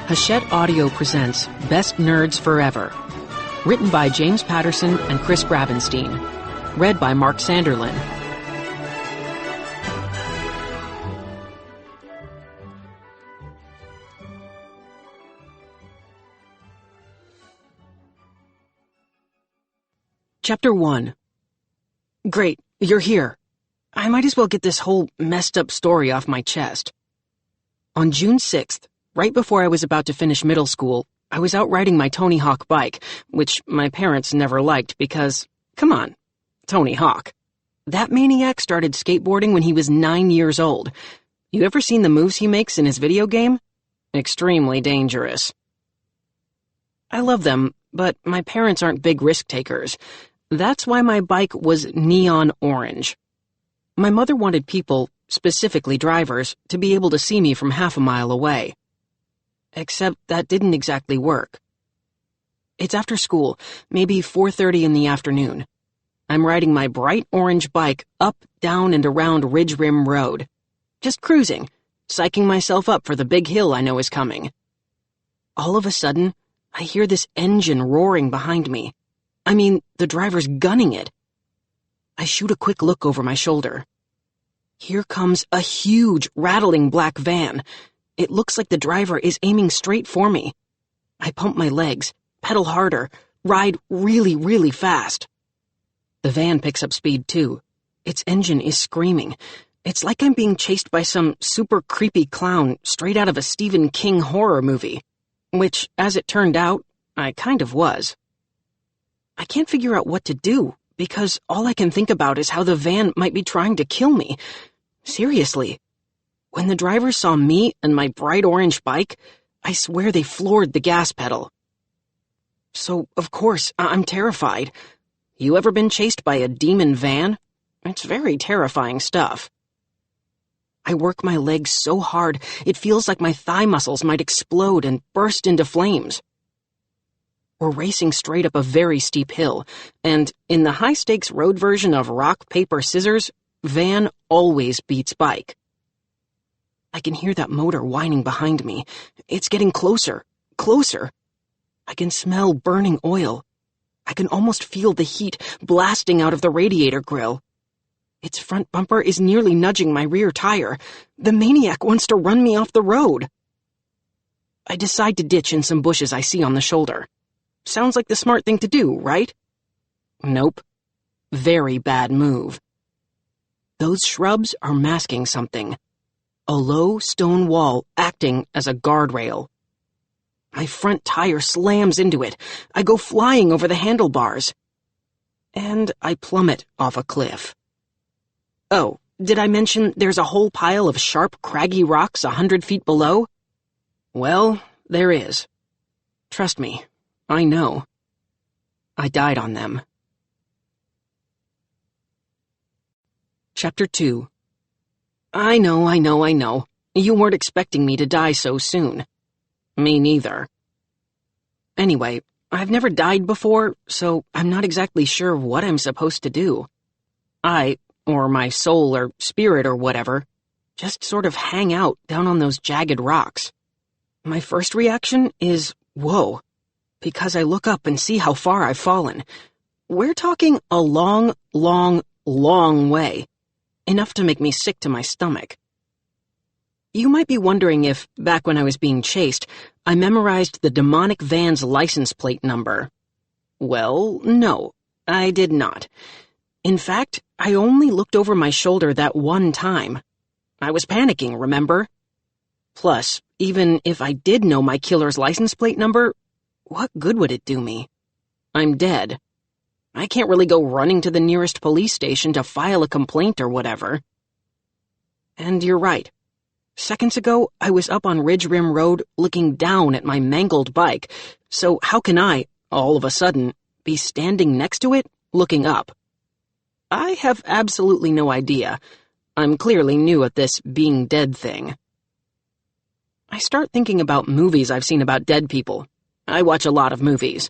Hachette Audio presents Best Nerds Forever. Written by James Patterson and Chris Grabenstein. Read by Mark Sanderlin. Chapter 1. Great, you're here. I might as well get this whole messed up story off my chest. On June 6th, right before I was about to finish middle school, I was out riding my Tony Hawk bike, which my parents never liked because, come on, Tony Hawk. That maniac started skateboarding when he was 9 years old. You ever seen the moves he makes in his video game? Extremely dangerous. I love them, but my parents aren't big risk takers. That's why my bike was neon orange. My mother wanted people, specifically drivers, to be able to see me from half a mile away. Except that didn't exactly work. It's after school, maybe 4:30 in the afternoon. I'm riding my bright orange bike up, down, and around Ridge Rim Road. Just cruising, psyching myself up for the big hill I know is coming. All of a sudden, I hear this engine roaring behind me. I mean, the driver's gunning it. I shoot a quick look over my shoulder. Here comes a huge, rattling black van. It looks like the driver is aiming straight for me. I pump my legs, pedal harder, ride really, really fast. The van picks up speed too. Its engine is screaming. It's like I'm being chased by some super creepy clown straight out of a Stephen King horror movie. Which, as it turned out, I kind of was. I can't figure out what to do, because all I can think about is how the van might be trying to kill me. Seriously. When the drivers saw me and my bright orange bike, I swear they floored the gas pedal. So, of course, I'm terrified. You ever been chased by a demon van? It's very terrifying stuff. I work my legs so hard, it feels like my thigh muscles might explode and burst into flames. We're racing straight up a very steep hill, and in the high-stakes road version of rock, paper, scissors, van always beats bike. I can hear that motor whining behind me. It's getting closer, closer. I can smell burning oil. I can almost feel the heat blasting out of the radiator grill. Its front bumper is nearly nudging my rear tire. The maniac wants to run me off the road. I decide to ditch in some bushes I see on the shoulder. Sounds like the smart thing to do, right? Nope. Very bad move. Those shrubs are masking something. A low stone wall acting as a guardrail. My front tire slams into it. I go flying over the handlebars. And I plummet off a cliff. Oh, did I mention there's a whole pile of sharp, craggy rocks 100 feet below? Well, there is. Trust me, I know. I died on them. Chapter 2. I know. You weren't expecting me to die so soon. Me neither. Anyway, I've never died before, so I'm not exactly sure what I'm supposed to do. Or my soul or spirit or whatever, just sort of hang out down on those jagged rocks. My first reaction is, whoa, because I look up and see how far I've fallen. We're talking a long, long, long way. Enough to make me sick to my stomach. You might be wondering if, back when I was being chased, I memorized the demonic van's license plate number. Well, no, I did not. In fact, I only looked over my shoulder that one time. I was panicking, remember? Plus, even if I did know my killer's license plate number, what good would it do me? I'm dead. I can't really go running to the nearest police station to file a complaint or whatever. And you're right. Seconds ago, I was up on Ridge Rim Road looking down at my mangled bike, so how can I, all of a sudden, be standing next to it, looking up? I have absolutely no idea. I'm clearly new at this being dead thing. I start thinking about movies I've seen about dead people. I watch a lot of movies.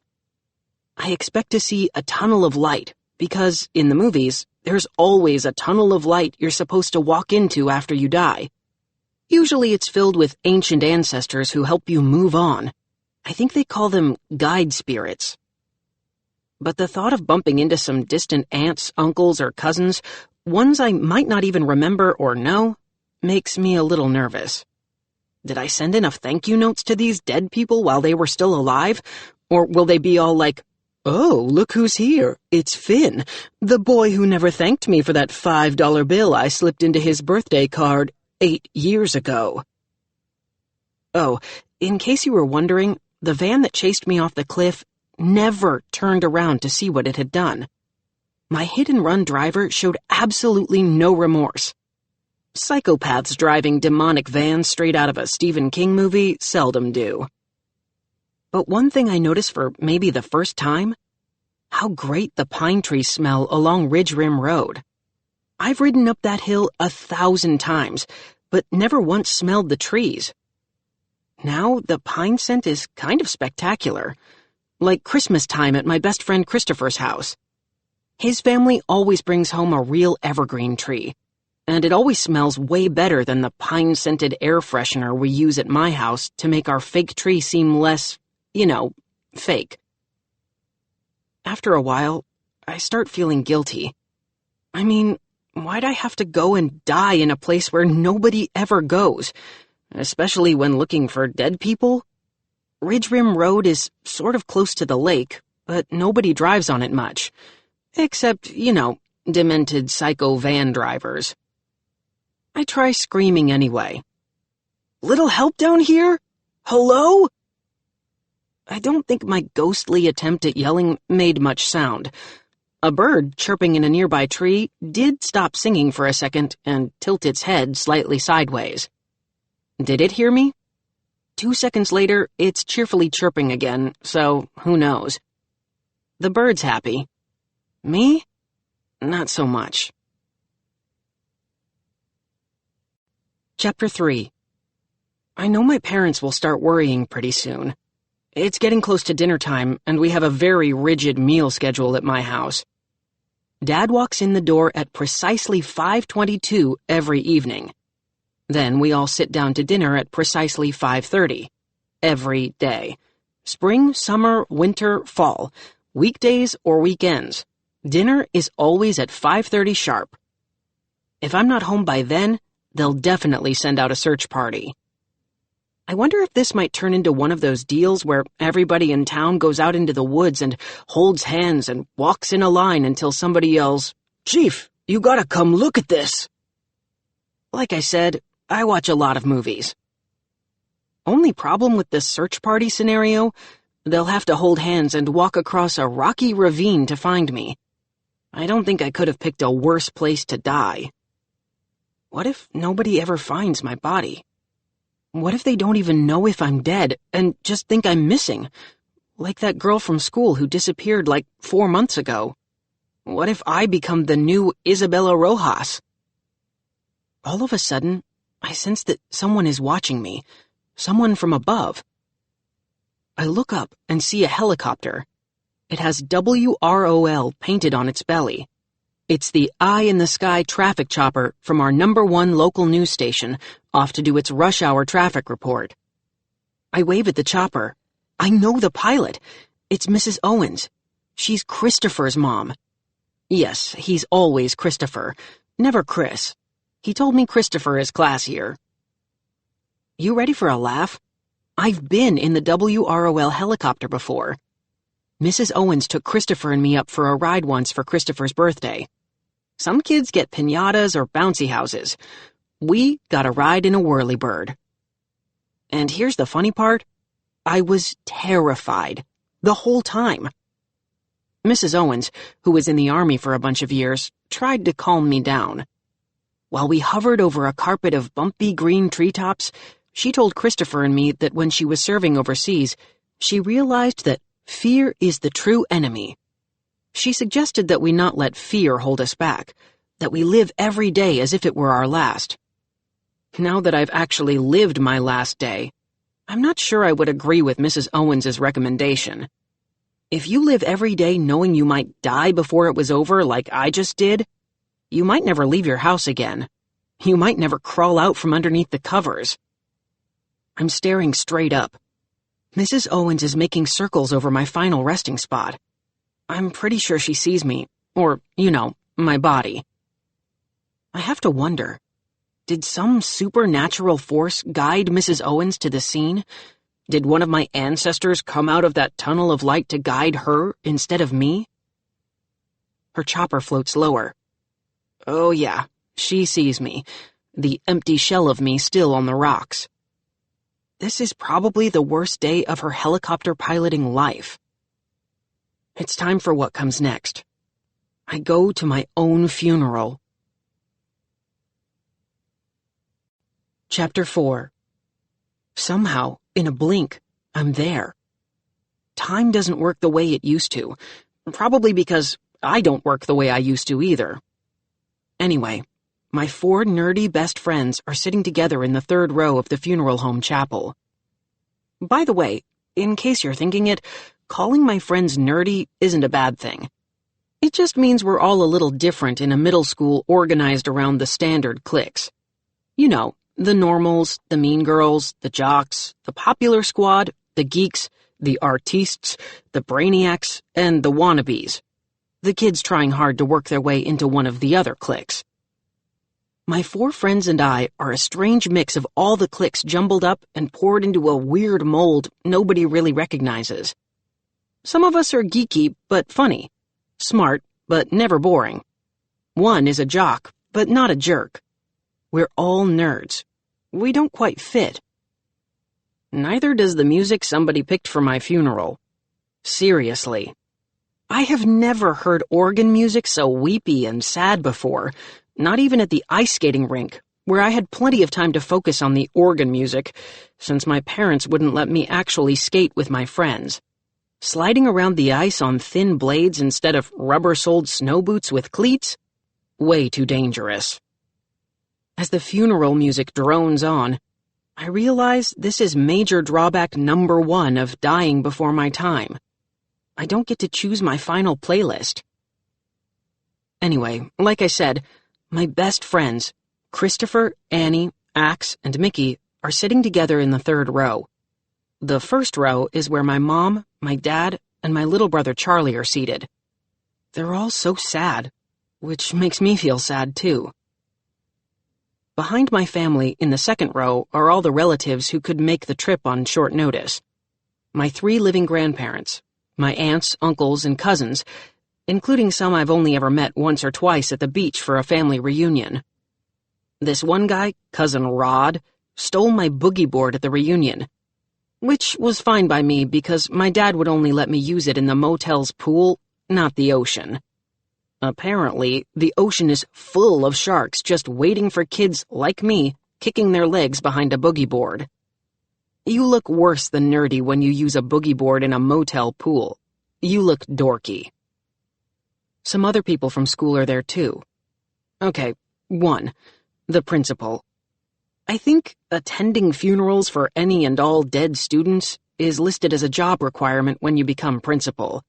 I expect to see a tunnel of light, because in the movies, there's always a tunnel of light you're supposed to walk into after you die. Usually it's filled with ancient ancestors who help you move on. I think they call them guide spirits. But the thought of bumping into some distant aunts, uncles, or cousins, ones I might not even remember or know, makes me a little nervous. Did I send enough thank you notes to these dead people while they were still alive? Or will they be all like, "Oh, look who's here. It's Finn, the boy who never thanked me for that $5 bill I slipped into his birthday card 8 years ago." Oh, in case you were wondering, the van that chased me off the cliff never turned around to see what it had done. My hit-and-run driver showed absolutely no remorse. Psychopaths driving demonic vans straight out of a Stephen King movie seldom do. But one thing I noticed for maybe the first time, how great the pine trees smell along Ridge Rim Road. I've ridden up that hill 1,000 times, but never once smelled the trees. Now the pine scent is kind of spectacular, like Christmas time at my best friend Christopher's house. His family always brings home a real evergreen tree, and it always smells way better than the pine-scented air freshener we use at my house to make our fake tree seem less, fake. After a while, I start feeling guilty. I mean, why'd I have to go and die in a place where nobody ever goes, especially when looking for dead people? Ridge Rim Road is sort of close to the lake, but nobody drives on it much. Except, demented psycho van drivers. I try screaming anyway. "Little help down here? Hello?" I don't think my ghostly attempt at yelling made much sound. A bird chirping in a nearby tree did stop singing for a second and tilt its head slightly sideways. Did it hear me? 2 seconds later, it's cheerfully chirping again, so who knows. The bird's happy. Me? Not so much. Chapter 3. I know my parents will start worrying pretty soon. It's getting close to dinner time, and we have a very rigid meal schedule at my house. Dad walks in the door at precisely 5:22 every evening. Then we all sit down to dinner at precisely 5:30. Every day. Spring, summer, winter, fall. Weekdays or weekends. Dinner is always at 5:30 sharp. If I'm not home by then, they'll definitely send out a search party. I wonder if this might turn into one of those deals where everybody in town goes out into the woods and holds hands and walks in a line until somebody yells, "Chief, you gotta come look at this." Like I said, I watch a lot of movies. Only problem with this search party scenario, they'll have to hold hands and walk across a rocky ravine to find me. I don't think I could have picked a worse place to die. What if nobody ever finds my body? What if they don't even know if I'm dead and just think I'm missing? Like that girl from school who disappeared like 4 months ago. What if I become the new Isabella Rojas? All of a sudden, I sense that someone is watching me. Someone from above. I look up and see a helicopter. It has WROL painted on its belly. It's the eye-in-the-sky traffic chopper from our #1 local news station, off to do its rush hour traffic report. I wave at the chopper. I know the pilot. It's Mrs. Owens. She's Christopher's mom. Yes, he's always Christopher, never Chris. He told me Christopher is classier. You ready for a laugh? I've been in the WROL helicopter before. Mrs. Owens took Christopher and me up for a ride once for Christopher's birthday. Some kids get piñatas or bouncy houses. We got a ride in a whirlybird. And here's the funny part. I was terrified the whole time. Mrs. Owens, who was in the Army for a bunch of years, tried to calm me down. While we hovered over a carpet of bumpy green treetops, she told Christopher and me that when she was serving overseas, she realized that fear is the true enemy. She suggested that we not let fear hold us back, that we live every day as if it were our last. Now that I've actually lived my last day, I'm not sure I would agree with Mrs. Owens's recommendation. If you live every day knowing you might die before it was over like I just did, you might never leave your house again. You might never crawl out from underneath the covers. I'm staring straight up. Mrs. Owens is making circles over my final resting spot. I'm pretty sure she sees me, or, my body. I have to wonder, did some supernatural force guide Mrs. Owens to the scene? Did one of my ancestors come out of that tunnel of light to guide her instead of me? Her chopper floats lower. Oh yeah, she sees me, the empty shell of me still on the rocks. This is probably the worst day of her helicopter piloting life. It's time for what comes next. I go to my own funeral. Chapter 4. Somehow, in a blink, I'm there. Time doesn't work the way it used to, probably because I don't work the way I used to either. Anyway, my 4 nerdy best friends are sitting together in the 3rd row of the funeral home chapel. By the way, in case you're thinking it, calling my friends nerdy isn't a bad thing. It just means we're all a little different in a middle school organized around the standard cliques. The normals, the mean girls, the jocks, the popular squad, the geeks, the artistes, the brainiacs, and the wannabes. The kids trying hard to work their way into one of the other cliques. My 4 friends and I are a strange mix of all the cliques jumbled up and poured into a weird mold nobody really recognizes. Some of us are geeky, but funny. Smart, but never boring. One is a jock, but not a jerk. We're all nerds. We don't quite fit. Neither does the music somebody picked for my funeral. Seriously. I have never heard organ music so weepy and sad before, not even at the ice skating rink, where I had plenty of time to focus on the organ music, since my parents wouldn't let me actually skate with my friends. Sliding around the ice on thin blades instead of rubber-soled snow boots with cleats? Way too dangerous. As the funeral music drones on, I realize this is major drawback number 1 of dying before my time. I don't get to choose my final playlist. Anyway, like I said, my best friends, Christopher, Annie, Axe, and Mickey, are sitting together in the 3rd row. The 1st row is where my mom, my dad, and my little brother Charlie are seated. They're all so sad, which makes me feel sad too. Behind my family in the 2nd row are all the relatives who could make the trip on short notice. My 3 living grandparents, my aunts, uncles, and cousins, including some I've only ever met once or twice at the beach for a family reunion. This one guy, Cousin Rod, stole my boogie board at the reunion, which was fine by me because my dad would only let me use it in the motel's pool, not the ocean. Apparently, the ocean is full of sharks just waiting for kids like me kicking their legs behind a boogie board. You look worse than nerdy when you use a boogie board in a motel pool. You look dorky. Some other people from school are there too. Okay, 1, the principal. I think attending funerals for any and all dead students is listed as a job requirement when you become principal.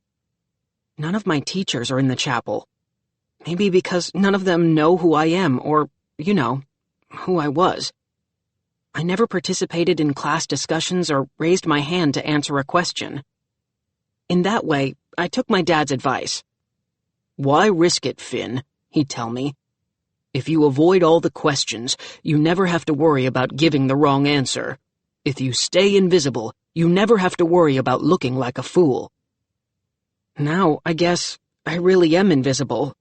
None of my teachers are in the chapel. Maybe because none of them know who I am or, who I was. I never participated in class discussions or raised my hand to answer a question. In that way, I took my dad's advice. "Why risk it, Finn?" he'd tell me. "If you avoid all the questions, you never have to worry about giving the wrong answer. If you stay invisible, you never have to worry about looking like a fool." Now, I guess, I really am invisible.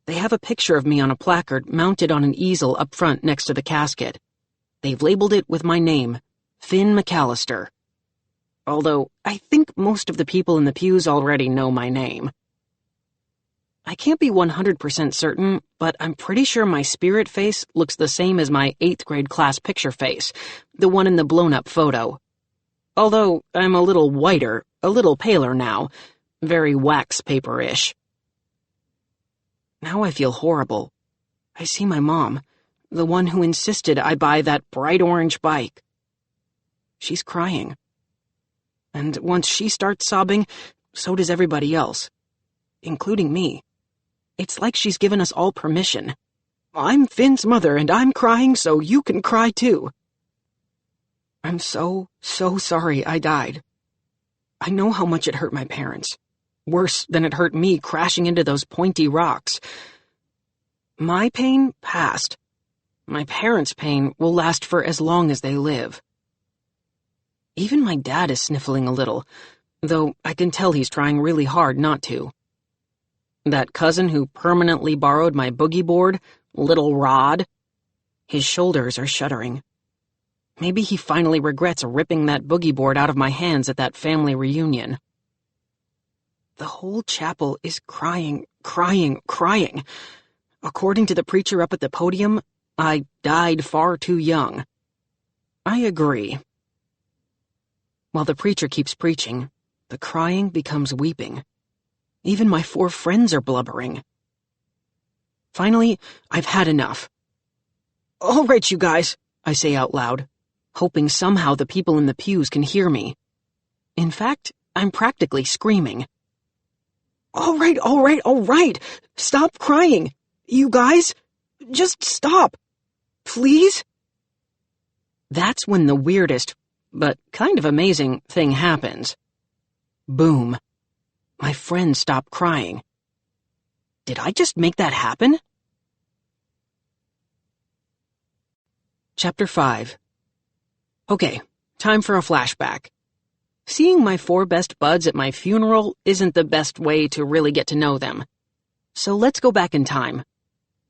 They have a picture of me on a placard mounted on an easel up front next to the casket. They've labeled it with my name, Finn McAllister. Although, I think most of the people in the pews already know my name. I can't be 100% certain, but I'm pretty sure my spirit face looks the same as my 8th grade class picture face, the one in the blown-up photo. Although, I'm a little whiter, a little paler now, very wax paper-ish. Now I feel horrible. I see my mom, the one who insisted I buy that bright orange bike. She's crying. And once she starts sobbing, so does everybody else, including me. It's like she's given us all permission. I'm Finn's mother, and I'm crying so you can cry too. I'm so sorry I died. I know how much it hurt my parents. Worse than it hurt me crashing into those pointy rocks. My pain passed. My parents' pain will last for as long as they live. Even my dad is sniffling a little, though I can tell he's trying really hard not to. That cousin who permanently borrowed my boogie board, Little Rod, his shoulders are shuddering. Maybe he finally regrets ripping that boogie board out of my hands at that family reunion. The whole chapel is crying. According to the preacher up at the podium, I died far too young. I agree. While the preacher keeps preaching, the crying becomes weeping. Even my 4 friends are blubbering. Finally, I've had enough. All right, you guys, I say out loud, hoping somehow the people in the pews can hear me. In fact, I'm practically screaming. All right. Stop crying. You guys, just stop. Please? That's when the weirdest, but kind of amazing thing happens. Boom. My friends stop crying. Did I just make that happen? Chapter 5. Okay, time for a flashback. Seeing my 4 best buds at my funeral isn't the best way to really get to know them. So let's go back in time.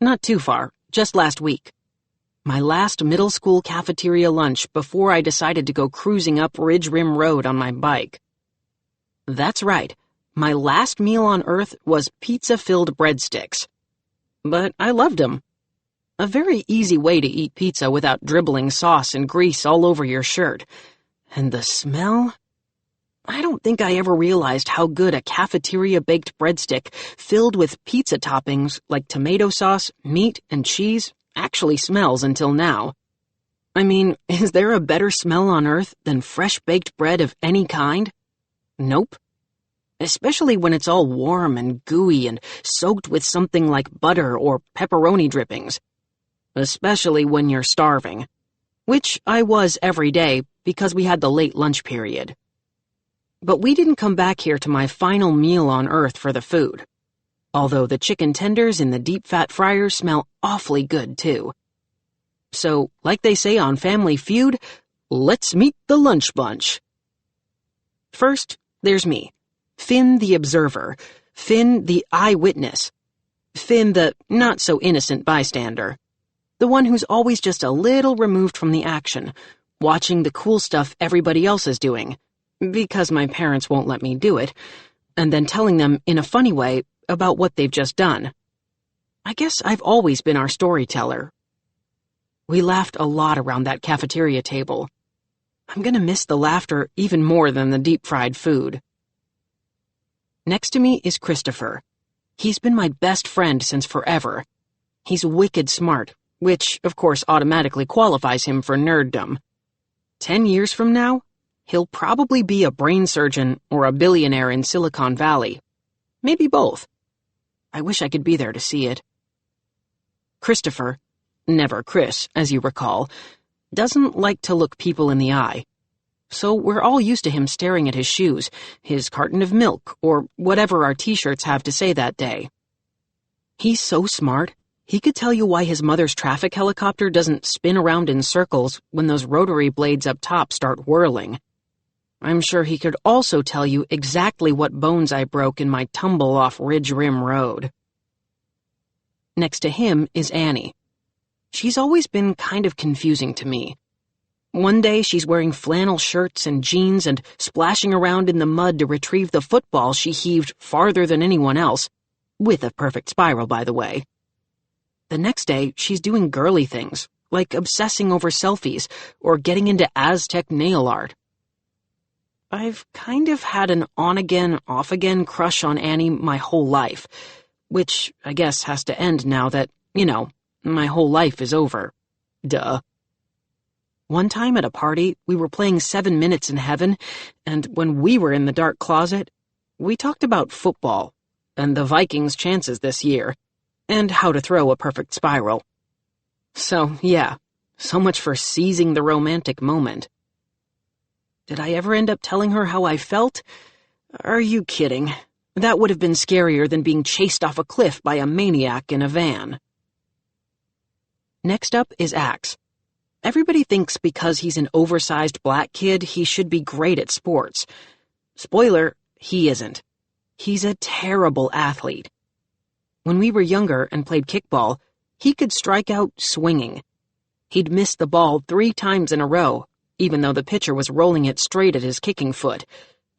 Not too far, just last week. My last middle school cafeteria lunch before I decided to go cruising up Ridge Rim Road on my bike. That's right, my last meal on Earth was pizza-filled breadsticks. But I loved them. A very easy way to eat pizza without dribbling sauce and grease all over your shirt. And the smell? I don't think I ever realized how good a cafeteria-baked breadstick filled with pizza toppings like tomato sauce, meat, and cheese actually smells until now. I mean, is there a better smell on Earth than fresh-baked bread of any kind? Nope. Especially when it's all warm and gooey and soaked with something like butter or pepperoni drippings. Especially when you're starving. Which I was every day because we had the late lunch period. But we didn't come back here to my final meal on Earth for the food. Although the chicken tenders in the deep-fat fryers smell awfully good, too. So, like they say on Family Feud, let's meet the lunch bunch. First, there's me. Finn the observer. Finn the eyewitness. Finn the not-so-innocent bystander. The one who's always just a little removed from the action, watching the cool stuff everybody else is doing. Because my parents won't let me do it, and then telling them in a funny way about what they've just done. I guess I've always been our storyteller. We laughed a lot around that cafeteria table. I'm gonna miss the laughter even more than the deep-fried food. Next to me is Christopher. He's been my best friend since forever. He's wicked smart, which, of course, automatically qualifies him for nerddom. 10 years from now, he'll probably be a brain surgeon or a billionaire in Silicon Valley. Maybe both. I wish I could be there to see it. Christopher, never Chris, as you recall, doesn't like to look people in the eye. So we're all used to him staring at his shoes, his carton of milk, or whatever our t-shirts have to say that day. He's so smart, he could tell you why his mother's traffic helicopter doesn't spin around in circles when those rotary blades up top start whirling. I'm sure he could also tell you exactly what bones I broke in my tumble off Ridge Rim Road. Next to him is Annie. She's always been kind of confusing to me. One day she's wearing flannel shirts and jeans and splashing around in the mud to retrieve the football she heaved farther than anyone else, with a perfect spiral, by the way. The next day she's doing girly things, like obsessing over selfies or getting into Aztec nail art. I've kind of had an on-again, off-again crush on Annie my whole life, which I guess has to end now that, my whole life is over. Duh. One time at a party, we were playing 7 Minutes in Heaven, and when we were in the dark closet, we talked about football, and the Vikings' chances this year, and how to throw a perfect spiral. So, yeah, so much for seizing the romantic moment. Did I ever end up telling her how I felt? Are you kidding? That would have been scarier than being chased off a cliff by a maniac in a van. Next up is Axe. Everybody thinks because he's an oversized black kid, he should be great at sports. Spoiler, he isn't. He's a terrible athlete. When we were younger and played kickball, he could strike out swinging. He'd miss the ball 3 times in a row, even though the pitcher was rolling it straight at his kicking foot.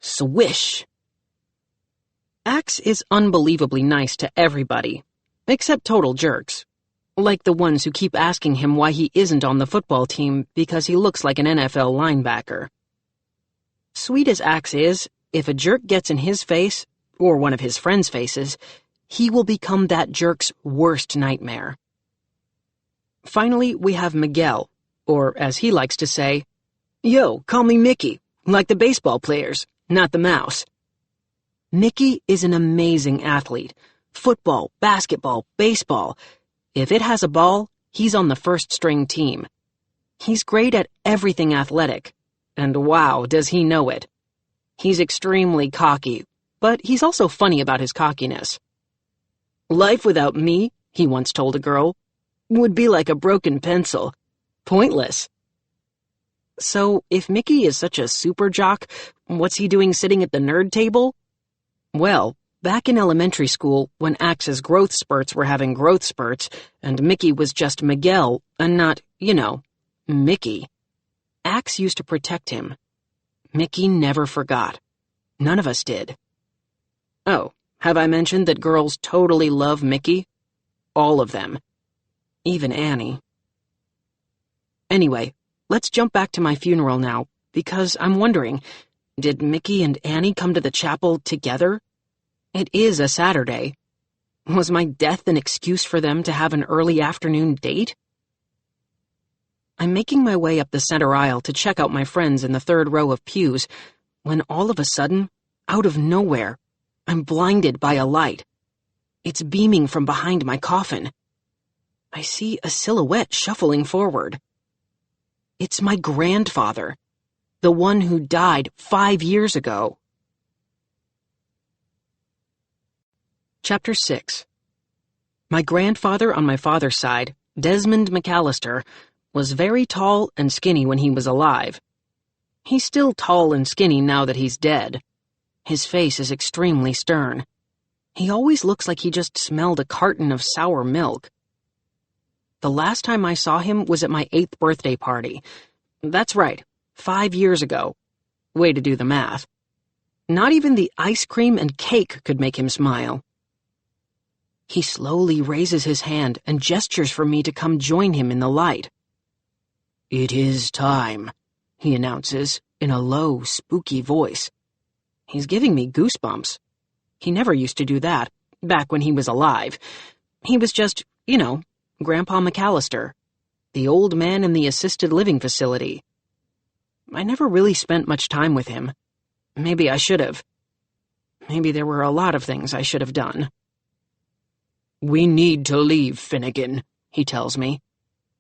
Swish! Axe is unbelievably nice to everybody, except total jerks. Like the ones who keep asking him why he isn't on the football team because he looks like an NFL linebacker. Sweet as Axe is, if a jerk gets in his face, or one of his friends' faces, he will become that jerk's worst nightmare. Finally, we have Miguel, or as he likes to say, "Yo, call me Mickey, like the baseball players, not the mouse." Mickey is an amazing athlete. Football, basketball, baseball. If it has a ball, he's on the first-string team. He's great at everything athletic, and wow, does he know it. He's extremely cocky, but he's also funny about his cockiness. "Life without me," he once told a girl, "would be like a broken pencil. Pointless." So, if Mickey is such a super jock, what's he doing sitting at the nerd table? Well, back in elementary school, when Axe's growth spurts were having growth spurts, and Mickey was just Miguel, and not, Mickey, Axe used to protect him. Mickey never forgot. None of us did. Oh, have I mentioned that girls totally love Mickey? All of them. Even Annie. Anyway, let's jump back to my funeral now, because I'm wondering, did Mickey and Annie come to the chapel together? It is a Saturday. Was my death an excuse for them to have an early afternoon date? I'm making my way up the center aisle to check out my friends in the 3rd row of pews, when all of a sudden, out of nowhere, I'm blinded by a light. It's beaming from behind my coffin. I see a silhouette shuffling forward. It's my grandfather, the one who died 5 years ago. Chapter 6. My grandfather on my father's side, Desmond McAllister, was very tall and skinny when he was alive. He's still tall and skinny now that he's dead. His face is extremely stern. He always looks like he just smelled a carton of sour milk. The last time I saw him was at my 8th birthday party. That's right, 5 years ago. Way to do the math. Not even the ice cream and cake could make him smile. He slowly raises his hand and gestures for me to come join him in the light. "It is time," he announces in a low, spooky voice. He's giving me goosebumps. He never used to do that, back when he was alive. He was just, Grandpa McAllister, the old man in the assisted living facility. I never really spent much time with him. Maybe I should have. Maybe there were a lot of things I should have done. "We need to leave, Finnegan," he tells me.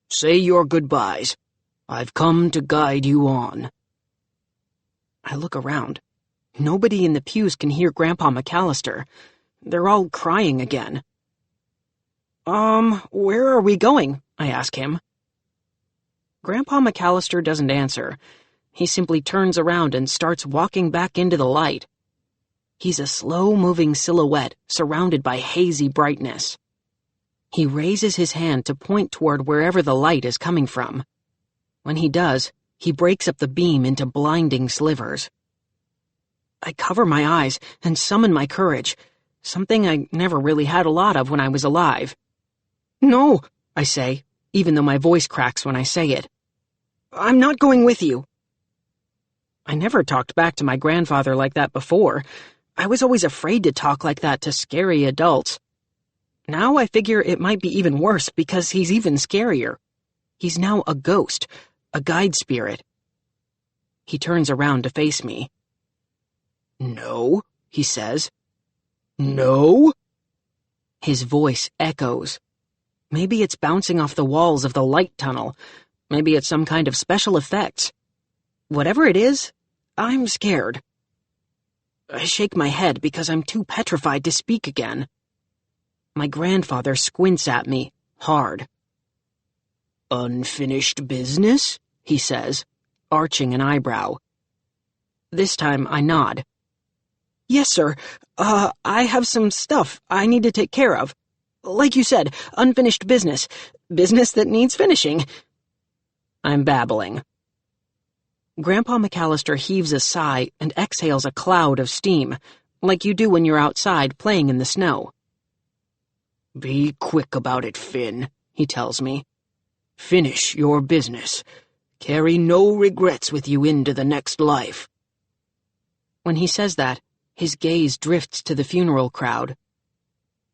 "Say your goodbyes. I've come to guide you on." I look around. Nobody in the pews can hear Grandpa McAllister. They're all crying again. Where are we going?" I ask him. Grandpa McAllister doesn't answer. He simply turns around and starts walking back into the light. He's a slow-moving silhouette surrounded by hazy brightness. He raises his hand to point toward wherever the light is coming from. When he does, he breaks up the beam into blinding slivers. I cover my eyes and summon my courage, something I never really had a lot of when I was alive. "No," I say, even though my voice cracks when I say it. "I'm not going with you." I never talked back to my grandfather like that before. I was always afraid to talk like that to scary adults. Now I figure it might be even worse because he's even scarier. He's now a ghost, a guide spirit. He turns around to face me. "No," he says. "No?" His voice echoes. Maybe it's bouncing off the walls of the light tunnel. Maybe it's some kind of special effects. Whatever it is, I'm scared. I shake my head because I'm too petrified to speak again. My grandfather squints at me, hard. "Unfinished business?" he says, arching an eyebrow. This time I nod. "Yes, sir. I have some stuff I need to take care of. Like you said, unfinished business. Business that needs finishing." I'm babbling. Grandpa McAllister heaves a sigh and exhales a cloud of steam, like you do when you're outside playing in the snow. "Be quick about it, Finn," he tells me. "Finish your business. Carry no regrets with you into the next life." When he says that, his gaze drifts to the funeral crowd.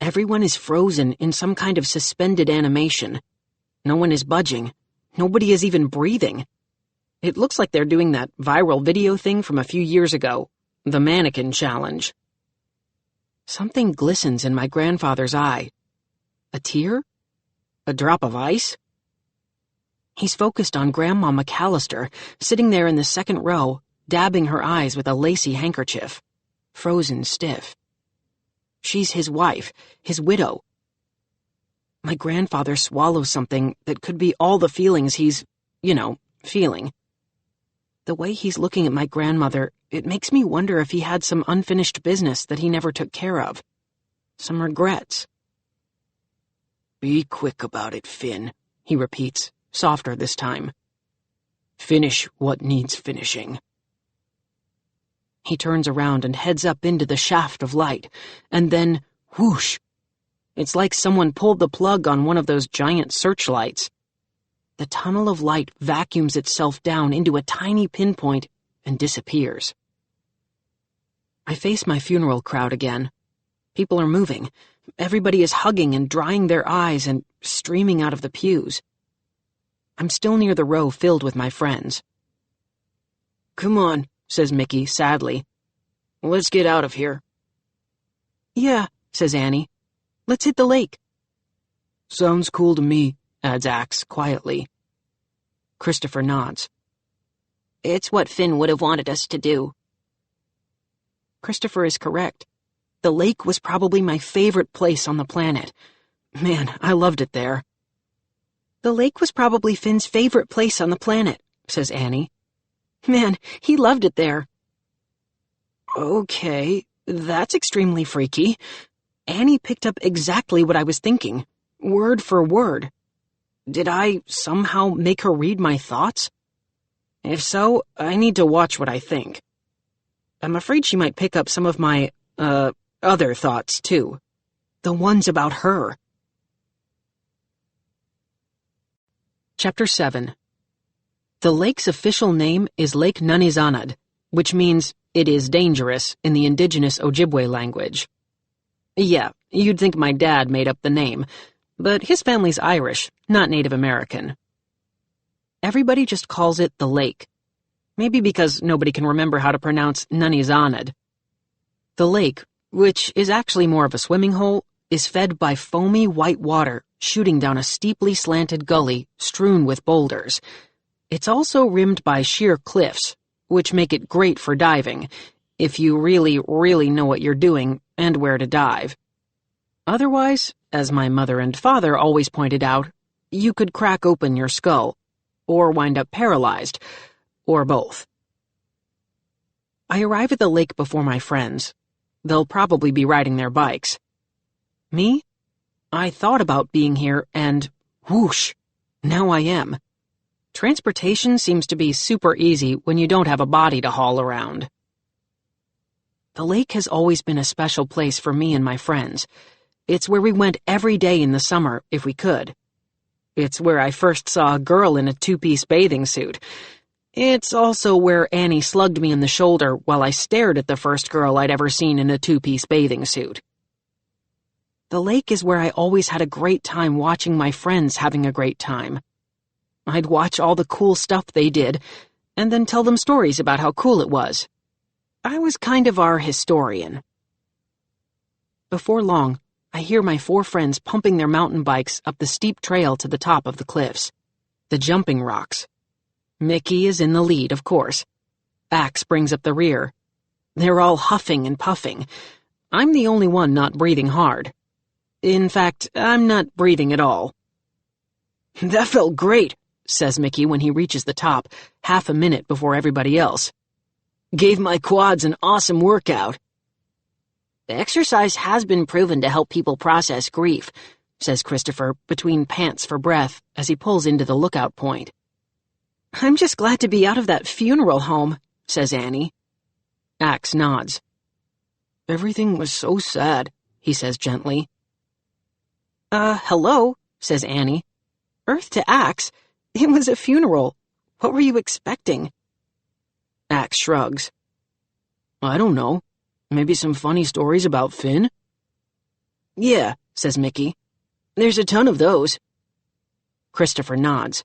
Everyone is frozen in some kind of suspended animation. No one is budging. Nobody is even breathing. It looks like they're doing that viral video thing from a few years ago, the mannequin challenge. Something glistens in my grandfather's eye. A tear? A drop of ice? He's focused on Grandma McAllister, sitting there in the second row, dabbing her eyes with a lacy handkerchief, frozen stiff. She's his wife, his widow. My grandfather swallows something that could be all the feelings he's, feeling. The way he's looking at my grandmother, it makes me wonder if he had some unfinished business that he never took care of. Some regrets. "Be quick about it, Finn," he repeats, softer this time. "Finish what needs finishing." He turns around and heads up into the shaft of light, and then, whoosh! It's like someone pulled the plug on one of those giant searchlights. The tunnel of light vacuums itself down into a tiny pinpoint and disappears. I face my funeral crowd again. People are moving. Everybody is hugging and drying their eyes and streaming out of the pews. I'm still near the row filled with my friends. "Come on," says Mickey sadly. "Let's get out of here." "Yeah," says Annie. "Let's hit the lake." "Sounds cool to me," adds Axe quietly. Christopher nods. "It's what Finn would have wanted us to do." Christopher is correct. The lake was probably my favorite place on the planet. Man, I loved it there. "The lake was probably Finn's favorite place on the planet," says Annie. "Man, he loved it there." Okay, that's extremely freaky. Annie picked up exactly what I was thinking, word for word. Did I somehow make her read my thoughts? If so, I need to watch what I think. I'm afraid she might pick up some of my, other thoughts, too. The ones about her. Chapter 7. The lake's official name is Lake Nunizanad, which means it is dangerous in the indigenous Ojibwe language. Yeah, you'd think my dad made up the name, but his family's Irish, not Native American. Everybody just calls it the lake. Maybe because nobody can remember how to pronounce Nunizanad. The lake, which is actually more of a swimming hole, is fed by foamy white water shooting down a steeply slanted gully strewn with boulders. It's also rimmed by sheer cliffs, which make it great for diving, if you really, really know what you're doing and where to dive. Otherwise, as my mother and father always pointed out, you could crack open your skull, or wind up paralyzed, or both. I arrive at the lake before my friends. They'll probably be riding their bikes. Me? I thought about being here and, whoosh, now I am. Transportation seems to be super easy when you don't have a body to haul around. The lake has always been a special place for me and my friends. It's where we went every day in the summer, if we could. It's where I first saw a girl in a two-piece bathing suit. It's also where Annie slugged me in the shoulder while I stared at the first girl I'd ever seen in a two-piece bathing suit. The lake is where I always had a great time watching my friends having a great time. I'd watch all the cool stuff they did, and then tell them stories about how cool it was. I was kind of our historian. Before long, I hear my 4 friends pumping their mountain bikes up the steep trail to the top of the cliffs. The jumping rocks. Mickey is in the lead, of course. Axe brings up the rear. They're all huffing and puffing. I'm the only one not breathing hard. In fact, I'm not breathing at all. "That felt great," says Mickey when he reaches the top, half a minute before everybody else. "Gave my quads an awesome workout." "The exercise has been proven to help people process grief," says Christopher, between pants for breath, as he pulls into the lookout point. "I'm just glad to be out of that funeral home," says Annie. Axe nods. "Everything was so sad," he says gently. Hello," says Annie. "Earth to Axe? It was a funeral. What were you expecting?" Axe shrugs. "I don't know. Maybe some funny stories about Finn?" "Yeah," says Mickey. "There's a ton of those." Christopher nods.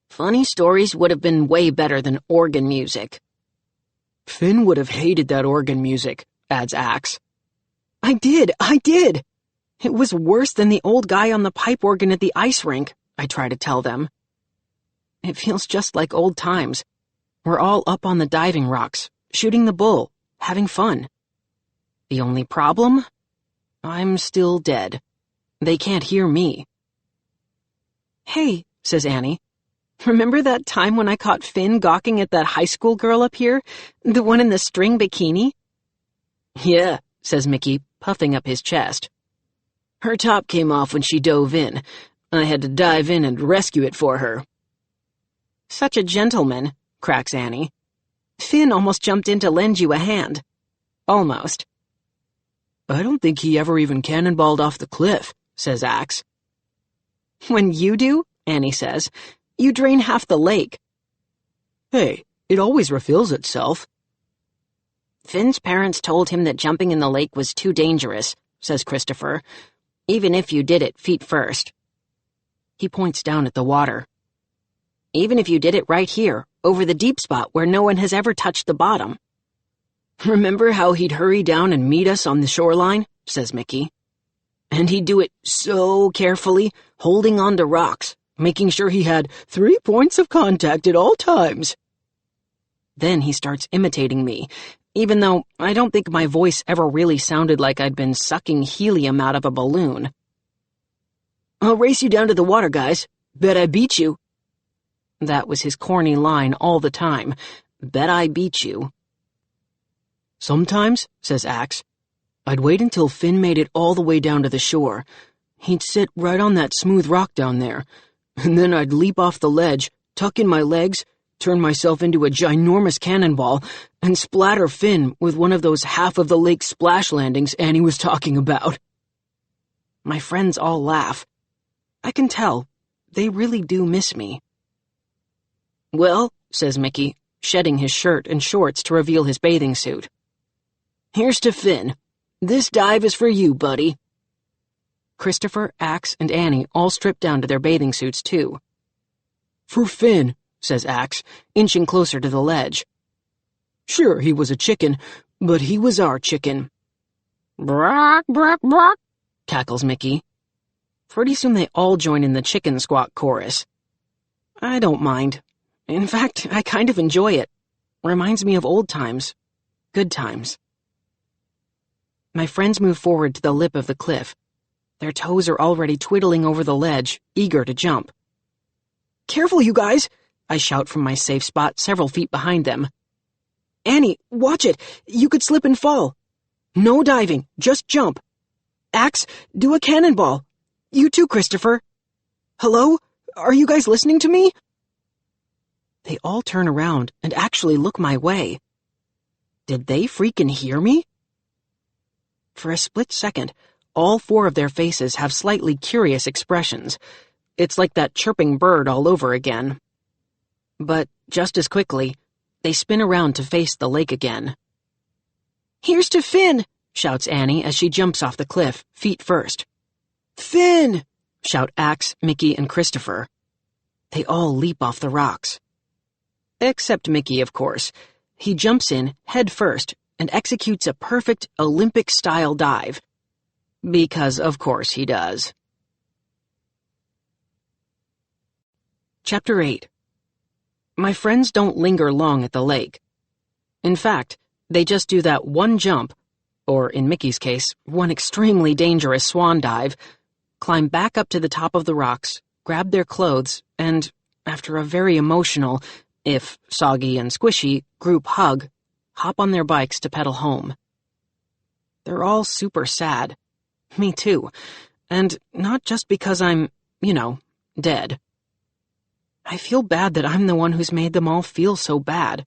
"Funny stories would have been way better than organ music." "Finn would have hated that organ music," adds Axe. I did! It was worse than the old guy on the pipe organ at the ice rink," I try to tell them. It feels just like old times. We're all up on the diving rocks, shooting the bull, having fun. The only problem? I'm still dead. They can't hear me. "Hey," says Annie. "Remember that time when I caught Finn gawking at that high school girl up here? The one in the string bikini?" "Yeah," says Mickey, puffing up his chest. "Her top came off when she dove in. I had to dive in and rescue it for her." "Such a gentleman," cracks Annie. "Finn almost jumped in to lend you a hand." "Almost." "I don't think he ever even cannonballed off the cliff," says Axe. "When you do," Annie says, "you drain half the lake." "Hey, it always refills itself." "Finn's parents told him that jumping in the lake was too dangerous," says Christopher, "even if you did it feet first." He points down at the water. "Even if you did it right here, over the deep spot where no one has ever touched the bottom." "Remember how he'd hurry down and meet us on the shoreline?" says Mickey. "And he'd do it so carefully, holding on to rocks, making sure he had 3 points of contact at all times." Then he starts imitating me, even though I don't think my voice ever really sounded like I'd been sucking helium out of a balloon. "I'll race you down to the water, guys. Bet I beat you." That was his corny line all the time. Bet I beat you. "Sometimes," says Axe, "I'd wait until Finn made it all the way down to the shore. He'd sit right on that smooth rock down there, and then I'd leap off the ledge, tuck in my legs, turn myself into a ginormous cannonball, and splatter Finn with one of those half-of-the-lake splash landings Annie was talking about." My friends all laugh. I can tell. They really do miss me. "Well," says Mickey, shedding his shirt and shorts to reveal his bathing suit. "Here's to Finn. This dive is for you, buddy." Christopher, Axe, and Annie all strip down to their bathing suits, too. "For Finn," says Axe, inching closer to the ledge. "Sure, he was a chicken, but he was our chicken." "Brock, brock, brock," cackles Mickey. Pretty soon they all join in the chicken squawk chorus. I don't mind. In fact, I kind of enjoy it. Reminds me of old times. Good times. My friends move forward to the lip of the cliff. Their toes are already twiddling over the ledge, eager to jump. "Careful, you guys!" I shout from my safe spot several feet behind them. "Annie, watch it! You could slip and fall. No diving, just jump. Axe, do a cannonball. You too, Christopher. Hello? Are you guys listening to me?" They all turn around and actually look my way. Did they freaking hear me? For a split second, all 4 of their faces have slightly curious expressions. It's like that chirping bird all over again. But just as quickly, they spin around to face the lake again. "Here's to Finn!" shouts Annie as she jumps off the cliff, feet first. "Finn!" shout Axe, Mickey, and Christopher. They all leap off the rocks. Except Mickey, of course. He jumps in, head first, and executes a perfect Olympic-style dive. Because of course he does. Chapter 8. My friends don't linger long at the lake. In fact, they just do that one jump, or in Mickey's case, one extremely dangerous swan dive, climb back up to the top of the rocks, grab their clothes, and, after a very emotional, if soggy and squishy, group hug, hop on their bikes to pedal home. They're all super sad. Me too. And not just because I'm, dead. I feel bad that I'm the one who's made them all feel so bad.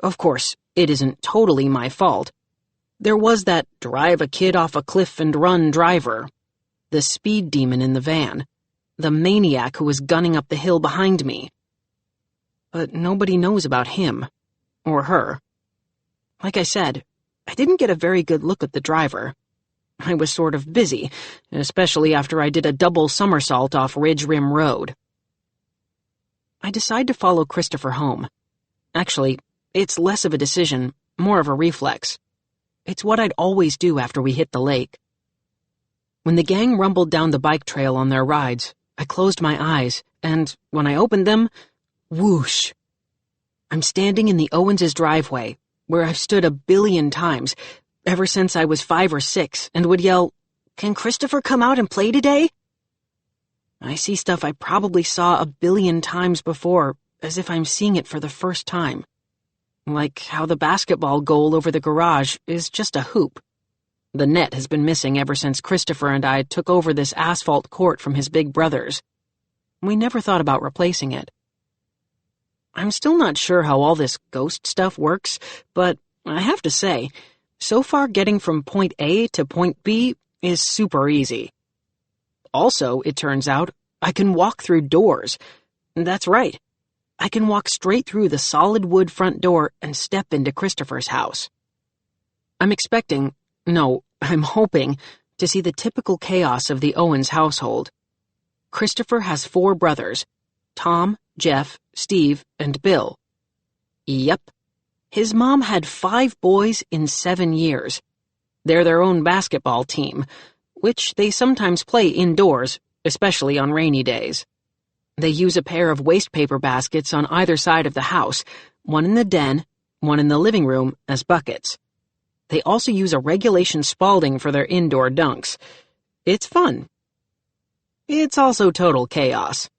Of course, it isn't totally my fault. There was that drive a kid off a cliff and run driver, the speed demon in the van, the maniac who was gunning up the hill behind me. But nobody knows about him, or her. Like I said, I didn't get a very good look at the driver. I was sort of busy, especially after I did a double somersault off Ridge Rim Road. I decide to follow Christopher home. Actually, it's less of a decision, more of a reflex. It's what I'd always do after we hit the lake. When the gang rumbled down the bike trail on their rides, I closed my eyes, and when I opened them, whoosh! I'm standing in the Owens' driveway, where I've stood a billion times, ever since I was 5 or 6, and would yell, "Can Christopher come out and play today?" I see stuff I probably saw a billion times before, as if I'm seeing it for the first time. Like how the basketball goal over the garage is just a hoop. The net has been missing ever since Christopher and I took over this asphalt court from his big brothers. We never thought about replacing it. I'm still not sure how all this ghost stuff works, but I have to say, so far getting from point A to point B is super easy. Also, it turns out, I can walk through doors. That's right. I can walk straight through the solid wood front door and step into Christopher's house. I'm hoping to see the typical chaos of the Owens household. Christopher has 4 brothers, Tom, Jeff, Steve, and Bill. Yep. His mom had 5 boys in 7 years. They're their own basketball team, which they sometimes play indoors, especially on rainy days. They use a pair of waste paper baskets on either side of the house, one in the den, one in the living room, as buckets. They also use a regulation Spalding for their indoor dunks. It's fun. It's also total chaos.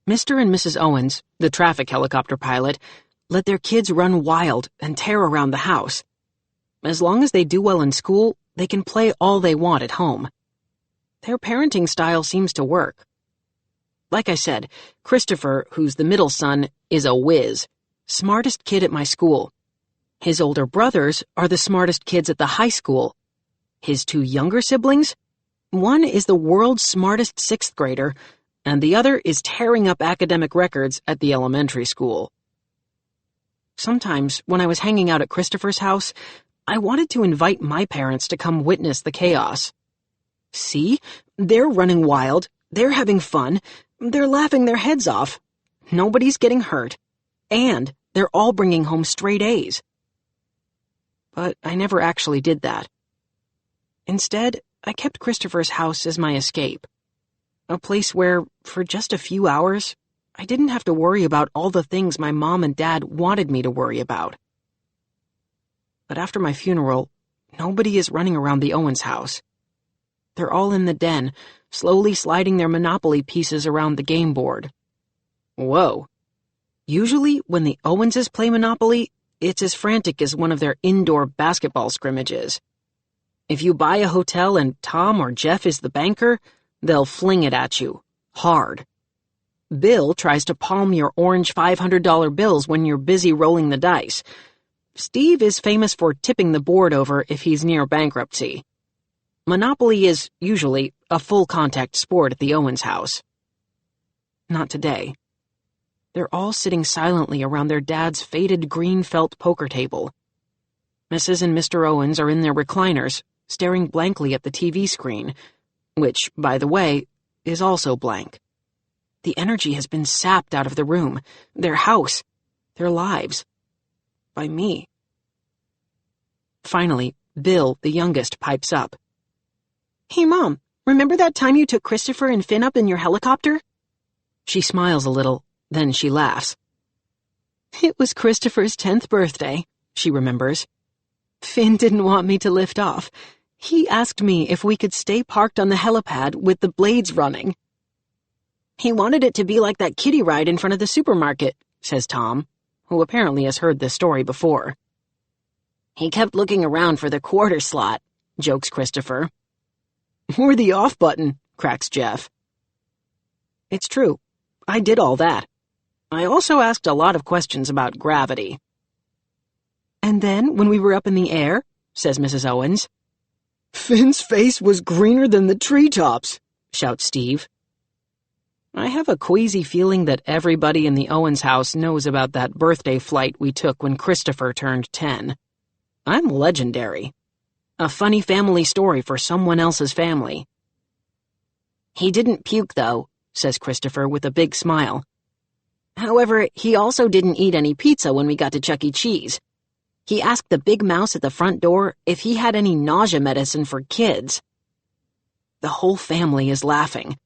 Mr. and Mrs. Owens, the traffic helicopter pilot, let their kids run wild and tear around the house. As long as they do well in school, they can play all they want at home. Their parenting style seems to work. Like I said, Christopher, who's the middle son, is a whiz, smartest kid at my school. His older brothers are the smartest kids at the high school. His 2 younger siblings? One is the world's smartest 6th grader, and the other is tearing up academic records at the elementary school. Sometimes, when I was hanging out at Christopher's house, I wanted to invite my parents to come witness the chaos. See? They're running wild, they're having fun, they're laughing their heads off. Nobody's getting hurt. And they're all bringing home straight A's. But I never actually did that. Instead, I kept Christopher's house as my escape. A place where, for just a few hours, I didn't have to worry about all the things my mom and dad wanted me to worry about. But after my funeral, nobody is running around the Owens house. They're all in the den, slowly sliding their Monopoly pieces around the game board. Whoa. Usually, when the Owenses play Monopoly, it's as frantic as one of their indoor basketball scrimmages. If you buy a hotel and Tom or Jeff is the banker, they'll fling it at you. Hard. Bill tries to palm your orange $500 bills when you're busy rolling the dice. Steve is famous for tipping the board over if he's near bankruptcy. Monopoly is, usually, a full-contact sport at the Owens house. Not today. They're all sitting silently around their dad's faded green felt poker table. Mrs. and Mr. Owens are in their recliners, staring blankly at the TV screen, which, by the way, is also blank. The energy has been sapped out of the room, their house, their lives. By me. Finally, Bill, the youngest, pipes up. Hey, Mom, remember that time you took Christopher and Finn up in your helicopter? She smiles a little, then she laughs. It was Christopher's 10th birthday, she remembers. Finn didn't want me to lift off. He asked me if we could stay parked on the helipad with the blades running. He wanted it to be like that kiddie ride in front of the supermarket, says Tom, who apparently has heard this story before. He kept looking around for the quarter slot, jokes Christopher. Or the off button, cracks Jeff. It's true. I did all that. I also asked a lot of questions about gravity. And then, when we were up in the air, says Mrs. Owens. Finn's face was greener than the treetops, shouts Steve. I have a queasy feeling that everybody in the Owens house knows about that birthday flight we took when Christopher turned 10. I'm legendary. A funny family story for someone else's family. He didn't puke, though, says Christopher with a big smile. However, he also didn't eat any pizza when we got to Chuck E. Cheese. He asked the big mouse at the front door if he had any nausea medicine for kids. The whole family is laughing.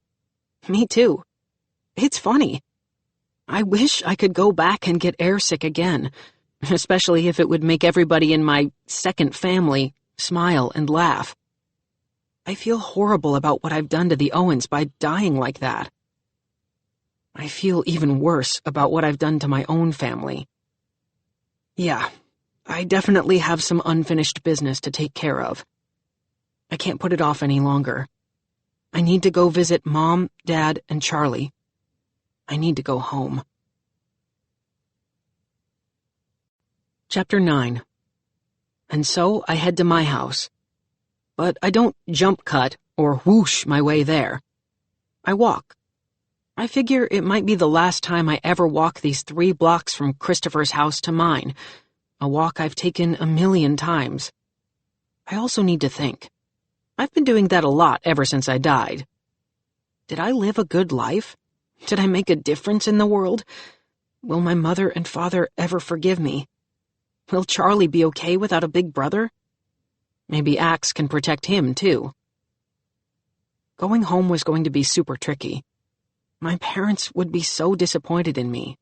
Me too. It's funny. I wish I could go back and get airsick again, especially if it would make everybody in my second family smile and laugh. I feel horrible about what I've done to the Owens by dying like that. I feel even worse about what I've done to my own family. Yeah, I definitely have some unfinished business to take care of. I can't put it off any longer. I need to go visit Mom, Dad, and Charlie. I need to go home. Chapter 9. And so I head to my house. But I don't jump cut or whoosh my way there. I walk. I figure it might be the last time I ever walk these 3 blocks from Christopher's house to mine, a walk I've taken a million times. I also need to think. I've been doing that a lot ever since I died. Did I live a good life? Did I make a difference in the world? Will my mother and father ever forgive me? Will Charlie be okay without a big brother? Maybe Axe can protect him, too. Going home was going to be super tricky. My parents would be so disappointed in me.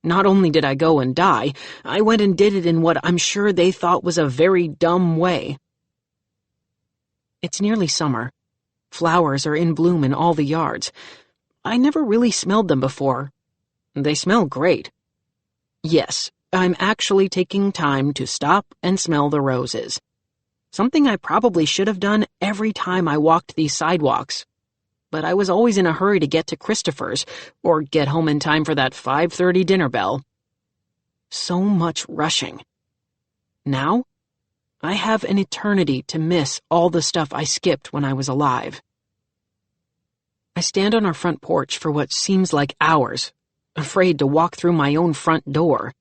Not only did I go and die, I went and did it in what I'm sure they thought was a very dumb way. It's nearly summer. Flowers are in bloom in all the yards. I never really smelled them before. They smell great. Yes, I'm actually taking time to stop and smell the roses. Something I probably should have done every time I walked these sidewalks. But I was always in a hurry to get to Christopher's or get home in time for that 5:30 dinner bell. So much rushing. Now, I have an eternity to miss all the stuff I skipped when I was alive. I stand on our front porch for what seems like hours, afraid to walk through my own front door.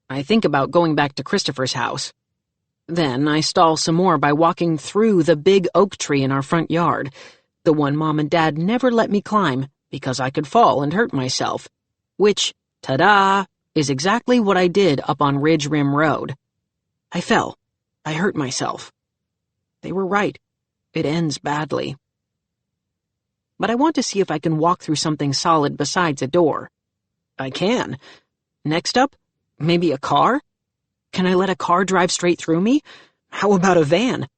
I think about going back to Christopher's house. Then I stall some more by walking through the big oak tree in our front yard, the one Mom and Dad never let me climb because I could fall and hurt myself, which, ta-da, is exactly what I did up on Ridge Rim Road. I fell. I hurt myself. They were right. It ends badly. But I want to see if I can walk through something solid besides a door. I can. Next up, maybe a car? Can I let a car drive straight through me? How about a van?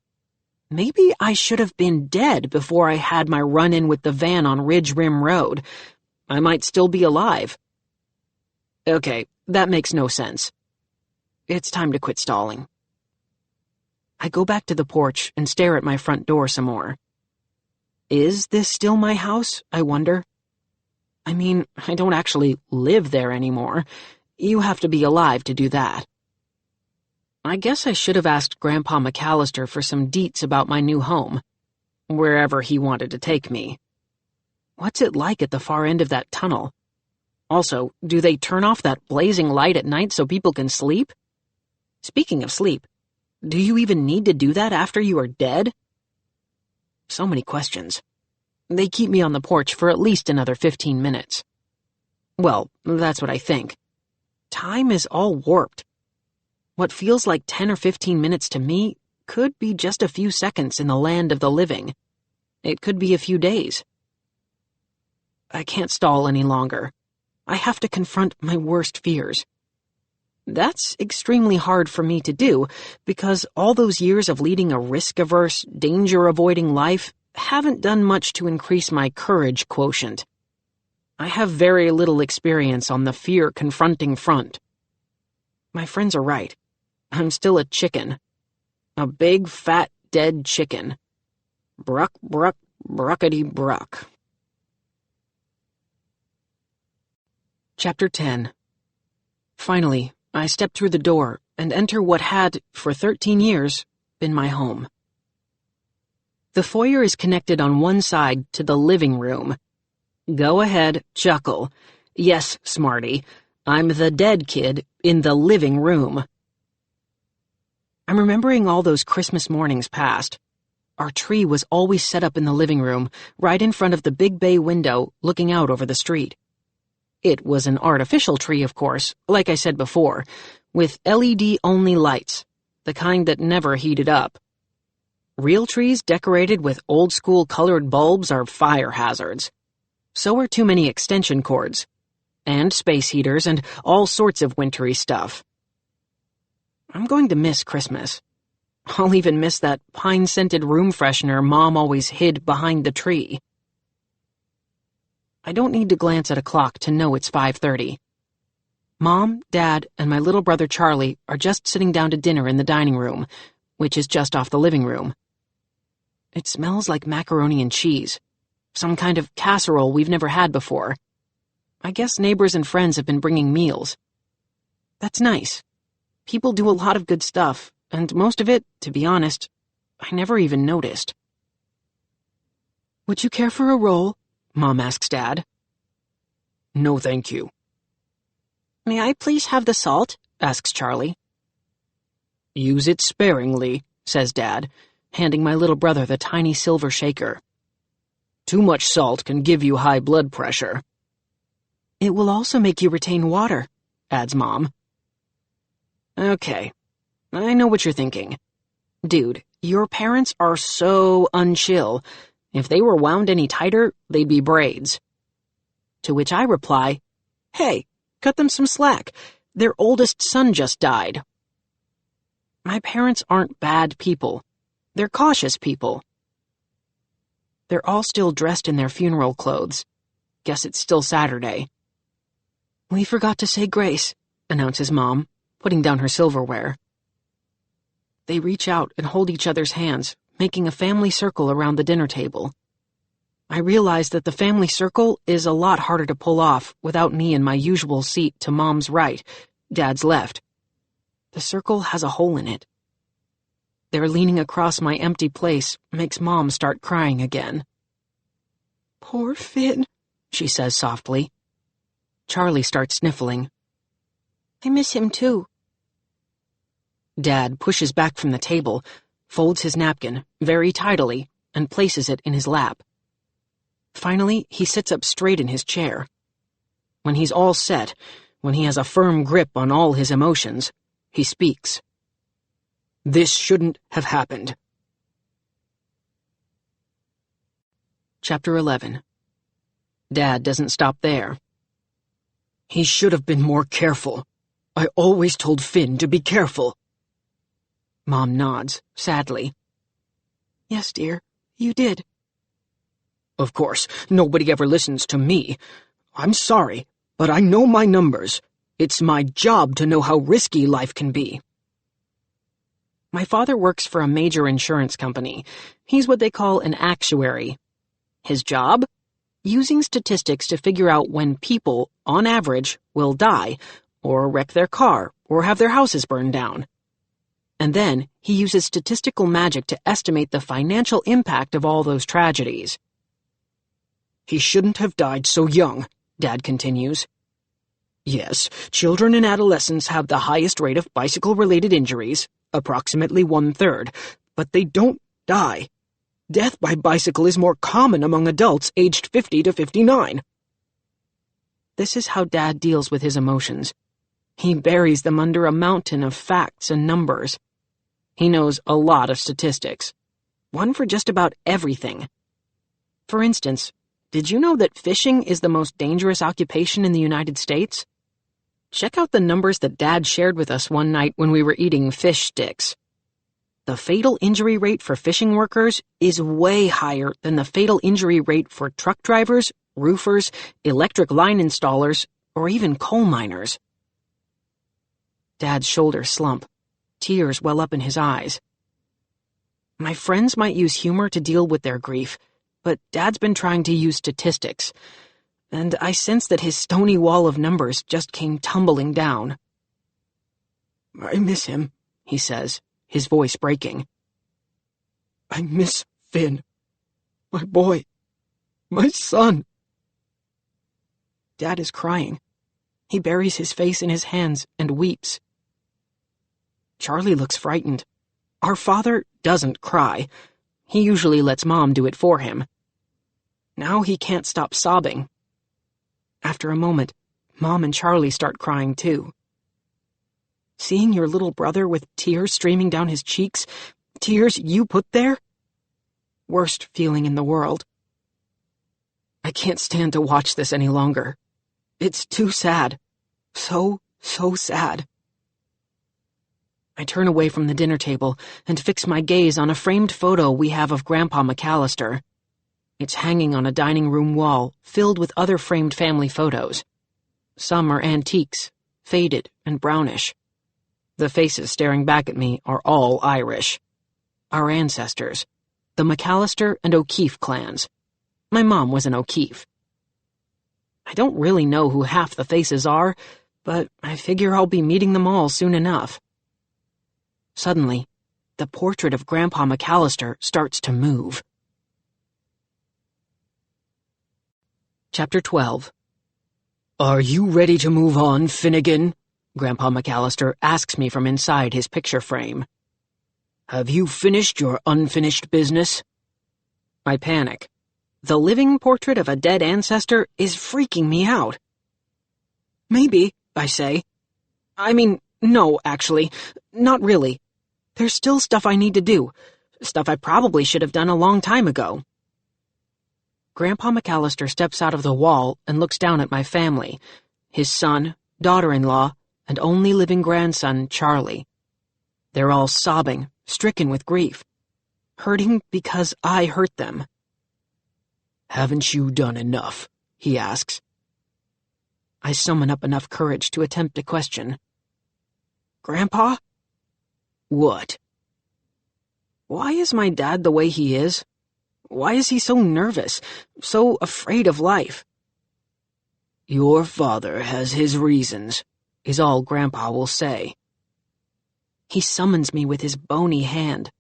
Maybe I should have been dead before I had my run-in with the van on Ridge Rim Road. I might still be alive. Okay, that makes no sense. It's time to quit stalling. I go back to the porch and stare at my front door some more. Is this still my house, I wonder? I mean, I don't actually live there anymore. You have to be alive to do that. I guess I should have asked Grandpa McAllister for some deets about my new home, wherever he wanted to take me. What's it like at the far end of that tunnel? Also, do they turn off that blazing light at night so people can sleep? Speaking of sleep, do you even need to do that after you are dead? So many questions. They keep me on the porch for at least another 15 minutes. Well, that's what I think. Time is all warped. What feels like 10 or 15 minutes to me could be just a few seconds in the land of the living. It could be a few days. I can't stall any longer. I have to confront my worst fears. That's extremely hard for me to do because all those years of leading a risk-averse, danger-avoiding life haven't done much to increase my courage quotient. I have very little experience on the fear-confronting front. My friends are right. I'm still a chicken. A big, fat, dead chicken. Bruck, bruck, bruckety bruck. Chapter 10. Finally, I step through the door and enter what had, for 13 years, been my home. The foyer is connected on one side to the living room. Go ahead, chuckle. Yes, smarty, I'm the dead kid in the living room. I'm remembering all those Christmas mornings past. Our tree was always set up in the living room, right in front of the big bay window looking out over the street. It was an artificial tree, of course, like I said before, with LED-only lights, the kind that never heated up. Real trees decorated with old-school colored bulbs are fire hazards. So are too many extension cords, and space heaters, and all sorts of wintry stuff. I'm going to miss Christmas. I'll even miss that pine-scented room freshener Mom always hid behind the tree. I don't need to glance at a clock to know it's 5:30. Mom, Dad, and my little brother Charlie are just sitting down to dinner in the dining room, which is just off the living room. It smells like macaroni and cheese, some kind of casserole we've never had before. I guess neighbors and friends have been bringing meals. That's nice. People do a lot of good stuff, and most of it, to be honest, I never even noticed. Would you care for a roll? Mom asks Dad. No, thank you. May I please have the salt? Asks Charlie. Use it sparingly, says Dad, handing my little brother the tiny silver shaker. Too much salt can give you high blood pressure. It will also make you retain water, adds Mom. Okay, I know what you're thinking. Dude, your parents are so unchill. If they were wound any tighter, they'd be braids. To which I reply, hey, cut them some slack. Their oldest son just died. My parents aren't bad people. They're cautious people. They're all still dressed in their funeral clothes. Guess it's still Saturday. We forgot to say grace, announces Mom, putting down her silverware. They reach out and hold each other's hands, making a family circle around the dinner table. I realize that the family circle is a lot harder to pull off without me in my usual seat to Mom's right, Dad's left. The circle has a hole in it. Their leaning across my empty place makes Mom start crying again. Poor Finn, she says softly. Charlie starts sniffling. I miss him too. Dad pushes back from the table, folds his napkin very tidily, and places it in his lap. Finally, he sits up straight in his chair. When he's all set, when he has a firm grip on all his emotions, he speaks. This shouldn't have happened. Chapter 11. Dad doesn't stop there. He should have been more careful. I always told Finn to be careful. Mom nods, sadly. Yes, dear, you did. Of course, nobody ever listens to me. I'm sorry, but I know my numbers. It's my job to know how risky life can be. My father works for a major insurance company. He's what they call an actuary. His job? Using statistics to figure out when people, on average, will die, or wreck their car, or have their houses burned down. And then he uses statistical magic to estimate the financial impact of all those tragedies. He shouldn't have died so young, Dad continues. Yes, children and adolescents have the highest rate of bicycle-related injuries, approximately 1/3, but they don't die. Death by bicycle is more common among adults aged 50 to 59. This is how Dad deals with his emotions. He buries them under a mountain of facts and numbers. He knows a lot of statistics. One for just about everything. For instance, did you know that fishing is the most dangerous occupation in the United States? Check out the numbers that Dad shared with us one night when we were eating fish sticks. The fatal injury rate for fishing workers is way higher than the fatal injury rate for truck drivers, roofers, electric line installers, or even coal miners. Dad's shoulders slump. Tears well up in his eyes. My friends might use humor to deal with their grief, but Dad's been trying to use statistics, and I sense that his stony wall of numbers just came tumbling down. "I miss him," he says, his voice breaking. "I miss Finn. My boy. My son." Dad is crying. He buries his face in his hands and weeps. Charlie looks frightened. Our father doesn't cry. He usually lets Mom do it for him. Now he can't stop sobbing. After a moment, Mom and Charlie start crying too. Seeing your little brother with tears streaming down his cheeks, tears you put there? Worst feeling in the world. I can't stand to watch this any longer. It's too sad. So sad. I turn away from the dinner table and fix my gaze on a framed photo we have of Grandpa McAllister. It's hanging on a dining room wall filled with other framed family photos. Some are antiques, faded and brownish. The faces staring back at me are all Irish. Our ancestors, the McAllister and O'Keefe clans. My mom was an O'Keefe. I don't really know who half the faces are, but I figure I'll be meeting them all soon enough. Suddenly, the portrait of Grandpa McAllister starts to move. Chapter 12. "Are you ready to move on, Finnegan?" Grandpa McAllister asks me from inside his picture frame. "Have you finished your unfinished business?" I panic. The living portrait of a dead ancestor is freaking me out. "Maybe," I say. "I mean, no, actually, not really. There's still stuff I need to do, stuff I probably should have done a long time ago." Grandpa McAllister steps out of the wall and looks down at my family, his son, daughter-in-law, and only living grandson, Charlie. They're all sobbing, stricken with grief, hurting because I hurt them. "Haven't you done enough?" he asks. I summon up enough courage to attempt a question. "Grandpa?" "What?" "Why is my dad the way he is? Why is he so nervous, so afraid of life?" "Your father has his reasons," is all Grandpa will say. He summons me with his bony hand.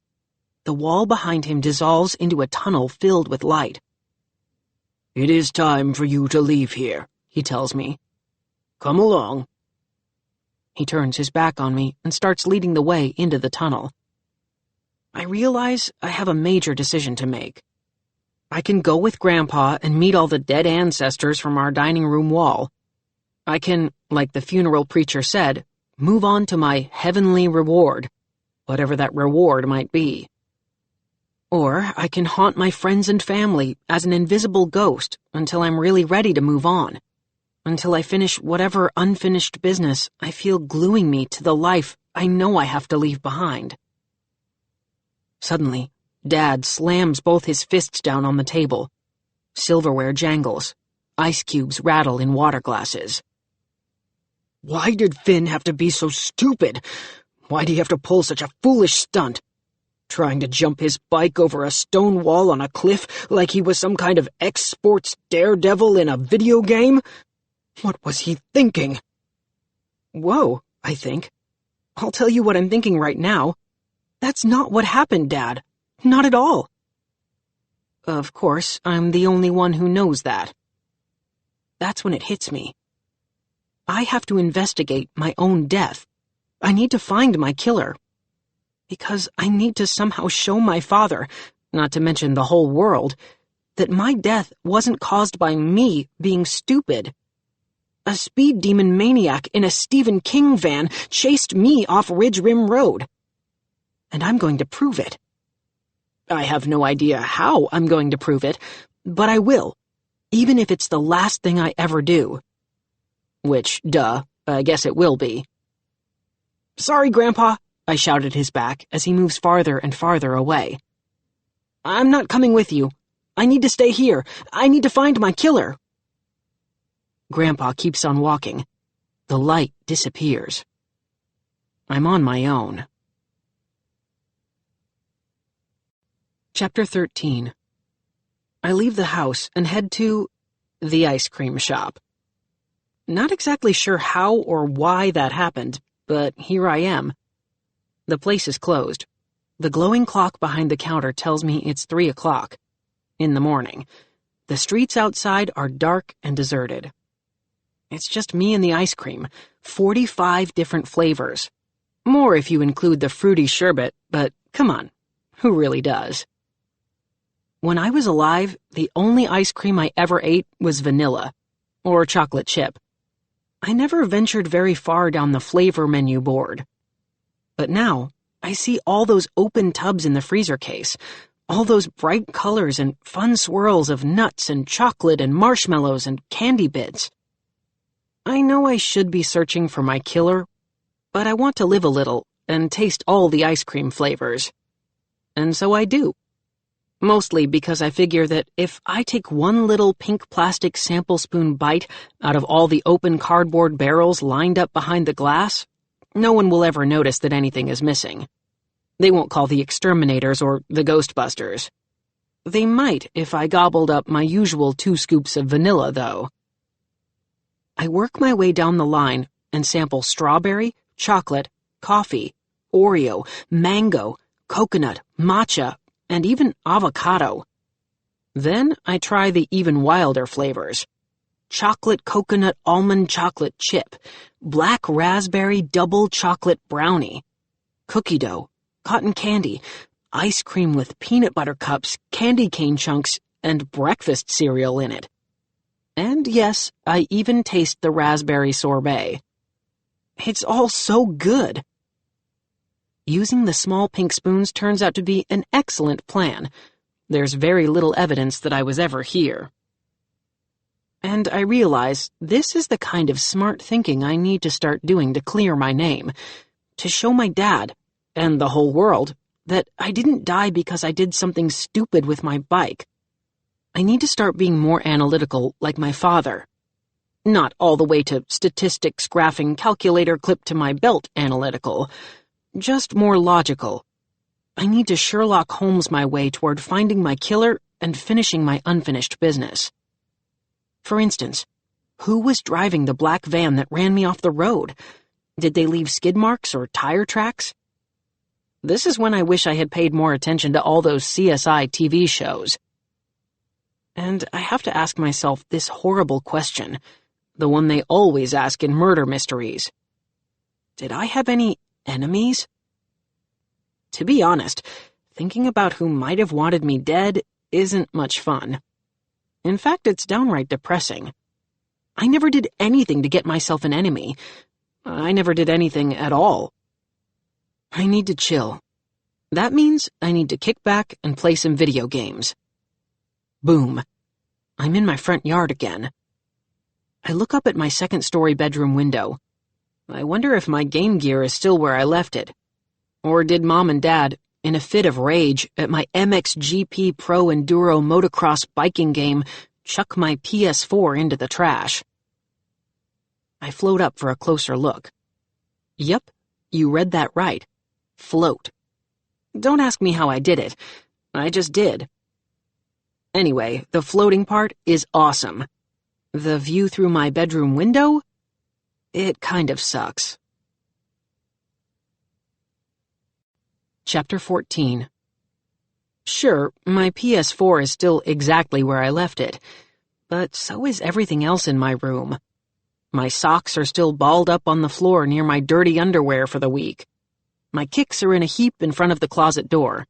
The wall behind him dissolves into a tunnel filled with light. "It is time for you to leave here," he tells me. "Come along." He turns his back on me and starts leading the way into the tunnel. I realize I have a major decision to make. I can go with Grandpa and meet all the dead ancestors from our dining room wall. I can, like the funeral preacher said, move on to my heavenly reward, whatever that reward might be. Or I can haunt my friends and family as an invisible ghost until I'm really ready to move on, until I finish whatever unfinished business I feel gluing me to the life I know I have to leave behind. Suddenly, Dad slams both his fists down on the table. Silverware jangles. Ice cubes rattle in water glasses. "Why did Finn have to be so stupid? Why'd he have to pull such a foolish stunt? Trying to jump his bike over a stone wall on a cliff like he was some kind of ex-sports daredevil in a video game? What was he thinking?" "Whoa," I think. "I'll tell you what I'm thinking right now. That's not what happened, Dad. Not at all." Of course, I'm the only one who knows that. That's when it hits me. I have to investigate my own death. I need to find my killer. Because I need to somehow show my father, not to mention the whole world, that my death wasn't caused by me being stupid. A speed demon maniac in a Stephen King van chased me off Ridge Rim Road. and I'm going to prove it. I have no idea how I'm going to prove it, but I will, even if it's the last thing I ever do. Which, duh, I guess it will be. "Sorry, Grandpa," I shout at his back as he moves farther and farther away. "I'm not coming with you. I need to stay here. I need to find my killer." Grandpa keeps on walking. The light disappears. I'm on my own. Chapter 13. I leave the house and head to the ice cream shop. Not exactly sure how or why that happened, but here I am. The place is closed. The glowing clock behind the counter tells me it's 3 o'clock. In the morning. The streets outside are dark and deserted. It's just me and the ice cream, 45 different flavors. More if you include the fruity sherbet, but come on, who really does? When I was alive, the only ice cream I ever ate was vanilla, or chocolate chip. I never ventured very far down the flavor menu board. But now, I see all those open tubs in the freezer case, all those bright colors and fun swirls of nuts and chocolate and marshmallows and candy bits. I know I should be searching for my killer, but I want to live a little and taste all the ice cream flavors. And so I do. Mostly because I figure that if I take one little pink plastic sample spoon bite out of all the open cardboard barrels lined up behind the glass, no one will ever notice that anything is missing. They won't call the exterminators or the Ghostbusters. They might if I gobbled up my usual 2 scoops of vanilla, though. I work my way down the line and sample strawberry, chocolate, coffee, Oreo, mango, coconut, matcha, and even avocado. Then I try the even wilder flavors. Chocolate coconut almond chocolate chip, black raspberry double chocolate brownie, cookie dough, cotton candy, ice cream with peanut butter cups, candy cane chunks, and breakfast cereal in it. And yes, I even taste the raspberry sorbet. It's all so good. Using the small pink spoons turns out to be an excellent plan. There's very little evidence that I was ever here. And I realize this is the kind of smart thinking I need to start doing to clear my name, to show my dad, and the whole world, that I didn't die because I did something stupid with my bike. I need to start being more analytical like my father. Not all the way to statistics graphing calculator clipped to my belt analytical, just more logical. I need to Sherlock Holmes my way toward finding my killer and finishing my unfinished business. For instance, who was driving the black van that ran me off the road? Did they leave skid marks or tire tracks? This is when I wish I had paid more attention to all those CSI TV shows. And I have to ask myself this horrible question, the one they always ask in murder mysteries. Did I have any enemies? To be honest, thinking about who might have wanted me dead isn't much fun. In fact, it's downright depressing. I never did anything to get myself an enemy. I never did anything at all. I need to chill. That means I need to kick back and play some video games. Boom. I'm in my front yard again. I look up at my second-story bedroom window. I wonder if my game gear is still where I left it. Or did Mom and Dad, in a fit of rage at my MXGP Pro Enduro motocross biking game, chuck my PS4 into the trash? I float up for a closer look. Yep, you read that right. Float. Don't ask me how I did it. I just did. Anyway, the floating part is awesome. The view through my bedroom window? It kind of sucks. Chapter 14. Sure, my PS4 is still exactly where I left it, but so is everything else in my room. My socks are still balled up on the floor near my dirty underwear for the week. My kicks are in a heap in front of the closet door.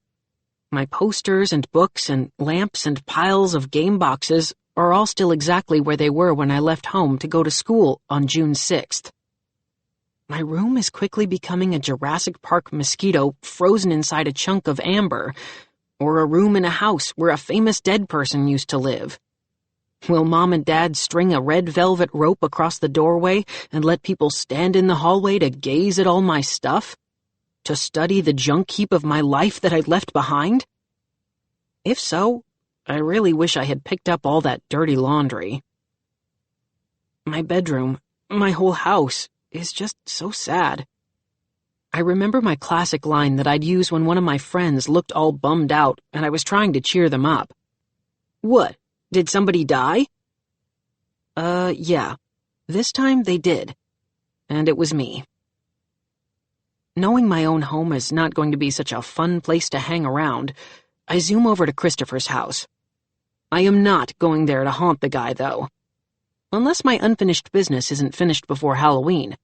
My posters and books and lamps and piles of game boxes are all still exactly where they were when I left home to go to school on June 6th. My room is quickly becoming a Jurassic Park mosquito frozen inside a chunk of amber, or a room in a house where a famous dead person used to live. Will Mom and Dad string a red velvet rope across the doorway and let people stand in the hallway to gaze at all my stuff? To study the junk heap of my life that I'd left behind? If so, I really wish I had picked up all that dirty laundry. My bedroom, my whole house, is just so sad. I remember my classic line that I'd use when one of my friends looked all bummed out and I was trying to cheer them up. "What? Did somebody die?" Yeah. This time they did. And it was me. Knowing my own home is not going to be such a fun place to hang around, I zoom over to Christopher's house. I am not going there to haunt the guy, though. Unless my unfinished business isn't finished before Halloween.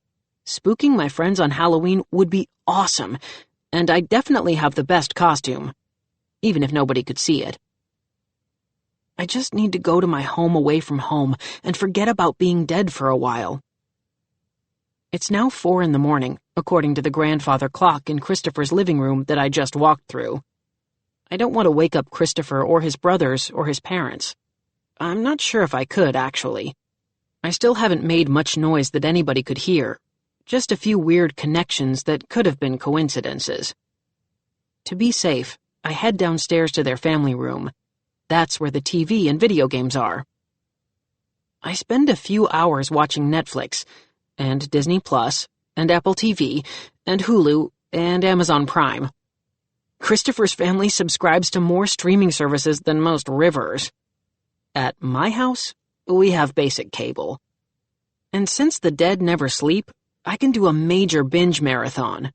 Spooking my friends on Halloween would be awesome, and I definitely have the best costume, even if nobody could see it. I just need to go to my home away from home and forget about being dead for a while. It's now 4 a.m, according to the grandfather clock in Christopher's living room that I just walked through. I don't want to wake up Christopher or his brothers or his parents. I'm not sure if I could, actually. I still haven't made much noise that anybody could hear, just a few weird connections that could have been coincidences. To be safe, I head downstairs to their family room. That's where the TV and video games are. I spend a few hours watching Netflix, and Disney Plus, and Apple TV, and Hulu, and Amazon Prime. Christopher's family subscribes to more streaming services than most rivers. At my house, we have basic cable. And since the dead never sleep, I can do a major binge marathon.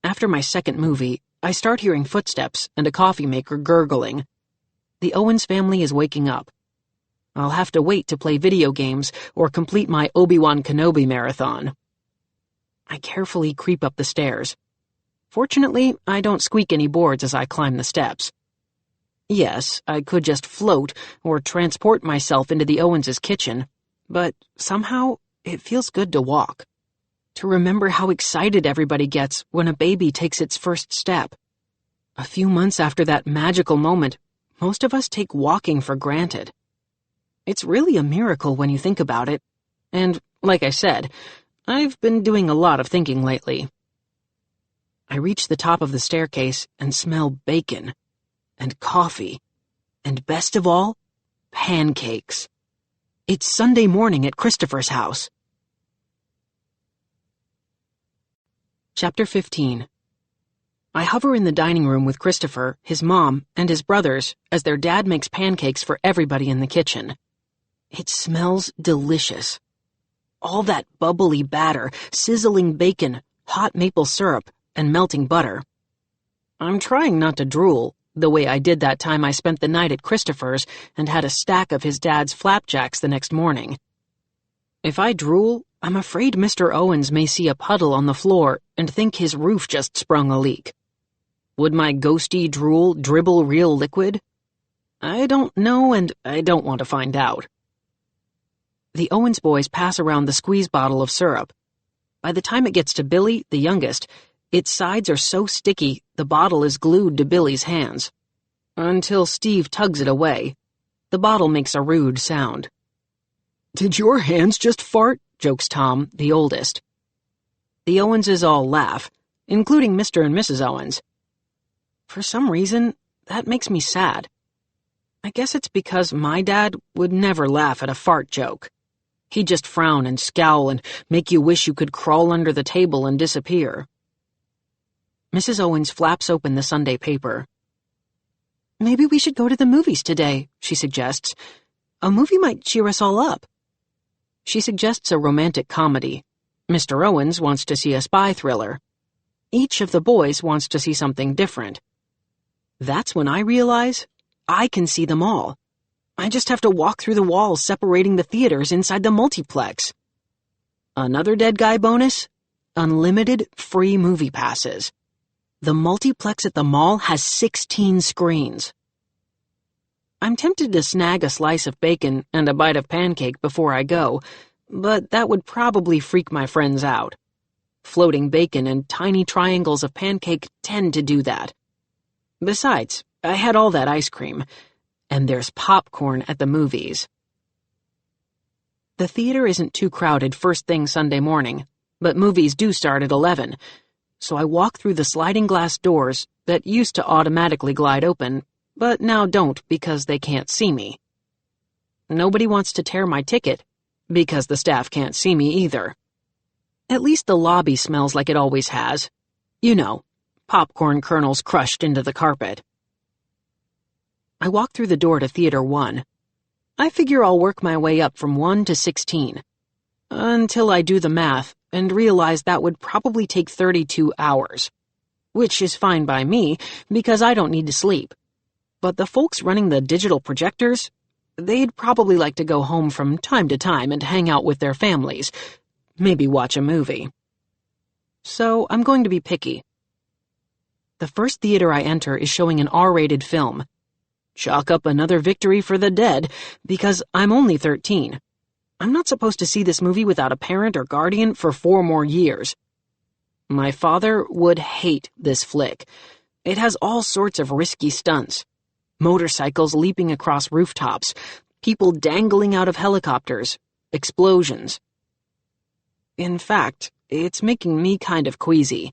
After my second movie, I start hearing footsteps and a coffee maker gurgling. The Owens family is waking up. I'll have to wait to play video games or complete my Obi-Wan Kenobi marathon. I carefully creep up the stairs. Fortunately, I don't squeak any boards as I climb the steps. Yes, I could just float or transport myself into the Owens' kitchen, but somehow it feels good to walk. To remember how excited everybody gets when a baby takes its first step. A few months after that magical moment, most of us take walking for granted. It's really a miracle when you think about it, and, like I said, I've been doing a lot of thinking lately. I reach the top of the staircase and smell bacon, and coffee, and best of all, pancakes. It's Sunday morning at Christopher's house. Chapter 15. I hover in the dining room with Christopher, his mom, and his brothers as their dad makes pancakes for everybody in the kitchen. It smells delicious. All that bubbly batter, sizzling bacon, hot maple syrup, and melting butter. I'm trying not to drool, the way I did that time I spent the night at Christopher's and had a stack of his dad's flapjacks the next morning. If I drool, I'm afraid Mr. Owens may see a puddle on the floor and think his roof just sprung a leak. Would my ghosty drool dribble real liquid? I don't know, and I don't want to find out. The Owens boys pass around the squeeze bottle of syrup. By the time it gets to Billy, the youngest, its sides are so sticky the bottle is glued to Billy's hands. Until Steve tugs it away. The bottle makes a rude sound. "Did your hands just fart?" jokes Tom, the oldest. The Owenses all laugh, including Mr. and Mrs. Owens. For some reason, that makes me sad. I guess it's because my dad would never laugh at a fart joke. He'd just frown and scowl and make you wish you could crawl under the table and disappear. Mrs. Owens flaps open the Sunday paper. "Maybe we should go to the movies today," she suggests. "A movie might cheer us all up." She suggests a romantic comedy. Mr. Owens wants to see a spy thriller. Each of the boys wants to see something different. That's when I realize I can see them all. I just have to walk through the walls separating the theaters inside the multiplex. Another dead guy bonus? Unlimited free movie passes. The multiplex at the mall has 16 screens. I'm tempted to snag a slice of bacon and a bite of pancake before I go, but that would probably freak my friends out. Floating bacon and tiny triangles of pancake tend to do that. Besides, I had all that ice cream, and there's popcorn at the movies. The theater isn't too crowded first thing Sunday morning, but movies do start at 11, so I walk through the sliding glass doors that used to automatically glide open, but now don't because they can't see me. Nobody wants to tear my ticket, because the staff can't see me either. At least the lobby smells like it always has. You know, popcorn kernels crushed into the carpet. I walk through the door to Theater 1. I figure I'll work my way up from 1 to 16. Until I do the math and realize that would probably take 32 hours. Which is fine by me, because I don't need to sleep. But the folks running the digital projectors, they'd probably like to go home from time to time and hang out with their families, maybe watch a movie. So I'm going to be picky. The first theater I enter is showing an R-rated film. Chalk up another victory for the dead, because I'm only 13. I'm not supposed to see this movie without a parent or guardian for 4 more years. My father would hate this flick. It has all sorts of risky stunts. Motorcycles leaping across rooftops, people dangling out of helicopters, explosions. In fact, it's making me kind of queasy.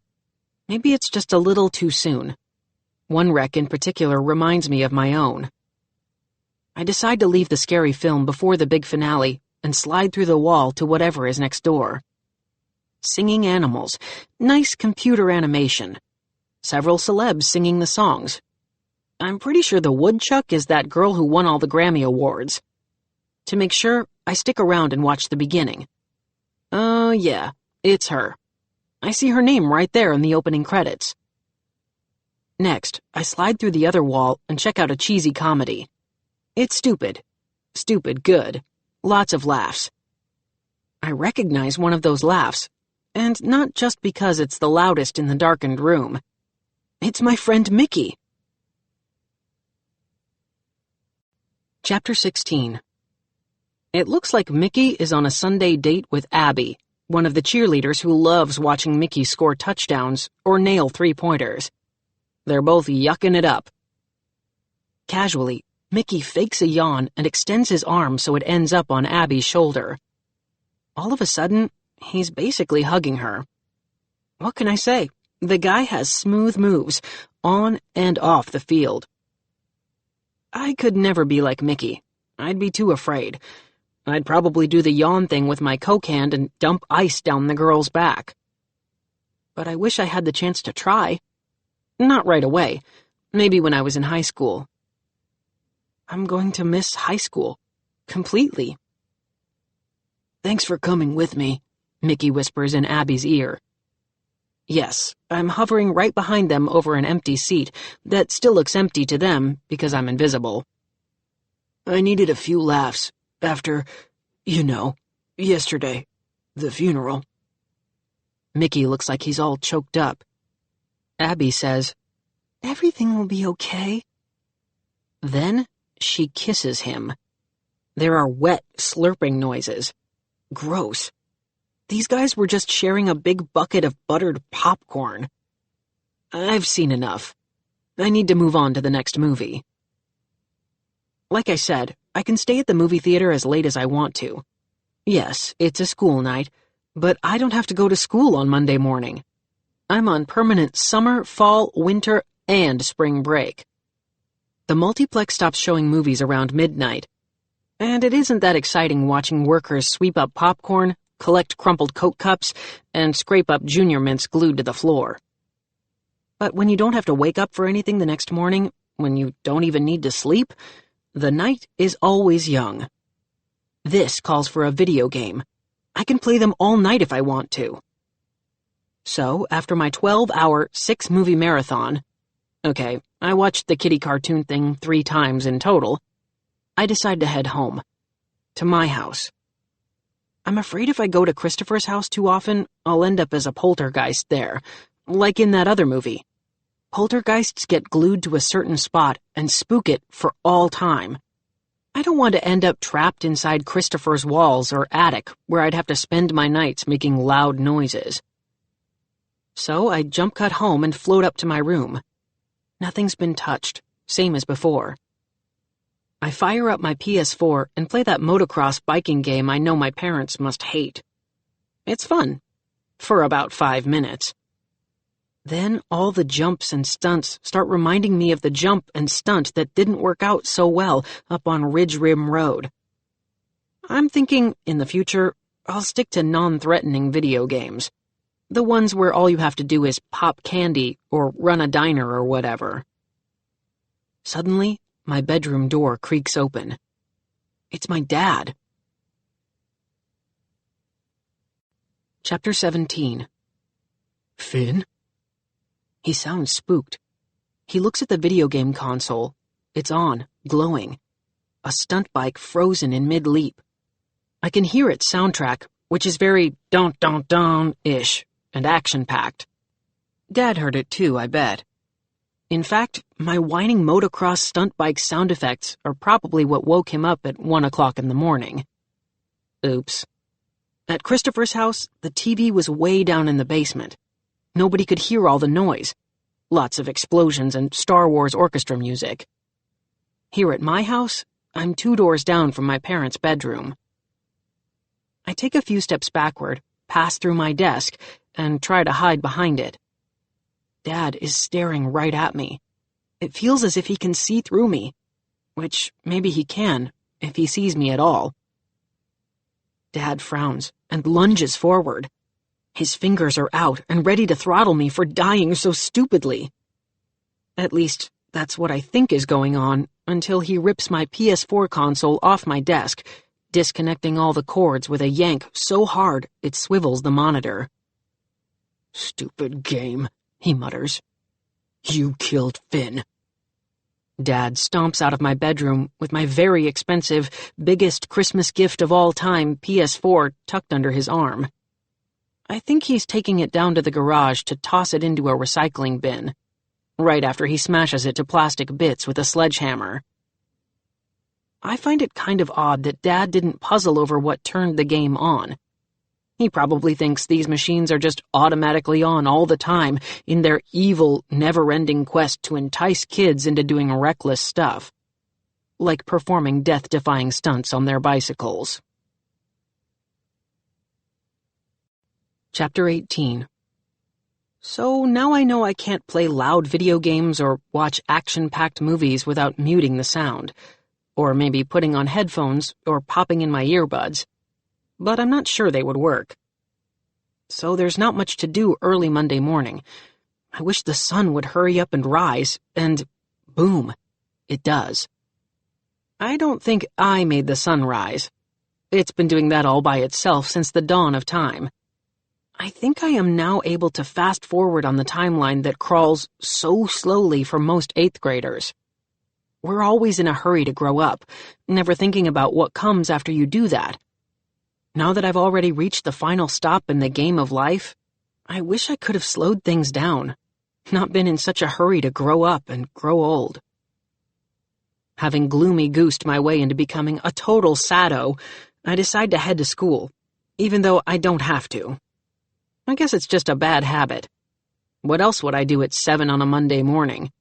Maybe it's just a little too soon. One wreck in particular reminds me of my own. I decide to leave the scary film before the big finale and slide through the wall to whatever is next door. Singing animals, nice computer animation. Several celebs singing the songs. I'm pretty sure the woodchuck is that girl who won all the Grammy Awards. To make sure, I stick around and watch the beginning. Oh, yeah, it's her. I see her name right there in the opening credits. Next, I slide through the other wall and check out a cheesy comedy. It's stupid. Stupid good. Lots of laughs. I recognize one of those laughs, and not just because it's the loudest in the darkened room. It's my friend Mickey. Chapter 16. It looks like Mickey is on a Sunday date with Abby, one of the cheerleaders who loves watching Mickey score touchdowns or nail three-pointers. They're both yucking it up. Casually, Mickey fakes a yawn and extends his arm so it ends up on Abby's shoulder. All of a sudden, he's basically hugging her. What can I say? The guy has smooth moves, on and off the field. I could never be like Mickey. I'd be too afraid. I'd probably do the yawn thing with my Coke hand and dump ice down the girl's back. But I wish I had the chance to try. Not right away. Maybe when I was in high school. I'm going to miss high school. Completely. Thanks for coming with me, Mickey whispers in Abby's ear. Yes, I'm hovering right behind them over an empty seat that still looks empty to them because I'm invisible. I needed a few laughs after, yesterday, the funeral. Mickey looks like he's all choked up. Abby says, "Everything will be okay." Then she kisses him. There are wet, slurping noises. Gross. These guys were just sharing a big bucket of buttered popcorn. I've seen enough. I need to move on to the next movie. Like I said, I can stay at the movie theater as late as I want to. Yes, it's a school night, but I don't have to go to school on Monday morning. I'm on permanent summer, fall, winter, and spring break. The multiplex stops showing movies around midnight, and it isn't that exciting watching workers sweep up popcorn, collect crumpled Coke cups, and scrape up Junior Mints glued to the floor. But when you don't have to wake up for anything the next morning, when you don't even need to sleep, the night is always young. This calls for a video game. I can play them all night if I want to. So, after my 12-hour, 6-movie marathon, okay, I watched the kitty cartoon thing 3 times in total, I decide to head home. To my house. I'm afraid if I go to Christopher's house too often, I'll end up as a poltergeist there, like in that other movie. Poltergeists get glued to a certain spot and spook it for all time. I don't want to end up trapped inside Christopher's walls or attic where I'd have to spend my nights making loud noises. So I jump cut home and float up to my room. Nothing's been touched, same as before. I fire up my PS4 and play that motocross biking game I know my parents must hate. It's fun. For about 5 minutes. Then all the jumps and stunts start reminding me of the jump and stunt that didn't work out so well up on Ridge Rim Road. I'm thinking, in the future, I'll stick to non-threatening video games. The ones where all you have to do is pop candy or run a diner or whatever. Suddenly, my bedroom door creaks open. It's my dad. Chapter 17. Finn? He sounds spooked. He looks at the video game console. It's on, glowing. A stunt bike frozen in mid-leap. I can hear its soundtrack, which is very dun-dun-dun-ish and action-packed. Dad heard it too, I bet. In fact, my whining motocross stunt bike sound effects are probably what woke him up at 1 o'clock in the morning. Oops. At Christopher's house, the TV was way down in the basement. Nobody could hear all the noise. Lots of explosions and Star Wars orchestra music. Here at my house, I'm 2 doors down from my parents' bedroom. I take a few steps backward, pass through my desk, and try to hide behind it. Dad is staring right at me. It feels as if he can see through me, which maybe he can, if he sees me at all. Dad frowns and lunges forward. His fingers are out and ready to throttle me for dying so stupidly. At least, that's what I think is going on until he rips my PS4 console off my desk, disconnecting all the cords with a yank so hard it swivels the monitor. "Stupid game," he mutters. "You killed Finn." Dad stomps out of my bedroom with my very expensive, biggest Christmas gift of all time PS4 tucked under his arm. I think he's taking it down to the garage to toss it into a recycling bin, right after he smashes it to plastic bits with a sledgehammer. I find it kind of odd that Dad didn't puzzle over what turned the game on. He probably thinks these machines are just automatically on all the time in their evil, never-ending quest to entice kids into doing reckless stuff, like performing death-defying stunts on their bicycles. Chapter 18. So now I know I can't play loud video games or watch action-packed movies without muting the sound, or maybe putting on headphones or popping in my earbuds. But I'm not sure they would work. So there's not much to do early Monday morning. I wish the sun would hurry up and rise, and boom, it does. I don't think I made the sun rise. It's been doing that all by itself since the dawn of time. I think I am now able to fast forward on the timeline that crawls so slowly for most 8th graders. We're always in a hurry to grow up, never thinking about what comes after you do that. Now that I've already reached the final stop in the game of life, I wish I could have slowed things down, not been in such a hurry to grow up and grow old. Having gloomy-goosed my way into becoming a total saddo, I decide to head to school, even though I don't have to. I guess it's just a bad habit. What else would I do at 7 on a Monday morning?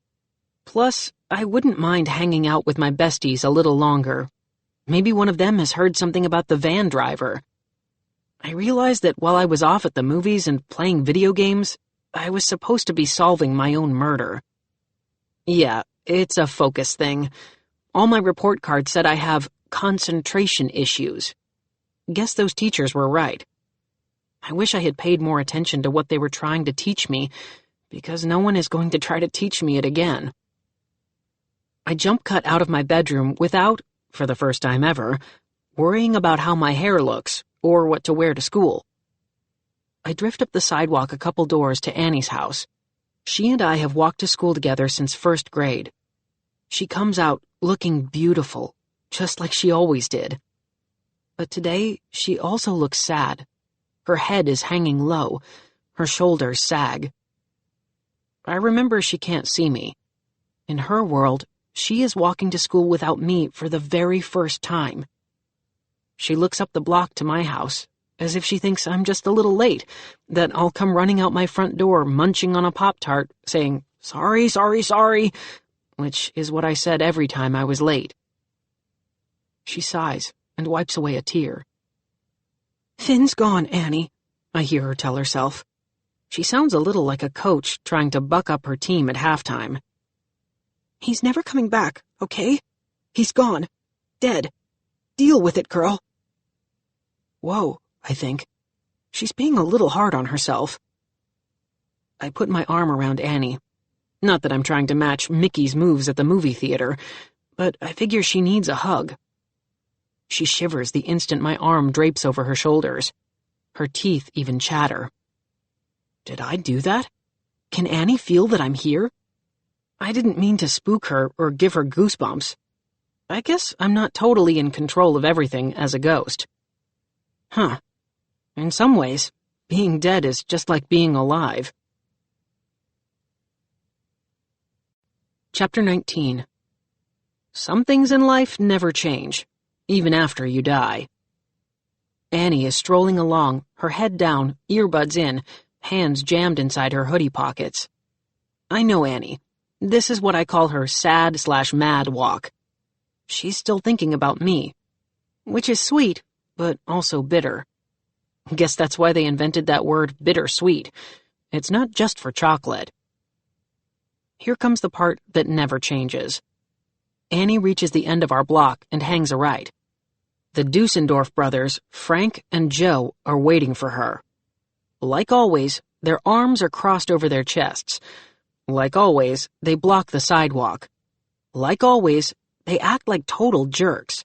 Plus, I wouldn't mind hanging out with my besties a little longer. Maybe one of them has heard something about the van driver. I realized that while I was off at the movies and playing video games, I was supposed to be solving my own murder. Yeah, it's a focus thing. All my report cards said I have concentration issues. Guess those teachers were right. I wish I had paid more attention to what they were trying to teach me, because no one is going to try to teach me it again. I jump cut out of my bedroom without, for the first time ever, worrying about how my hair looks or what to wear to school. I drift up the sidewalk a couple doors to Annie's house. She and I have walked to school together since 1st grade. She comes out looking beautiful, just like she always did. But today, she also looks sad. Her head is hanging low. Her shoulders sag. I remember she can't see me. In her world, she is walking to school without me for the very first time. She looks up the block to my house, as if she thinks I'm just a little late, that I'll come running out my front door munching on a Pop-Tart, saying, "Sorry, sorry, sorry," which is what I said every time I was late. She sighs and wipes away a tear. "Finn's gone, Annie," I hear her tell herself. She sounds a little like a coach trying to buck up her team at halftime. "He's never coming back, okay? He's gone. Dead. Deal with it, girl." Whoa, I think. She's being a little hard on herself. I put my arm around Annie. Not that I'm trying to match Mickey's moves at the movie theater, but I figure she needs a hug. She shivers the instant my arm drapes over her shoulders. Her teeth even chatter. Did I do that? Can Annie feel that I'm here? I didn't mean to spook her or give her goosebumps. I guess I'm not totally in control of everything as a ghost. Huh. In some ways, being dead is just like being alive. Chapter 19. Some things in life never change, even after you die. Annie is strolling along, her head down, earbuds in, hands jammed inside her hoodie pockets. I know Annie. This is what I call her sad/mad walk. She's still thinking about me, which is sweet, but also bitter. Guess that's why they invented that word bittersweet. It's not just for chocolate. Here comes the part that never changes. Annie reaches the end of our block and hangs a right. The Dusendorf brothers, Frank and Joe, are waiting for her. Like always, their arms are crossed over their chests. Like always, they block the sidewalk. Like always, they act like total jerks.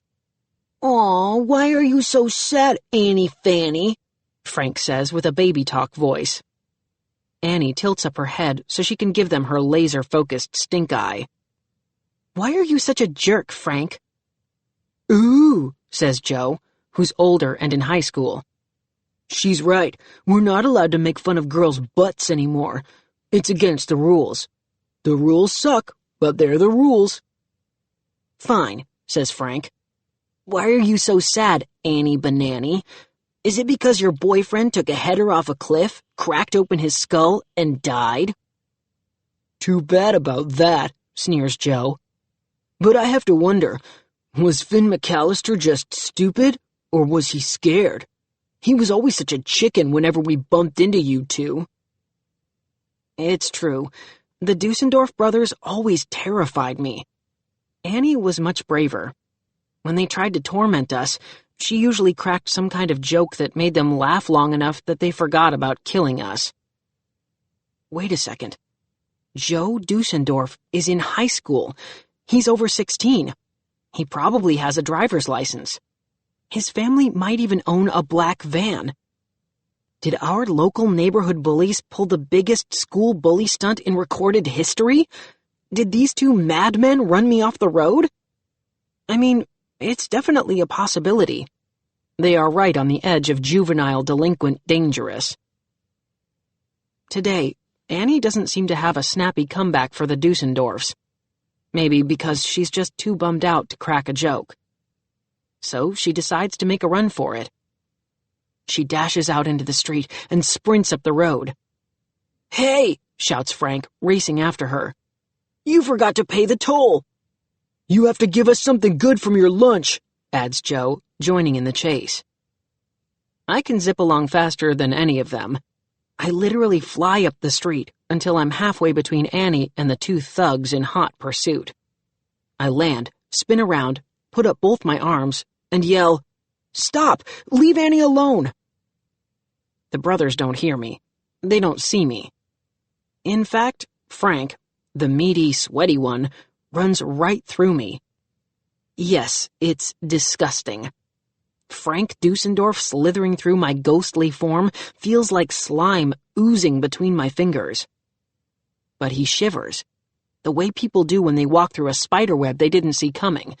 "Aw, why are you so sad, Annie Fanny?" Frank says with a baby talk voice. Annie tilts up her head so she can give them her laser-focused stink eye. "Why are you such a jerk, Frank?" "Ooh," says Joe, who's older and in high school. "She's right. We're not allowed to make fun of girls' butts anymore. It's against the rules. The rules suck, but they're the rules." "Fine," says Frank. "Why are you so sad, Annie Banani? Is it because your boyfriend took a header off a cliff, cracked open his skull, and died?" "Too bad about that," sneers Joe. "But I have to wonder, was Finn McAllister just stupid, or was he scared? He was always such a chicken whenever we bumped into you two." It's true. The Dusendorf brothers always terrified me. Annie was much braver. When they tried to torment us, she usually cracked some kind of joke that made them laugh long enough that they forgot about killing us. Wait a second. Joe Dusendorf is in high school. He's over 16. He probably has a driver's license. His family might even own a black van. Did our local neighborhood bullies pull the biggest school bully stunt in recorded history? Did these two madmen run me off the road? I mean, it's definitely a possibility. They are right on the edge of juvenile delinquent dangerous. Today, Annie doesn't seem to have a snappy comeback for the Dusendorfs. Maybe because she's just too bummed out to crack a joke. So she decides to make a run for it. She dashes out into the street and sprints up the road. "Hey!" shouts Frank, racing after her. "You forgot to pay the toll!" "You have to give us something good from your lunch," adds Joe, joining in the chase. I can zip along faster than any of them. I literally fly up the street until I'm halfway between Annie and the two thugs in hot pursuit. I land, spin around, put up both my arms, and yell, "Stop! Leave Annie alone!" The brothers don't hear me. They don't see me. In fact, Frank, the meaty, sweaty one, runs right through me. Yes, it's disgusting. Frank Dusendorf slithering through my ghostly form feels like slime oozing between my fingers. But he shivers, the way people do when they walk through a spiderweb they didn't see coming,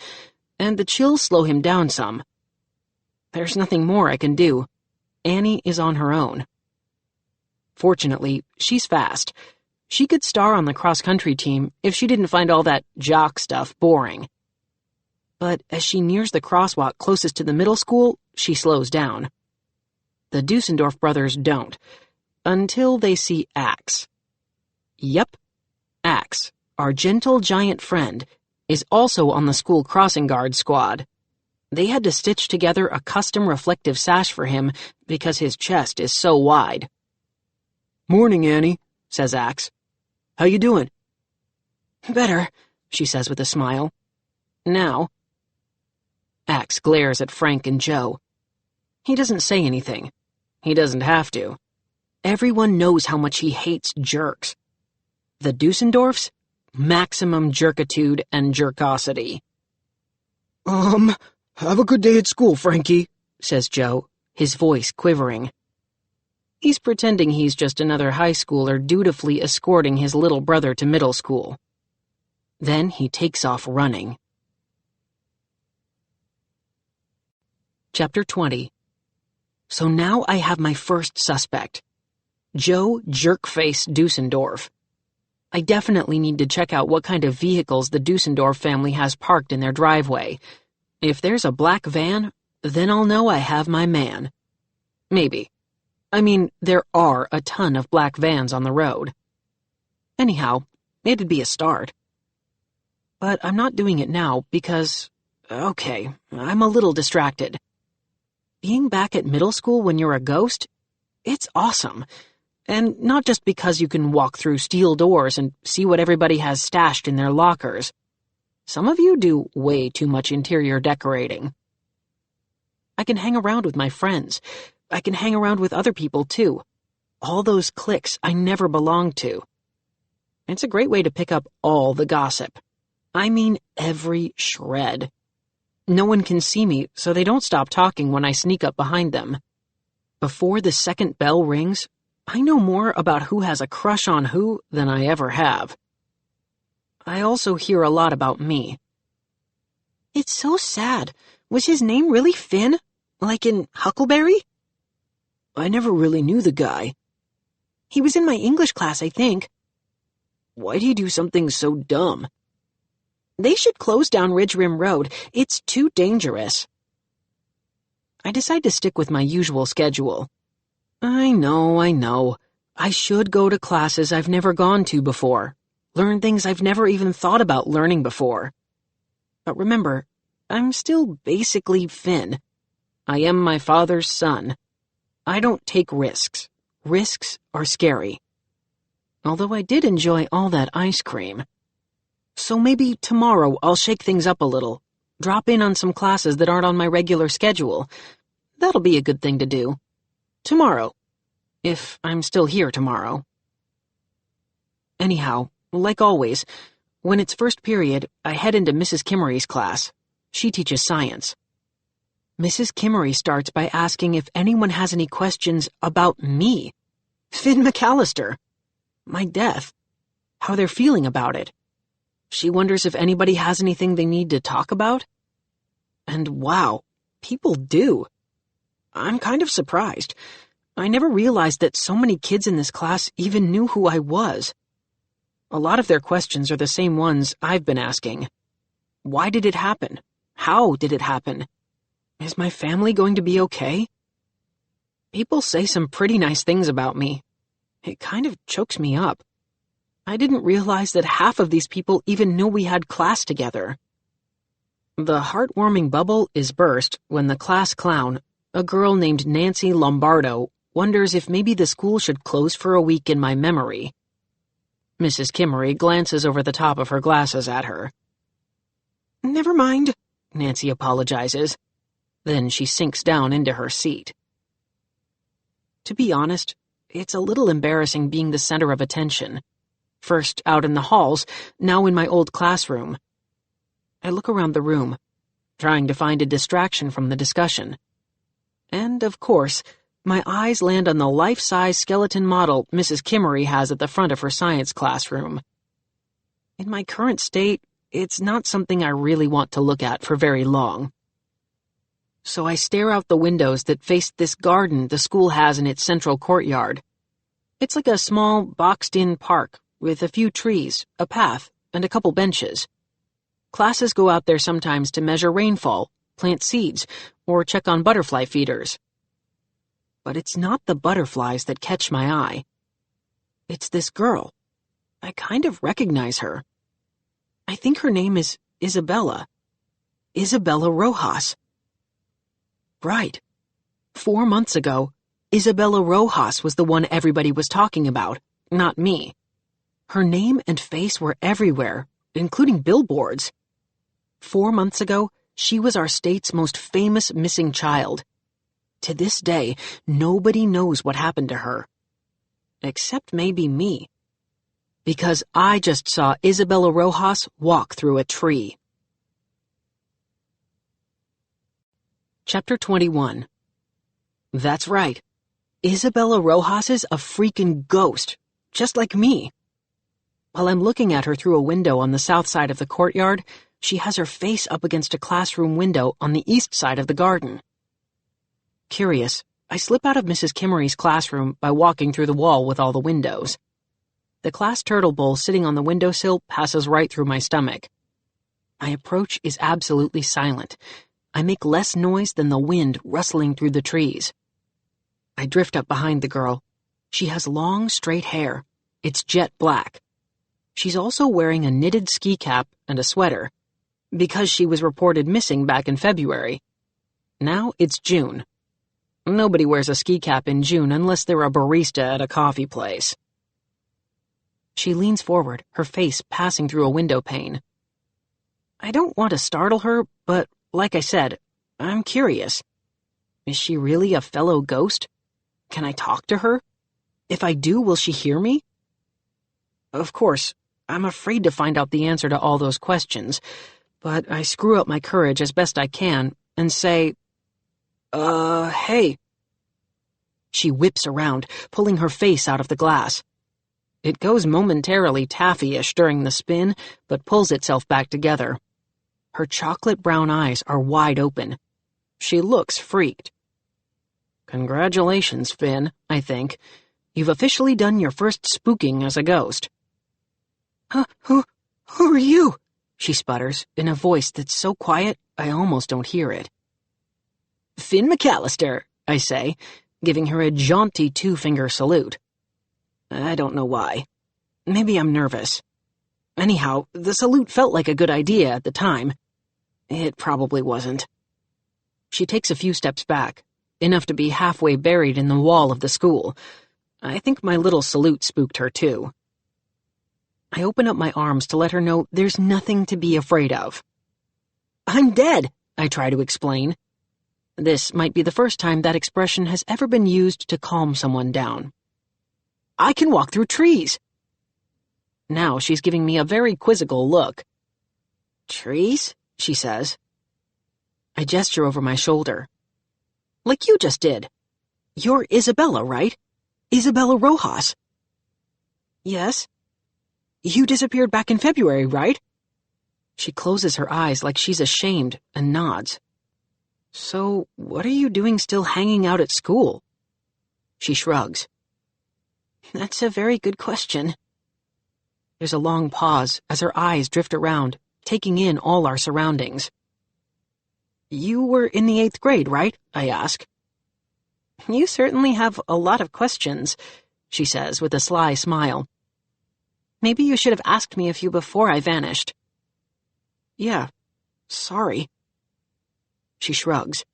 and the chills slow him down some. There's nothing more I can do. Annie is on her own. Fortunately, she's fast. She could star on the cross-country team if she didn't find all that jock stuff boring. But as she nears the crosswalk closest to the middle school, she slows down. The Dusendorf brothers don't, until they see Axe. Yep, Axe, our gentle giant friend, is also on the school crossing guard squad. They had to stitch together a custom reflective sash for him because his chest is so wide. "Morning, Annie," says Axe. "How you doing?" "Better," she says with a smile. "Now." Axe glares at Frank and Joe. He doesn't say anything. He doesn't have to. Everyone knows how much he hates jerks. The Dusendorfs? Maximum jerkitude and jerkosity. Have a good day at school, Frankie," says Joe, his voice quivering. He's pretending he's just another high schooler dutifully escorting his little brother to middle school. Then he takes off running. Chapter 20. So now I have my first suspect. Joe Jerkface Dusendorf. I definitely need to check out what kind of vehicles the Dusendorf family has parked in their driveway. If there's a black van, then I'll know I have my man. Maybe. I mean, there are a ton of black vans on the road. Anyhow, it'd be a start. But I'm not doing it now because, okay, I'm a little distracted. Being back at middle school when you're a ghost, it's awesome. And not just because you can walk through steel doors and see what everybody has stashed in their lockers. Some of you do way too much interior decorating. I can hang around with my friends. I can hang around with other people, too. All those cliques I never belonged to. It's a great way to pick up all the gossip. I mean every shred. No one can see me, so they don't stop talking when I sneak up behind them. Before the second bell rings, I know more about who has a crush on who than I ever have. I also hear a lot about me. "It's so sad. Was his name really Finn? Like in Huckleberry?" "I never really knew the guy." "He was in my English class, I think." "Why'd he do something so dumb?" "They should close down Ridge Rim Road. It's too dangerous." I decide to stick with my usual schedule. I know. I should go to classes I've never gone to before. Learn things I've never even thought about learning before. But remember, I'm still basically Finn. I am my father's son. I don't take risks. Risks are scary. Although I did enjoy all that ice cream. So maybe tomorrow I'll shake things up a little. Drop in on some classes that aren't on my regular schedule. That'll be a good thing to do. Tomorrow. If I'm still here tomorrow. Anyhow, like always, when it's first period, I head into Mrs. Kimmery's class. She teaches science. Mrs. Kimmery starts by asking if anyone has any questions about me. Finn McAllister. My death. How they're feeling about it. She wonders if anybody has anything they need to talk about. And wow, people do. I'm kind of surprised. I never realized that so many kids in this class even knew who I was. A lot of their questions are the same ones I've been asking. Why did it happen? How did it happen? Is my family going to be okay? People say some pretty nice things about me. It kind of chokes me up. I didn't realize that half of these people even knew we had class together. The heartwarming bubble is burst when the class clown, a girl named Nancy Lombardo, wonders if maybe the school should close for a week in my memory. Mrs. Kimmery glances over the top of her glasses at her. "Never mind," Nancy apologizes. Then she sinks down into her seat. To be honest, it's a little embarrassing being the center of attention. First out in the halls, now in my old classroom. I look around the room, trying to find a distraction from the discussion. And, of course, my eyes land on the life-size skeleton model Mrs. Kimmery has at the front of her science classroom. In my current state, it's not something I really want to look at for very long. So I stare out the windows that face this garden the school has in its central courtyard. It's like a small, boxed-in park, with a few trees, a path, and a couple benches. Classes go out there sometimes to measure rainfall, plant seeds, or check on butterfly feeders. But it's not the butterflies that catch my eye. It's this girl. I kind of recognize her. I think her name is Isabella. Isabella Rojas. Right. 4 months ago, Isabella Rojas was the one everybody was talking about, not me. Her name and face were everywhere, including billboards. 4 months ago, she was our state's most famous missing child. To this day, nobody knows what happened to her. Except maybe me. Because I just saw Isabella Rojas walk through a tree. Chapter 21. That's right. Isabella Rojas is a freaking ghost, just like me. While I'm looking at her through a window on the south side of the courtyard, she has her face up against a classroom window on the east side of the garden. Curious, I slip out of Mrs. Kimmery's classroom by walking through the wall with all the windows. The class turtle bowl sitting on the windowsill passes right through my stomach. My approach is absolutely silent. I make less noise than the wind rustling through the trees. I drift up behind the girl. She has long, straight hair. It's jet black. She's also wearing a knitted ski cap and a sweater, because she was reported missing back in February. Now it's June. Nobody wears a ski cap in June unless they're a barista at a coffee place. She leans forward, her face passing through a window pane. I don't want to startle her, but like I said, I'm curious. Is she really a fellow ghost? Can I talk to her? If I do, will she hear me? Of course, I'm afraid to find out the answer to all those questions, but I screw up my courage as best I can and say, hey. She whips around, pulling her face out of the glass. It goes momentarily taffy-ish during the spin, but pulls itself back together. Her chocolate brown eyes are wide open. She looks freaked. Congratulations, Finn, I think. You've officially done your first spooking as a ghost. Who are you? She sputters, in a voice that's so quiet I almost don't hear it. Finn McAllister, I say, giving her a jaunty two-finger salute. I don't know why. Maybe I'm nervous. Anyhow, the salute felt like a good idea at the time. It probably wasn't. She takes a few steps back, enough to be halfway buried in the wall of the school. I think my little salute spooked her too. I open up my arms to let her know there's nothing to be afraid of. I'm dead, I try to explain. This might be the first time that expression has ever been used to calm someone down. I can walk through trees. Now she's giving me a very quizzical look. Trees? She says. I gesture over my shoulder. Like you just did. You're Isabella, right? Isabella Rojas. Yes. You disappeared back in February, right? She closes her eyes like she's ashamed and nods. So, what are you doing still hanging out at school? She shrugs. That's a very good question. There's a long pause as her eyes drift around, taking in all our surroundings. You were in the 8th grade, right? I ask. You certainly have a lot of questions, she says with a sly smile. Maybe you should have asked me a few before I vanished. Yeah, sorry. She shrugs.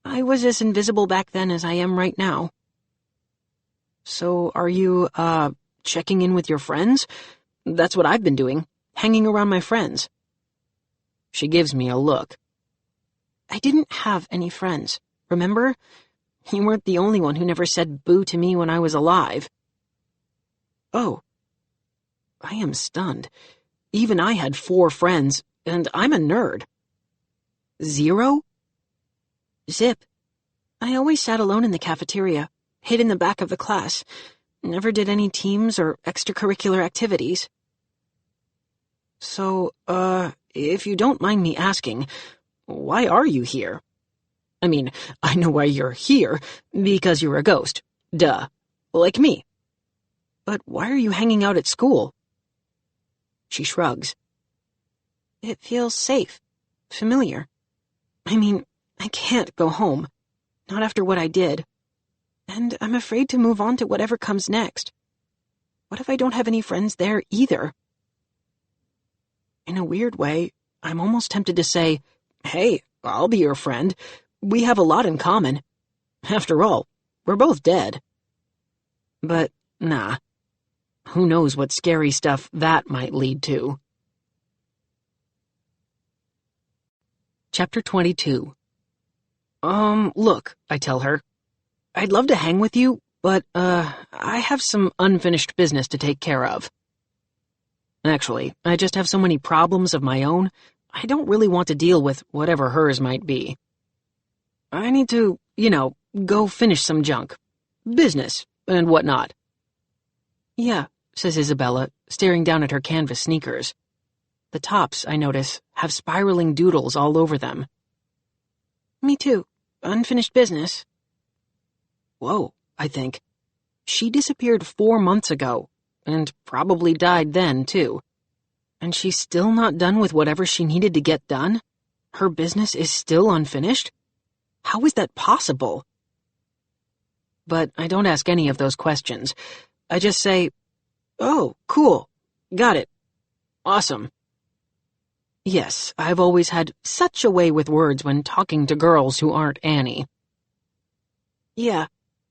I was as invisible back then as I am right now. So are you, checking in with your friends? That's what I've been doing, hanging around my friends. She gives me a look. I didn't have any friends, remember? You weren't the only one who never said boo to me when I was alive. Oh. I am stunned. Even I had 4 friends, and I'm a nerd. 0? Zip. I always sat alone in the cafeteria, hid in the back of the class. Never did any teams or extracurricular activities. So, if you don't mind me asking, why are you here? I mean, I know why you're here, because you're a ghost. Duh. Like me. But why are you hanging out at school? She shrugs. It feels safe, familiar. I mean, I can't go home. Not after what I did. And I'm afraid to move on to whatever comes next. What if I don't have any friends there either? In a weird way, I'm almost tempted to say, hey, I'll be your friend. We have a lot in common. After all, we're both dead. But, nah. Who knows what scary stuff that might lead to. Chapter 22. Look, I tell her. I'd love to hang with you, but, I have some unfinished business to take care of. Actually, I just have so many problems of my own, I don't really want to deal with whatever hers might be. I need to, go finish some junk. Business, and whatnot. Yeah, says Isabella, staring down at her canvas sneakers. The tops, I notice, have spiraling doodles all over them. Me too. Unfinished business. Whoa, I think. She disappeared 4 months ago, and probably died then, too. And she's still not done with whatever she needed to get done? Her business is still unfinished? How is that possible? But I don't ask any of those questions. I just say, oh, cool. Got it. Awesome. Yes, I've always had such a way with words when talking to girls who aren't Annie. Yeah,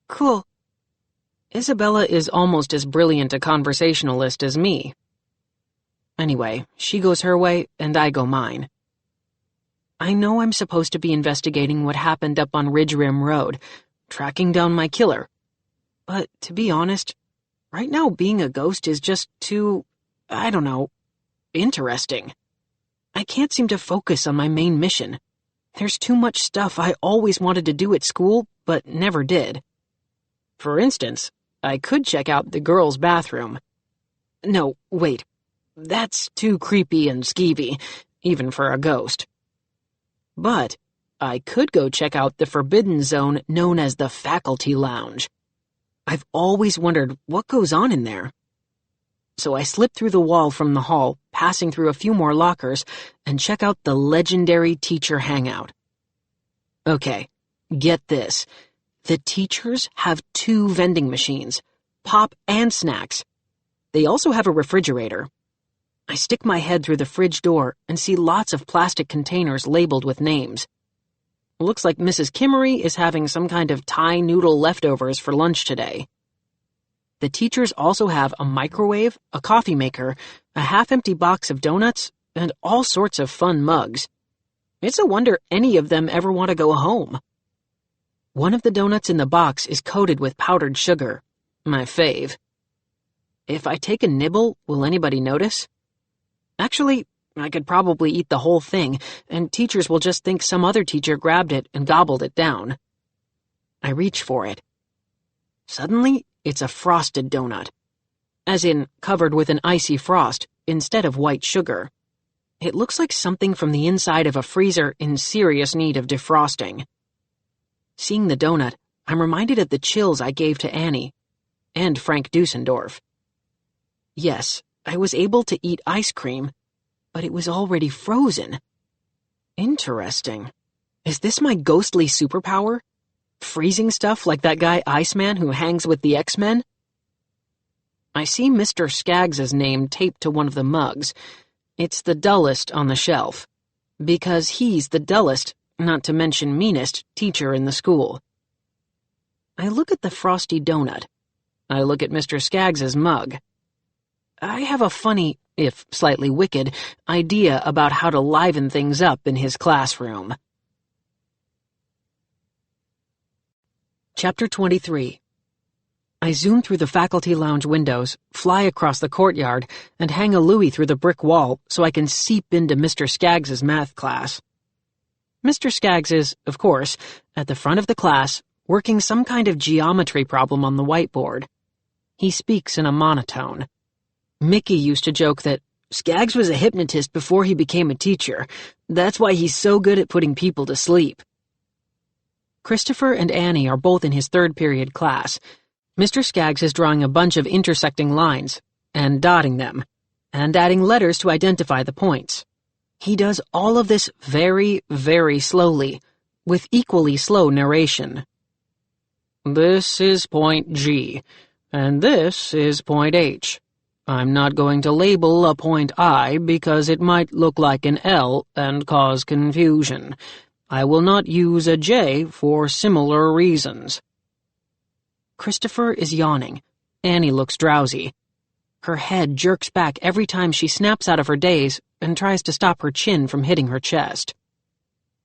cool. Isabella is almost as brilliant a conversationalist as me. Anyway, she goes her way, and I go mine. I know I'm supposed to be investigating what happened up on Ridge Rim Road, tracking down my killer. But, to be honest, right now being a ghost is just too, I don't know, interesting. I can't seem to focus on my main mission. There's too much stuff I always wanted to do at school, but never did. For instance, I could check out the girls' bathroom. No, wait. That's too creepy and skeevy, even for a ghost. But I could go check out the forbidden zone known as the Faculty Lounge. I've always wondered what goes on in there. So I slip through the wall from the hall, passing through a few more lockers, and check out the legendary teacher hangout. Okay, get this. The teachers have 2 vending machines, pop and snacks. They also have a refrigerator. I stick my head through the fridge door and see lots of plastic containers labeled with names. Looks like Mrs. Kimmery is having some kind of Thai noodle leftovers for lunch today. The teachers also have a microwave, a coffee maker, a half-empty box of donuts, and all sorts of fun mugs. It's a wonder any of them ever want to go home. One of the donuts in the box is coated with powdered sugar, my fave. If I take a nibble, will anybody notice? Actually, I could probably eat the whole thing, and teachers will just think some other teacher grabbed it and gobbled it down. I reach for it. Suddenly, it's a frosted donut. As in, covered with an icy frost, instead of white sugar. It looks like something from the inside of a freezer in serious need of defrosting. Seeing the donut, I'm reminded of the chills I gave to Annie, and Frank Dusendorf. Yes, I was able to eat ice cream, but it was already frozen. Interesting. Is this my ghostly superpower? Freezing stuff like that guy Iceman who hangs with the X-Men? I see Mr. Skaggs's name taped to one of the mugs. It's the dullest on the shelf. Because he's the dullest, not to mention meanest, teacher in the school. I look at the frosty donut. I look at Mr. Skaggs's mug. I have a funny, if slightly wicked, idea about how to liven things up in his classroom. Chapter 23. I zoom through the faculty lounge windows, fly across the courtyard, and hang a Louie through the brick wall so I can seep into Mr. Skaggs's math class. Mr. Skaggs is, of course, at the front of the class, working some kind of geometry problem on the whiteboard. He speaks in a monotone. Mickey used to joke that Skaggs was a hypnotist before he became a teacher. That's why he's so good at putting people to sleep. Christopher and Annie are both in his 3rd period class. Mr. Skaggs is drawing a bunch of intersecting lines, and dotting them, and adding letters to identify the points. He does all of this very, very slowly, with equally slow narration. This is point G, and this is point H. I'm not going to label a point I because it might look like an L and cause confusion. I will not use a J for similar reasons. Christopher is yawning. Annie looks drowsy. Her head jerks back every time she snaps out of her daze and tries to stop her chin from hitting her chest.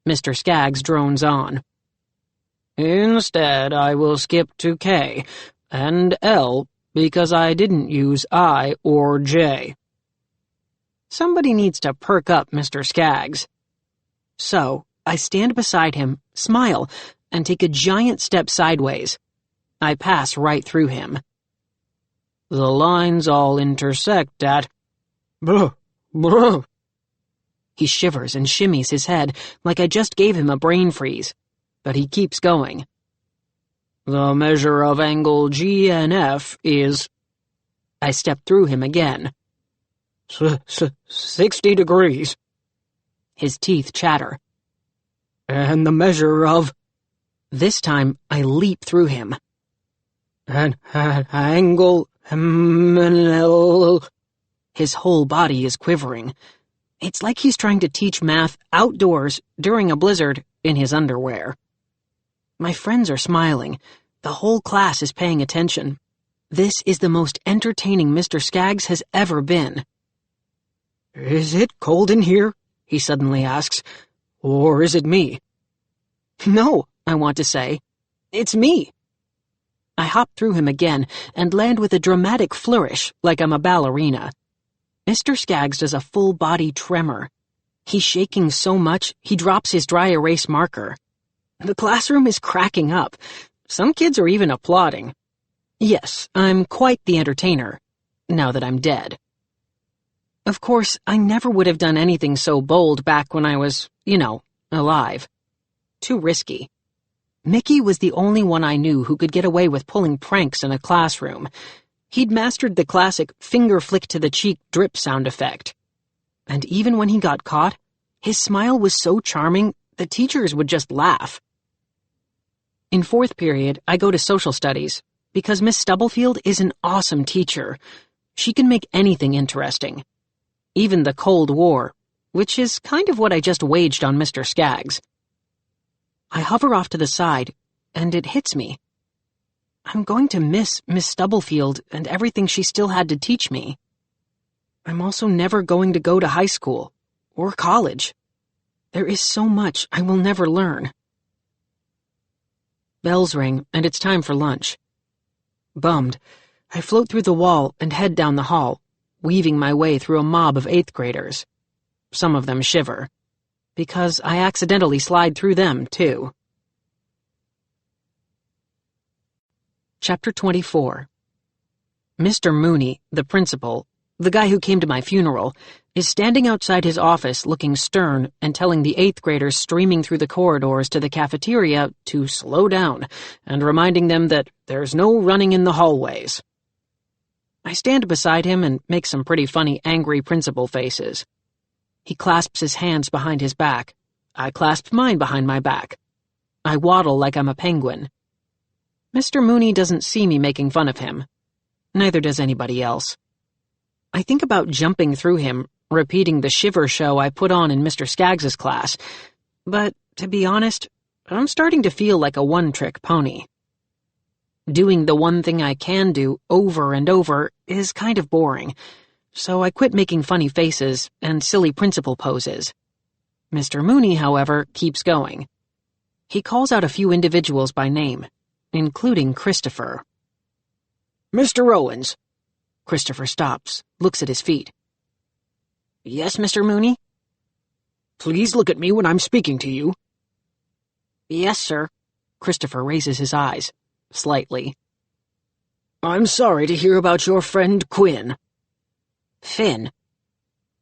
Mr. Skaggs drones on. Instead, I will skip to K and L because I didn't use I or J. Somebody needs to perk up Mr. Skaggs. So, I stand beside him, smile, and take a giant step sideways. I pass right through him. The lines all intersect at... Blah, blah. He shivers and shimmies his head like I just gave him a brain freeze, but he keeps going. The measure of angle GNF is... I step through him again. 60 degrees. His teeth chatter. And the measure of... This time, I leap through him. An angle... His whole body is quivering. It's like he's trying to teach math outdoors during a blizzard in his underwear. My friends are smiling. The whole class is paying attention. This is the most entertaining Mr. Skaggs has ever been. Is it cold in here? He suddenly asks. Or is it me? No, I want to say. It's me. I hop through him again and land with a dramatic flourish like I'm a ballerina. Mr. Skaggs does a full-body tremor. He's shaking so much he drops his dry erase marker. The classroom is cracking up. Some kids are even applauding. Yes, I'm quite the entertainer, now that I'm dead. Of course, I never would have done anything so bold back when I was, alive. Too risky. Mickey was the only one I knew who could get away with pulling pranks in a classroom. He'd mastered the classic finger-flick-to-the-cheek drip sound effect. And even when he got caught, his smile was so charming the teachers would just laugh. In 4th period, I go to social studies, because Miss Stubblefield is an awesome teacher. She can make anything interesting. Even the Cold War, which is kind of what I just waged on Mr. Skaggs. I hover off to the side, and it hits me. I'm going to miss Miss Stubblefield and everything she still had to teach me. I'm also never going to go to high school, or college. There is so much I will never learn. Bells ring, and it's time for lunch. Bummed, I float through the wall and head down the hall, weaving my way through a mob of 8th graders. Some of them shiver, because I accidentally slide through them, too. Chapter 24. Mr. Mooney, the principal, the guy who came to my funeral, is standing outside his office looking stern and telling the 8th graders streaming through the corridors to the cafeteria to slow down and reminding them that there's no running in the hallways. I stand beside him and make some pretty funny angry principal faces. He clasps his hands behind his back. I clasp mine behind my back. I waddle like I'm a penguin. Mr. Mooney doesn't see me making fun of him. Neither does anybody else. I think about jumping through him, repeating the shiver show I put on in Mr. Skaggs's class, but, to be honest, I'm starting to feel like a one-trick pony. Doing the one thing I can do over and over is kind of boring, so I quit making funny faces and silly principal poses. Mr. Mooney, however, keeps going. He calls out a few individuals by name, including Christopher. Mr. Owens. Christopher stops, looks at his feet. Yes, Mr. Mooney? Please look at me when I'm speaking to you. Yes, sir. Christopher raises his eyes, slightly. I'm sorry to hear about your friend Quinn. Finn.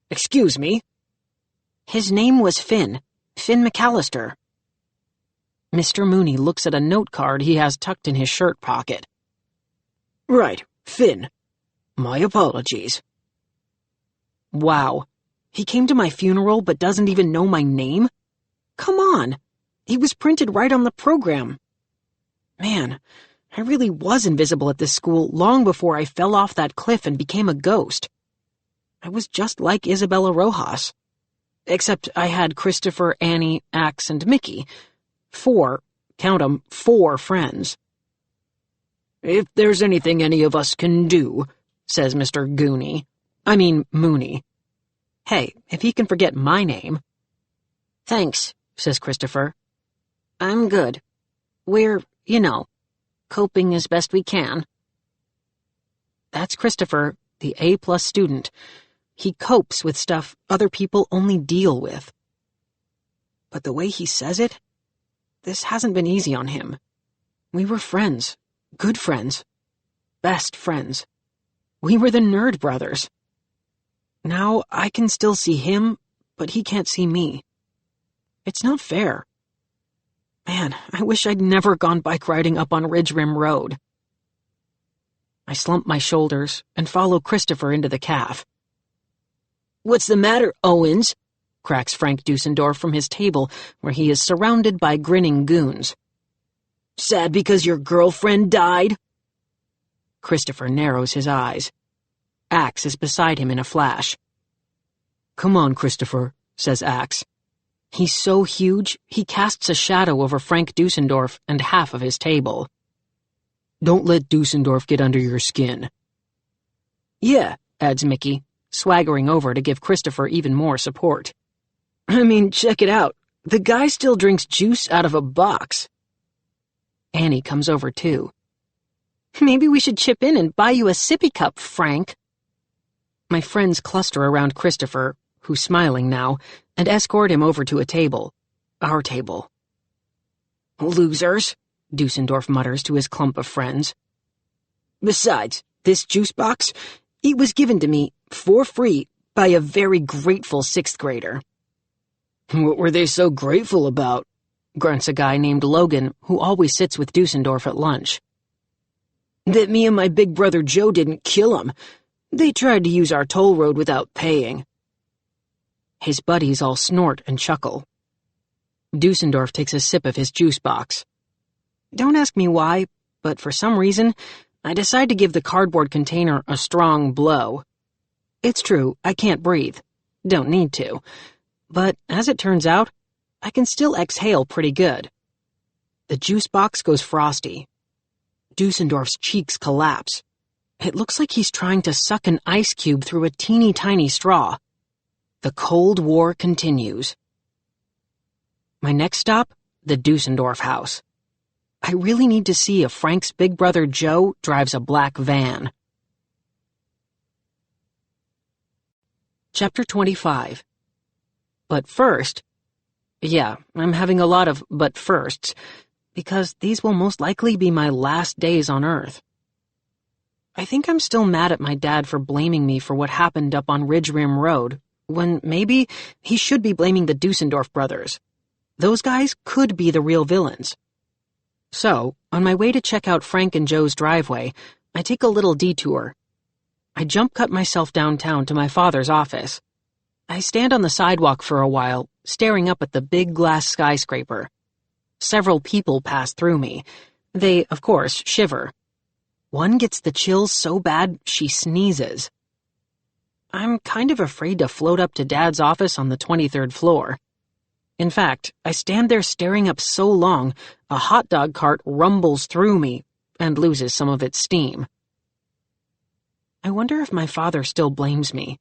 Excuse me? His name was Finn McAllister. Mr. Mooney looks at a note card he has tucked in his shirt pocket. Right, Finn. My apologies. Wow. He came to my funeral but doesn't even know my name? Come on. He was printed right on the program. Man, I really was invisible at this school long before I fell off that cliff and became a ghost. I was just like Isabella Rojas. Except I had Christopher, Annie, Axe, and Mickey. 4, count 'em, 4 friends. If there's anything any of us can do, says Mr. Mooney. Hey, if he can forget my name. Thanks, says Christopher. I'm good. We're, coping as best we can. That's Christopher, the A+ student. He copes with stuff other people only deal with. But the way he says it, this hasn't been easy on him. We were friends, good friends, best friends. We were the Nerd Brothers. Now I can still see him, but he can't see me. It's not fair. Man, I wish I'd never gone bike riding up on Ridge Rim Road. I slump my shoulders and follow Christopher into the caf. What's the matter, Owens? Cracks Frank Dusendorf from his table, where he is surrounded by grinning goons. Sad because your girlfriend died? Christopher narrows his eyes. Axe is beside him in a flash. Come on, Christopher, says Axe. He's so huge, he casts a shadow over Frank Dusendorf and half of his table. Don't let Dusendorf get under your skin. Yeah, adds Mickey, swaggering over to give Christopher even more support. I mean, check it out. The guy still drinks juice out of a box. Annie comes over too. Maybe we should chip in and buy you a sippy cup, Frank. My friends cluster around Christopher, who's smiling now, and escort him over to a table. Our table. Losers, Dusendorf mutters to his clump of friends. Besides, this juice box, it was given to me, for free, by a very grateful 6th grader. What were they so grateful about? Grunts a guy named Logan, who always sits with Dusendorf at lunch. That me and my big brother Joe didn't kill him. They tried to use our toll road without paying. His buddies all snort and chuckle. Dusendorf takes a sip of his juice box. Don't ask me why, but for some reason, I decide to give the cardboard container a strong blow. It's true, I can't breathe. Don't need to. But as it turns out, I can still exhale pretty good. The juice box goes frosty. Dusendorf's cheeks collapse. It looks like he's trying to suck an ice cube through a teeny tiny straw. The Cold War continues. My next stop, the Dusendorf house. I really need to see if Frank's big brother Joe drives a black van. Chapter 25. But first... Yeah, I'm having a lot of but firsts, because these will most likely be my last days on Earth. I think I'm still mad at my dad for blaming me for what happened up on Ridge Rim Road, when maybe he should be blaming the Dusendorf brothers. Those guys could be the real villains. So, on my way to check out Frank and Joe's driveway, I take a little detour. I jump cut myself downtown to my father's office. I stand on the sidewalk for a while, staring up at the big glass skyscraper. Several people pass through me. They, of course, shiver. One gets the chills so bad she sneezes. I'm kind of afraid to float up to Dad's office on the 23rd floor. In fact, I stand there staring up so long, a hot dog cart rumbles through me and loses some of its steam. I wonder if my father still blames me.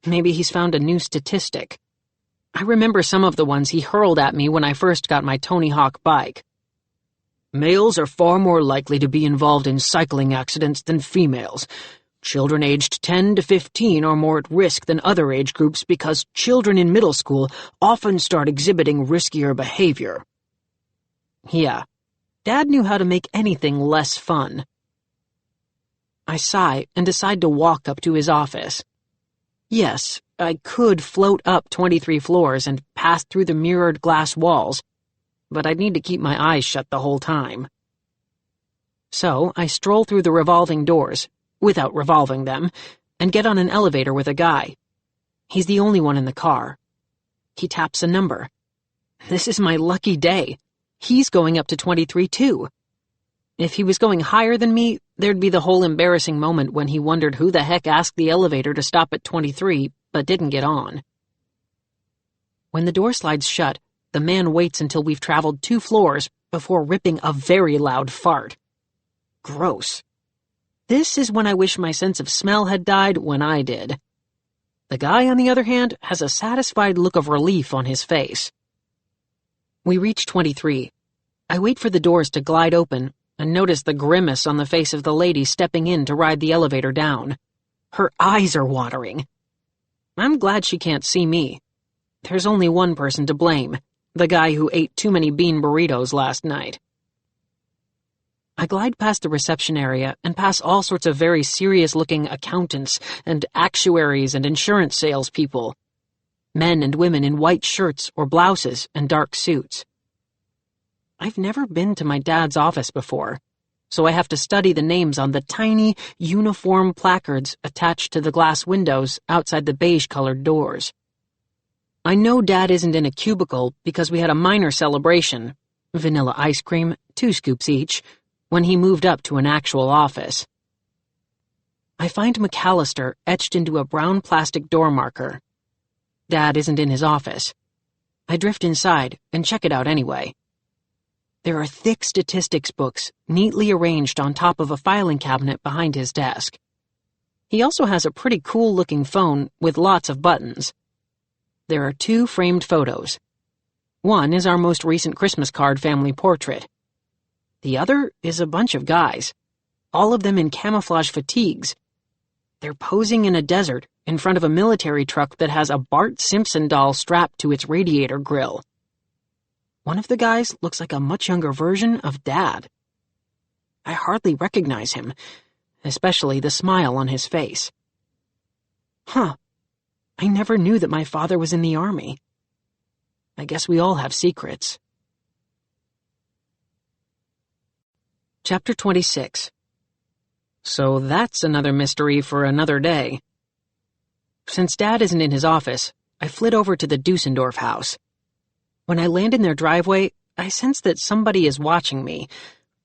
Maybe he's found a new statistic. I remember some of the ones he hurled at me when I first got my Tony Hawk bike. Males are far more likely to be involved in cycling accidents than females. Children aged 10 to 15 are more at risk than other age groups because children in middle school often start exhibiting riskier behavior. Yeah, Dad knew how to make anything less fun. I sigh and decide to walk up to his office. Yes, I could float up 23 floors and pass through the mirrored glass walls, but I'd need to keep my eyes shut the whole time. So I stroll through the revolving doors, without revolving them, and get on an elevator with a guy. He's the only one in the car. He taps a number. This is my lucky day. He's going up to 23 too. If he was going higher than me, there'd be the whole embarrassing moment when he wondered who the heck asked the elevator to stop at 23, but didn't get on. When the door slides shut, the man waits until we've traveled 2 floors before ripping a very loud fart. Gross. This is when I wish my sense of smell had died when I did. The guy, on the other hand, has a satisfied look of relief on his face. We reach 23. I wait for the doors to glide open and notice the grimace on the face of the lady stepping in to ride the elevator down. Her eyes are watering. I'm glad she can't see me. There's only one person to blame, the guy who ate too many bean burritos last night. I glide past the reception area and pass all sorts of very serious-looking accountants and actuaries and insurance salespeople. Men and women in white shirts or blouses and dark suits. I've never been to my dad's office before, so I have to study the names on the tiny, uniform placards attached to the glass windows outside the beige-colored doors. I know Dad isn't in a cubicle because we had a minor celebration, vanilla ice cream, 2 scoops each, when he moved up to an actual office. I find McAllister etched into a brown plastic door marker. Dad isn't in his office. I drift inside and check it out anyway. There are thick statistics books neatly arranged on top of a filing cabinet behind his desk. He also has a pretty cool-looking phone with lots of buttons. There are 2 framed photos. One is our most recent Christmas card family portrait. The other is a bunch of guys, all of them in camouflage fatigues. They're posing in a desert in front of a military truck that has a Bart Simpson doll strapped to its radiator grill. One of the guys looks like a much younger version of Dad. I hardly recognize him, especially the smile on his face. Huh. I never knew that my father was in the army. I guess we all have secrets. Chapter 26. So that's another mystery for another day. Since Dad isn't in his office, I flit over to the Dusendorf house. When I land in their driveway, I sense that somebody is watching me,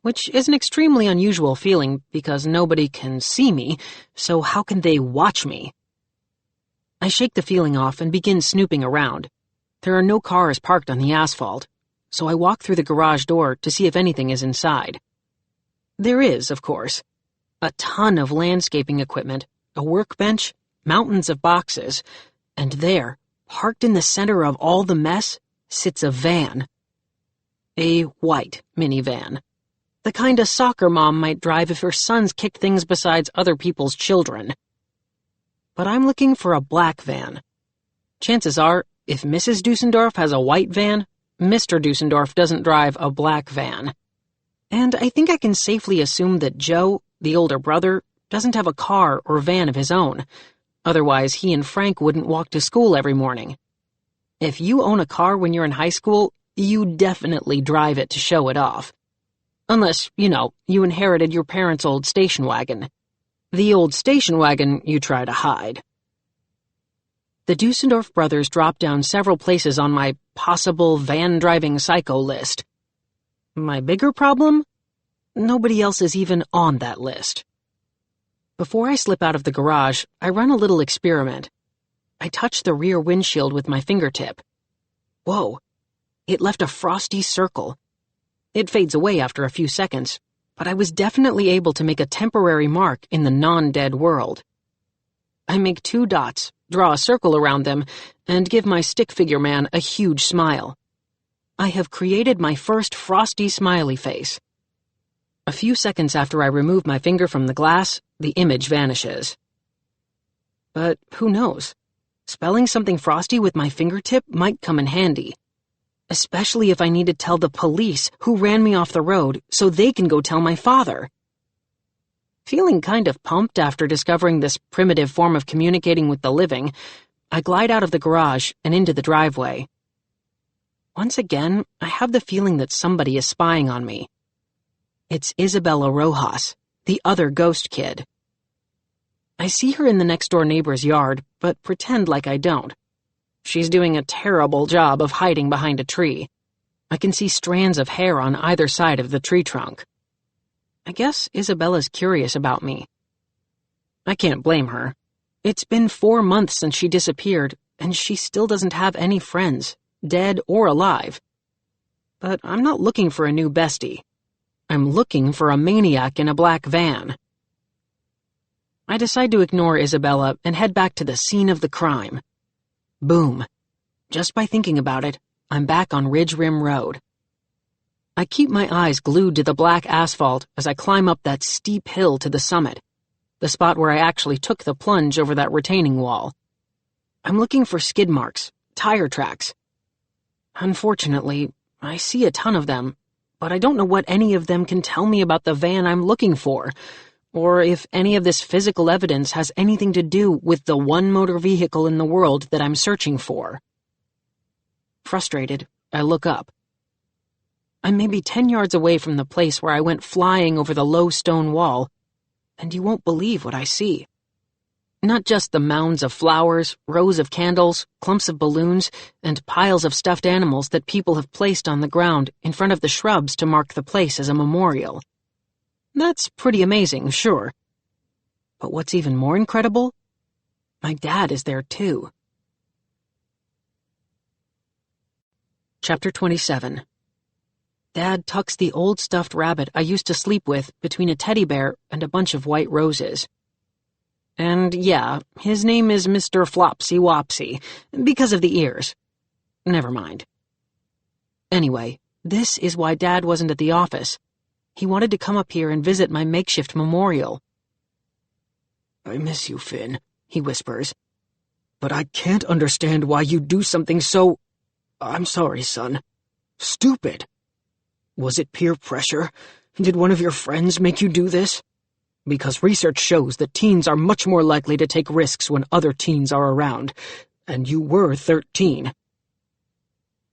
which is an extremely unusual feeling because nobody can see me, so how can they watch me? I shake the feeling off and begin snooping around. There are no cars parked on the asphalt, so I walk through the garage door to see if anything is inside. There is, of course. A ton of landscaping equipment, a workbench, mountains of boxes, and there, parked in the center of all the mess, sits a van. A white minivan. The kind a soccer mom might drive if her sons kicked things besides other people's children. But I'm looking for a black van. Chances are, if Mrs. Dusendorf has a white van, Mr. Dusendorf doesn't drive a black van. And I think I can safely assume that Joe, the older brother, doesn't have a car or van of his own. Otherwise, he and Frank wouldn't walk to school every morning. If you own a car when you're in high school, you definitely drive it to show it off. Unless, you inherited your parents' old station wagon. The old station wagon you try to hide. The Dusendorf brothers dropped down several places on my possible van-driving psycho list. My bigger problem? Nobody else is even on that list. Before I slip out of the garage, I run a little experiment. I touch the rear windshield with my fingertip. Whoa, it left a frosty circle. It fades away after a few seconds, but I was definitely able to make a temporary mark in the non-dead world. I make 2 dots, draw a circle around them, and give my stick figure man a huge smile. I have created my first frosty smiley face. A few seconds after I remove my finger from the glass, the image vanishes. But who knows? Spelling something frosty with my fingertip might come in handy. Especially if I need to tell the police who ran me off the road so they can go tell my father. Feeling kind of pumped after discovering this primitive form of communicating with the living, I glide out of the garage and into the driveway. Once again, I have the feeling that somebody is spying on me. It's Isabella Rojas, the other ghost kid. I see her in the next-door neighbor's yard, but pretend like I don't. She's doing a terrible job of hiding behind a tree. I can see strands of hair on either side of the tree trunk. I guess Isabella's curious about me. I can't blame her. It's been 4 months since she disappeared, and she still doesn't have any friends, dead or alive. But I'm not looking for a new bestie. I'm looking for a maniac in a black van. I decide to ignore Isabella and head back to the scene of the crime. Boom. Just by thinking about it, I'm back on Ridge Rim Road. I keep my eyes glued to the black asphalt as I climb up that steep hill to the summit, the spot where I actually took the plunge over that retaining wall. I'm looking for skid marks, tire tracks. Unfortunately, I see a ton of them, but I don't know what any of them can tell me about the van I'm looking for, or if any of this physical evidence has anything to do with the one motor vehicle in the world that I'm searching for. Frustrated, I look up. I'm maybe 10 yards away from the place where I went flying over the low stone wall, and you won't believe what I see. Not just the mounds of flowers, rows of candles, clumps of balloons, and piles of stuffed animals that people have placed on the ground in front of the shrubs to mark the place as a memorial. That's pretty amazing, sure. But what's even more incredible? My dad is there too. Chapter 27. Dad tucks the old stuffed rabbit I used to sleep with between a teddy bear and a bunch of white roses. And yeah, his name is Mr. Flopsy Wopsy, because of the ears. Never mind. Anyway, this is why Dad wasn't at the office. He wanted to come up here and visit my makeshift memorial. "I miss you, Finn," he whispers. "But I can't understand why you do something so... I'm sorry, son. Stupid. Was it peer pressure? Did one of your friends make you do this? Because research shows that teens are much more likely to take risks when other teens are around, and you were 13.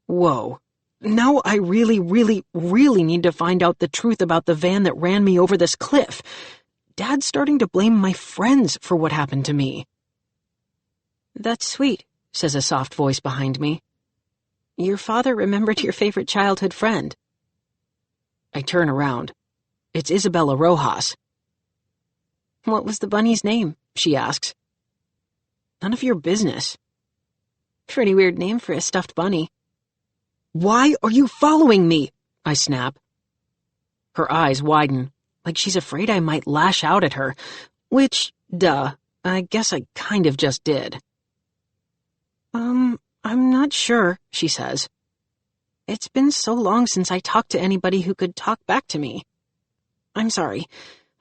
Whoa. Now I really need to find out the truth about the van that ran me over this cliff. Dad's starting to blame my friends for what happened to me." "That's sweet," says a soft voice behind me. "Your father remembered your favorite childhood friend." I turn around. It's Isabella Rojas. "What was the bunny's name?" she asks. "None of your business." "Pretty weird name for a stuffed bunny." "Why are you following me?" I snap. Her eyes widen, like she's afraid I might lash out at her, which, duh, I guess I kind of just did. I'm not sure," she says. "It's been so long since I talked to anybody who could talk back to me. I'm sorry.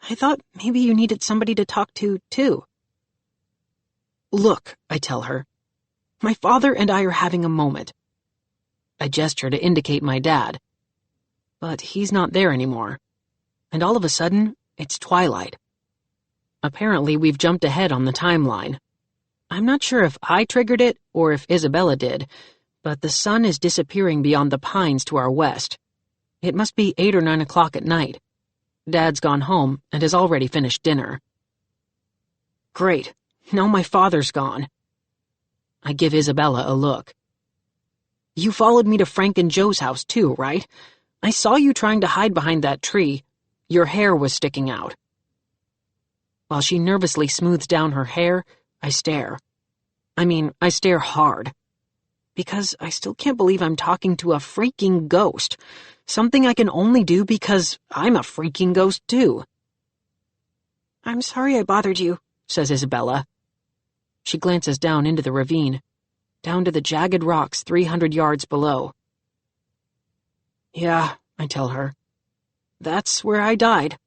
I thought maybe you needed somebody to talk to, too." "Look," I tell her. "My father and I are having a moment." I gesture to indicate my dad. But he's not there anymore. And all of a sudden, it's twilight. Apparently, we've jumped ahead on the timeline. I'm not sure if I triggered it or if Isabella did, but the sun is disappearing beyond the pines to our west. It must be 8 or 9 o'clock at night. Dad's gone home and has already finished dinner. Great. Now my father's gone. I give Isabella a look. "You followed me to Frank and Joe's house too, right? I saw you trying to hide behind that tree. Your hair was sticking out." While she nervously smooths down her hair, I stare. I stare hard. Because I still can't believe I'm talking to a freaking ghost. Something I can only do because I'm a freaking ghost too. "I'm sorry I bothered you," says Isabella. She glances down into the ravine, down to the jagged rocks 300 yards below. "Yeah," I tell her. "That's where I died."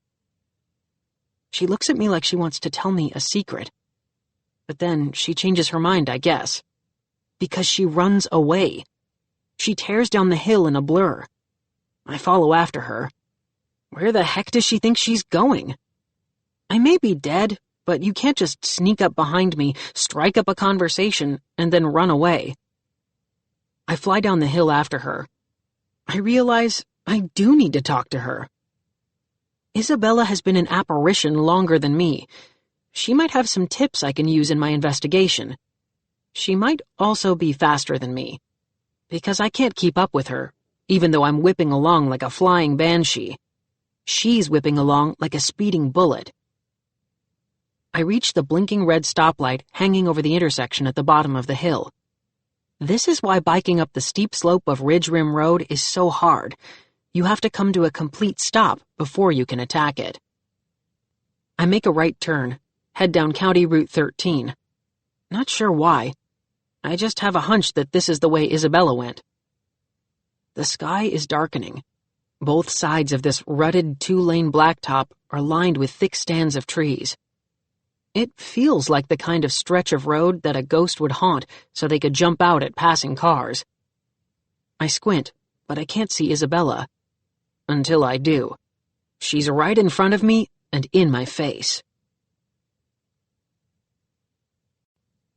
She looks at me like she wants to tell me a secret. But then she changes her mind, I guess. Because she runs away. She tears down the hill in a blur. I follow after her. Where the heck does she think she's going? I may be dead, but you can't just sneak up behind me, strike up a conversation, and then run away. I fly down the hill after her. I realize I do need to talk to her. Isabella has been an apparition longer than me. She might have some tips I can use in my investigation. She might also be faster than me, because I can't keep up with her, even though I'm whipping along like a flying banshee. She's whipping along like a speeding bullet. I reach the blinking red stoplight hanging over the intersection at the bottom of the hill. This is why biking up the steep slope of Ridge Rim Road is so hard. You have to come to a complete stop before you can attack it. I make a right turn, head down County Route 13. Not sure why. I just have a hunch that this is the way Isabella went. The sky is darkening. Both sides of this rutted two-lane blacktop are lined with thick stands of trees. It feels like the kind of stretch of road that a ghost would haunt so they could jump out at passing cars. I squint, but I can't see Isabella. Until I do. She's right in front of me and in my face.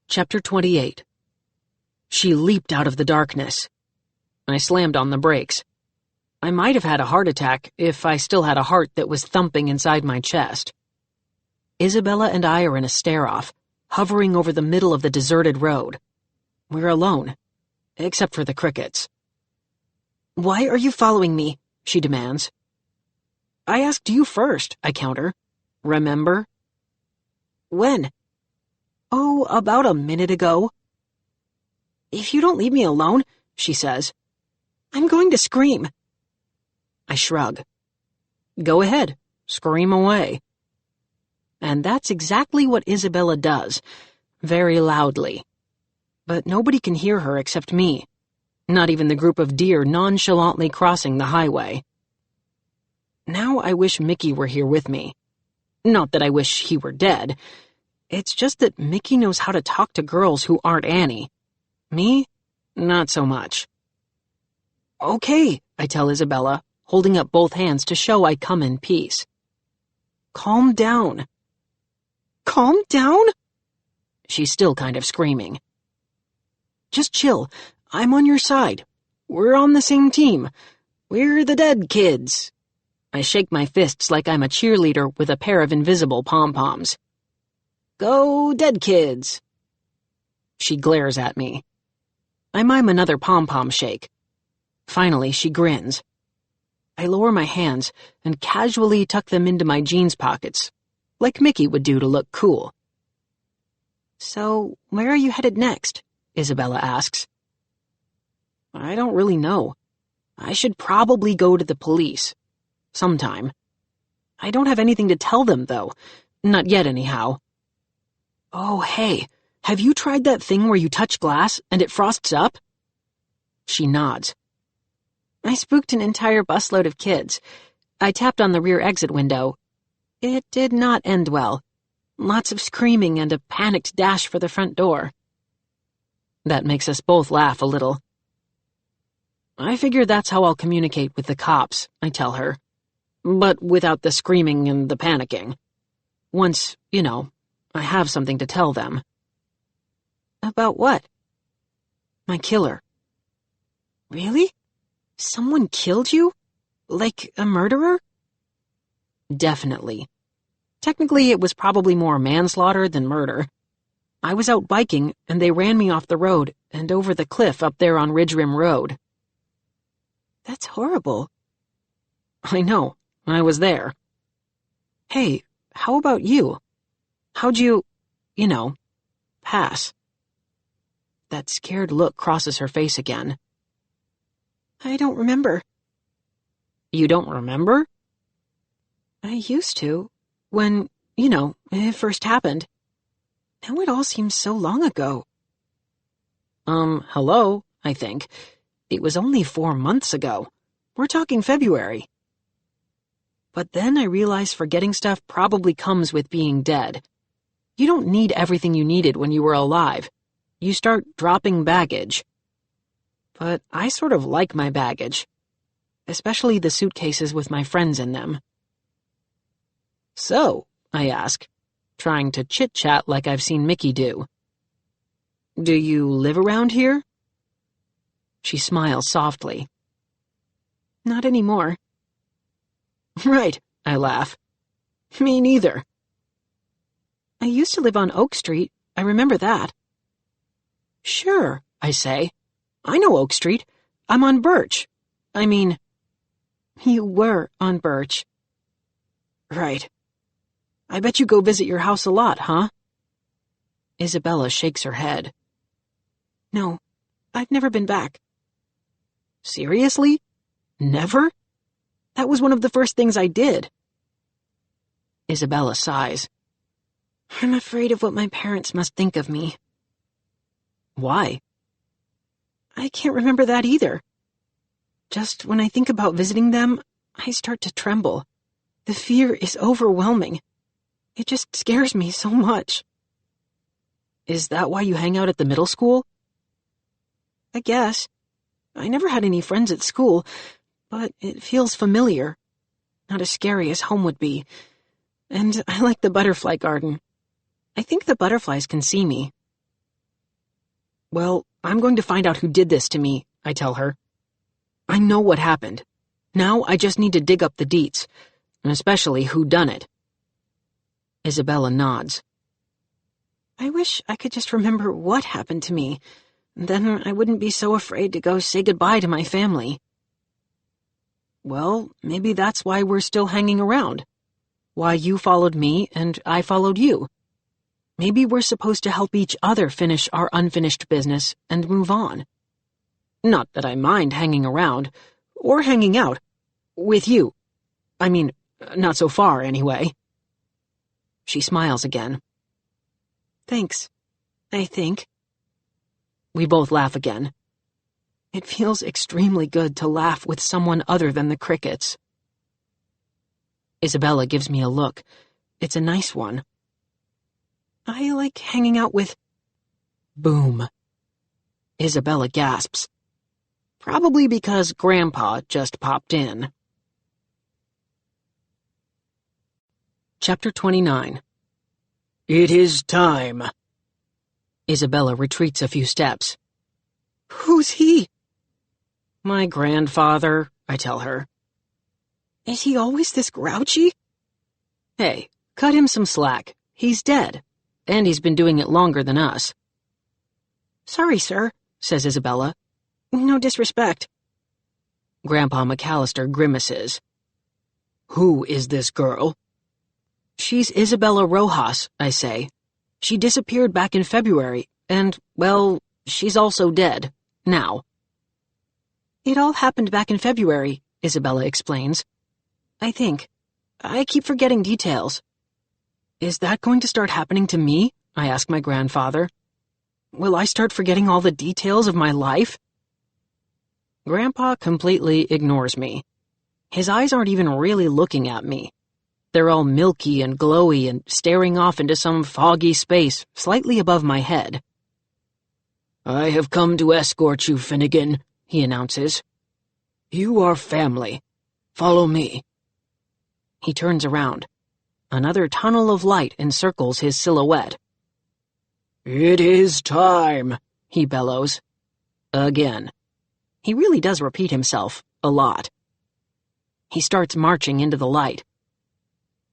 Chapter 28. She leaped out of the darkness. I slammed on the brakes. I might have had a heart attack if I still had a heart that was thumping inside my chest. Isabella and I are in a stare-off, hovering over the middle of the deserted road. We're alone, except for the crickets. "Why are you following me?" she demands. "I asked you first," I counter. "Remember?" "When?" "Oh, about a minute ago." "If you don't leave me alone," she says, "I'm going to scream." I shrug. "Go ahead, scream away." And that's exactly what Isabella does, very loudly. But nobody can hear her except me, not even the group of deer nonchalantly crossing the highway. Now I wish Mickey were here with me. Not that I wish he were dead. It's just that Mickey knows how to talk to girls who aren't Annie. Me? Not so much. "Okay," I tell Isabella, holding up both hands to show I come in peace. "Calm down." "Calm down?" She's still kind of screaming. "Just chill. I'm on your side. We're on the same team. We're the dead kids." I shake my fists like I'm a cheerleader with a pair of invisible pom-poms. "Go, dead kids." She glares at me. I mime another pom-pom shake. Finally, she grins. I lower my hands and casually tuck them into my jeans pockets, like Mickey would do to look cool. "So, where are you headed next?" Isabella asks. I don't really know. I should probably go to the police. Sometime. I don't have anything to tell them, though. Not yet, anyhow. "Oh, hey, have you tried that thing where you touch glass and it frosts up?" She nods. "I spooked an entire busload of kids. I tapped on the rear exit window. It did not end well. Lots of screaming and a panicked dash for the front door." That makes us both laugh a little. "I figure that's how I'll communicate with the cops," I tell her. "But without the screaming and the panicking. Once, I have something to tell them." "About what?" "My killer." "Really? Someone killed you? Like a murderer?" "Definitely. Technically, it was probably more manslaughter than murder. I was out biking, and they ran me off the road and over the cliff up there on Ridge Rim Road." "That's horrible." "I know. I was there." "Hey, how about you? How'd you, pass?" That scared look crosses her face again. "I don't remember." "You don't remember?" "I used to. When, it first happened. Now it all seems so long ago." Hello, I think. It was only 4 months ago. We're talking February. But then I realize forgetting stuff probably comes with being dead. You don't need everything you needed when you were alive. You start dropping baggage. But I sort of like my baggage, especially the suitcases with my friends in them. "So," I ask, trying to chit-chat like I've seen Mickey do. "Do you live around here?" She smiles softly. "Not anymore." "Right, I laugh. Me neither. I used to live on Oak Street. I remember that. Sure, I say. I know Oak Street. I'm on Birch. I mean... You were on Birch. Right. I bet you go visit your house a lot, huh? Isabella shakes her head. No, I've never been back. Seriously? Never? That was one of the first things I did. Isabella sighs. I'm afraid of what my parents must think of me. Why? I can't remember that either. Just when I think about visiting them, I start to tremble. The fear is overwhelming. It just scares me so much. Is that why you hang out at the middle school? I guess. I never had any friends at school, but it feels familiar. Not as scary as home would be. And I like the butterfly garden. I think the butterflies can see me. Well, I'm going to find out who did this to me, I tell her. I know what happened. Now I just need to dig up the deets, especially who done it. Isabella nods. I wish I could just remember what happened to me. Then I wouldn't be so afraid to go say goodbye to my family. Well, maybe that's why we're still hanging around. Why you followed me and I followed you. Maybe we're supposed to help each other finish our unfinished business and move on. Not that I mind hanging around, or hanging out, with you. I mean, not so far, anyway. She smiles again. Thanks, I think. We both laugh again. It feels extremely good to laugh with someone other than the crickets. Isabella gives me a look. It's a nice one. I like hanging out with... Boom. Isabella gasps. Probably because Grandpa just popped in. Chapter 29. It is time. Isabella retreats a few steps. Who's he? My grandfather, I tell her. Is he always this grouchy? Hey, cut him some slack. He's dead. And he's been doing it longer than us. Sorry, sir, says Isabella. No disrespect. Grandpa McAllister grimaces. Who is this girl? She's Isabella Rojas, I say. She disappeared back in February, and, well, she's also dead. Now. It all happened back in February, Isabella explains. I think. I keep forgetting details. Is that going to start happening to me? I ask my grandfather. Will I start forgetting all the details of my life? Grandpa completely ignores me. His eyes aren't even really looking at me. They're all milky and glowy and staring off into some foggy space slightly above my head. I have come to escort you, Finnegan, he announces. You are family. Follow me. He turns around. Another tunnel of light encircles his silhouette. It is time, he bellows. Again. He really does repeat himself a lot. He starts marching into the light.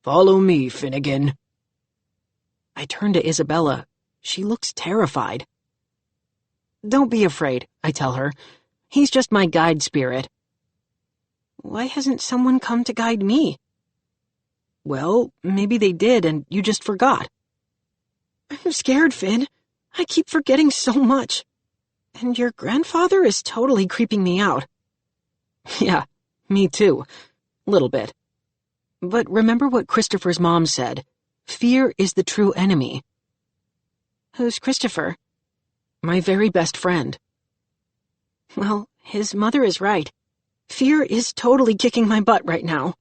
Follow me, Finnegan. I turn to Isabella. She looks terrified. Don't be afraid, I tell her. He's just my guide spirit. Why hasn't someone come to guide me? Well, maybe they did and you just forgot. I'm scared, Finn. I keep forgetting so much. And your grandfather is totally creeping me out. Yeah, me too. Little bit. But remember what Christopher's mom said. Fear is the true enemy. Who's Christopher? My very best friend. Well, his mother is right. Fear is totally kicking my butt right now.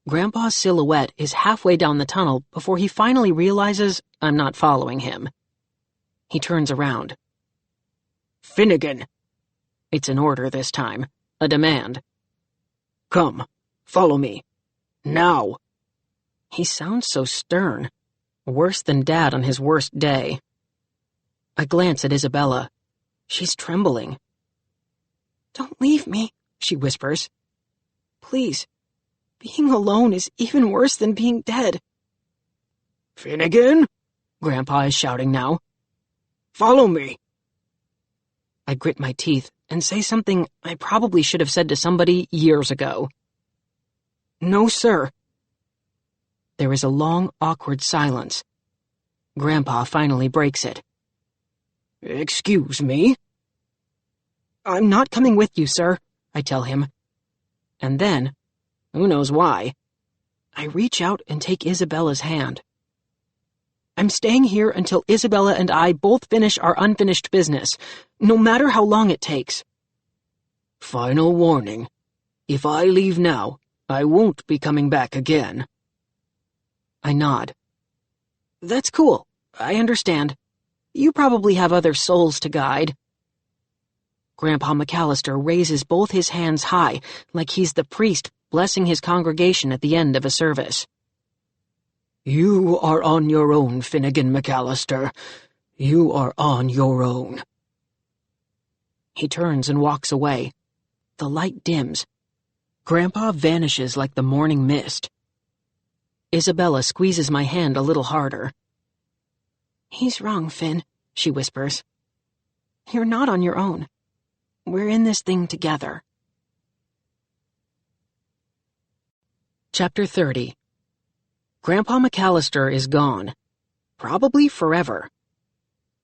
Grandpa's silhouette is halfway down the tunnel before he finally realizes I'm not following him. He turns around. Finnegan. It's an order this time. A demand. Come, follow me. Now. He sounds so stern. Worse than Dad on his worst day. I glance at Isabella. She's trembling. Don't leave me, she whispers. Please. Being alone is even worse than being dead. "Finnegan?" Grandpa is shouting now. "Follow me." I grit my teeth and say something I probably should have said to somebody years ago. "No, sir." There is a long, awkward silence. Grandpa finally breaks it. "Excuse me?" "I'm not coming with you, sir," I tell him. And then, who knows why, I reach out and take Isabella's hand. "I'm staying here until Isabella and I both finish our unfinished business, no matter how long it takes." "Final warning. If I leave now, I won't be coming back again." I nod. "That's cool. I understand. You probably have other souls to guide." Grandpa McAllister raises both his hands high, like he's the priest blessing his congregation at the end of a service. "You are on your own, Finnegan McAllister. You are on your own." He turns and walks away. The light dims. Grandpa vanishes like the morning mist. Isabella squeezes my hand a little harder. "He's wrong, Finn," she whispers. "You're not on your own. We're in this thing together." Chapter 30. Grandpa McAllister is gone. Probably forever.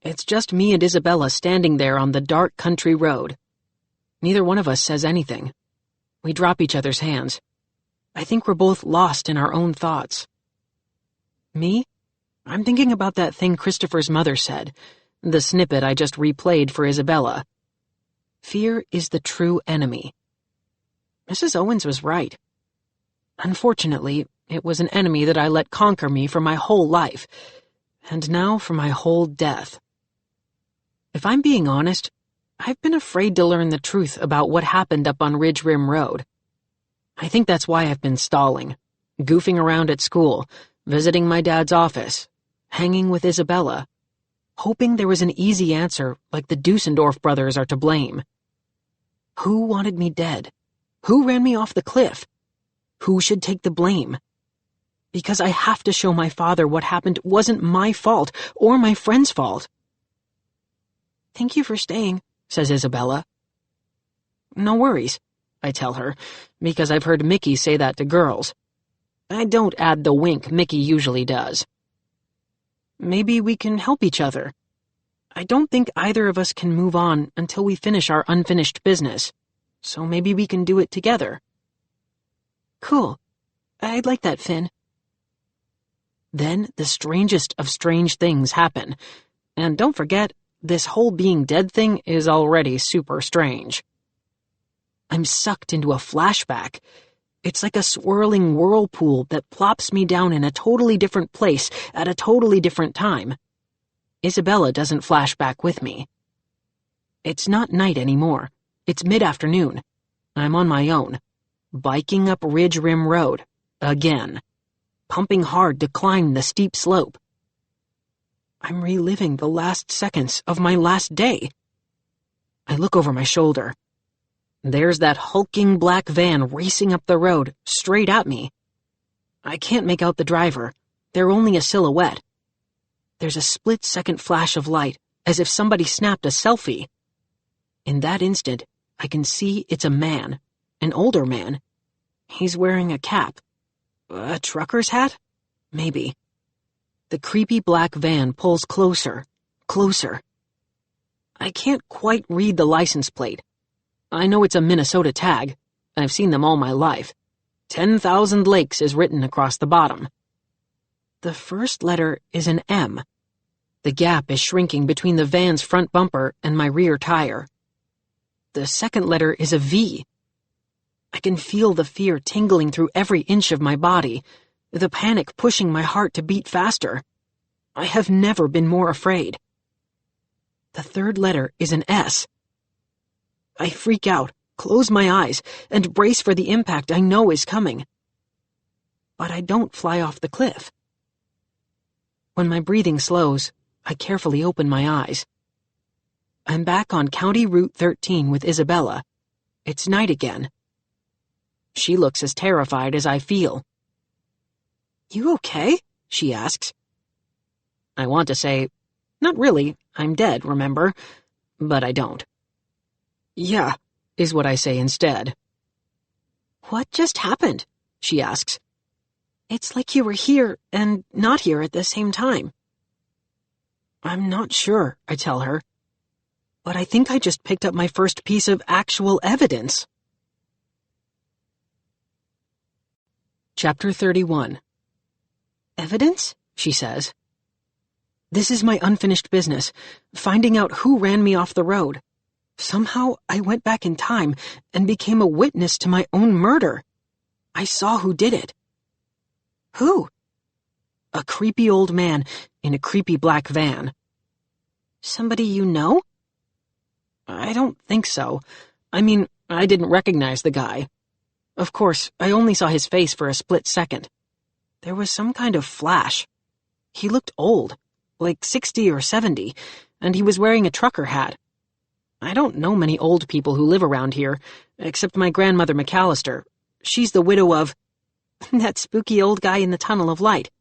It's just me and Isabella standing there on the dark country road. Neither one of us says anything. We drop each other's hands. I think we're both lost in our own thoughts. Me? I'm thinking about that thing Christopher's mother said, the snippet I just replayed for Isabella. Fear is the true enemy. Mrs. Owens was right. Unfortunately, it was an enemy that I let conquer me for my whole life, and now for my whole death. If I'm being honest, I've been afraid to learn the truth about what happened up on Ridge Rim Road. I think that's why I've been stalling, goofing around at school, visiting my dad's office, hanging with Isabella, hoping there was an easy answer like the Dusendorf brothers are to blame. Who wanted me dead? Who ran me off the cliff? Who should take the blame? Because I have to show my father what happened wasn't my fault or my friend's fault. "Thank you for staying," says Isabella. "No worries," I tell her, because I've heard Mickey say that to girls. I don't add the wink Mickey usually does. "Maybe we can help each other. I don't think either of us can move on until we finish our unfinished business, so maybe we can do it together." "Cool. I'd like that, Finn." Then the strangest of strange things happen. And don't forget, this whole being dead thing is already super strange. I'm sucked into a flashback. It's like a swirling whirlpool that plops me down in a totally different place at a totally different time. Isabella doesn't flash back with me. It's not night anymore. It's mid-afternoon. I'm on my own, biking up Ridge Rim Road, again, pumping hard to climb the steep slope. I'm reliving the last seconds of my last day. I look over my shoulder. There's that hulking black van racing up the road, straight at me. I can't make out the driver. They're only a silhouette. There's a split-second flash of light, as if somebody snapped a selfie. In that instant, I can see it's a man, an older man. He's wearing a cap. A trucker's hat? Maybe. The creepy black van pulls closer, closer. I can't quite read the license plate. I know it's a Minnesota tag. I've seen them all my life. 10,000 Lakes is written across the bottom. The first letter is an M. The gap is shrinking between the van's front bumper and my rear tire. The second letter is a V. I can feel the fear tingling through every inch of my body, the panic pushing my heart to beat faster. I have never been more afraid. The third letter is an S. I freak out, close my eyes, and brace for the impact I know is coming. But I don't fly off the cliff. When my breathing slows, I carefully open my eyes. I'm back on County Route 13 with Isabella. It's night again. She looks as terrified as I feel. You okay? She asks. I want to say, not really, I'm dead, remember? But I don't. Yeah, is what I say instead. What just happened? She asks. It's like you were here and not here at the same time. I'm not sure, I tell her. But I think I just picked up my first piece of actual evidence. Chapter 31. Evidence? She says. This is my unfinished business, finding out who ran me off the road. Somehow I went back in time and became a witness to my own murder. I saw who did it. Who? A creepy old man in a creepy black van. Somebody you know? I don't think so. I mean, I didn't recognize the guy. Of course, I only saw his face for a split second. There was some kind of flash. He looked old, like 60 or 70, and he was wearing a trucker hat. I don't know many old people who live around here, except my grandmother McAllister. She's the widow of that spooky old guy in the tunnel of light.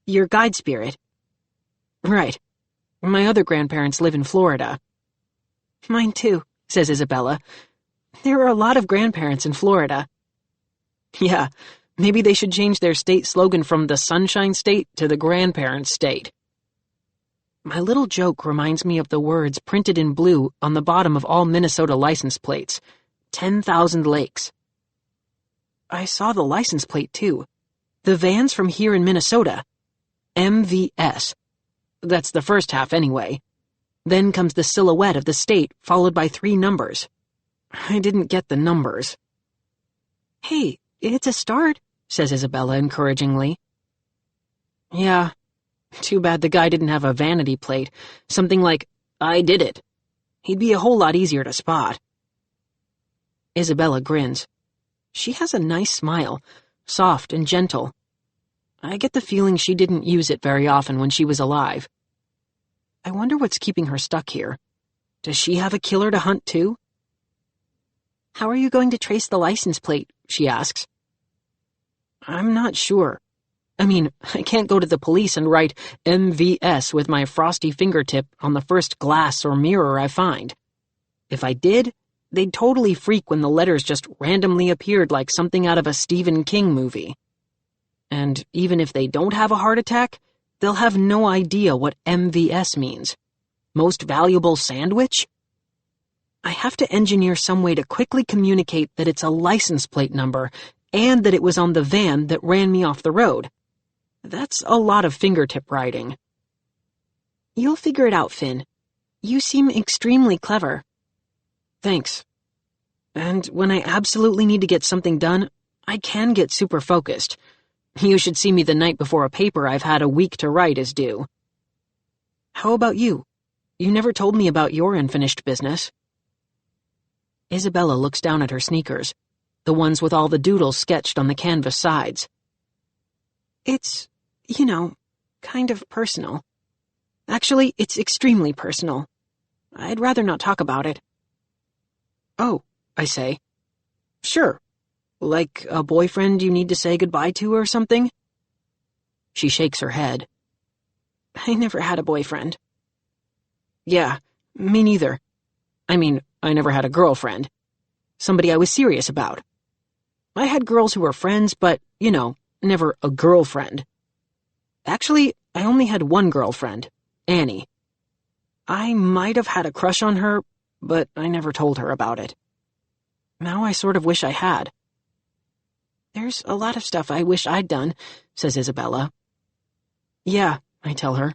Your guide spirit. Right. My other grandparents live in Florida. Mine too, says Isabella. There are a lot of grandparents in Florida. Yeah, maybe they should change their state slogan from the Sunshine State to the Grandparent State. My little joke reminds me of the words printed in blue on the bottom of all Minnesota license plates. 10,000 lakes. I saw the license plate, too. The van's from here in Minnesota. MVS. That's the first half, anyway. Then comes the silhouette of the state, followed by 3 numbers. I didn't get the numbers. Hey, it's a start, says Isabella encouragingly. Yeah. Too bad the guy didn't have a vanity plate. Something like, I did it. He'd be a whole lot easier to spot. Isabella grins. She has a nice smile, soft and gentle. I get the feeling she didn't use it very often when she was alive. I wonder what's keeping her stuck here. Does she have a killer to hunt too? How are you going to trace the license plate? She asks. I'm not sure. I mean, I can't go to the police and write MVS with my frosty fingertip on the first glass or mirror I find. If I did, they'd totally freak when the letters just randomly appeared like something out of a Stephen King movie. And even if they don't have a heart attack, they'll have no idea what MVS means. Most valuable sandwich? I have to engineer some way to quickly communicate that it's a license plate number and that it was on the van that ran me off the road. That's a lot of fingertip writing. You'll figure it out, Finn. You seem extremely clever. Thanks. And when I absolutely need to get something done, I can get super focused. You should see me the night before a paper I've had a week to write is due. How about you? You never told me about your unfinished business. Isabella looks down at her sneakers, the ones with all the doodles sketched on the canvas sides. It's, kind of personal. Actually, it's extremely personal. I'd rather not talk about it. Oh, I say. Sure. Like a boyfriend you need to say goodbye to or something? She shakes her head. I never had a boyfriend. Yeah, me neither. I mean, I never had a girlfriend. Somebody I was serious about. I had girls who were friends, but, never a girlfriend. Actually, I only had one girlfriend, Annie. I might have had a crush on her, but I never told her about it. Now I sort of wish I had. There's a lot of stuff I wish I'd done, says Isabella. Yeah, I tell her.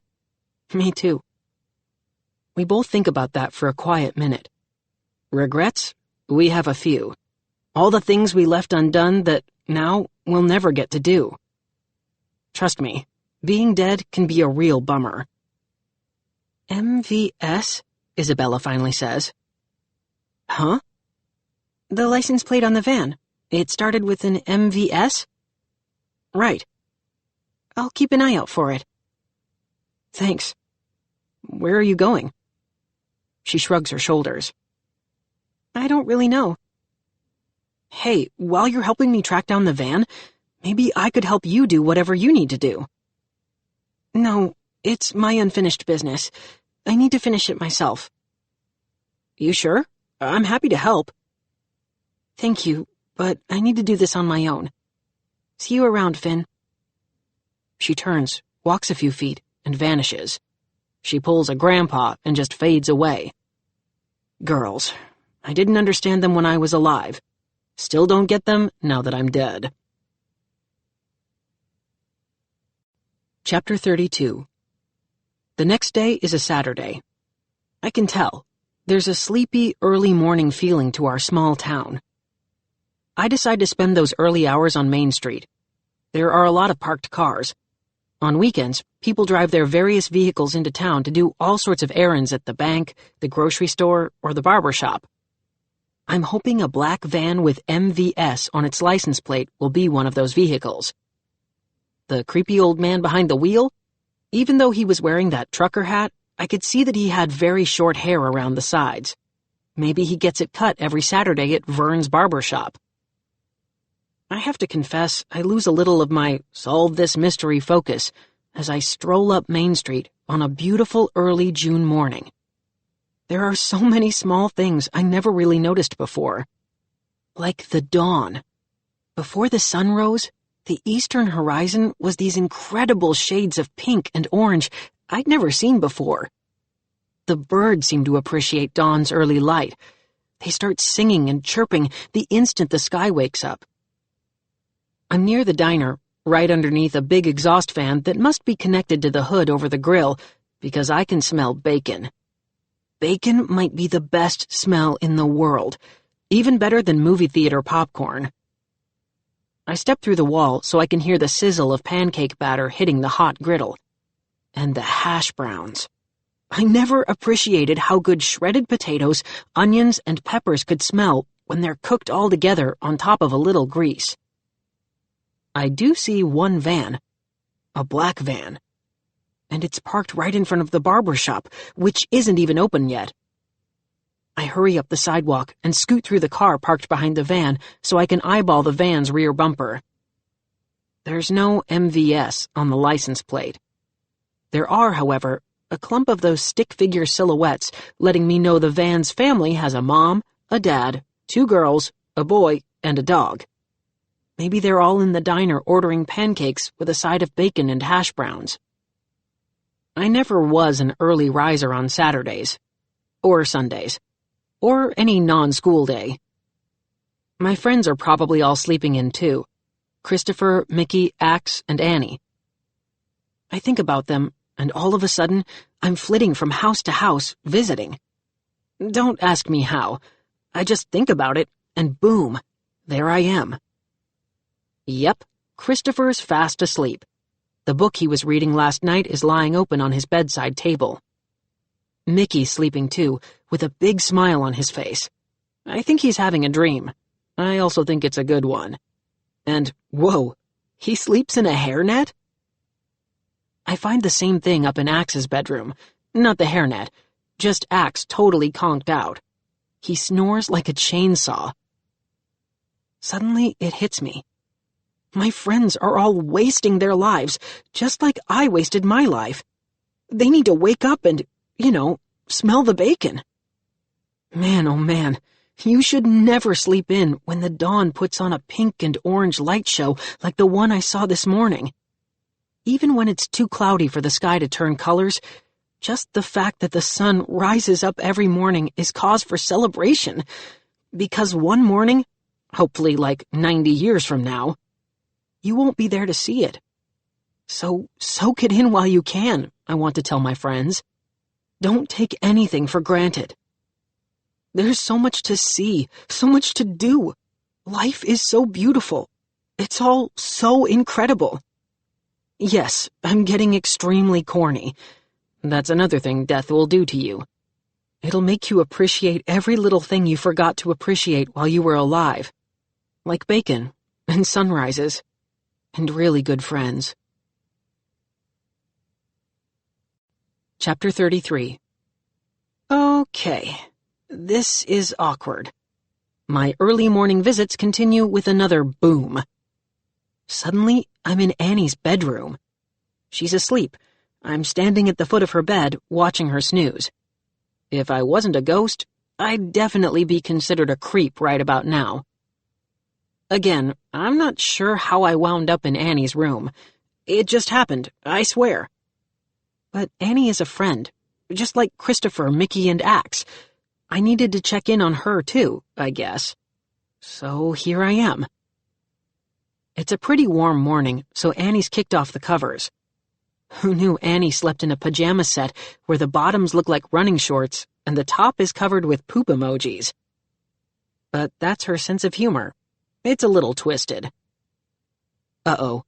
Me too. We both think about that for a quiet minute. Regrets? We have a few. All the things we left undone that, now, we'll never get to do. Trust me, being dead can be a real bummer. MVS? Isabella finally says. Huh? The license plate on the van. It started with an MVS? Right. I'll keep an eye out for it. Thanks. Where are you going? She shrugs her shoulders. I don't really know. Hey, while you're helping me track down the van, maybe I could help you do whatever you need to do. No, it's my unfinished business. I need to finish it myself. You sure? I'm happy to help. Thank you, but I need to do this on my own. See you around, Finn. She turns, walks a few feet, and vanishes. She pulls a grandpa and just fades away. Girls. I didn't understand them when I was alive. Still don't get them now that I'm dead. Chapter 32. The next day is a Saturday. I can tell. There's a sleepy, early morning feeling to our small town. I decide to spend those early hours on Main Street. There are a lot of parked cars. On weekends, people drive their various vehicles into town to do all sorts of errands at the bank, the grocery store, or the barber shop. I'm hoping a black van with MVS on its license plate will be one of those vehicles. The creepy old man behind the wheel? Even though he was wearing that trucker hat, I could see that he had very short hair around the sides. Maybe he gets it cut every Saturday at Vern's barber shop. I have to confess, I lose a little of my solve this mystery focus as I stroll up Main Street on a beautiful early June morning. There are so many small things I never really noticed before. Like the dawn. Before the sun rose, the eastern horizon was these incredible shades of pink and orange I'd never seen before. The birds seem to appreciate dawn's early light. They start singing and chirping the instant the sky wakes up. I'm near the diner, right underneath a big exhaust fan that must be connected to the hood over the grill, because I can smell bacon. Bacon might be the best smell in the world, even better than movie theater popcorn. I step through the wall so I can hear the sizzle of pancake batter hitting the hot griddle. And the hash browns. I never appreciated how good shredded potatoes, onions, and peppers could smell when they're cooked all together on top of a little grease. I do see one van. A black van. And it's parked right in front of the barber shop, which isn't even open yet. I hurry up the sidewalk and scoot through the car parked behind the van so I can eyeball the van's rear bumper. There's no MVS on the license plate. There are, however, a clump of those stick figure silhouettes letting me know the van's family has a mom, a dad, 2 girls, a boy, and a dog. Maybe they're all in the diner ordering pancakes with a side of bacon and hash browns. I never was an early riser on Saturdays, or Sundays, or any non-school day. My friends are probably all sleeping in too. Christopher, Mickey, Axe, and Annie. I think about them, and all of a sudden, I'm flitting from house to house, visiting. Don't ask me how. I just think about it, and boom, there I am. Yep, Christopher's fast asleep. The book he was reading last night is lying open on his bedside table. Mickey's sleeping too, with a big smile on his face. I think he's having a dream. I also think it's a good one. And, whoa, he sleeps in a hairnet? I find the same thing up in Axe's bedroom. Not the hairnet, just Axe totally conked out. He snores like a chainsaw. Suddenly, it hits me. My friends are all wasting their lives, just like I wasted my life. They need to wake up and, smell the bacon. Man, oh man, you should never sleep in when the dawn puts on a pink and orange light show like the one I saw this morning. Even when it's too cloudy for the sky to turn colors, just the fact that the sun rises up every morning is cause for celebration. Because one morning, hopefully like 90 years from now, you won't be there to see it. So soak it in while you can, I want to tell my friends. Don't take anything for granted. There's so much to see, so much to do. Life is so beautiful. It's all so incredible. Yes, I'm getting extremely corny. That's another thing death will do to you. It'll make you appreciate every little thing you forgot to appreciate while you were alive. Like bacon, and sunrises, and really good friends. Chapter 33. Okay, this is awkward. My early morning visits continue with another boom. Suddenly, I'm in Annie's bedroom. She's asleep. I'm standing at the foot of her bed, watching her snooze. If I wasn't a ghost, I'd definitely be considered a creep right about now. Again, I'm not sure how I wound up in Annie's room. It just happened, I swear. But Annie is a friend, just like Christopher, Mickey, and Axe. I needed to check in on her too, I guess. So here I am. It's a pretty warm morning, so Annie's kicked off the covers. Who knew Annie slept in a pajama set where the bottoms look like running shorts and the top is covered with poop emojis? But that's her sense of humor. It's a little twisted. Uh-oh.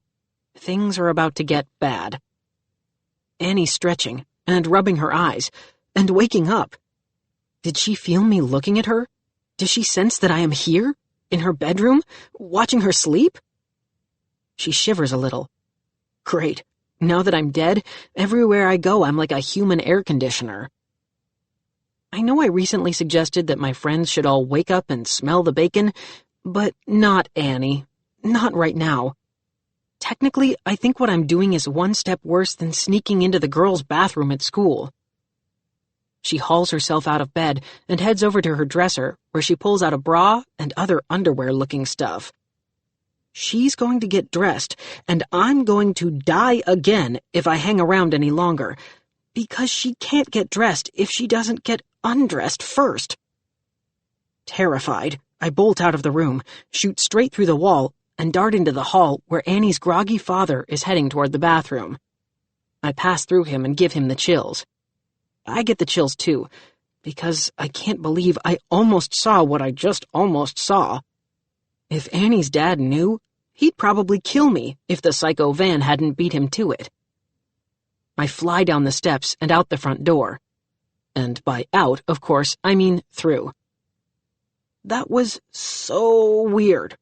Things are about to get bad. Annie's stretching and rubbing her eyes and waking up. Did she feel me looking at her? Does she sense that I am here, in her bedroom, watching her sleep? She shivers a little. Great. Now that I'm dead, everywhere I go I'm like a human air conditioner. I know I recently suggested that my friends should all wake up and smell the bacon, but not Annie. Not right now. Technically, I think what I'm doing is one step worse than sneaking into the girls' bathroom at school. She hauls herself out of bed and heads over to her dresser, where she pulls out a bra and other underwear-looking stuff. She's going to get dressed, and I'm going to die again if I hang around any longer, because she can't get dressed if she doesn't get undressed first. Terrified, I bolt out of the room, shoot straight through the wall, and dart into the hall where Annie's groggy father is heading toward the bathroom. I pass through him and give him the chills. I get the chills too, because I can't believe I almost saw what I just almost saw. If Annie's dad knew, he'd probably kill me if the psycho van hadn't beat him to it. I fly down the steps and out the front door. And by out, of course, I mean through. That was so weird.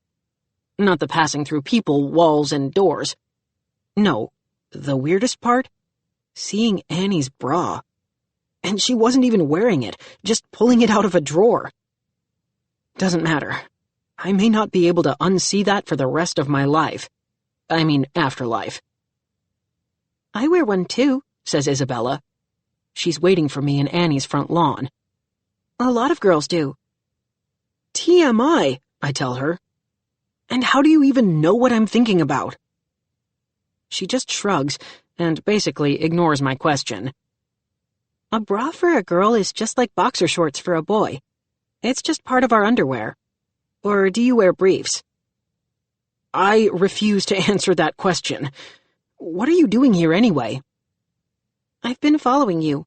Not the passing through people, walls, and doors. No, the weirdest part? Seeing Annie's bra. And she wasn't even wearing it, just pulling it out of a drawer. Doesn't matter. I may not be able to unsee that for the rest of my life. I mean, afterlife. I wear one too, says Isabella. She's waiting for me in Annie's front lawn. A lot of girls do. TMI, I tell her. And how do you even know what I'm thinking about? She just shrugs and basically ignores my question. A bra for a girl is just like boxer shorts for a boy. It's just part of our underwear. Or do you wear briefs? I refuse to answer that question. What are you doing here anyway? I've been following you.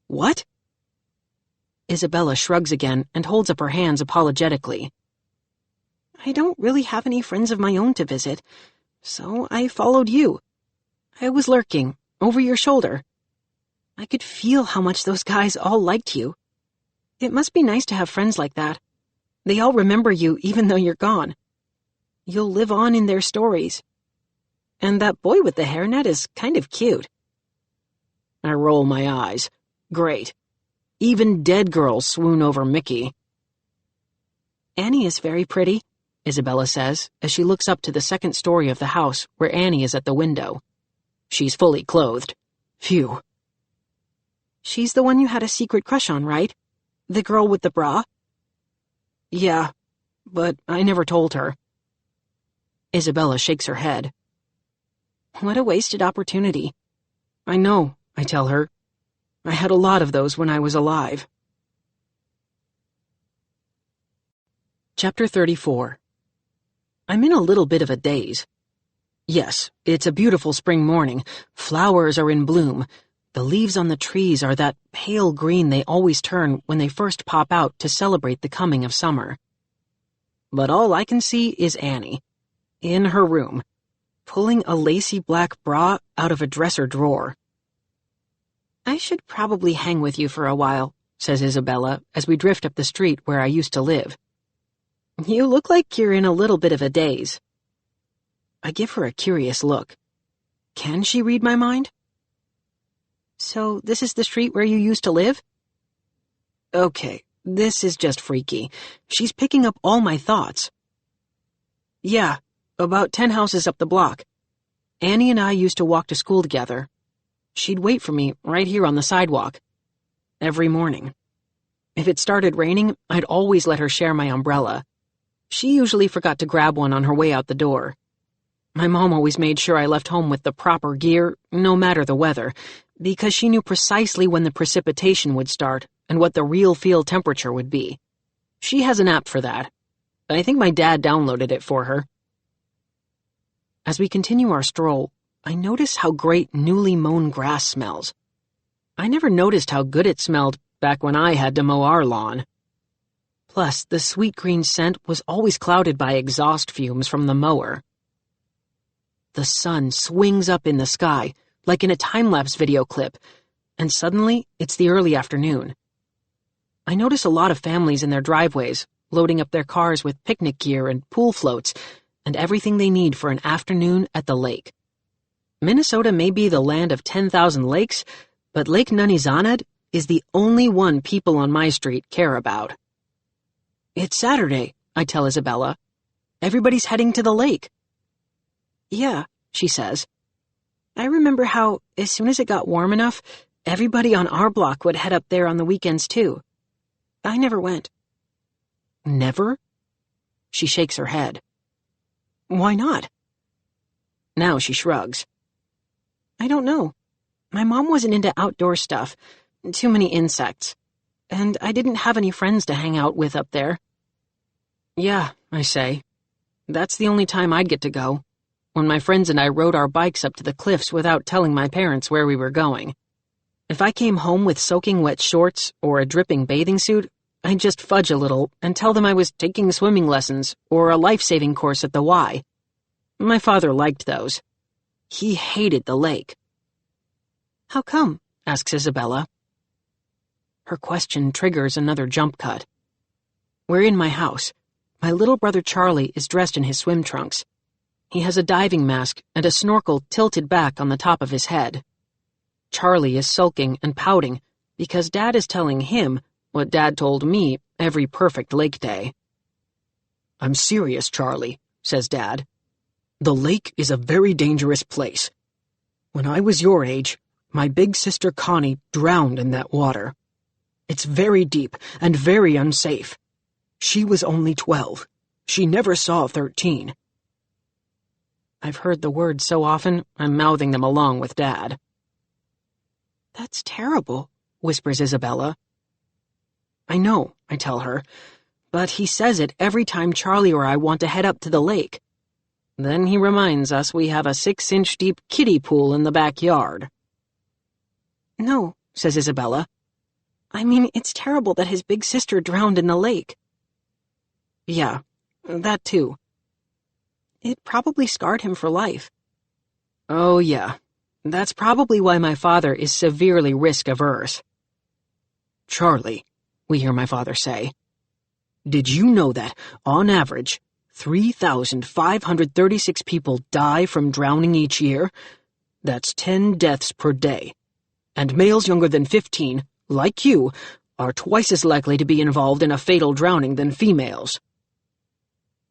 What? Isabella shrugs again and holds up her hands apologetically. I don't really have any friends of my own to visit, so I followed you. I was lurking, over your shoulder. I could feel how much those guys all liked you. It must be nice to have friends like that. They all remember you even though you're gone. You'll live on in their stories. And that boy with the hairnet is kind of cute. I roll my eyes. Great. Even dead girls swoon over Mickey. Annie is very pretty, Isabella says, as she looks up to the second story of the house where Annie is at the window. She's fully clothed. Phew. She's the one you had a secret crush on, right? The girl with the bra? Yeah, but I never told her. Isabella shakes her head. What a wasted opportunity. I know, I tell her. I had a lot of those when I was alive. Chapter 34. I'm in a little bit of a daze. Yes, it's a beautiful spring morning. Flowers are in bloom. The leaves on the trees are that pale green they always turn when they first pop out to celebrate the coming of summer. But all I can see is Annie, in her room, pulling a lacy black bra out of a dresser drawer. I should probably hang with you for a while, says Isabella, as we drift up the street where I used to live. You look like you're in a little bit of a daze. I give her a curious look. Can she read my mind? So this is the street where you used to live? Okay, This is just freaky. She's picking up all my thoughts. Yeah, about 10 houses up the block. Annie and I used to walk to school together. She'd wait for me right here on the sidewalk. Every morning. If it started raining, I'd always let her share my umbrella. She usually forgot to grab one on her way out the door. My mom always made sure I left home with the proper gear, no matter the weather, because she knew precisely when the precipitation would start and what the real field temperature would be. She has an app for that. I think my dad downloaded it for her. As we continue our stroll, I notice how great newly mown grass smells. I never noticed how good it smelled back when I had to mow our lawn. Plus, the sweet green scent was always clouded by exhaust fumes from the mower. The sun swings up in the sky, like in a time-lapse video clip, and suddenly it's the early afternoon. I notice a lot of families in their driveways, loading up their cars with picnic gear and pool floats, and everything they need for an afternoon at the lake. Minnesota may be the land of 10,000 lakes, but Lake Nunizanad is the only one people on my street care about. It's Saturday, I tell Isabella. Everybody's heading to the lake. Yeah, she says. I remember how, as soon as it got warm enough, everybody on our block would head up there on the weekends too. I never went. Never? She shakes her head. Why not? Now she shrugs. I don't know. My mom wasn't into outdoor stuff, too many insects, and I didn't have any friends to hang out with up there. Yeah, I say. That's the only time I'd get to go, when my friends and I rode our bikes up to the cliffs without telling my parents where we were going. If I came home with soaking wet shorts or a dripping bathing suit, I'd just fudge a little and tell them I was taking swimming lessons or a life-saving course at the Y. My father liked those. He hated the lake. How come? Asks Isabella. Her question triggers another jump cut. We're in my house. My little brother Charlie is dressed in his swim trunks. He has a diving mask and a snorkel tilted back on the top of his head. Charlie is sulking and pouting because Dad is telling him what Dad told me every perfect lake day. I'm serious, Charlie, says Dad. The lake is a very dangerous place. When I was your age, my big sister Connie drowned in that water. It's very deep and very unsafe. She was only 12. She never saw 13. I've heard the words so often, I'm mouthing them along with Dad. That's terrible, whispers Isabella. I know, I tell her, but he says it every time Charlie or I want to head up to the lake. Then he reminds us we have a 6-inch deep kiddie pool in the backyard. No, says Isabella. I mean, it's terrible that his big sister drowned in the lake. Yeah, that too. It probably scarred him for life. Oh, yeah. That's probably why my father is severely risk-averse. Charlie, we hear my father say, did you know that, on average, 3,536 people die from drowning each year? That's 10 deaths per day. And males younger than 15, like you, are twice as likely to be involved in a fatal drowning than females.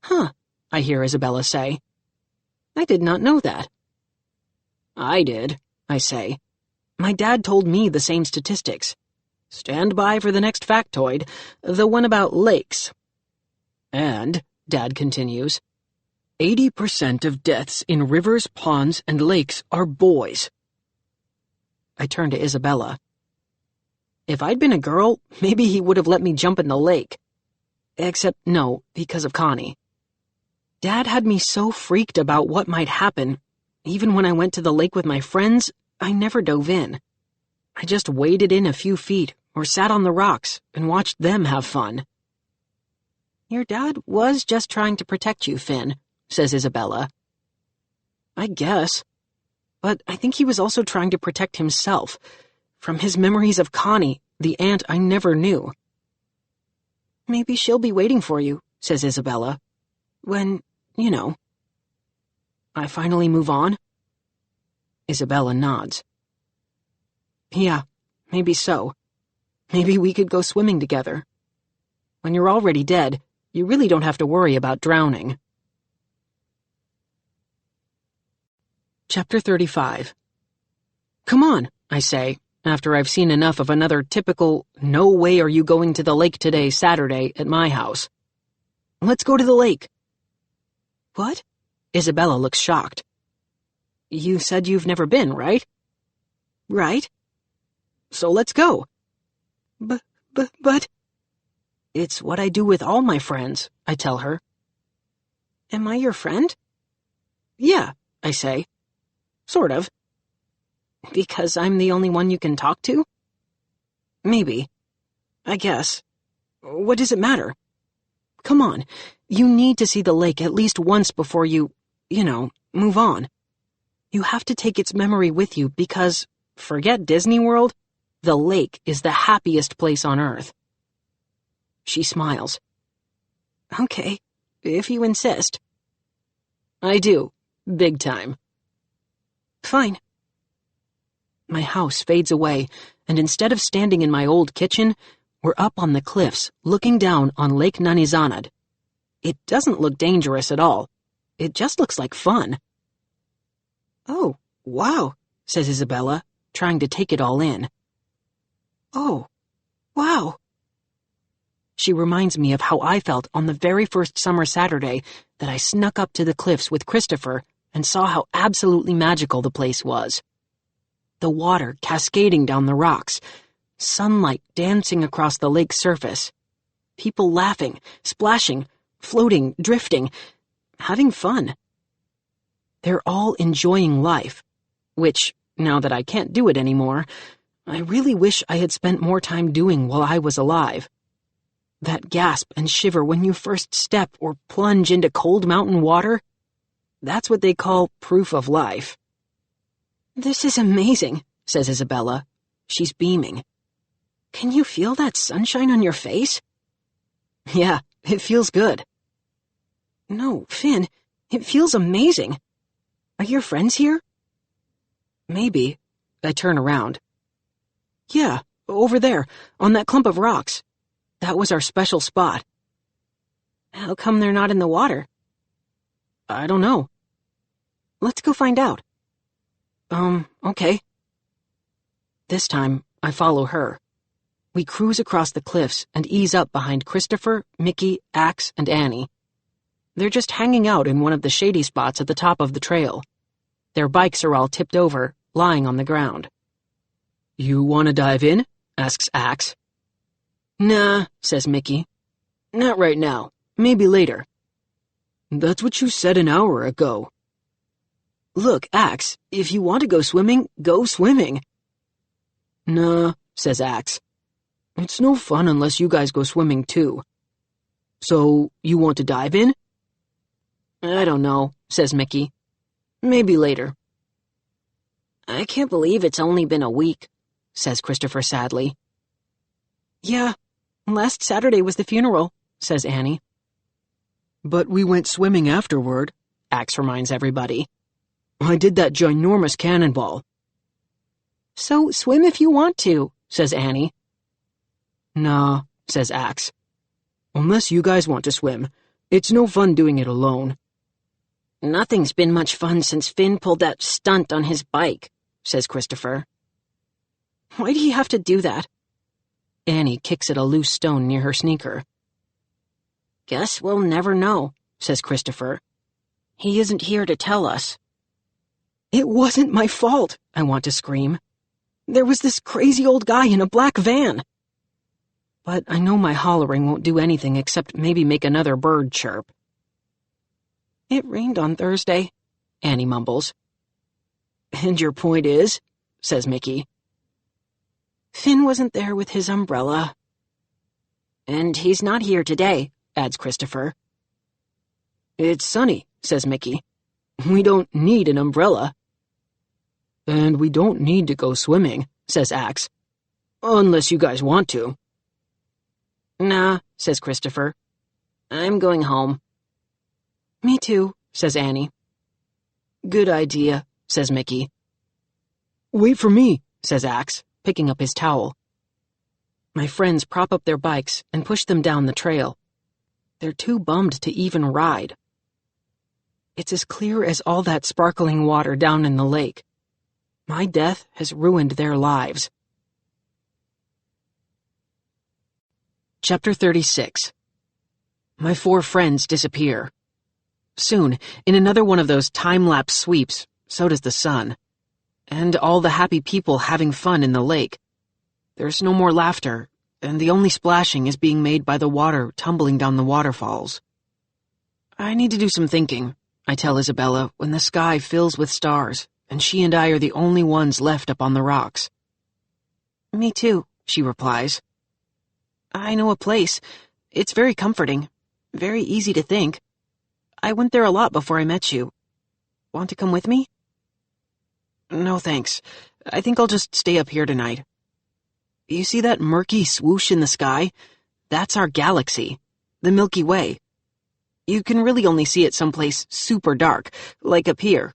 Huh, I hear Isabella say. I did not know that. I did, I say. My dad told me the same statistics. Stand by for the next factoid, the one about lakes. And, Dad continues, 80% of deaths in rivers, ponds, and lakes are boys. I turn to Isabella. If I'd been a girl, maybe he would have let me jump in the lake. Except no, because of Connie. Dad had me so freaked about what might happen. Even when I went to the lake with my friends, I never dove in. I just waded in a few feet or sat on the rocks and watched them have fun. Your dad was just trying to protect you, Finn, says Isabella. I guess. But I think he was also trying to protect himself from his memories of Connie, the aunt I never knew. Maybe she'll be waiting for you, says Isabella. When, you know. I finally move on? Isabella nods. Yeah, maybe so. Maybe we could go swimming together. When you're already dead, you really don't have to worry about drowning. Chapter 35. Come on, I say, after I've seen enough of another typical "no way are you going to the lake today" Saturday at my house. Let's go to the lake. What? Isabella looks shocked. You said you've never been, right? Right. So let's go. But... It's what I do with all my friends, I tell her. Am I your friend? Yeah, I say. Sort of. Because I'm the only one you can talk to? Maybe. I guess. What does it matter? Come on, you need to see the lake at least once before you move on. You have to take its memory with you because, forget Disney World, the lake is the happiest place on earth. She smiles. Okay, if you insist. I do, big time. Fine. My house fades away, and instead of standing in my old kitchen, we're up on the cliffs, looking down on Lake Nanizanad. It doesn't look dangerous at all. It just looks like fun. Oh, wow, says Isabella, trying to take it all in. Oh, wow. She reminds me of how I felt on the very first summer Saturday that I snuck up to the cliffs with Christopher and saw how absolutely magical the place was. The water cascading down the rocks, sunlight dancing across the lake's surface, people laughing, splashing, floating, drifting, having fun. They're all enjoying life, which, now that I can't do it anymore, I really wish I had spent more time doing while I was alive. That gasp and shiver when you first step or plunge into cold mountain water, that's what they call proof of life. This is amazing, says Isabella. She's beaming. Can you feel that sunshine on your face? Yeah, it feels good. No, Finn, it feels amazing. Are your friends here? Maybe. I turn around. Yeah, over there, on that clump of rocks. That was our special spot. How come they're not in the water? I don't know. Let's go find out. Okay. This time, I follow her. We cruise across the cliffs and ease up behind Christopher, Mickey, Axe, and Annie. They're just hanging out in one of the shady spots at the top of the trail. Their bikes are all tipped over, lying on the ground. You want to dive in? Asks Axe. Nah, says Mickey. Not right now. Maybe later. That's what you said an hour ago. Look, Axe, if you want to go swimming, go swimming. Nah, says Axe. It's no fun unless you guys go swimming too. So, you want to dive in? I don't know, says Mickey. Maybe later. I can't believe it's only been a week, says Christopher sadly. Yeah, last Saturday was the funeral, says Annie. But we went swimming afterward, Axe reminds everybody. I did that ginormous cannonball. So swim if you want to, says Annie. Nah, says Axe. Unless you guys want to swim, it's no fun doing it alone. Nothing's been much fun since Finn pulled that stunt on his bike, says Christopher. Why do you have to do that? Annie kicks at a loose stone near her sneaker. Guess we'll never know, says Christopher. He isn't here to tell us. It wasn't my fault, I want to scream. There was this crazy old guy in a black van. But I know my hollering won't do anything except maybe make another bird chirp. It rained on Thursday, Annie mumbles. And your point is, says Mickey. Finn wasn't there with his umbrella. And he's not here today, adds Christopher. It's sunny, says Mickey. We don't need an umbrella. And we don't need to go swimming, says Axe. Unless you guys want to. Nah, says Christopher. I'm going home. Me too, says Annie. Good idea, says Mickey. Wait for me, says Axe, picking up his towel. My friends prop up their bikes and push them down the trail. They're too bummed to even ride. It's as clear as all that sparkling water down in the lake. My death has ruined their lives. Chapter 36. My 4 friends disappear. Soon, in another one of those time-lapse sweeps, so does the sun. And all the happy people having fun in the lake. There's no more laughter, and the only splashing is being made by the water tumbling down the waterfalls. I need to do some thinking, I tell Isabella, when the sky fills with stars, and she and I are the only ones left up on the rocks. Me too, she replies. I know a place. It's very comforting. Very easy to think. I went there a lot before I met you. Want to come with me? No thanks. I think I'll just stay up here tonight. You see that murky swoosh in the sky? That's our galaxy, the Milky Way. You can really only see it someplace super dark, like up here.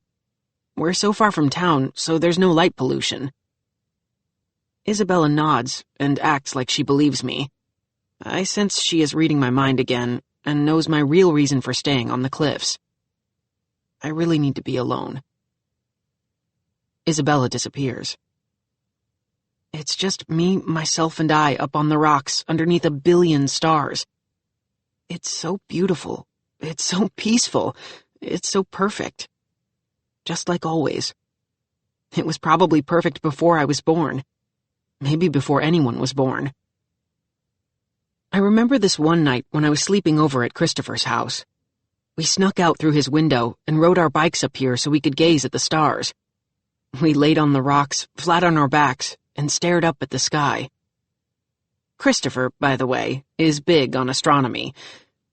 We're so far from town, so there's no light pollution. Isabella nods and acts like she believes me. I sense she is reading my mind again and knows my real reason for staying on the cliffs. I really need to be alone. Isabella disappears. It's just me, myself, and I up on the rocks underneath a billion stars. It's so beautiful. It's so peaceful. It's so perfect. Just like always. It was probably perfect before I was born. Maybe before anyone was born. I remember this one night when I was sleeping over at Christopher's house. We snuck out through his window and rode our bikes up here so we could gaze at the stars. We laid on the rocks, flat on our backs, and stared up at the sky. Christopher, by the way, is big on astronomy.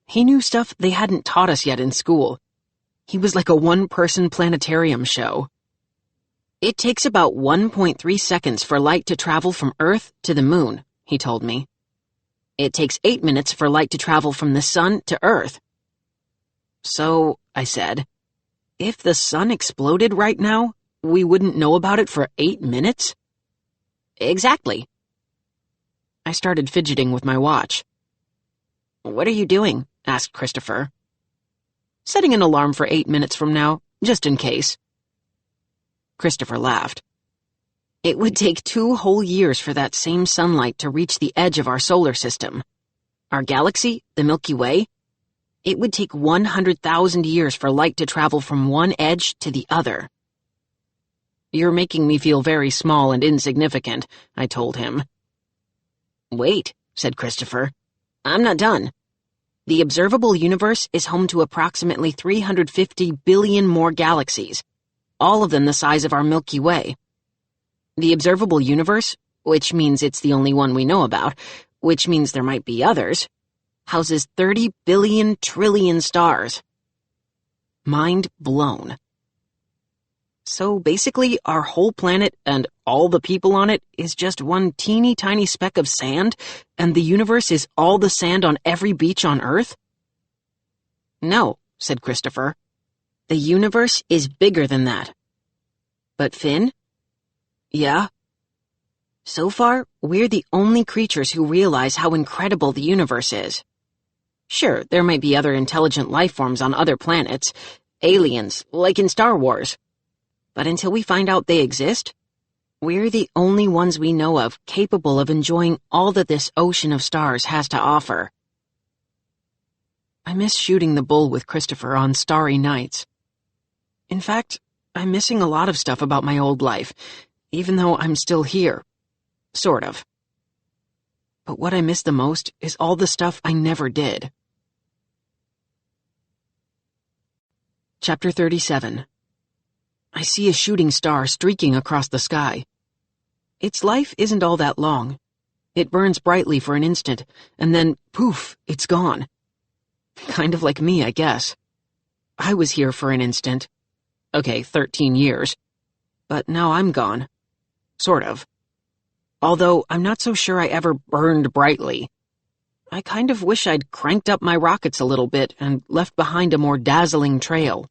He knew stuff they hadn't taught us yet in school. He was like a one-person planetarium show. It takes about 1.3 seconds for light to travel from Earth to the moon, he told me. It takes 8 minutes for light to travel from the sun to Earth. So, I said, if the sun exploded right now, we wouldn't know about it for 8 minutes? Exactly. I started fidgeting with my watch. What are you doing? Asked Christopher. Setting an alarm for 8 minutes from now, just in case. Christopher laughed. It would take 2 whole years for that same sunlight to reach the edge of our solar system. Our galaxy, the Milky Way, it would take 100,000 years for light to travel from one edge to the other. You're making me feel very small and insignificant, I told him. Wait, said Christopher. I'm not done. The observable universe is home to approximately 350 billion more galaxies, all of them the size of our Milky Way. The observable universe, which means it's the only one we know about, which means there might be others, houses 30 billion trillion stars. Mind blown. So basically, our whole planet and all the people on it is just one teeny tiny speck of sand, and the universe is all the sand on every beach on Earth? No, said Christopher. The universe is bigger than that. But Finn? Yeah? So far, we're the only creatures who realize how incredible the universe is. Sure, there might be other intelligent life forms on other planets, aliens, like in Star Wars. But until we find out they exist, we're the only ones we know of capable of enjoying all that this ocean of stars has to offer. I miss shooting the bull with Christopher on starry nights. In fact, I'm missing a lot of stuff about my old life, even though I'm still here. Sort of. But what I miss the most is all the stuff I never did. Chapter 37. I see a shooting star streaking across the sky. Its life isn't all that long. It burns brightly for an instant, and then, poof, it's gone. Kind of like me, I guess. I was here for an instant. Okay, 13 years. But now I'm gone. Sort of. Although I'm not so sure I ever burned brightly. I kind of wish I'd cranked up my rockets a little bit and left behind a more dazzling trail.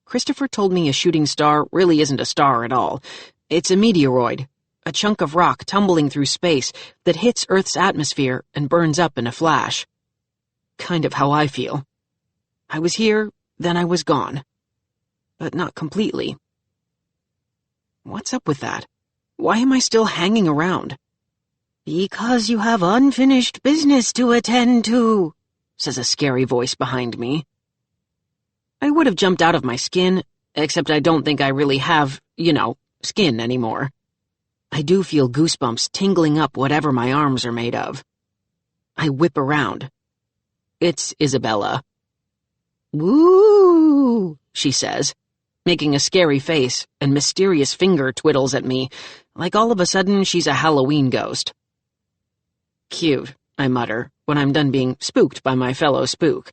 Christopher told me a shooting star really isn't a star at all. It's a meteoroid, a chunk of rock tumbling through space that hits Earth's atmosphere and burns up in a flash. Kind of how I feel. I was here, then I was gone. But not completely. What's up with that? Why am I still hanging around? Because you have unfinished business to attend to, says a scary voice behind me. I would have jumped out of my skin, except I don't think I really have, skin anymore. I do feel goosebumps tingling up whatever my arms are made of. I whip around. It's Isabella. Woo, she says, making a scary face, and mysterious finger twiddles at me, like all of a sudden she's a Halloween ghost. Cute, I mutter, when I'm done being spooked by my fellow spook.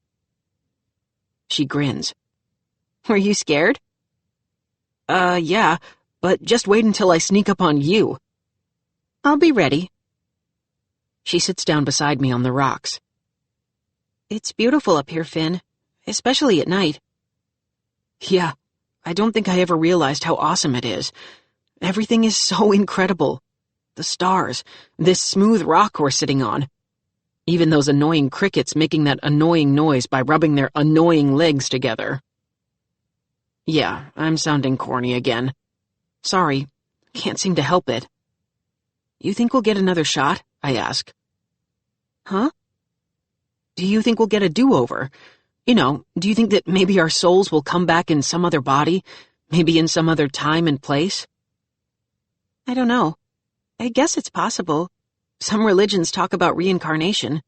She grins. Were you scared? Yeah, but just wait until I sneak up on you. I'll be ready. She sits down beside me on the rocks. It's beautiful up here, Finn, especially at night. Yeah, I don't think I ever realized how awesome it is. Everything is so incredible. The stars, this smooth rock we're sitting on. Even those annoying crickets making that annoying noise by rubbing their annoying legs together. Yeah, I'm sounding corny again. Sorry, can't seem to help it. You think we'll get another shot? I ask. Huh? Do you think we'll get a do-over? Do you think that maybe our souls will come back in some other body? Maybe in some other time and place? I don't know. I guess it's possible. Some religions talk about reincarnation.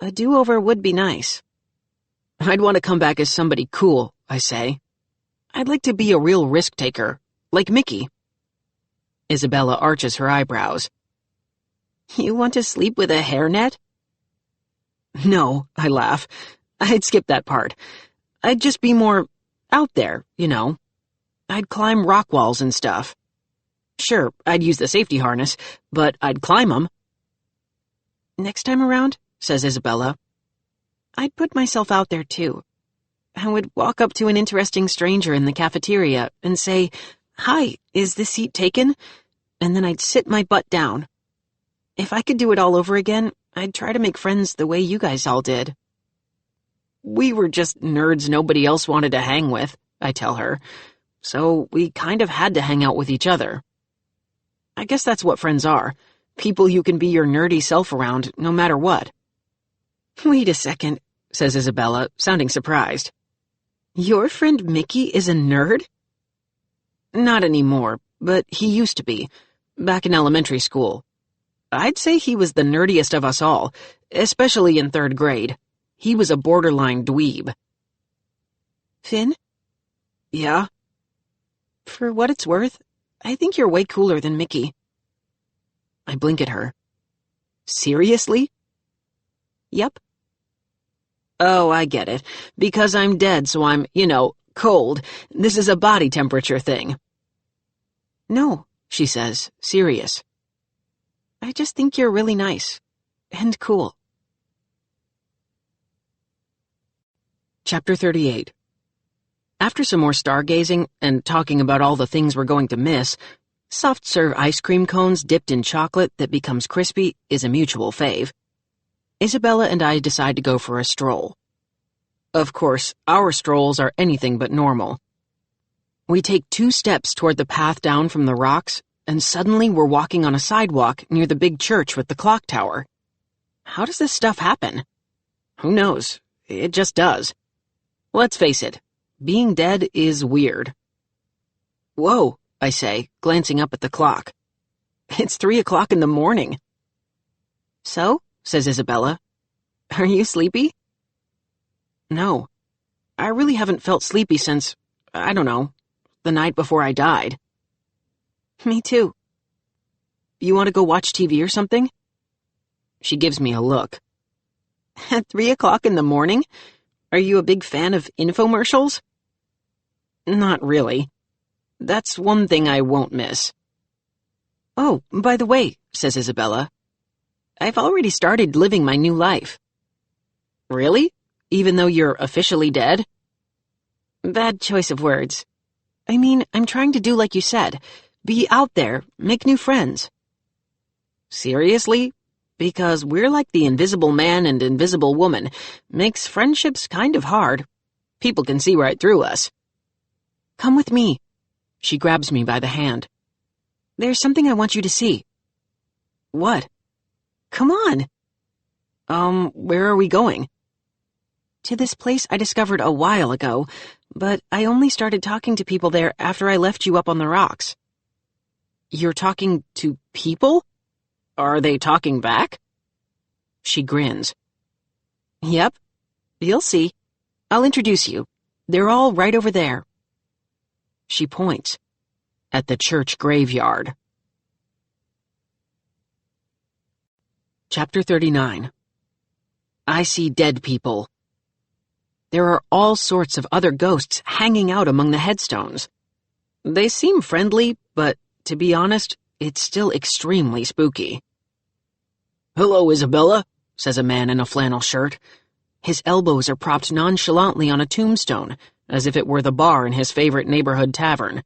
A do-over would be nice. I'd want to come back as somebody cool, I say. I'd like to be a real risk-taker, like Mickey. Isabella arches her eyebrows. You want to sleep with a hairnet? No, I laugh. I'd skip that part. I'd just be more out there, I'd climb rock walls and stuff. Sure, I'd use the safety harness, but I'd climb them. Next time around, says Isabella, I'd put myself out there too. I would walk up to an interesting stranger in the cafeteria and say, "Hi, is this seat taken?" And then I'd sit my butt down. If I could do it all over again, I'd try to make friends the way you guys all did. We were just nerds nobody else wanted to hang with, I tell her, so we kind of had to hang out with each other. I guess that's what friends are, people you can be your nerdy self around no matter what. Wait a second, says Isabella, sounding surprised. Your friend Mickey is a nerd? Not anymore, but he used to be, back in elementary school. I'd say he was the nerdiest of us all, especially in 3rd grade. He was a borderline dweeb. Finn? Yeah? For what it's worth, I think you're way cooler than Mickey. I blink at her. Seriously? Yep. Oh, I get it. Because I'm dead, so I'm, cold. This is a body temperature thing. No, she says, serious. I just think you're really nice. And cool. Chapter 38. After some more stargazing and talking about all the things we're going to miss, soft-serve ice cream cones dipped in chocolate that becomes crispy is a mutual fave. Isabella and I decide to go for a stroll. Of course, our strolls are anything but normal. We take 2 steps toward the path down from the rocks, and suddenly we're walking on a sidewalk near the big church with the clock tower. How does this stuff happen? Who knows? It just does. Let's face it, being dead is weird. Whoa, I say, glancing up at the clock. It's 3 o'clock in the morning. So, says Isabella, are you sleepy? No, I really haven't felt sleepy since, I don't know, the night before I died. Me too. You want to go watch TV or something? She gives me a look. At 3 o'clock in the morning? Are you a big fan of infomercials? Not really. That's one thing I won't miss. Oh, by the way, says Isabella, I've already started living my new life. Really? Even though you're officially dead? Bad choice of words. I mean, I'm trying to do like you said, Be out there, make new friends. Seriously? Because we're like the invisible man and invisible woman. Makes friendships kind of hard. People can see right through us. Come with me. She grabs me by the hand. There's something I want you to see. What? Come on. Where are we going? To this place I discovered a while ago, but I only started talking to people there after I left you up on the rocks. You're talking to people? Are they talking back? She grins. Yep. You'll see. I'll introduce you. They're all right over there. She points. At the church graveyard. Chapter 39. I see dead people. There are all sorts of other ghosts hanging out among the headstones. They seem friendly, but, to be honest, it's still extremely spooky. Hello, Isabella, says a man in a flannel shirt. His elbows are propped nonchalantly on a tombstone, as if it were the bar in his favorite neighborhood tavern.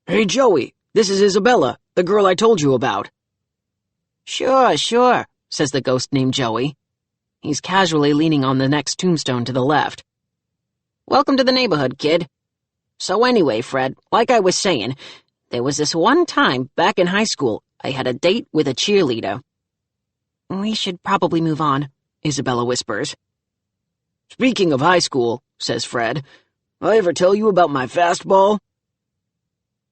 Hey, Joey, this is Isabella, the girl I told you about. Sure, says the ghost named Joey. He's casually leaning on the next tombstone to the left. Welcome to the neighborhood, kid. So anyway, Fred, like I was saying, there was this one time back in high school I had a date with a cheerleader. We should probably move on, Isabella whispers. Speaking of high school, says Fred, I ever tell you about my fastball?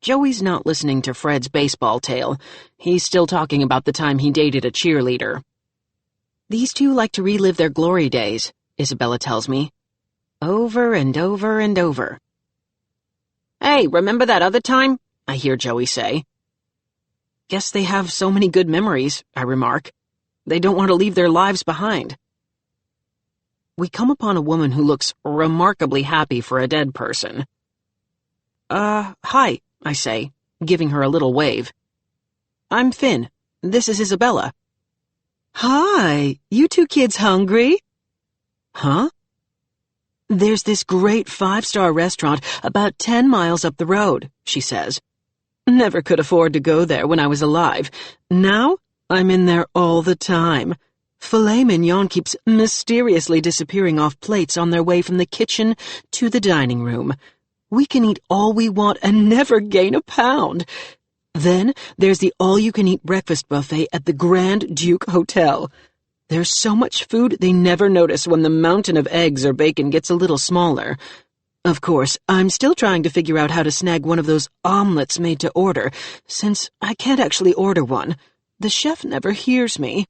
Joey's not listening to Fred's baseball tale. He's still talking about the time he dated a cheerleader. These two like to relive their glory days, Isabella tells me. Over and over and over. Hey, remember that other time? I hear Joey say. Guess they have so many good memories, I remark. They don't want to leave their lives behind. We come upon a woman who looks remarkably happy for a dead person. Hi, I say, giving her a little wave. I'm Finn. This is Isabella. Hi, you two kids hungry? Huh? There's this great 5-star restaurant about 10 miles up the road, she says. Never could afford to go there when I was alive. Now, I'm in there all the time. Filet mignon keeps mysteriously disappearing off plates on their way from the kitchen to the dining room. We can eat all we want and never gain a pound. Then there's the all-you-can-eat breakfast buffet at the Grand Duke Hotel. There's so much food they never notice when the mountain of eggs or bacon gets a little smaller. Of course, I'm still trying to figure out how to snag one of those omelets made to order, since I can't actually order one. The chef never hears me.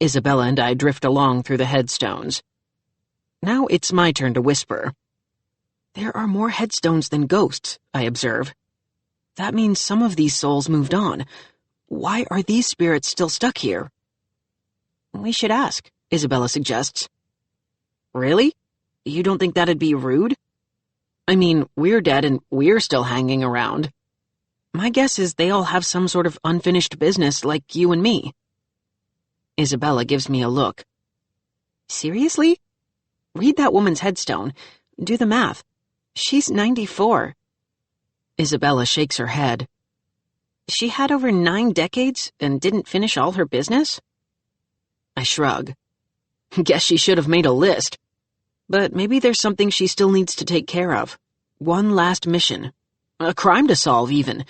Isabella and I drift along through the headstones. Now it's my turn to whisper. There are more headstones than ghosts, I observe. That means some of these souls moved on. Why are these spirits still stuck here? We should ask, Isabella suggests. Really? You don't think that'd be rude? I mean, we're dead and we're still hanging around. My guess is they all have some sort of unfinished business like you and me. Isabella gives me a look. Seriously? Read that woman's headstone. Do the math. She's 94. Isabella shakes her head. She had over 9 decades and didn't finish all her business? I shrug. Guess she should have made a list. But maybe there's something she still needs to take care of. One last mission. A crime to solve, even.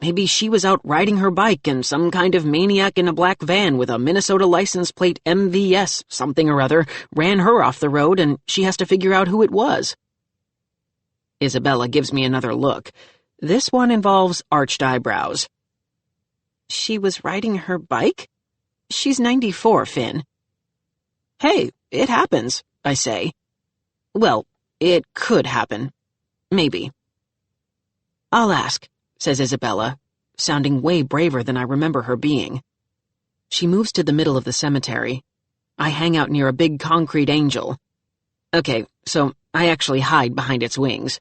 Maybe she was out riding her bike and some kind of maniac in a black van with a Minnesota license plate MVS something or other ran her off the road and she has to figure out who it was. Isabella gives me another look. This one involves arched eyebrows. She was riding her bike? She's 94, Finn. Hey, it happens, I say. Well, it could happen. Maybe. I'll ask, says Isabella, sounding way braver than I remember her being. She moves to the middle of the cemetery. I hang out near a big concrete angel. Okay, so I actually hide behind its wings.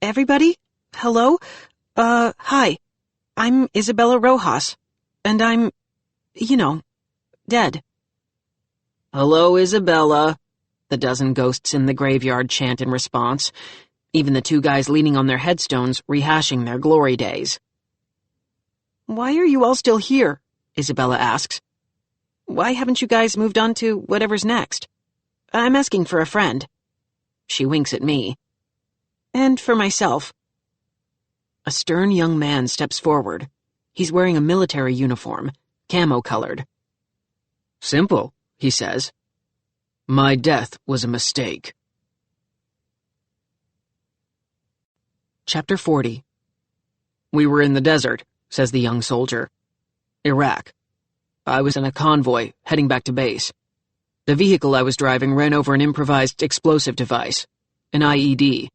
Everybody? Hello? Hi. I'm Isabella Rojas. And I'm, dead. Hello, Isabella, the dozen ghosts in the graveyard chant in response. even the two guys leaning on their headstones rehashing their glory days. "Why are you all still here?" Isabella asks. "Why haven't you guys moved on to whatever's next? I'm asking for a friend." She winks at me. "And for myself." A stern young man steps forward. He's wearing a military uniform, camo-colored. "Simple," he says. "My death was a mistake." Chapter 40. "We were in the desert," says the young soldier. "Iraq. I was in a convoy, heading back to base. The vehicle I was driving ran over an improvised explosive device, an IED.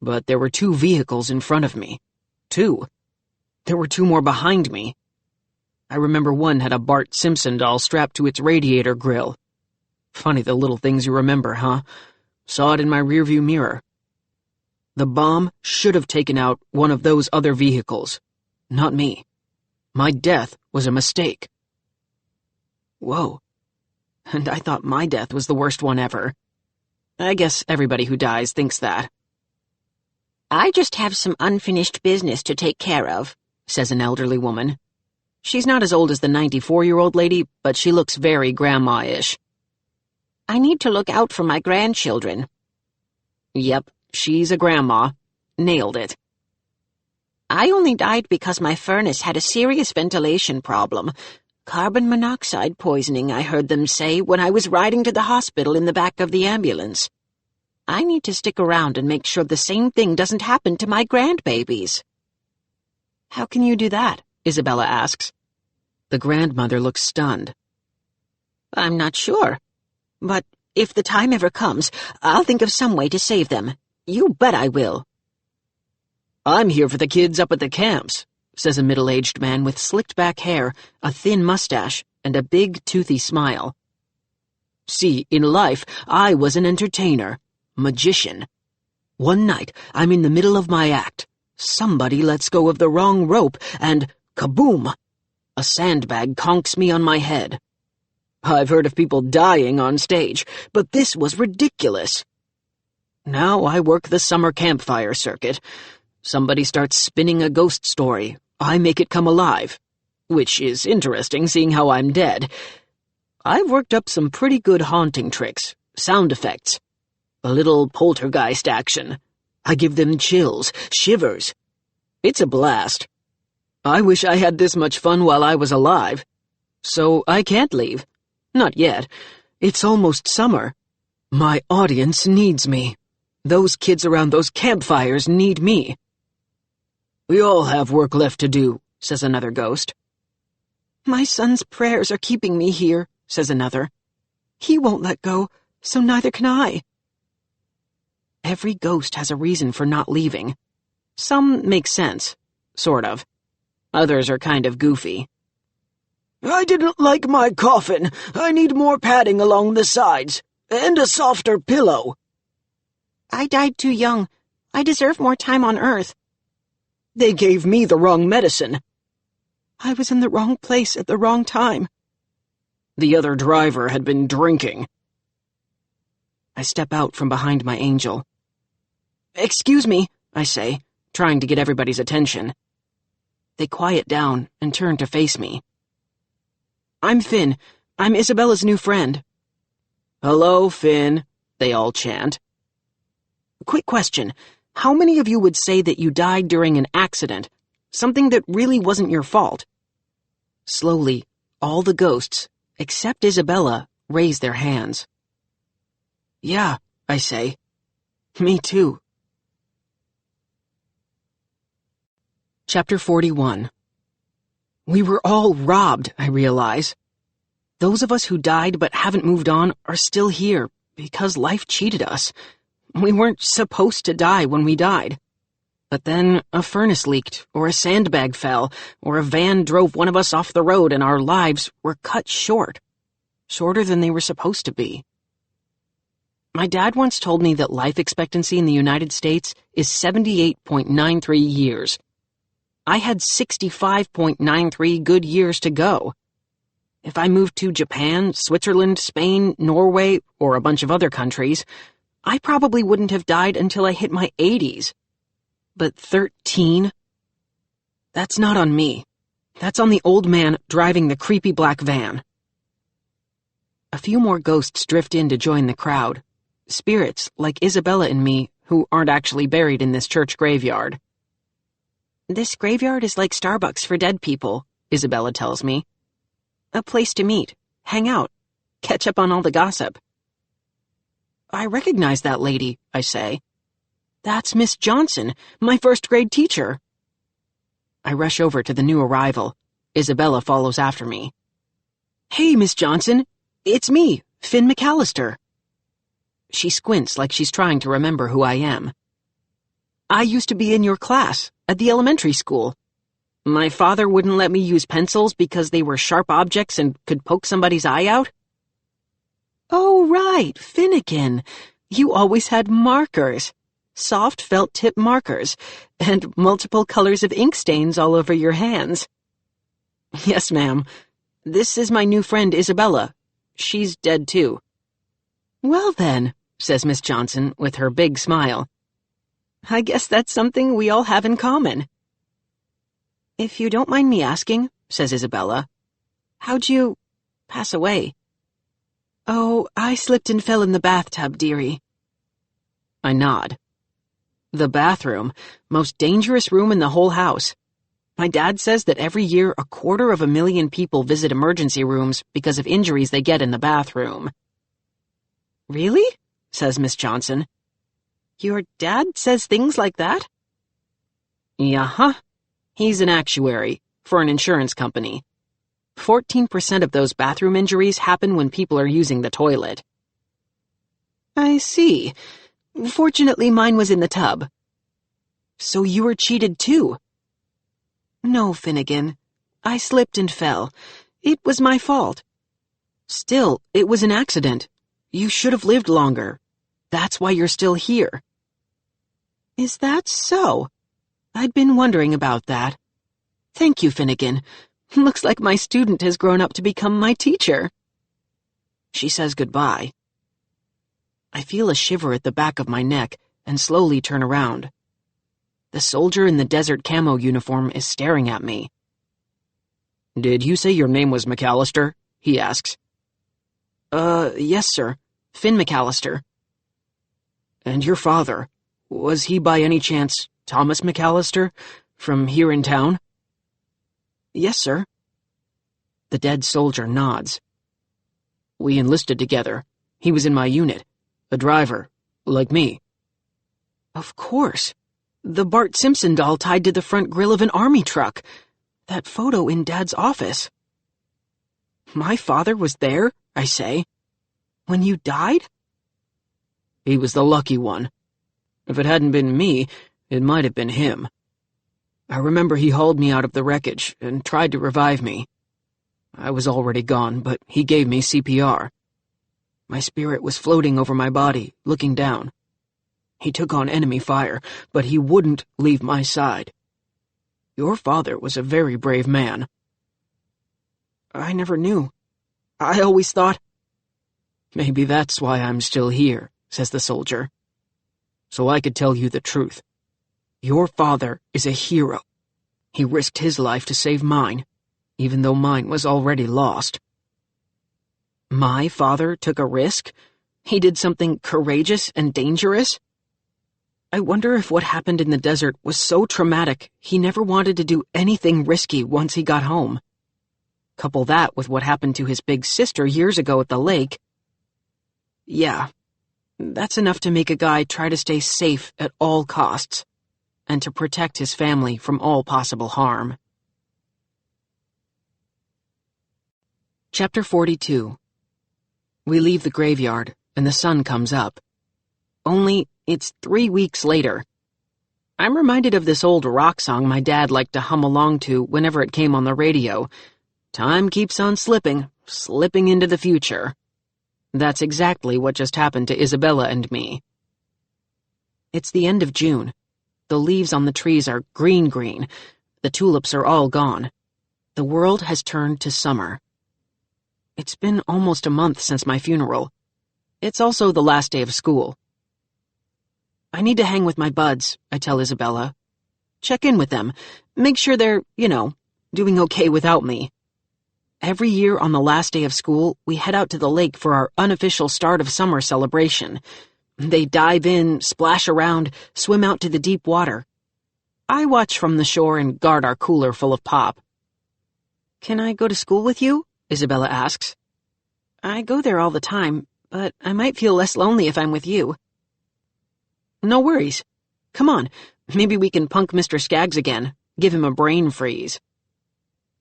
But there were two vehicles in front of me. Two. There were two more behind me. I remember one had a Bart Simpson doll strapped to its radiator grill. Funny the little things you remember, huh? Saw it in my rearview mirror. The bomb should have taken out one of those other vehicles. Not me. My death was a mistake." Whoa. And I thought my death was the worst one ever. I guess everybody who dies thinks that. "I just have some unfinished business to take care of," says an elderly woman. She's not as old as the 94-year-old lady, but she looks very grandma-ish. "I need to look out for my grandchildren." Yep, she's a grandma. Nailed it. "I only died because my furnace had a serious ventilation problem. Carbon monoxide poisoning, I heard them say when I was riding to the hospital in the back of the ambulance. I need to stick around and make sure the same thing doesn't happen to my grandbabies." "How can you do that?" Isabella asks. The grandmother looks stunned. "I'm not sure. But if the time ever comes, I'll think of some way to save them. You bet I will." "I'm here for the kids up at the camps," says a middle-aged man with slicked-back hair, a thin mustache, and a big, toothy smile. "See, in life, I was an entertainer, magician. One night, I'm in the middle of my act. Somebody lets go of the wrong rope, and kaboom! A sandbag conks me on my head. I've heard of people dying on stage, but this was ridiculous. Now I work the summer campfire circuit. Somebody starts spinning a ghost story. I make it come alive, which is interesting seeing how I'm dead. I've worked up some pretty good haunting tricks, sound effects, a little poltergeist action. I give them chills, shivers. It's a blast. I wish I had this much fun while I was alive. So I can't leave. Not yet. It's almost summer. My audience needs me. Those kids around those campfires need me." "We all have work left to do," says another ghost. "My son's prayers are keeping me here," says another. "He won't let go, so neither can I." Every ghost has a reason for not leaving. Some make sense, sort of. Others are kind of goofy. "I didn't like my coffin. I need more padding along the sides, and a softer pillow." "I died too young. I deserve more time on Earth." "They gave me the wrong medicine." "I was in the wrong place at the wrong time." "The other driver had been drinking." I step out from behind my angel. "Excuse me," I say, trying to get everybody's attention. They quiet down and turn to face me. "I'm Finn. I'm Isabella's new friend." "Hello, Finn," they all chant. "Quick question. How many of you would say that you died during an accident? Something that really wasn't your fault?" Slowly, all the ghosts, except Isabella, raise their hands. "Yeah," I say. "Me too." Chapter 41. We were all robbed, I realize. Those of us who died but haven't moved on are still here because life cheated us. We weren't supposed to die when we died. But then a furnace leaked, or a sandbag fell, or a van drove one of us off the road and our lives were cut short. Shorter than they were supposed to be. My dad once told me that life expectancy in the United States is 78.93 years. I had 65.93 good years to go. If I moved to Japan, Switzerland, Spain, Norway, or a bunch of other countries, I probably wouldn't have died until I hit my 80s. But 13? That's not on me. That's on the old man driving the creepy black van. A few more ghosts drift in to join the crowd. Spirits like Isabella and me, who aren't actually buried in this church graveyard. This graveyard is like Starbucks for dead people, Isabella tells me. a place to meet, hang out, catch up on all the gossip. I recognize that lady, I say. That's Miss Johnson, my first-grade teacher. I rush over to the new arrival. Isabella follows after me. Hey, Miss Johnson, it's me, Finn McAllister. She squints like she's trying to remember who I am. I used to be in your class, at the elementary school. My father wouldn't let me use pencils because they were sharp objects and could poke somebody's eye out. Oh, right, Finnegan. You always had markers. Soft felt-tip markers, and multiple colors of ink stains all over your hands. Yes, ma'am. This is my new friend, Isabella. She's dead, too. Well, then, says Miss Johnson with her big smile. I guess that's something we all have in common. If you don't mind me asking, says Isabella, how'd you pass away? Oh, I slipped and fell in the bathtub, dearie. I nod. The bathroom, most dangerous room in the whole house. My dad says that every year 250,000 people visit emergency rooms because of injuries they get in the bathroom. Really? Says Miss Johnson. Your dad says things like that? Yeah-huh. He's an actuary for an insurance company. 14% of those bathroom injuries happen when people are using the toilet. I see. Fortunately, mine was in the tub. So you were cheated too? No, Finnegan. I slipped and fell. It was my fault. Still, it was an accident. You should have lived longer. That's why you're still here. Is that so? I'd been wondering about that. Thank you, Finnegan. Looks like my student has grown up to become my teacher. She says goodbye. I feel a shiver at the back of my neck and slowly turn around. The soldier in the desert camo uniform is staring at me. Did you say your name was McAllister? He asks. Yes, sir. Finn McAllister. And your father, was he by any chance Thomas McAllister, from here in town? Yes, sir. The dead soldier nods. We enlisted together. He was in my unit. A driver, like me. Of course. The Bart Simpson doll tied to the front grille of an army truck. That photo in Dad's office. My father was there, I say. When you died? He was the lucky one. If it hadn't been me, it might have been him. I remember he hauled me out of the wreckage and tried to revive me. I was already gone, but he gave me CPR. My spirit was floating over my body, looking down. He took on enemy fire, but he wouldn't leave my side. Your father was a very brave man. I never knew. I always thought... Maybe that's why I'm still here, says the soldier. So I could tell you the truth. Your father is a hero. He risked his life to save mine, even though mine was already lost. My father took a risk? He did something courageous and dangerous? I wonder if what happened in the desert was so traumatic he never wanted to do anything risky once he got home. Couple that with what happened to his big sister years ago at the lake. Yeah, that's enough to make a guy try to stay safe at all costs, and to protect his family from all possible harm. Chapter 42. We leave the graveyard, and the sun comes up. Only, it's 3 weeks later. I'm reminded of this old rock song my dad liked to hum along to whenever it came on the radio. Time keeps on slipping, slipping into the future. That's exactly what just happened to Isabella and me. It's the end of June. The leaves on the trees are green. The tulips are all gone. The world has turned to summer. It's been almost a month since my funeral. It's also the last day of school. I need to hang with my buds, I tell Isabella. Check in with them. Make sure they're, doing okay without me. Every year on the last day of school, we head out to the lake for our unofficial start of summer celebration. They dive in, splash around, swim out to the deep water. I watch from the shore and guard our cooler full of pop. Can I go to school with you? Isabella asks. I go there all the time, but I might feel less lonely if I'm with you. No worries. Come on, maybe we can punk Mr. Skaggs again, give him a brain freeze.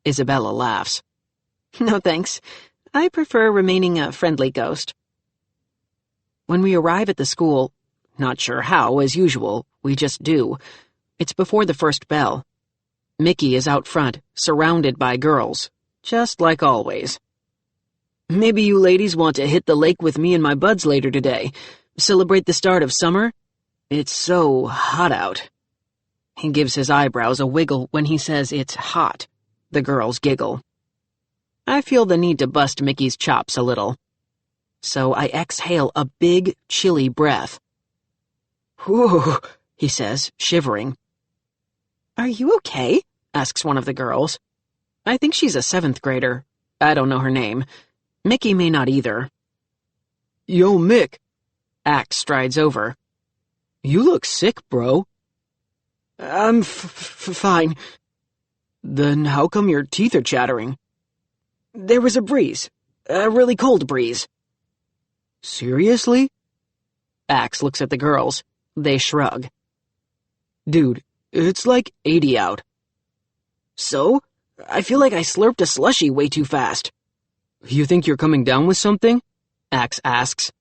Isabella laughs. No thanks. I prefer remaining a friendly ghost. When we arrive at the school, not sure how, as usual, we just do. It's before the first bell. Mickey is out front, surrounded by girls, just like always. Maybe you ladies want to hit the lake with me and my buds later today. Celebrate the start of summer? It's so hot out. He gives his eyebrows a wiggle when he says it's hot. The girls giggle. I feel the need to bust Mickey's chops a little. So I exhale a big, chilly breath. Whew, he says, shivering. Are you okay? Asks one of the girls. I think she's a 7th grader. I don't know her name. Mickey may not either. Yo, Mick. Axe strides over. You look sick, bro. I'm fine. Then how come your teeth are chattering? There was a breeze. A really cold breeze. Seriously? Axe looks at the girls. They shrug. Dude, it's like 80 out. So? I feel like I slurped a slushie way too fast. You think you're coming down with something? Axe asks.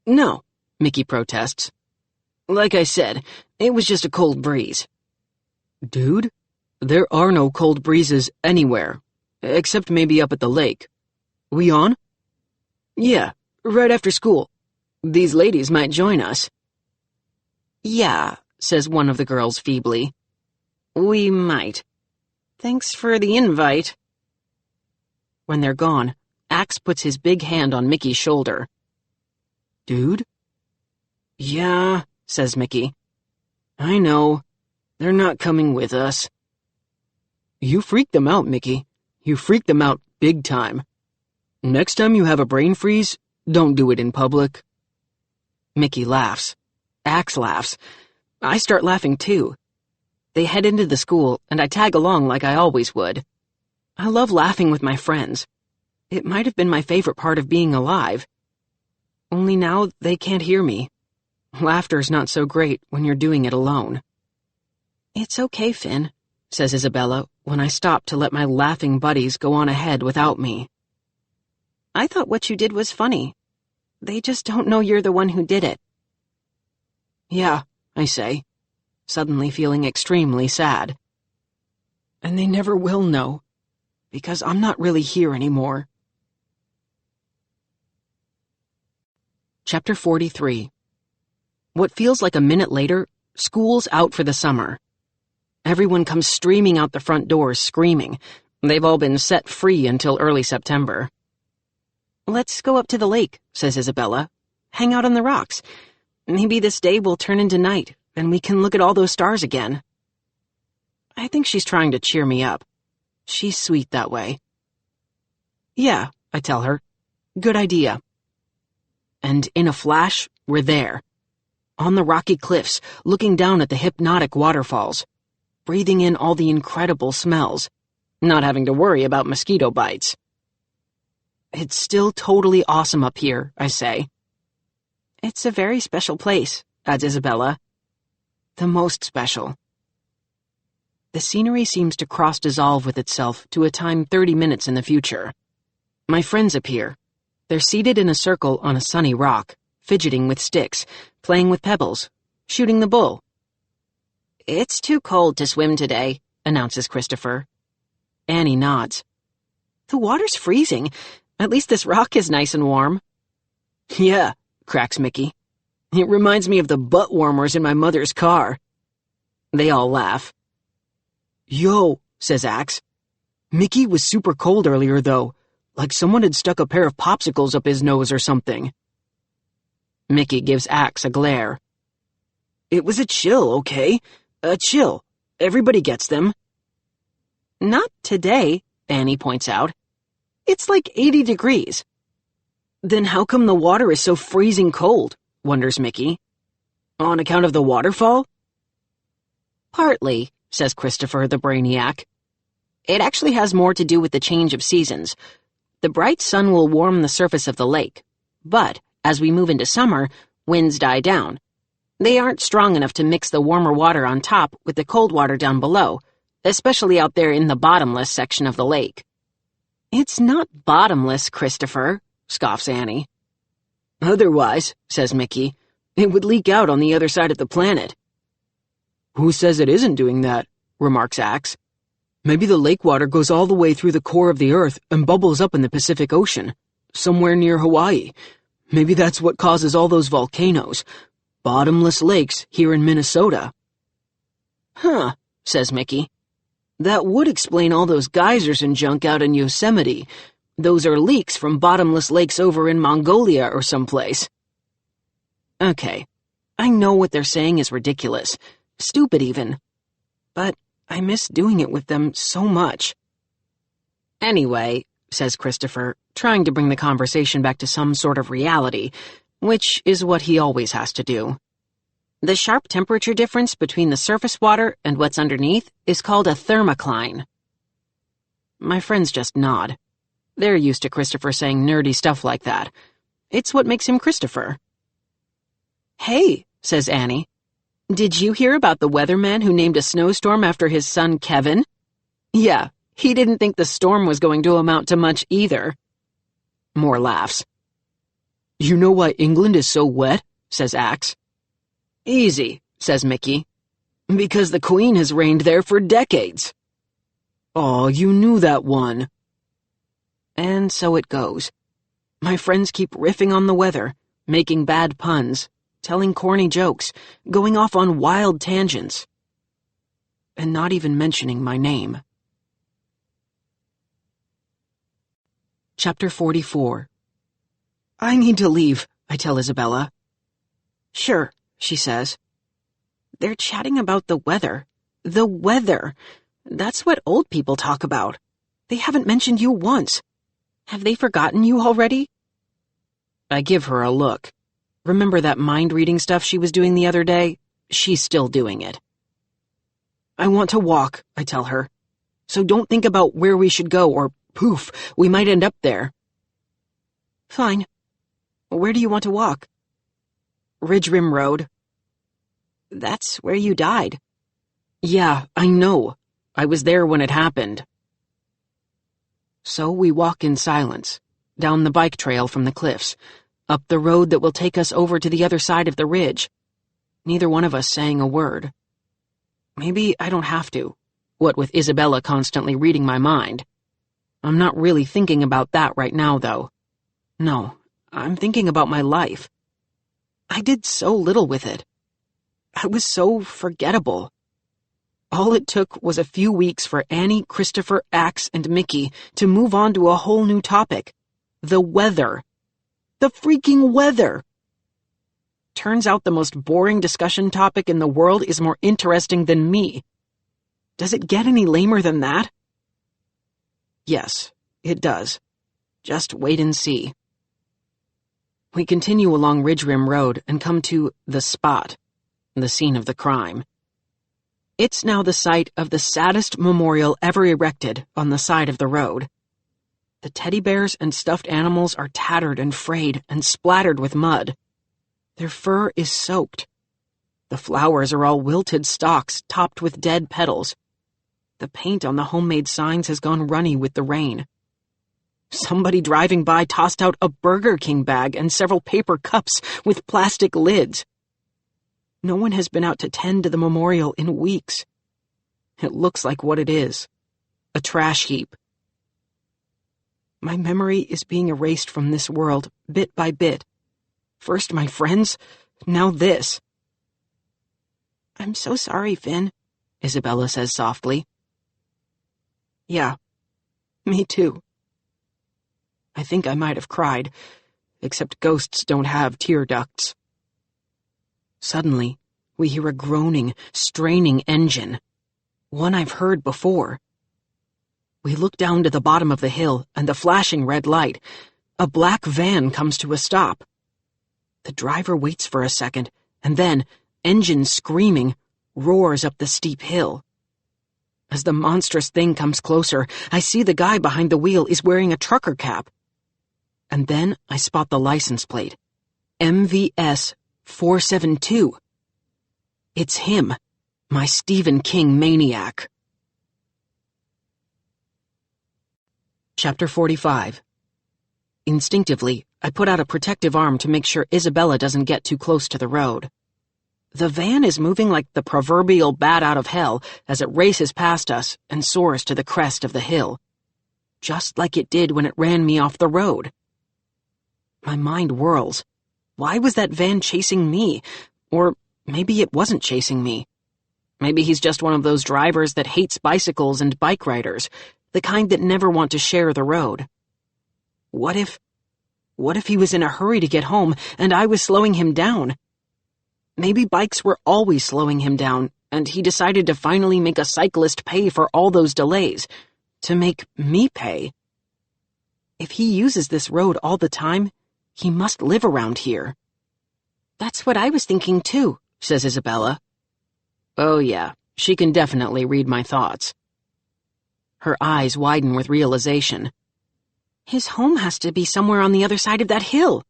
No, Mickey protests. Like I said, it was just a cold breeze. Dude, there are no cold breezes anywhere, except maybe up at the lake. We on? Yeah, right after school. These ladies might join us. Yeah, says one of the girls feebly. We might. Thanks for the invite. When they're gone, Axe puts his big hand on Mickey's shoulder. Dude? Yeah, says Mickey. I know. They're not coming with us. You freaked them out, Mickey. You freaked them out big time. Next time you have a brain freeze, don't do it in public. Mickey laughs. Axe laughs. I start laughing too. They head into the school, and I tag along like I always would. I love laughing with my friends. It might have been my favorite part of being alive. Only now they can't hear me. Laughter's not so great when you're doing it alone. It's okay, Finn, says Isabella when I stop to let my laughing buddies go on ahead without me. I thought what you did was funny. They just don't know you're the one who did it. Yeah, I say, suddenly feeling extremely sad. And they never will know, because I'm not really here anymore. Chapter 43. What feels like a minute later, school's out for the summer. Everyone comes streaming out the front doors screaming. They've all been set free until early September. Let's go up to the lake, says Isabella. Hang out on the rocks. Maybe this day will turn into night, and we can look at all those stars again. I think she's trying to cheer me up. She's sweet that way. Yeah, I tell her. Good idea. And in a flash, we're there. On the rocky cliffs, looking down at the hypnotic waterfalls. Breathing in all the incredible smells. Not having to worry about mosquito bites. It's still totally awesome up here, I say. It's a very special place, adds Isabella. The most special. The scenery seems to cross-dissolve with itself to a time 30 minutes in the future. My friends appear. They're seated in a circle on a sunny rock, fidgeting with sticks, playing with pebbles, shooting the bull. It's too cold to swim today, announces Christopher. Annie nods. The water's freezing. At least this rock is nice and warm. Yeah, cracks Mickey. It reminds me of the butt warmers in my mother's car. They all laugh. Yo, says Axe. Mickey was super cold earlier, though. Like someone had stuck a pair of popsicles up his nose or something. Mickey gives Axe a glare. It was a chill, okay? A chill. Everybody gets them. Not today, Annie points out. It's like 80 degrees. Then how come the water is so freezing cold? Wonders Mickey. On account of the waterfall? Partly, says Christopher the brainiac. It actually has more to do with the change of seasons. The bright sun will warm the surface of the lake, but as we move into summer, winds die down. They aren't strong enough to mix the warmer water on top with the cold water down below, especially out there in the bottomless section of the lake. It's not bottomless, Christopher, scoffs Annie. Otherwise, says Mickey, it would leak out on the other side of the planet. Who says it isn't doing that? Remarks Axe. Maybe the lake water goes all the way through the core of the Earth and bubbles up in the Pacific Ocean, somewhere near Hawaii. Maybe that's what causes all those volcanoes. Bottomless lakes here in Minnesota. Huh, says Mickey. That would explain all those geysers and junk out in Yosemite. Those are leaks from bottomless lakes over in Mongolia or someplace. Okay, I know what they're saying is ridiculous. Stupid even. But I miss doing it with them so much. Anyway, says Christopher, trying to bring the conversation back to some sort of reality, which is what he always has to do. The sharp temperature difference between the surface water and what's underneath is called a thermocline. My friends just nod. They're used to Christopher saying nerdy stuff like that. It's what makes him Christopher. Hey, says Annie. Did you hear about the weatherman who named a snowstorm after his son Kevin? Yeah, he didn't think the storm was going to amount to much either. More laughs. You know why England is so wet? Says Axe. Easy, says Mickey. Because the Queen has reigned there for decades. Aw, you knew that one. And so it goes. My friends keep riffing on the weather, making bad puns, telling corny jokes, going off on wild tangents. And not even mentioning my name. Chapter 44. I need to leave, I tell Isabella. Sure, she says. They're chatting about the weather. The weather. That's what old people talk about. They haven't mentioned you once. Have they forgotten you already? I give her a look. Remember that mind-reading stuff she was doing the other day? She's still doing it. I want to walk, I tell her. So don't think about where we should go or, poof, we might end up there. Fine. Where do you want to walk? Ridge Rim Road. That's where you died. Yeah, I know. I was there when it happened. So we walk in silence, down the bike trail from the cliffs, up the road that will take us over to the other side of the ridge. Neither one of us saying a word. Maybe I don't have to, what with Isabella constantly reading my mind. I'm not really thinking about that right now, though. No, I'm thinking about my life. I did so little with it. I was so forgettable. All it took was a few weeks for Annie, Christopher, Axe, and Mickey to move on to a whole new topic. The weather. The freaking weather! Turns out the most boring discussion topic in the world is more interesting than me. Does it get any lamer than that? Yes, it does. Just wait and see. We continue along Ridge Rim Road and come to the spot, the scene of the crime. It's now the site of the saddest memorial ever erected on the side of the road. The teddy bears and stuffed animals are tattered and frayed and splattered with mud. Their fur is soaked. The flowers are all wilted stalks topped with dead petals. The paint on the homemade signs has gone runny with the rain. Somebody driving by tossed out a Burger King bag and several paper cups with plastic lids. No one has been out to tend to the memorial in weeks. It looks like what it is. A trash heap. My memory is being erased from this world, bit by bit. First my friends, now this. I'm so sorry, Finn, Isabella says softly. Yeah, me too. I think I might have cried, except ghosts don't have tear ducts. Suddenly, we hear a groaning, straining engine. One I've heard before. We look down to the bottom of the hill, and the flashing red light. A black van comes to a stop. The driver waits for a second, and then, engine screaming, roars up the steep hill. As the monstrous thing comes closer, I see the guy behind the wheel is wearing a trucker cap. And then I spot the license plate. MVS 472. It's him, my Stephen King maniac. Chapter 45. Instinctively, I put out a protective arm to make sure Isabella doesn't get too close to the road. The van is moving like the proverbial bat out of hell as it races past us and soars to the crest of the hill, just like it did when it ran me off the road. My mind whirls. Why was that van chasing me? Or maybe it wasn't chasing me. Maybe he's just one of those drivers that hates bicycles and bike riders, the kind that never want to share the road. What if he was in a hurry to get home and I was slowing him down? Maybe bikes were always slowing him down, and he decided to finally make a cyclist pay for all those delays, to make me pay. If he uses this road all the time, he must live around here. That's what I was thinking too, says Isabella. Oh yeah, she can definitely read my thoughts. Her eyes widen with realization. His home has to be somewhere on the other side of that hill.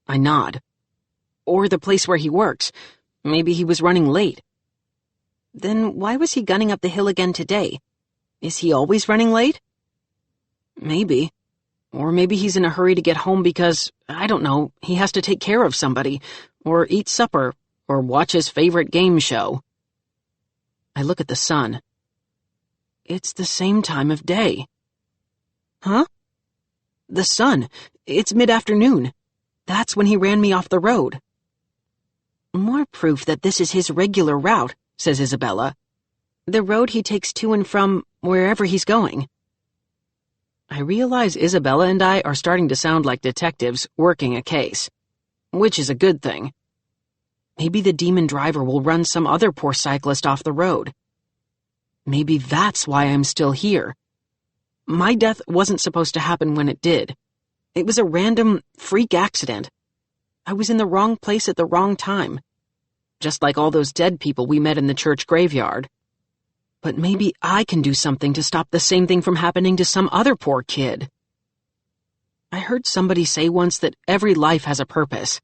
I nod. Or the place where he works. Maybe he was running late. Then why was he gunning up the hill again today? Is he always running late? Maybe. Or maybe he's in a hurry to get home because, I don't know, he has to take care of somebody, or eat supper, or watch his favorite game show. I look at the sun. It's the same time of day. Huh? The sun. It's mid-afternoon. That's when he ran me off the road. More proof that this is his regular route, says Isabella. The road he takes to and from wherever he's going. I realize Isabella and I are starting to sound like detectives working a case, which is a good thing. Maybe the demon driver will run some other poor cyclist off the road. Maybe that's why I'm still here. My death wasn't supposed to happen when it did. It was a random, freak accident. I was in the wrong place at the wrong time. Just like all those dead people we met in the church graveyard. But maybe I can do something to stop the same thing from happening to some other poor kid. I heard somebody say once that every life has a purpose.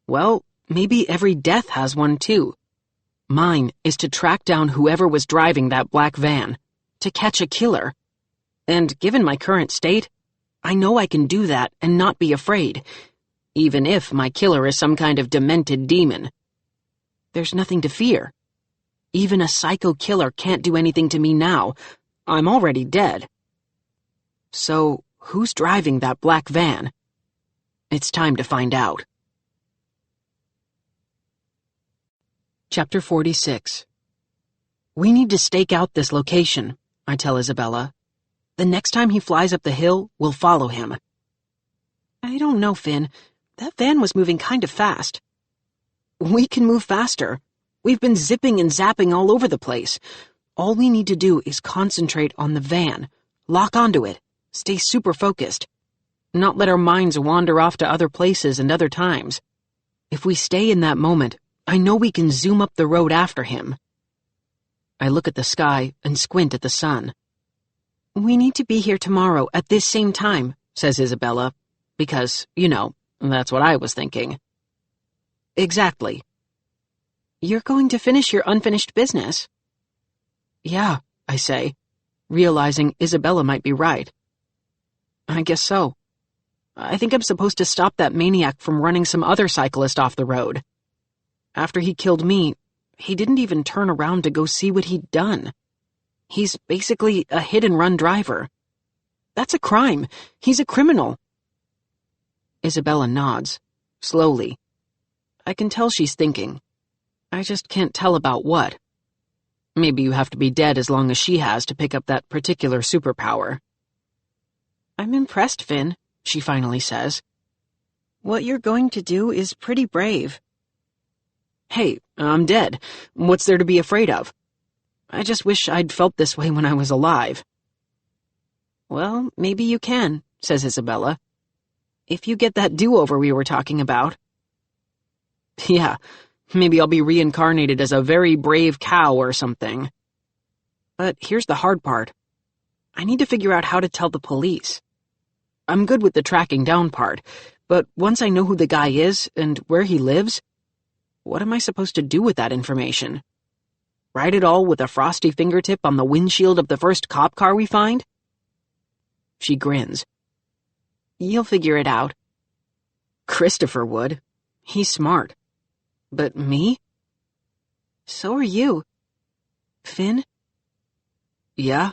Well, maybe every death has one too. Mine is to track down whoever was driving that black van, to catch a killer. And given my current state, I know I can do that and not be afraid, even if my killer is some kind of demented demon. There's nothing to fear. Even a psycho killer can't do anything to me now. I'm already dead. So, who's driving that black van? It's time to find out. Chapter 46. We need to stake out this location, I tell Isabella. The next time he flies up the hill, we'll follow him. I don't know, Finn. That van was moving kind of fast. We can move faster. We've been zipping and zapping all over the place. All we need to do is concentrate on the van, lock onto it, stay super focused, not let our minds wander off to other places and other times. If we stay in that moment, I know we can zoom up the road after him. I look at the sky and squint at the sun. We need to be here tomorrow at this same time, says Isabella, because, that's what I was thinking. Exactly. You're going to finish your unfinished business. Yeah, I say, realizing Isabella might be right. I guess so. I think I'm supposed to stop that maniac from running some other cyclist off the road. After he killed me, he didn't even turn around to go see what he'd done. He's basically a hit-and-run driver. That's a crime. He's a criminal. Isabella nods, slowly. I can tell she's thinking. I just can't tell about what. Maybe you have to be dead as long as she has to pick up that particular superpower. I'm impressed, Finn, she finally says. What you're going to do is pretty brave. Hey, I'm dead. What's there to be afraid of? I just wish I'd felt this way when I was alive." "Well, maybe you can," says Isabella. "If you get that do-over we were talking about." Yeah, maybe I'll be reincarnated as a very brave cow or something. But here's the hard part. I need to figure out how to tell the police. I'm good with the tracking down part, but once I know who the guy is and where he lives, what am I supposed to do with that information? Write it all with a frosty fingertip on the windshield of the first cop car we find? She grins. "You'll figure it out." Christopher would. He's smart. But me? "So are you. Finn, Yeah?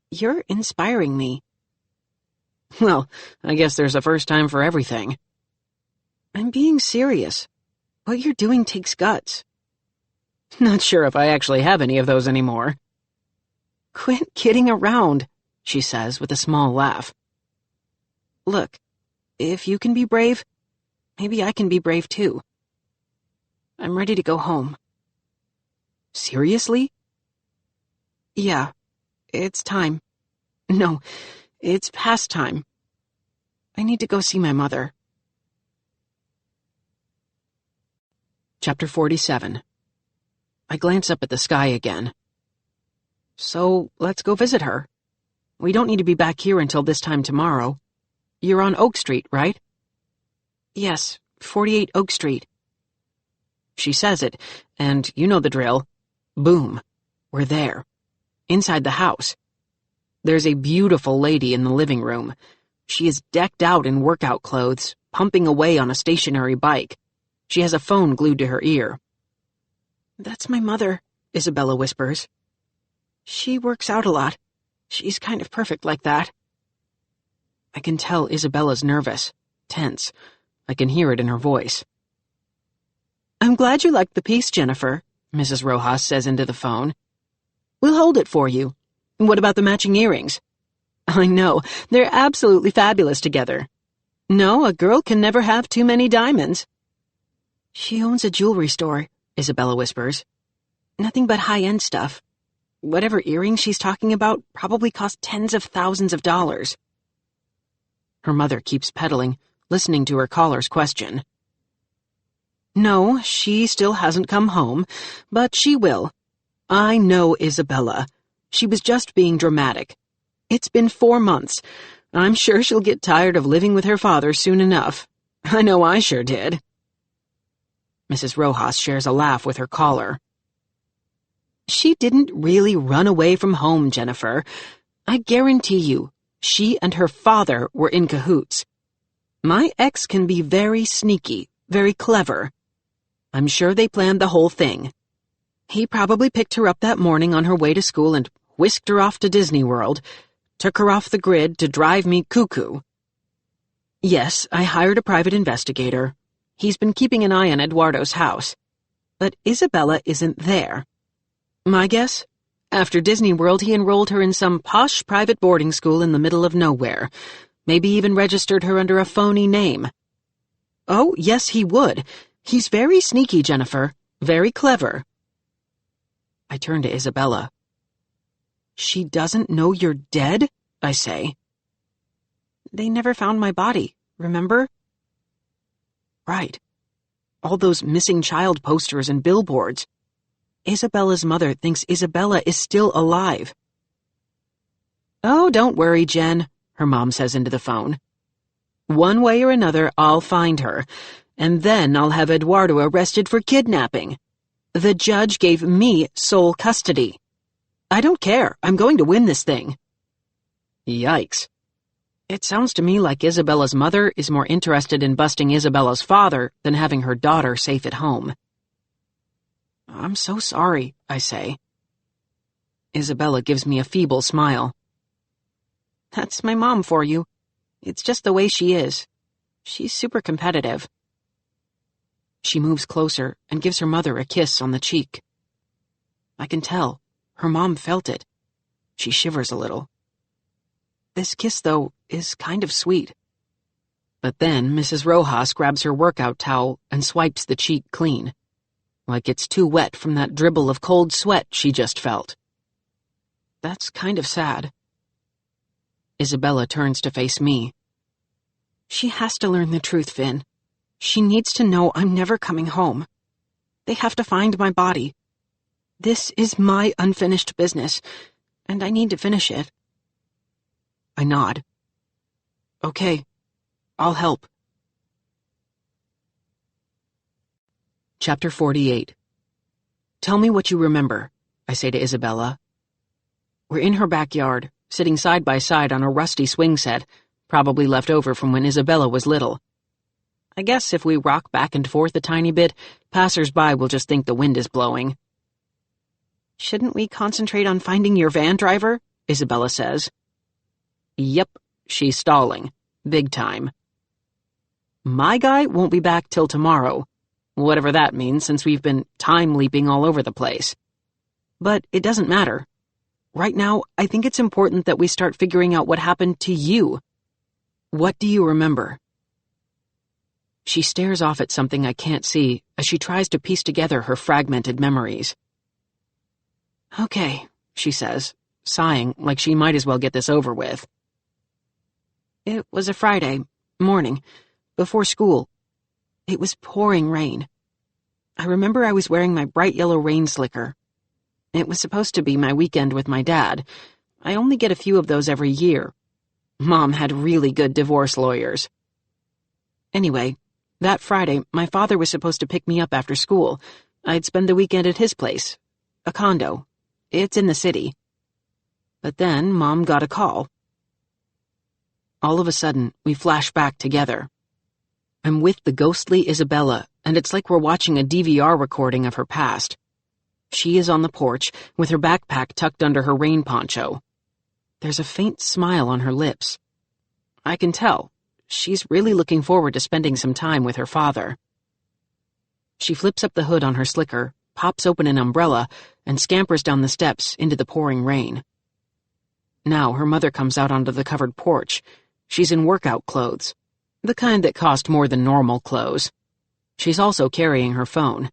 you're inspiring me." Well, I guess there's a first time for everything. "I'm being serious. What you're doing takes guts." Not sure if I actually have any of those anymore. "Quit kidding around," she says with a small laugh. "Look, if you can be brave, maybe I can be brave too. I'm ready to go home." Seriously? "Yeah, it's time. No, it's past time. I need to go see my mother." Chapter 47. I glance up at the sky again. So, let's go visit her. We don't need to be back here until this time tomorrow. You're on Oak Street, right? "Yes, 48 Oak Street." She says it, and you know the drill. Boom. We're there. Inside the house. There's a beautiful lady in the living room. She is decked out in workout clothes, pumping away on a stationary bike. She has a phone glued to her ear. "That's my mother," Isabella whispers. "She works out a lot. She's kind of perfect like that." I can tell Isabella's nervous, tense. I can hear it in her voice. "I'm glad you liked the piece, Jennifer," Mrs. Rojas says into the phone. "We'll hold it for you. What about the matching earrings? I know, they're absolutely fabulous together. No, a girl can never have too many diamonds." "She owns a jewelry store," Isabella whispers. "Nothing but high-end stuff. Whatever earrings she's talking about probably cost tens of thousands of dollars." Her mother keeps pedaling, listening to her caller's question. "No, she still hasn't come home, but she will. I know Isabella. She was just being dramatic. It's been 4 months. I'm sure she'll get tired of living with her father soon enough. I know I sure did." Mrs. Rojas shares a laugh with her caller. "She didn't really run away from home, Jennifer. I guarantee you, she and her father were in cahoots. My ex can be very sneaky, very clever. I'm sure they planned the whole thing. He probably picked her up that morning on her way to school and whisked her off to Disney World, took her off the grid to drive me cuckoo. Yes, I hired a private investigator. He's been keeping an eye on Eduardo's house. But Isabella isn't there. My guess? After Disney World, he enrolled her in some posh private boarding school in the middle of nowhere. Maybe even registered her under a phony name. Oh, yes, he would. He's very sneaky, Jennifer. Very clever." I turn to Isabella. "She doesn't know you're dead?" I say. "They never found my body, remember?" Right. All those missing child posters and billboards. Isabella's mother thinks Isabella is still alive. "Oh, don't worry, Jen," her mom says into the phone. "One way or another, I'll find her, and then I'll have Eduardo arrested for kidnapping. The judge gave me sole custody. I don't care. I'm going to win this thing." Yikes. It sounds to me like Isabella's mother is more interested in busting Isabella's father than having her daughter safe at home. "I'm so sorry," I say. Isabella gives me a feeble smile. "That's my mom for you. It's just the way she is. She's super competitive." She moves closer and gives her mother a kiss on the cheek. I can tell. Her mom felt it. She shivers a little. This kiss, though, is kind of sweet. But then Mrs. Rojas grabs her workout towel and swipes the cheek clean. like it's too wet from that dribble of cold sweat she just felt. That's kind of sad. Isabella turns to face me. She has to learn the truth, Finn. She needs to know I'm never coming home. They have to find my body. This is my unfinished business, and I need to finish it. I nod. Okay, I'll help. Chapter 48. Tell me what you remember, I say to Isabella. We're in her backyard, sitting side by side on a rusty swing set, probably left over from when Isabella was little. I guess if we rock back and forth a tiny bit, passers-by will just think the wind is blowing. Shouldn't we concentrate on finding your van driver? Isabella says. Yep, she's stalling. Big time. My guy won't be back till tomorrow, whatever that means since we've been time-leaping all over the place. But it doesn't matter. Right now, I think it's important that we start figuring out what happened to you. What do you remember? She stares off at something I can't see as she tries to piece together her fragmented memories. Okay, she says, sighing like she might as well get this over with. It was a Friday morning, before school. It was pouring rain. I remember I was wearing my bright yellow rain slicker. It was supposed to be my weekend with my dad. I only get a few of those every year. Mom had really good divorce lawyers. Anyway, that Friday, my father was supposed to pick me up after school. I'd spend the weekend at his place, a condo. It's in the city. But then Mom got a call. All of a sudden, we flash back together. I'm with the ghostly Isabella, and it's like we're watching a DVR recording of her past. She is on the porch, with her backpack tucked under her rain poncho. There's a faint smile on her lips. I can tell. She's really looking forward to spending some time with her father. She flips up the hood on her slicker, pops open an umbrella, and scampers down the steps into the pouring rain. Now her mother comes out onto the covered porch. She's in workout clothes, the kind that cost more than normal clothes. She's also carrying her phone.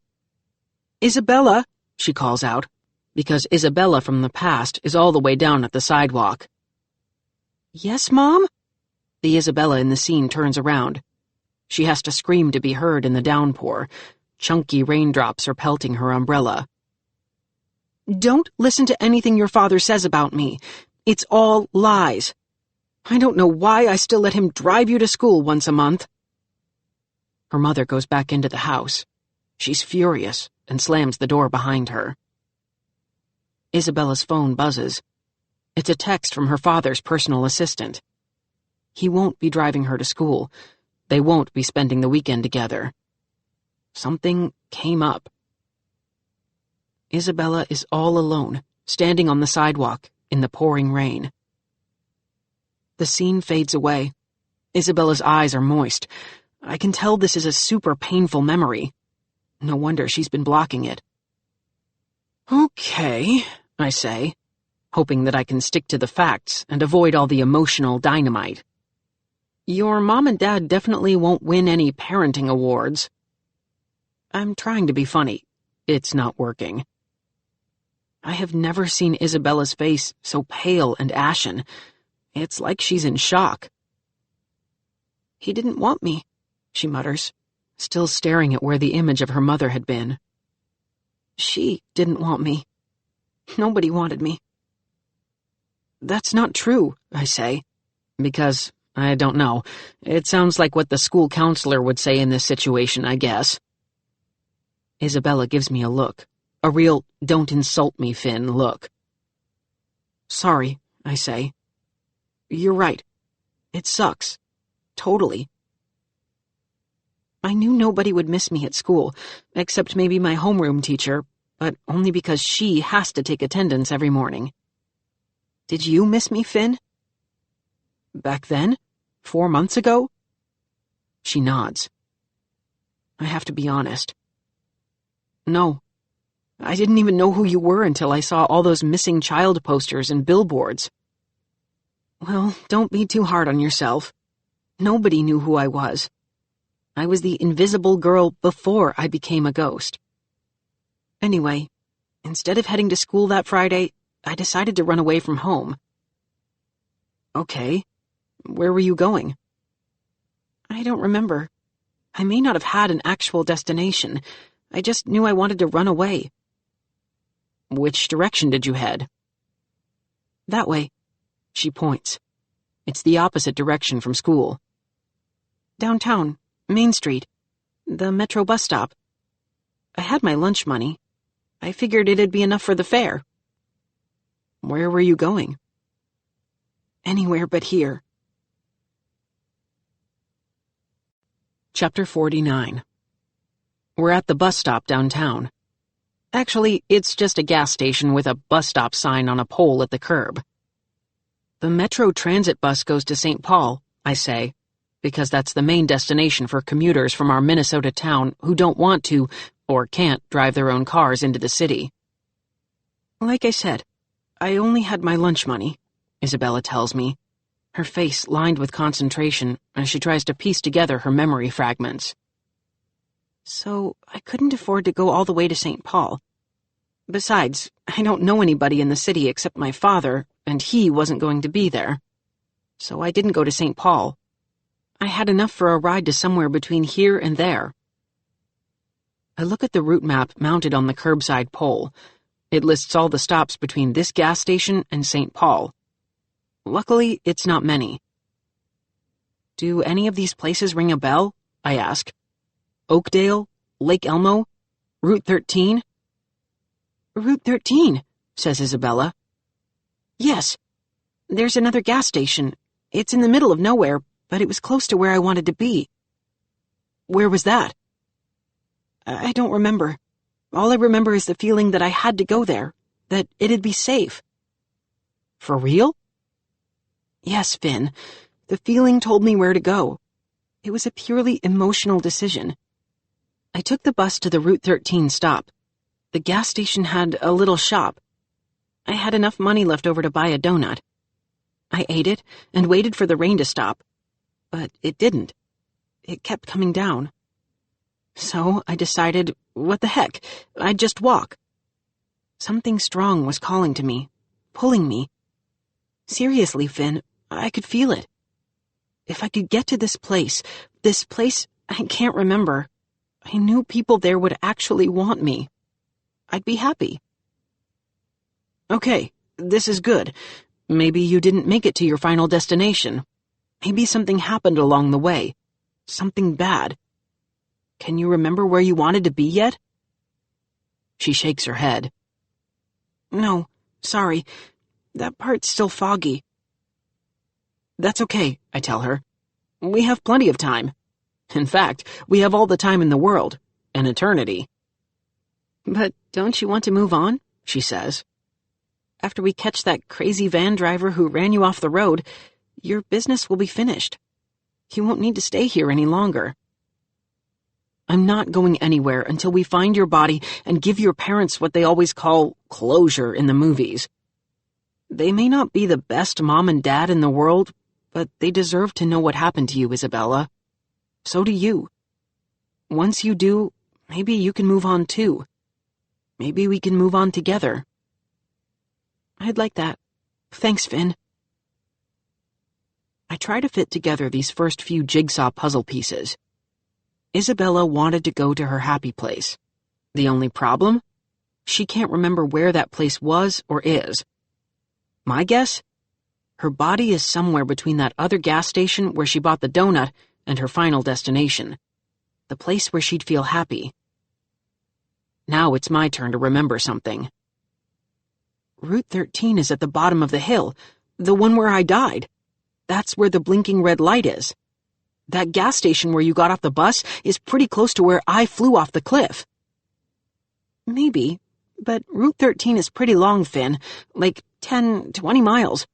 Isabella, she calls out, because Isabella from the past is all the way down at the sidewalk. Yes, Mom? The Isabella in the scene turns around. She has to scream to be heard in the downpour. Chunky raindrops are pelting her umbrella. Don't listen to anything your father says about me. It's all lies. I don't know why I still let him drive you to school once a month. Her mother goes back into the house. She's furious and slams the door behind her. Isabella's phone buzzes. It's a text from her father's personal assistant. He won't be driving her to school. They won't be spending the weekend together. Something came up. Isabella is all alone, standing on the sidewalk in the pouring rain. The scene fades away. Isabella's eyes are moist. I can tell this is a super painful memory. No wonder she's been blocking it. Okay, I say, hoping that I can stick to the facts and avoid all the emotional dynamite. Your mom and dad definitely won't win any parenting awards. I'm trying to be funny. It's not working. I have never seen Isabella's face so pale and ashen. It's like she's in shock. He didn't want me, she mutters, still staring at where the image of her mother had been. She didn't want me. Nobody wanted me. That's not true, I say, because, I don't know, it sounds like what the school counselor would say in this situation, I guess. Isabella gives me a look, a real don't insult me, Finn look. Sorry, I say. You're right. It sucks. Totally. I knew nobody would miss me at school, except maybe my homeroom teacher, but only because she has to take attendance every morning. Did you miss me, Finn? Back then? 4 months ago? She nods. I have to be honest. No. I didn't even know who you were until I saw all those missing child posters and billboards. Well, don't be too hard on yourself. Nobody knew who I was. I was the invisible girl before I became a ghost. Anyway, instead of heading to school that Friday, I decided to run away from home. Okay. Where were you going? I don't remember. I may not have had an actual destination. I just knew I wanted to run away. Which direction did you head? That way. She points. It's the opposite direction from school. Downtown, Main Street, the Metro bus stop. I had my lunch money. I figured it'd be enough for the fare. Where were you going? Anywhere but here. Chapter 49. We're at the bus stop downtown. Actually, it's just a gas station with a bus stop sign on a pole at the curb. The Metro Transit bus goes to St. Paul, I say, because that's the main destination for commuters from our Minnesota town who don't want to or can't drive their own cars into the city. Like I said, I only had my lunch money, Isabella tells me, her face lined with concentration as she tries to piece together her memory fragments. So I couldn't afford to go all the way to St. Paul. Besides, I don't know anybody in the city except my father, and he wasn't going to be there. So I didn't go to St. Paul. I had enough for a ride to somewhere between here and there. I look at the route map mounted on the curbside pole. It lists all the stops between this gas station and St. Paul. Luckily, it's not many. Do any of these places ring a bell? I ask. Oakdale? Lake Elmo? Route 13? Route 13, says Isabella. Yes. There's another gas station. It's in the middle of nowhere, but it was close to where I wanted to be. Where was that? I don't remember. All I remember is the feeling that I had to go there, that it'd be safe. For real? Yes, Finn. The feeling told me where to go. It was a purely emotional decision. I took the bus to the Route 13 stop. The gas station had a little shop. I had enough money left over to buy a donut. I ate it and waited for the rain to stop, but it didn't. It kept coming down. So I decided, what the heck, I'd just walk. Something strong was calling to me, pulling me. Seriously, Finn, I could feel it. If I could get to this place I can't remember, I knew people there would actually want me. I'd be happy. Okay, this is good. Maybe you didn't make it to your final destination. Maybe something happened along the way. Something bad. Can you remember where you wanted to be yet? She shakes her head. No, sorry. That part's still foggy. That's okay, I tell her. We have plenty of time. In fact, we have all the time in the world. An eternity. But don't you want to move on? She says. After we catch that crazy van driver who ran you off the road, your business will be finished. You won't need to stay here any longer. I'm not going anywhere until we find your body and give your parents what they always call closure in the movies. They may not be the best mom and dad in the world, but they deserve to know what happened to you, Isabella. So do you. Once you do, maybe you can move on too. Maybe we can move on together. I'd like that. Thanks, Finn. I try to fit together these first few jigsaw puzzle pieces. Isabella wanted to go to her happy place. The only problem? She can't remember where that place was or is. My guess? Her body is somewhere between that other gas station where she bought the donut and her final destination. The place where she'd feel happy. Now it's my turn to remember something. Route 13 is at the bottom of the hill, the one where I died. That's where the blinking red light is. That gas station where you got off the bus is pretty close to where I flew off the cliff. Maybe, but Route 13 is pretty long, Finn, like 10, 20 miles.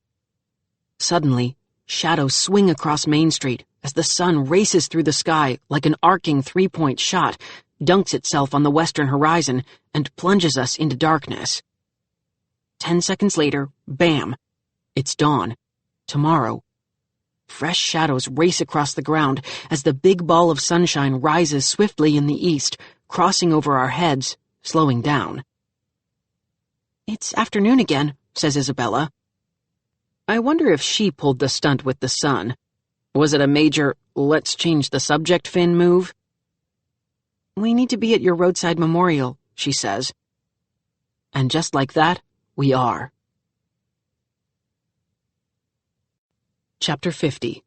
Suddenly, shadows swing across Main Street as the sun races through the sky like an arcing three-point shot, dunks itself on the western horizon, and plunges us into darkness. 10 seconds later, bam! It's dawn. Tomorrow. Fresh shadows race across the ground as the big ball of sunshine rises swiftly in the east, crossing over our heads, slowing down. "It's afternoon again," says Isabella. I wonder if she pulled the stunt with the sun. Was it a major, let's change the subject, Finn move? "We need to be at your roadside memorial," she says. And just like that, we are. Chapter 50.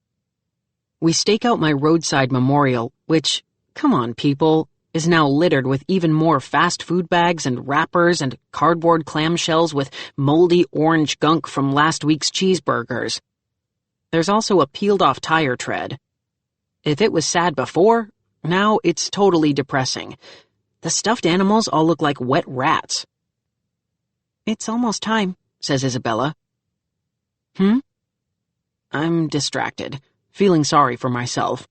We stake out my roadside memorial, which, come on people, is now littered with even more fast food bags and wrappers and cardboard clamshells with moldy orange gunk from last week's cheeseburgers. There's also a peeled-off tire tread. If it was sad before, now it's totally depressing. The stuffed animals all look like wet rats. "It's almost time," says Isabella. I'm distracted, feeling sorry for myself.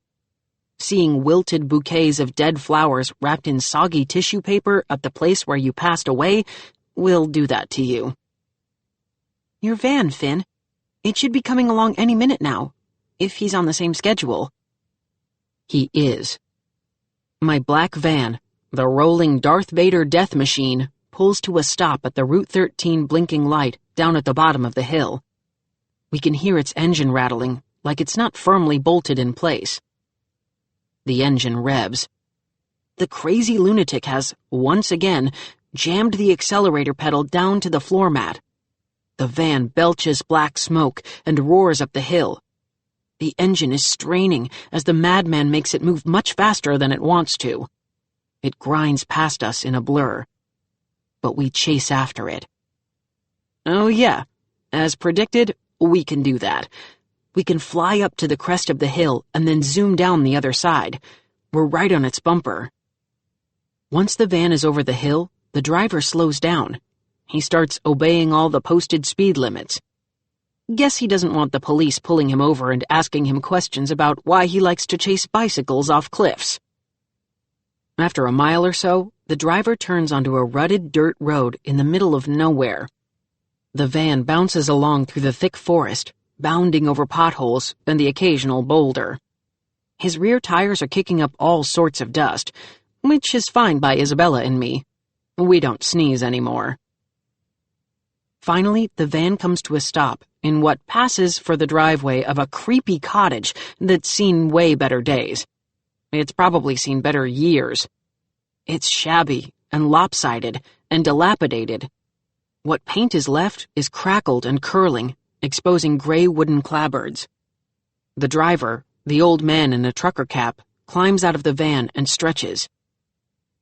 Seeing wilted bouquets of dead flowers wrapped in soggy tissue paper at the place where you passed away will do that to you. "Your van, Finn. It should be coming along any minute now, if he's on the same schedule." He is. My black van, the rolling Darth Vader death machine, pulls to a stop at the Route 13 blinking light down at the bottom of the hill. We can hear its engine rattling, like it's not firmly bolted in place. The engine revs. The crazy lunatic has, once again, jammed the accelerator pedal down to the floor mat. The van belches black smoke and roars up the hill. The engine is straining as the madman makes it move much faster than it wants to. It grinds past us in a blur. But we chase after it. Oh yeah, as predicted, we can do that. We can fly up to the crest of the hill and then zoom down the other side. We're right on its bumper. Once the van is over the hill, the driver slows down. He starts obeying all the posted speed limits. Guess he doesn't want the police pulling him over and asking him questions about why he likes to chase bicycles off cliffs. After a mile or so, the driver turns onto a rutted dirt road in the middle of nowhere. The van bounces along through the thick forest, bounding over potholes and the occasional boulder. His rear tires are kicking up all sorts of dust, which is fine by Isabella and me. We don't sneeze anymore. Finally, the van comes to a stop in what passes for the driveway of a creepy cottage that's seen way better days. It's probably seen better years. It's shabby and lopsided and dilapidated. What paint is left is crackled and curling, exposing gray wooden clapboards. The driver, the old man in a trucker cap, climbs out of the van and stretches.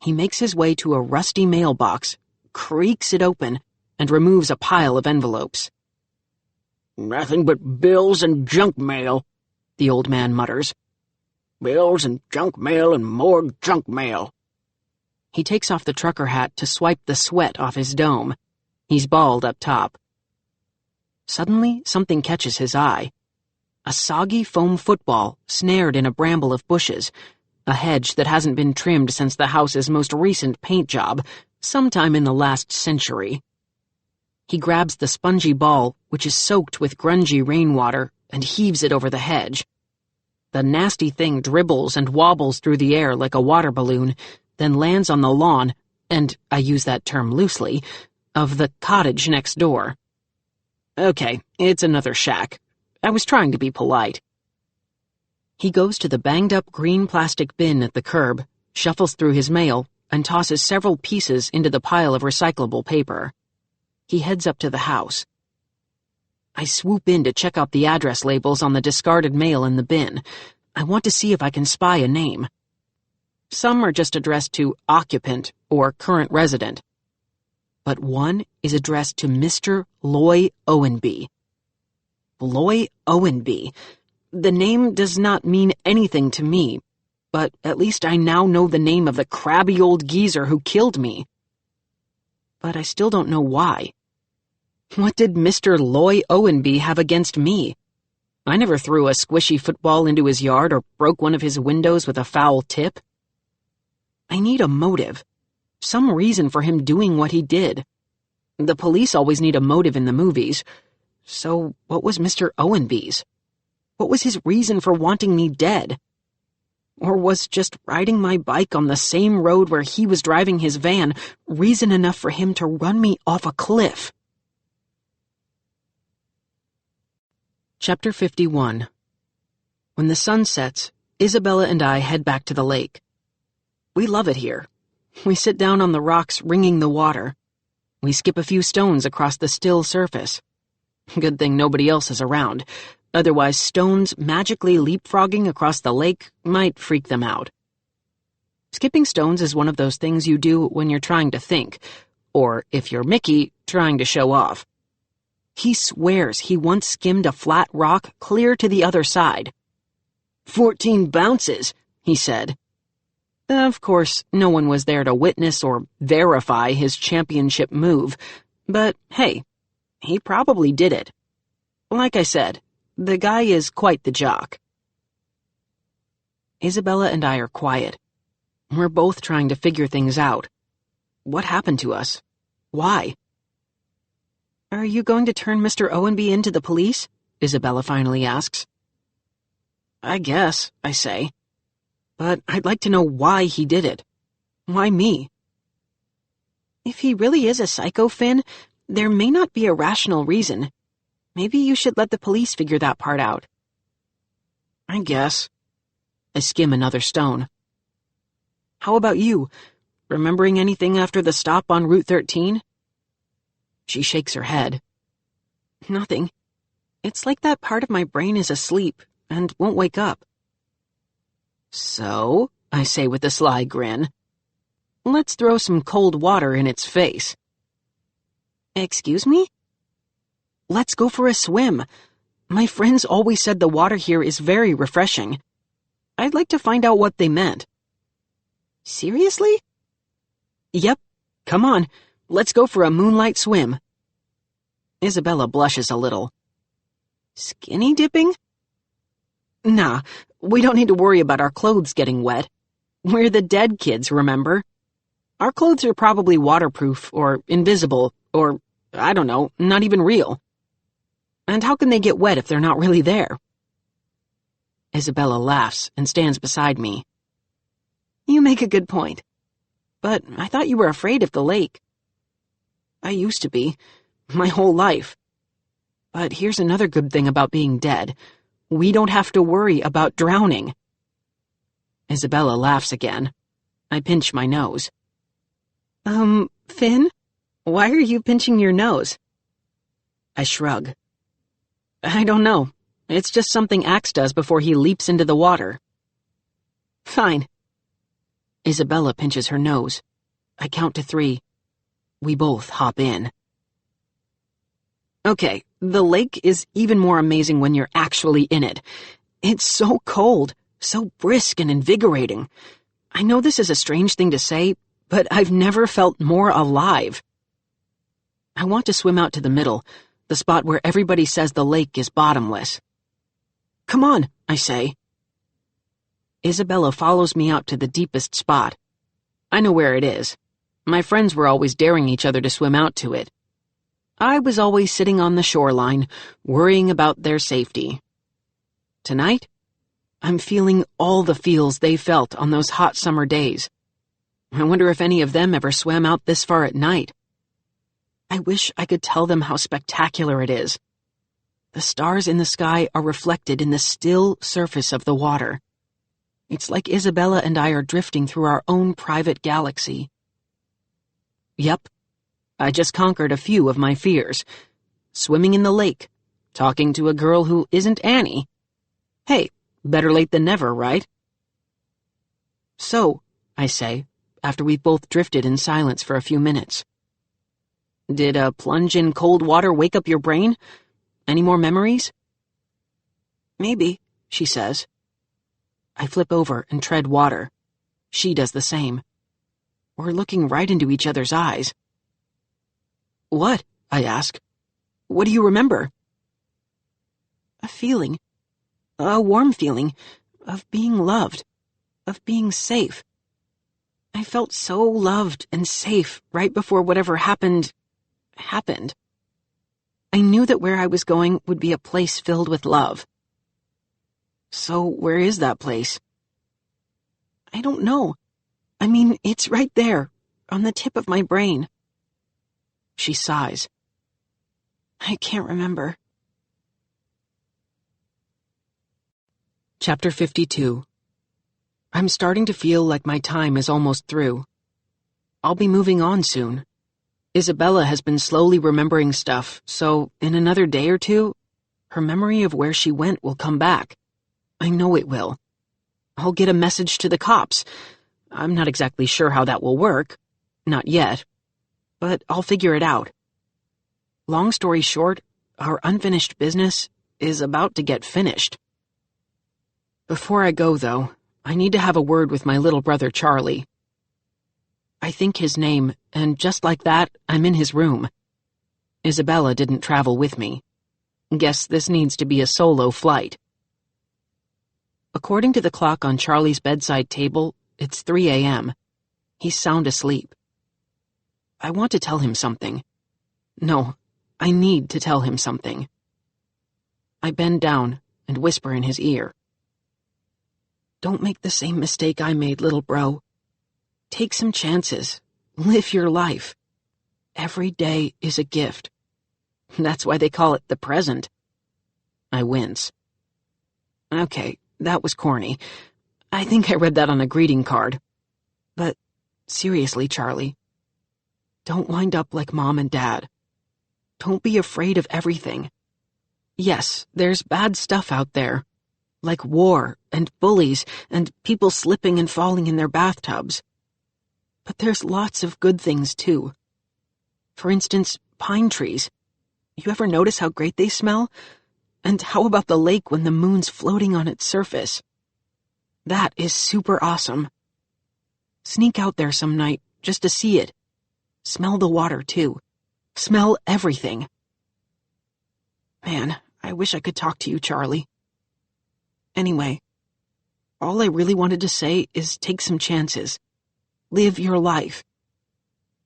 He makes his way to a rusty mailbox, creaks it open, and removes a pile of envelopes. "Nothing but bills and junk mail," the old man mutters. "Bills and junk mail and more junk mail." He takes off the trucker hat to swipe the sweat off his dome. He's bald up top. Suddenly, something catches his eye. A soggy foam football snared in a bramble of bushes, a hedge that hasn't been trimmed since the house's most recent paint job, sometime in the last century. He grabs the spongy ball, which is soaked with grungy rainwater, and heaves it over the hedge. The nasty thing dribbles and wobbles through the air like a water balloon, then lands on the lawn, and I use that term loosely, of the cottage next door. Okay, it's another shack. I was trying to be polite. He goes to the banged-up green plastic bin at the curb, shuffles through his mail, and tosses several pieces into the pile of recyclable paper. He heads up to the house. I swoop in to check out the address labels on the discarded mail in the bin. I want to see if I can spy a name. Some are just addressed to occupant or current resident. But one is addressed to Mr. Loy Owenby. Loy Owenby. The name does not mean anything to me, but at least I now know the name of the crabby old geezer who killed me. But I still don't know why. What did Mr. Loy Owenby have against me? I never threw a squishy football into his yard or broke one of his windows with a foul tip. I need a motive. Some reason for him doing what he did. The police always need a motive in the movies. So what was Mr. Owenby's? What was his reason for wanting me dead? Or was just riding my bike on the same road where he was driving his van reason enough for him to run me off a cliff? Chapter 51. When the sun sets, Isabella and I head back to the lake. We love it here. We sit down on the rocks ringing the water. We skip a few stones across the still surface. Good thing nobody else is around. Otherwise, stones magically leapfrogging across the lake might freak them out. Skipping stones is one of those things you do when you're trying to think, or, if you're Mickey, trying to show off. He swears he once skimmed a flat rock clear to the other side. 14 bounces, he said. Of course, no one was there to witness or verify his championship move, but hey, he probably did it. Like I said, the guy is quite the jock. Isabella and I are quiet. We're both trying to figure things out. What happened to us? Why? Are you going to turn Mr. Owenby into the police? Isabella finally asks. I guess, I say. But I'd like to know why he did it. Why me? If he really is a psycho, Finn, there may not be a rational reason. Maybe you should let the police figure that part out. I guess. I skim another stone. How about you? Remembering anything after the stop on Route 13? She shakes her head. Nothing. It's like that part of my brain is asleep and won't wake up. So, I say with a sly grin, let's throw some cold water in its face. Excuse me? Let's go for a swim. My friends always said the water here is very refreshing. I'd like to find out what they meant. Seriously? Yep. Come on, let's go for a moonlight swim. Isabella blushes a little. Skinny dipping? Nah, we don't need to worry about our clothes getting wet. We're the dead kids, remember? Our clothes are probably waterproof, or invisible, or, I don't know, not even real. And how can they get wet if they're not really there? Isabella laughs and stands beside me. You make a good point. But I thought you were afraid of the lake. I used to be, my whole life. But here's another good thing about being dead. We don't have to worry about drowning. Isabella laughs again. I pinch my nose. Finn? Why are you pinching your nose? I shrug. I don't know. It's just something Axe does before he leaps into the water. Fine. Isabella pinches her nose. I count to 3. We both hop in. Okay, the lake is even more amazing when you're actually in it. It's so cold, so brisk and invigorating. I know this is a strange thing to say, but I've never felt more alive. I want to swim out to the middle, the spot where everybody says the lake is bottomless. Come on, I say. Isabella follows me out to the deepest spot. I know where it is. My friends were always daring each other to swim out to it. I was always sitting on the shoreline, worrying about their safety. Tonight, I'm feeling all the feels they felt on those hot summer days. I wonder if any of them ever swam out this far at night. I wish I could tell them how spectacular it is. The stars in the sky are reflected in the still surface of the water. It's like Isabella and I are drifting through our own private galaxy. Yep. I just conquered a few of my fears. Swimming in the lake, talking to a girl who isn't Annie. Hey, better late than never, right? So, I say, after we've both drifted in silence for a few minutes. Did a plunge in cold water wake up your brain? Any more memories? Maybe, she says. I flip over and tread water. She does the same. We're looking right into each other's eyes. What? I ask. What do you remember? A feeling. A warm feeling of being loved, of being safe. I felt so loved and safe right before whatever happened. I knew that where I was going would be a place filled with love. So where is that place? I don't know. I mean, it's right there, on the tip of my brain. She sighs. I can't remember. Chapter 52. I'm starting to feel like my time is almost through. I'll be moving on soon. Isabella has been slowly remembering stuff, so in another day or two, her memory of where she went will come back. I know it will. I'll get a message to the cops. I'm not exactly sure how that will work. Not yet. But I'll figure it out. Long story short, our unfinished business is about to get finished. Before I go, though, I need to have a word with my little brother Charlie. I think his name, and just like that, I'm in his room. Isabella didn't travel with me. Guess this needs to be a solo flight. According to the clock on Charlie's bedside table, it's 3 a.m. He's sound asleep. I want to tell him something. No, I need to tell him something. I bend down and whisper in his ear. Don't make the same mistake I made, little bro. Take some chances. Live your life. Every day is a gift. That's why they call it the present. I wince. Okay, that was corny. I think I read that on a greeting card. But seriously, Charlie, don't wind up like Mom and Dad. Don't be afraid of everything. Yes, there's bad stuff out there, like war and bullies and people slipping and falling in their bathtubs. But there's lots of good things, too. For instance, pine trees. You ever notice how great they smell? And how about the lake when the moon's floating on its surface? That is super awesome. Sneak out there some night just to see it. Smell the water, too. Smell everything. Man, I wish I could talk to you, Charlie. Anyway, all I really wanted to say is take some chances. Live your life.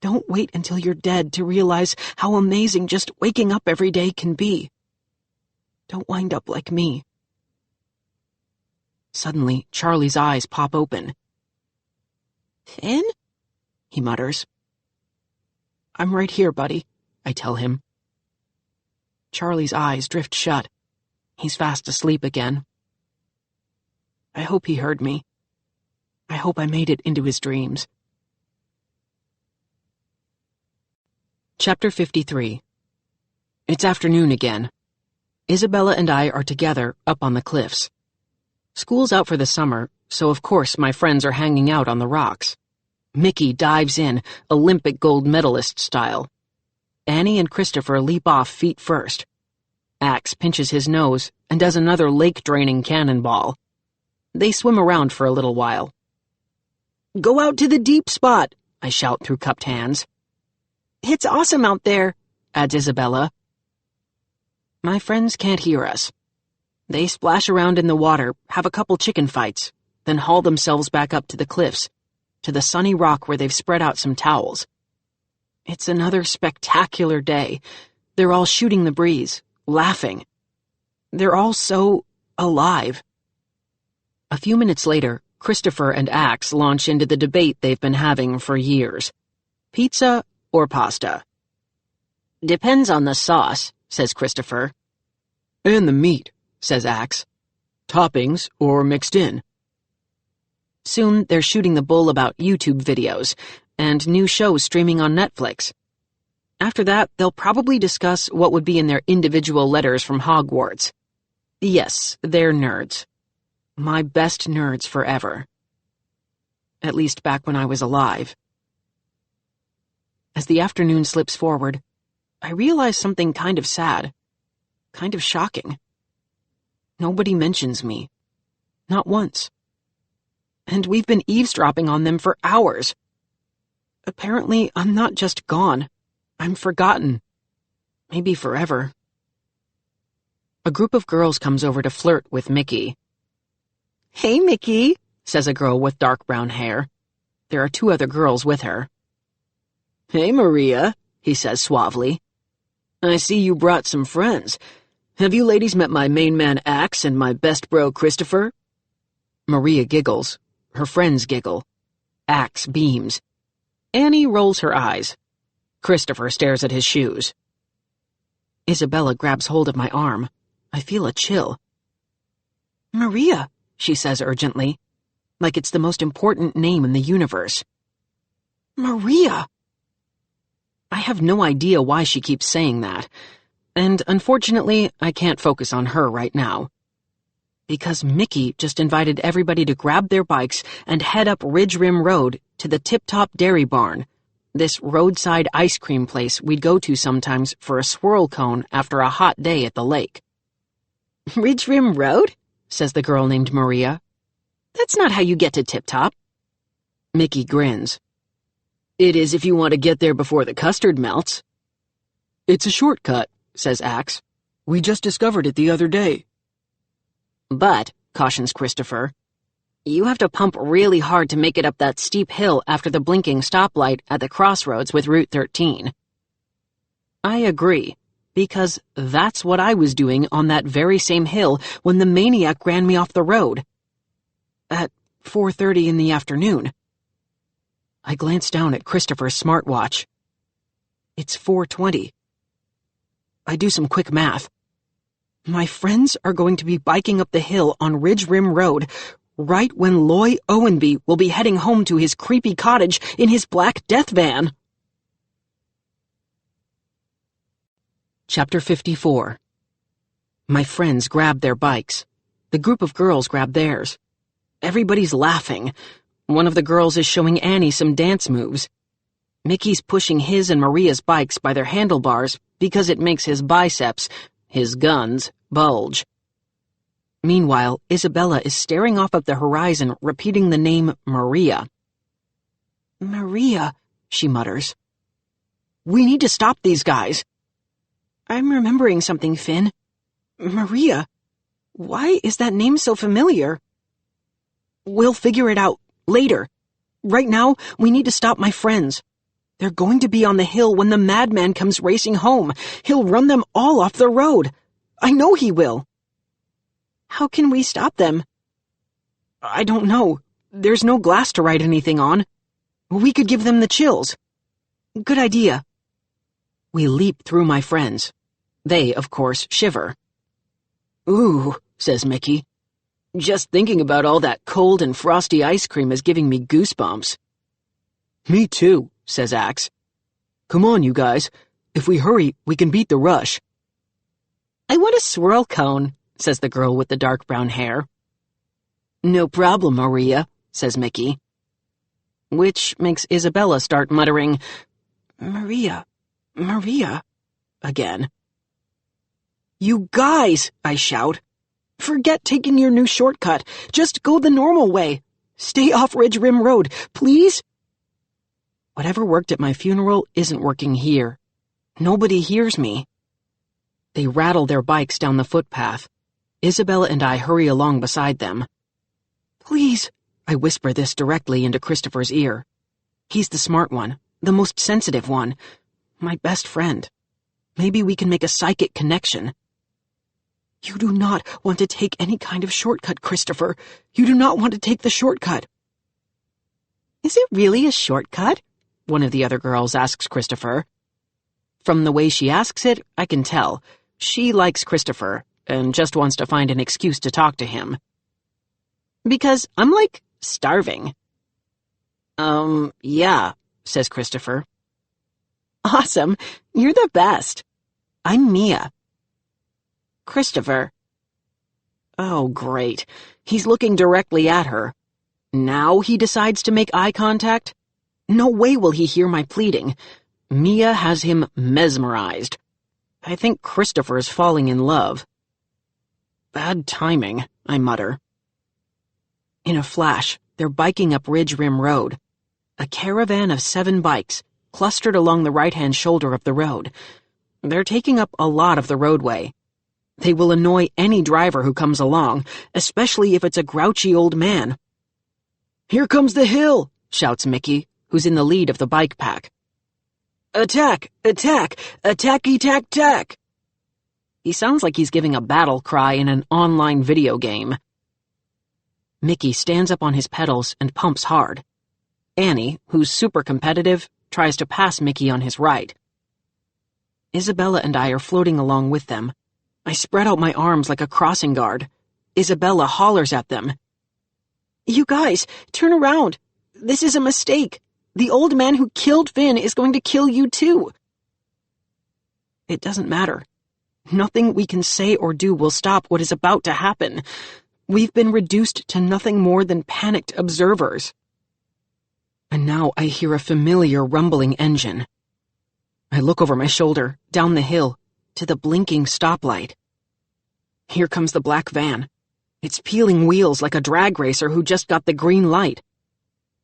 Don't wait until you're dead to realize how amazing just waking up every day can be. Don't wind up like me. Suddenly, Charlie's eyes pop open. Finn? He mutters. I'm right here, buddy, I tell him. Charlie's eyes drift shut. He's fast asleep again. I hope he heard me. I hope I made it into his dreams. Chapter 53. It's afternoon again. Isabella and I are together up on the cliffs. School's out for the summer, so of course my friends are hanging out on the rocks. Mickey dives in, Olympic gold medalist style. Annie and Christopher leap off feet first. Axe pinches his nose and does another lake-draining cannonball. They swim around for a little while. Go out to the deep spot, I shout through cupped hands. It's awesome out there, adds Isabella. My friends can't hear us. They splash around in the water, have a couple chicken fights, then haul themselves back up to the cliffs, to the sunny rock where they've spread out some towels. It's another spectacular day. They're all shooting the breeze, laughing. They're all so alive. A few minutes later, Christopher and Axe launch into the debate they've been having for years. Pizza or pasta? Depends on the sauce, says Christopher. And the meat, says Axe. Toppings or mixed in. Soon they're shooting the bull about YouTube videos and new shows streaming on Netflix. After that, they'll probably discuss what would be in their individual letters from Hogwarts. Yes, they're nerds. My best nerds forever. At least back when I was alive. As the afternoon slips forward, I realize something kind of sad. Kind of shocking. Nobody mentions me. Not once. And we've been eavesdropping on them for hours. Apparently, I'm not just gone. I'm forgotten. Maybe forever. A group of girls comes over to flirt with Mickey. Hey, Mickey, says a girl with dark brown hair. There are two other girls with her. Hey, Maria, he says suavely. I see you brought some friends. Have you ladies met my main man Axe and my best bro Christopher? Maria giggles. Her friends giggle. Axe beams. Annie rolls her eyes. Christopher stares at his shoes. Isabella grabs hold of my arm. I feel a chill. Maria, she says urgently, like it's the most important name in the universe. Maria! I have no idea why she keeps saying that, and unfortunately, I can't focus on her right now. Because Mickey just invited everybody to grab their bikes and head up Ridge Rim Road to the Tip Top Dairy Barn, this roadside ice cream place we'd go to sometimes for a swirl cone after a hot day at the lake. Ridge Rim Road? Says the girl named Maria. That's not how you get to Tip Top. Mickey grins. It is if you want to get there before the custard melts. It's a shortcut, says Axe. We just discovered it the other day. But, cautions Christopher, you have to pump really hard to make it up that steep hill after the blinking stoplight at the crossroads with Route 13. I agree, because that's what I was doing on that very same hill when the maniac ran me off the road. At 4:30 in the afternoon. I glance down at Christopher's smartwatch. It's 4:20. I do some quick math. My friends are going to be biking up the hill on Ridge Rim Road right when Loy Owenby will be heading home to his creepy cottage in his black death van. Chapter 54. My friends grab their bikes. The group of girls grab theirs. Everybody's laughing. One of the girls is showing Annie some dance moves. Mickey's pushing his and Maria's bikes by their handlebars because it makes his biceps, his guns, bulge. Meanwhile, Isabella is staring off at the horizon, repeating the name Maria. Maria, she mutters. We need to stop these guys. I'm remembering something, Finn. Maria. Why is that name so familiar? We'll figure it out later. Right now, we need to stop my friends. They're going to be on the hill when the madman comes racing home. He'll run them all off the road. I know he will. How can we stop them? I don't know. There's no glass to write anything on. We could give them the chills. Good idea. We leap through my friends. They, of course, shiver. Ooh, says Mickey. Just thinking about all that cold and frosty ice cream is giving me goosebumps. Me too, says Axe. Come on, you guys. If we hurry, we can beat the rush. I want a swirl cone, says the girl with the dark brown hair. No problem, Maria, says Mickey. Which makes Isabella start muttering, Maria, Maria, again. You guys, I shout. Forget taking your new shortcut. Just go the normal way. Stay off Ridge Rim Road, please. Whatever worked at my funeral isn't working here. Nobody hears me. They rattle their bikes down the footpath. Isabella and I hurry along beside them. Please, I whisper this directly into Christopher's ear. He's the smart one, the most sensitive one, my best friend. Maybe we can make a psychic connection. You do not want to take any kind of shortcut, Christopher. You do not want to take the shortcut. Is it really a shortcut? One of the other girls asks Christopher. From the way she asks it, I can tell. She likes Christopher and just wants to find an excuse to talk to him. Because I'm, starving. Yeah, says Christopher. Awesome. You're the best. I'm Mia. Christopher. Oh, great. He's looking directly at her. Now he decides to make eye contact? No way will he hear my pleading. Mia has him mesmerized. I think Christopher's falling in love. Bad timing, I mutter. In a flash, they're biking up Ridge Rim Road. A caravan of 7 bikes, clustered along the right-hand shoulder of the road. They're taking up a lot of the roadway. They will annoy any driver who comes along, especially if it's a grouchy old man. Here comes the hill, shouts Mickey, who's in the lead of the bike pack. Attack! Attack! Attacky-tack-tack! He sounds like he's giving a battle cry in an online video game. Mickey stands up on his pedals and pumps hard. Annie, who's super competitive, tries to pass Mickey on his right. Isabella and I are floating along with them. I spread out my arms like a crossing guard. Isabella hollers at them. You guys, turn around. This is a mistake. The old man who killed Finn is going to kill you too. It doesn't matter. Nothing we can say or do will stop what is about to happen. We've been reduced to nothing more than panicked observers. And now I hear a familiar rumbling engine. I look over my shoulder, down the hill, to the blinking stoplight. Here comes the black van. It's peeling wheels like a drag racer who just got the green light.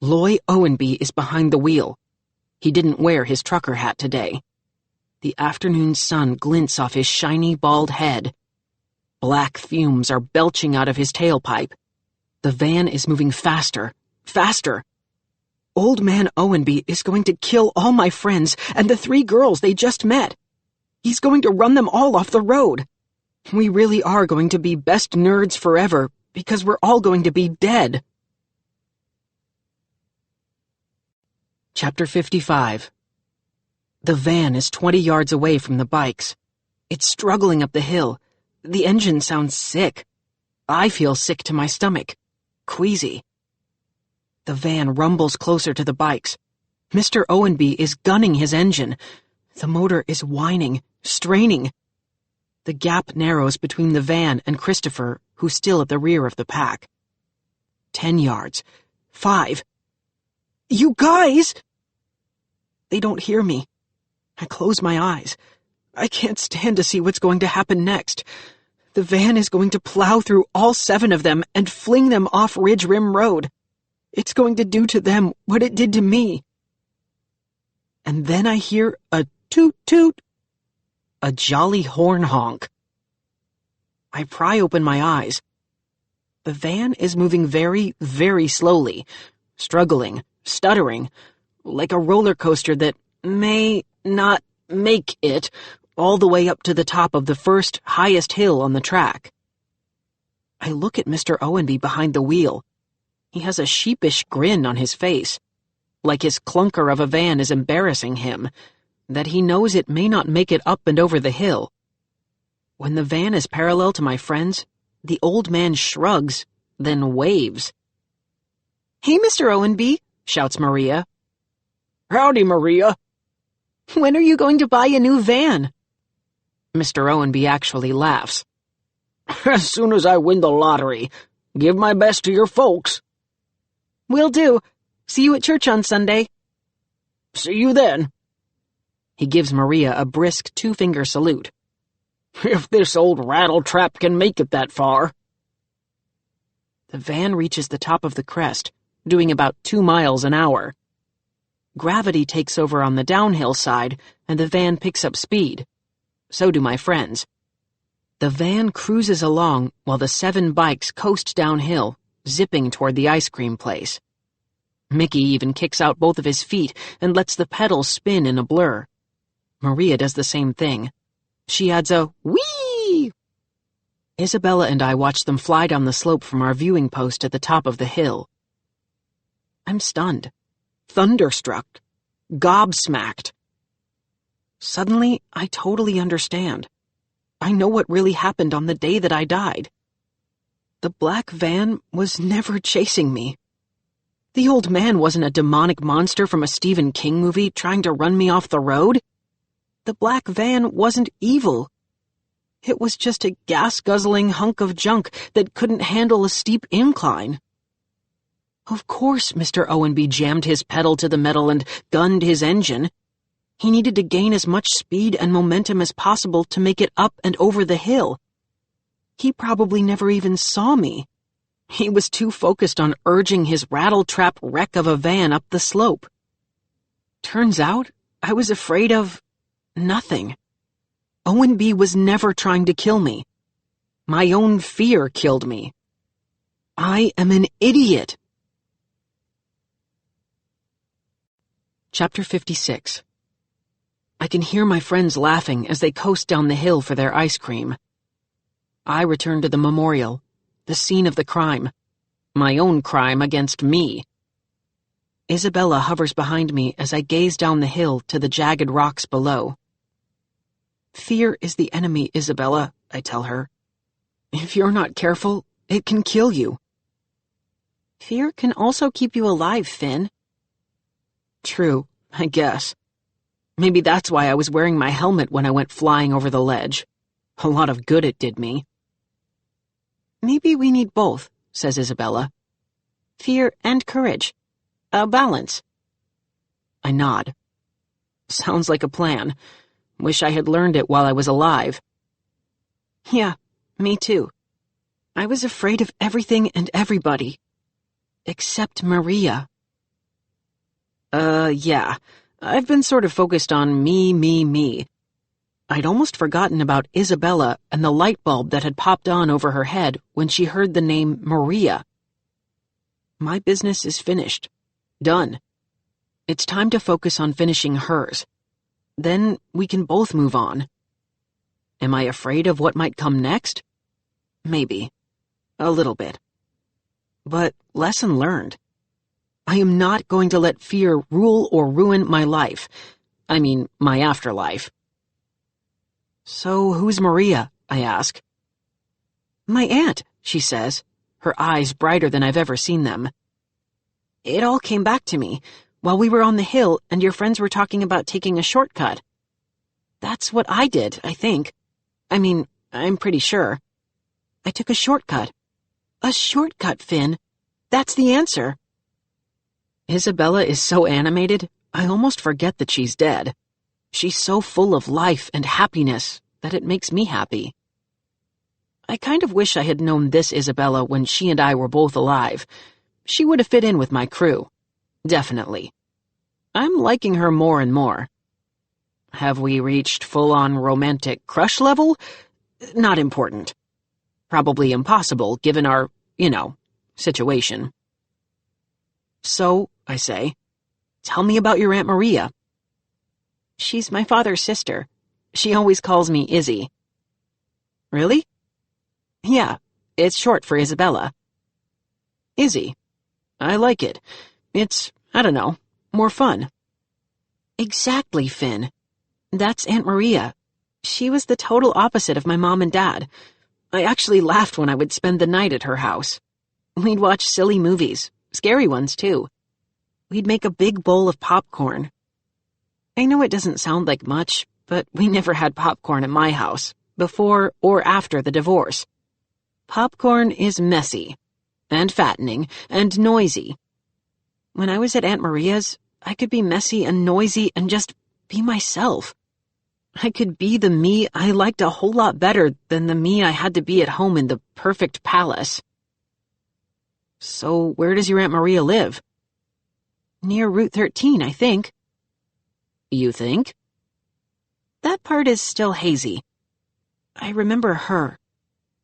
Loy Owenby is behind the wheel. He didn't wear his trucker hat today. The afternoon sun glints off his shiny, bald head. Black fumes are belching out of his tailpipe. The van is moving faster, faster. Old Man Owenby is going to kill all my friends and the 3 girls they just met. He's going to run them all off the road. We really are going to be best nerds forever because we're all going to be dead. Chapter 55. The van is 20 yards away from the bikes. It's struggling up the hill. The engine sounds sick. I feel sick to my stomach. Queasy. The van rumbles closer to the bikes. Mr. Owenby is gunning his engine. The motor is whining, straining. The gap narrows between the van and Christopher, who's still at the rear of the pack. 10 yards. 5. You guys! They don't hear me. I close my eyes. I can't stand to see what's going to happen next. The van is going to plow through all 7 of them and fling them off Ridge Rim Road. It's going to do to them what it did to me. And then I hear a toot-toot. A jolly horn honk. I pry open my eyes. The van is moving very, very slowly, struggling, stuttering, like a roller coaster that may not make it all the way up to the top of the first, highest hill on the track. I look at Mr. Owenby behind the wheel. He has a sheepish grin on his face, like his clunker of a van is embarrassing him, that he knows it may not make it up and over the hill. When the van is parallel to my friends, the old man shrugs, then waves. Hey, Mr. Owenby, shouts Maria. Howdy, Maria. When are you going to buy a new van? Mr. Owenby actually laughs. As soon as I win the lottery. Give my best to your folks. Will do. See you at church on Sunday. See you then. He gives Maria a brisk 2-finger salute. If this old rattletrap can make it that far. The van reaches the top of the crest, doing about 2 miles an hour. Gravity takes over on the downhill side, and the van picks up speed. So do my friends. The van cruises along while the 7 bikes coast downhill, zipping toward the ice cream place. Mickey even kicks out both of his feet and lets the pedals spin in a blur. Maria does the same thing. She adds a whee! Isabella and I watch them fly down the slope from our viewing post at the top of the hill. I'm stunned, thunderstruck, gobsmacked. Suddenly, I totally understand. I know what really happened on the day that I died. The black van was never chasing me. The old man wasn't a demonic monster from a Stephen King movie trying to run me off the road. The black van wasn't evil. It was just a gas-guzzling hunk of junk that couldn't handle a steep incline. Of course Mr. Owenby jammed his pedal to the metal and gunned his engine. He needed to gain as much speed and momentum as possible to make it up and over the hill. He probably never even saw me. He was too focused on urging his rattletrap wreck of a van up the slope. Turns out, I was afraid of nothing. Owenby was never trying to kill me. My own fear killed me. I am an idiot. Chapter 56. I can hear my friends laughing as they coast down the hill for their ice cream. I return to the memorial, the scene of the crime. My own crime against me. Isabella hovers behind me as I gaze down the hill to the jagged rocks below. Fear is the enemy, Isabella, I tell her. If you're not careful, it can kill you. Fear can also keep you alive, Finn. True, I guess. Maybe that's why I was wearing my helmet when I went flying over the ledge. A lot of good it did me. Maybe we need both, says Isabella. Fear and courage. A balance. I nod. Sounds like a plan. Wish I had learned it while I was alive. Yeah, me too. I was afraid of everything and everybody. Except Maria. Yeah. I've been sort of focused on me. I'd almost forgotten about Isabella and the light bulb that had popped on over her head when she heard the name Maria. My business is finished. Done. It's time to focus on finishing hers. Then we can both move on. Am I afraid of what might come next? Maybe. A little bit. But lesson learned. I am not going to let fear rule or ruin my life. I mean, my afterlife. So who's Maria? I ask. My aunt, she says, her eyes brighter than I've ever seen them. It all came back to me while we were on the hill and your friends were talking about taking a shortcut. That's what I did, I think. I mean, I'm pretty sure. I took a shortcut. A shortcut, Finn. That's the answer. Isabella is so animated, I almost forget that she's dead. She's so full of life and happiness that it makes me happy. I kind of wish I had known this Isabella when she and I were both alive. She would have fit in with my crew. Definitely. I'm liking her more and more. Have we reached full-on romantic crush level? Not important. Probably impossible given our, situation. So, I say, tell me about your Aunt Maria. She's my father's sister. She always calls me Izzy. Really? Yeah, it's short for Isabella. Izzy. I like it. It's, I don't know, more fun. Exactly, Finn. That's Aunt Maria. She was the total opposite of my mom and dad. I actually laughed when I would spend the night at her house. We'd watch silly movies, scary ones too. We'd make a big bowl of popcorn. I know it doesn't sound like much, but we never had popcorn at my house, before or after the divorce. Popcorn is messy, and fattening, and noisy. When I was at Aunt Maria's, I could be messy and noisy and just be myself. I could be the me I liked a whole lot better than the me I had to be at home in the perfect palace. So where does your Aunt Maria live? Near Route 13, I think. You think? That part is still hazy. I remember her.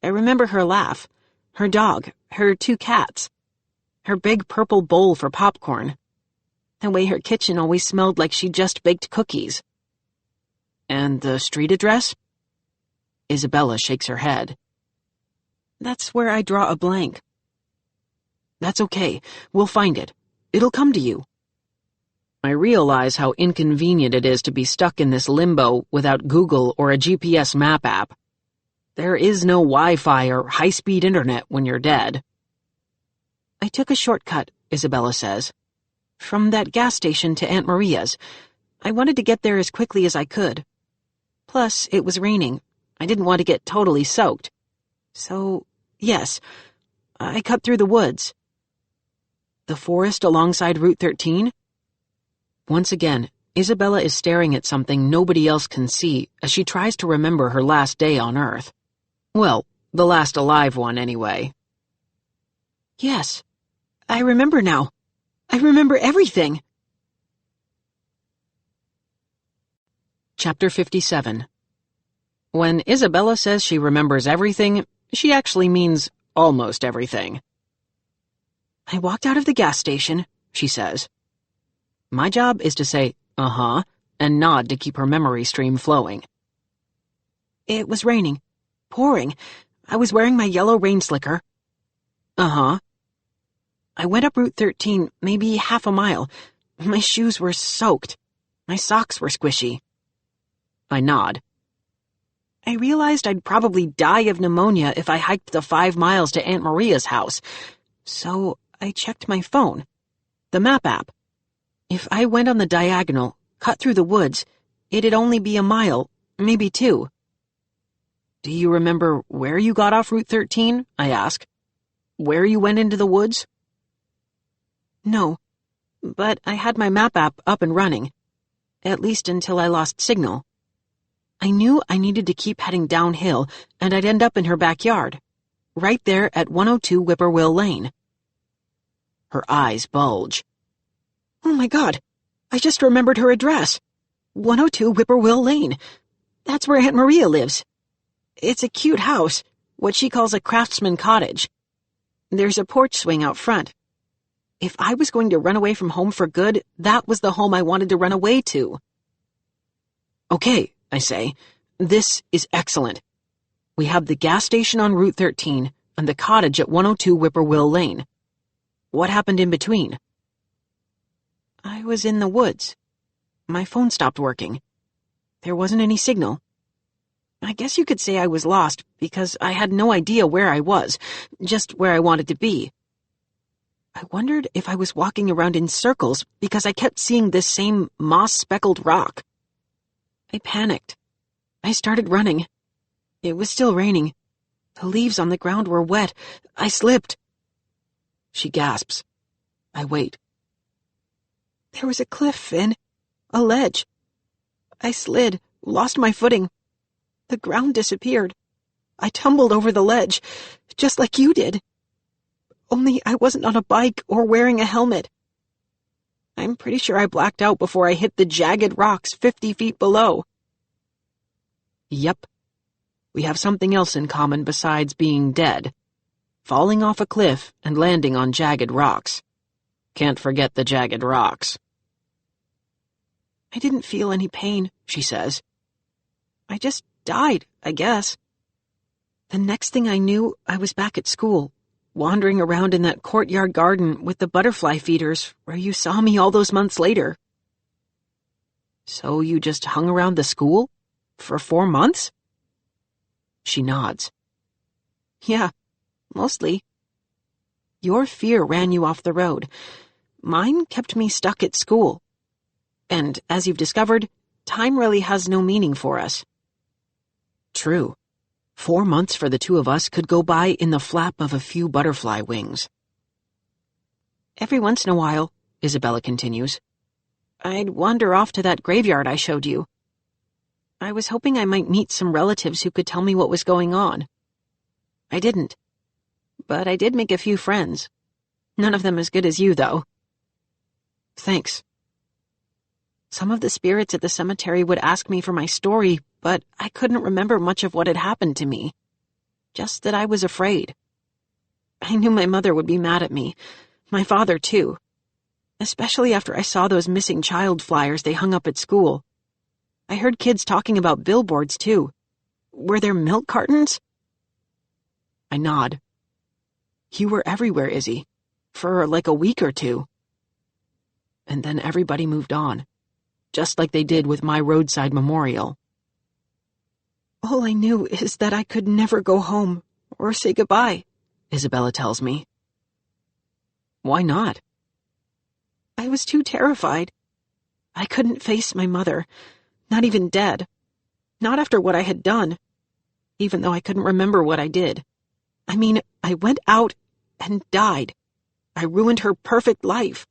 I remember her laugh, her dog, her 2 cats, her big purple bowl for popcorn, the way her kitchen always smelled like she just baked cookies. And the street address? Isabella shakes her head. That's where I draw a blank. That's okay. We'll find it. It'll come to you. I realize how inconvenient it is to be stuck in this limbo without Google or a GPS map app. There is no Wi-Fi or high-speed internet when you're dead. I took a shortcut, Isabella says. From that gas station to Aunt Maria's. I wanted to get there as quickly as I could. Plus, it was raining. I didn't want to get totally soaked. So, yes, I cut through the woods. The forest alongside Route 13? Once again, Isabella is staring at something nobody else can see as she tries to remember her last day on Earth. Well, the last alive one, anyway. Yes, I remember now. I remember everything. Chapter 57. When Isabella says she remembers everything, she actually means almost everything. I walked out of the gas station, she says. My job is to say, uh-huh, and nod to keep her memory stream flowing. It was raining. Pouring. I was wearing my yellow rain slicker. Uh-huh. I went up Route 13, maybe half a mile. My shoes were soaked. My socks were squishy. I nod. I realized I'd probably die of pneumonia if I hiked the 5 miles to Aunt Maria's house. So I checked my phone, the map app. If I went on the diagonal, cut through the woods, it'd only be a mile, maybe 2. Do you remember where you got off Route 13? I ask. Where you went into the woods? No, but I had my map app up and running, at least until I lost signal. I knew I needed to keep heading downhill, and I'd end up in her backyard, right there at 102 Whippoorwill Lane. Her eyes bulge. Oh my God, I just remembered her address. 102 Whippoorwill Lane. That's where Aunt Maria lives. It's a cute house, what she calls a craftsman cottage. There's a porch swing out front. If I was going to run away from home for good, that was the home I wanted to run away to. Okay, I say. This is excellent. We have the gas station on Route 13 and the cottage at 102 Whippoorwill Lane. What happened in between? I was in the woods. My phone stopped working. There wasn't any signal. I guess you could say I was lost because I had no idea where I was, just where I wanted to be. I wondered if I was walking around in circles because I kept seeing this same moss-speckled rock. I panicked. I started running. It was still raining. The leaves on the ground were wet. I slipped. She gasps. I wait. There was a cliff, Finn. A ledge. I slid, lost my footing. The ground disappeared. I tumbled over the ledge, just like you did. Only I wasn't on a bike or wearing a helmet. I'm pretty sure I blacked out before I hit the jagged rocks 50 feet below. Yep. We have something else in common besides being dead. Falling off a cliff and landing on jagged rocks. Can't forget the jagged rocks. I didn't feel any pain, she says. I just died, I guess. The next thing I knew, I was back at school, wandering around in that courtyard garden with the butterfly feeders where you saw me all those months later. So you just hung around the school? For 4 months? She nods. Yeah, mostly. Your fear ran you off the road. Mine kept me stuck at school. And, as you've discovered, time really has no meaning for us. True. 4 months for the two of us could go by in the flap of a few butterfly wings. Every once in a while, Isabella continues, I'd wander off to that graveyard I showed you. I was hoping I might meet some relatives who could tell me what was going on. I didn't. But I did make a few friends. None of them as good as you, though. Thanks. Some of the spirits at the cemetery would ask me for my story, but I couldn't remember much of what had happened to me. Just that I was afraid. I knew my mother would be mad at me. My father, too. Especially after I saw those missing child flyers they hung up at school. I heard kids talking about billboards, too. Were there milk cartons? I nod. You were everywhere, Izzy. For like a week or two. And then everybody moved on. Just like they did with my roadside memorial. All I knew is that I could never go home or say goodbye, Isabella tells me. Why not? I was too terrified. I couldn't face my mother, not even dead. Not after what I had done, even though I couldn't remember what I did. I mean, I went out and died. I ruined her perfect life.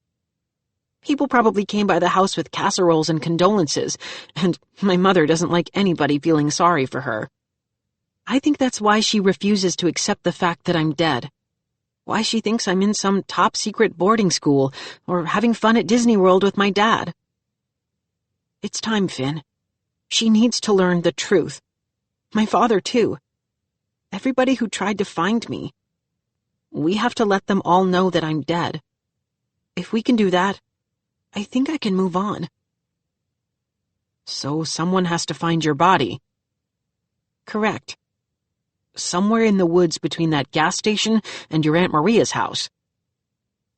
People probably came by the house with casseroles and condolences, and my mother doesn't like anybody feeling sorry for her. I think that's why she refuses to accept the fact that I'm dead. Why she thinks I'm in some top-secret boarding school or having fun at Disney World with my dad. It's time, Finn. She needs to learn the truth. My father, too. Everybody who tried to find me. We have to let them all know that I'm dead. If we can do that, I think I can move on. So someone has to find your body. Correct. Somewhere in the woods between that gas station and your Aunt Maria's house.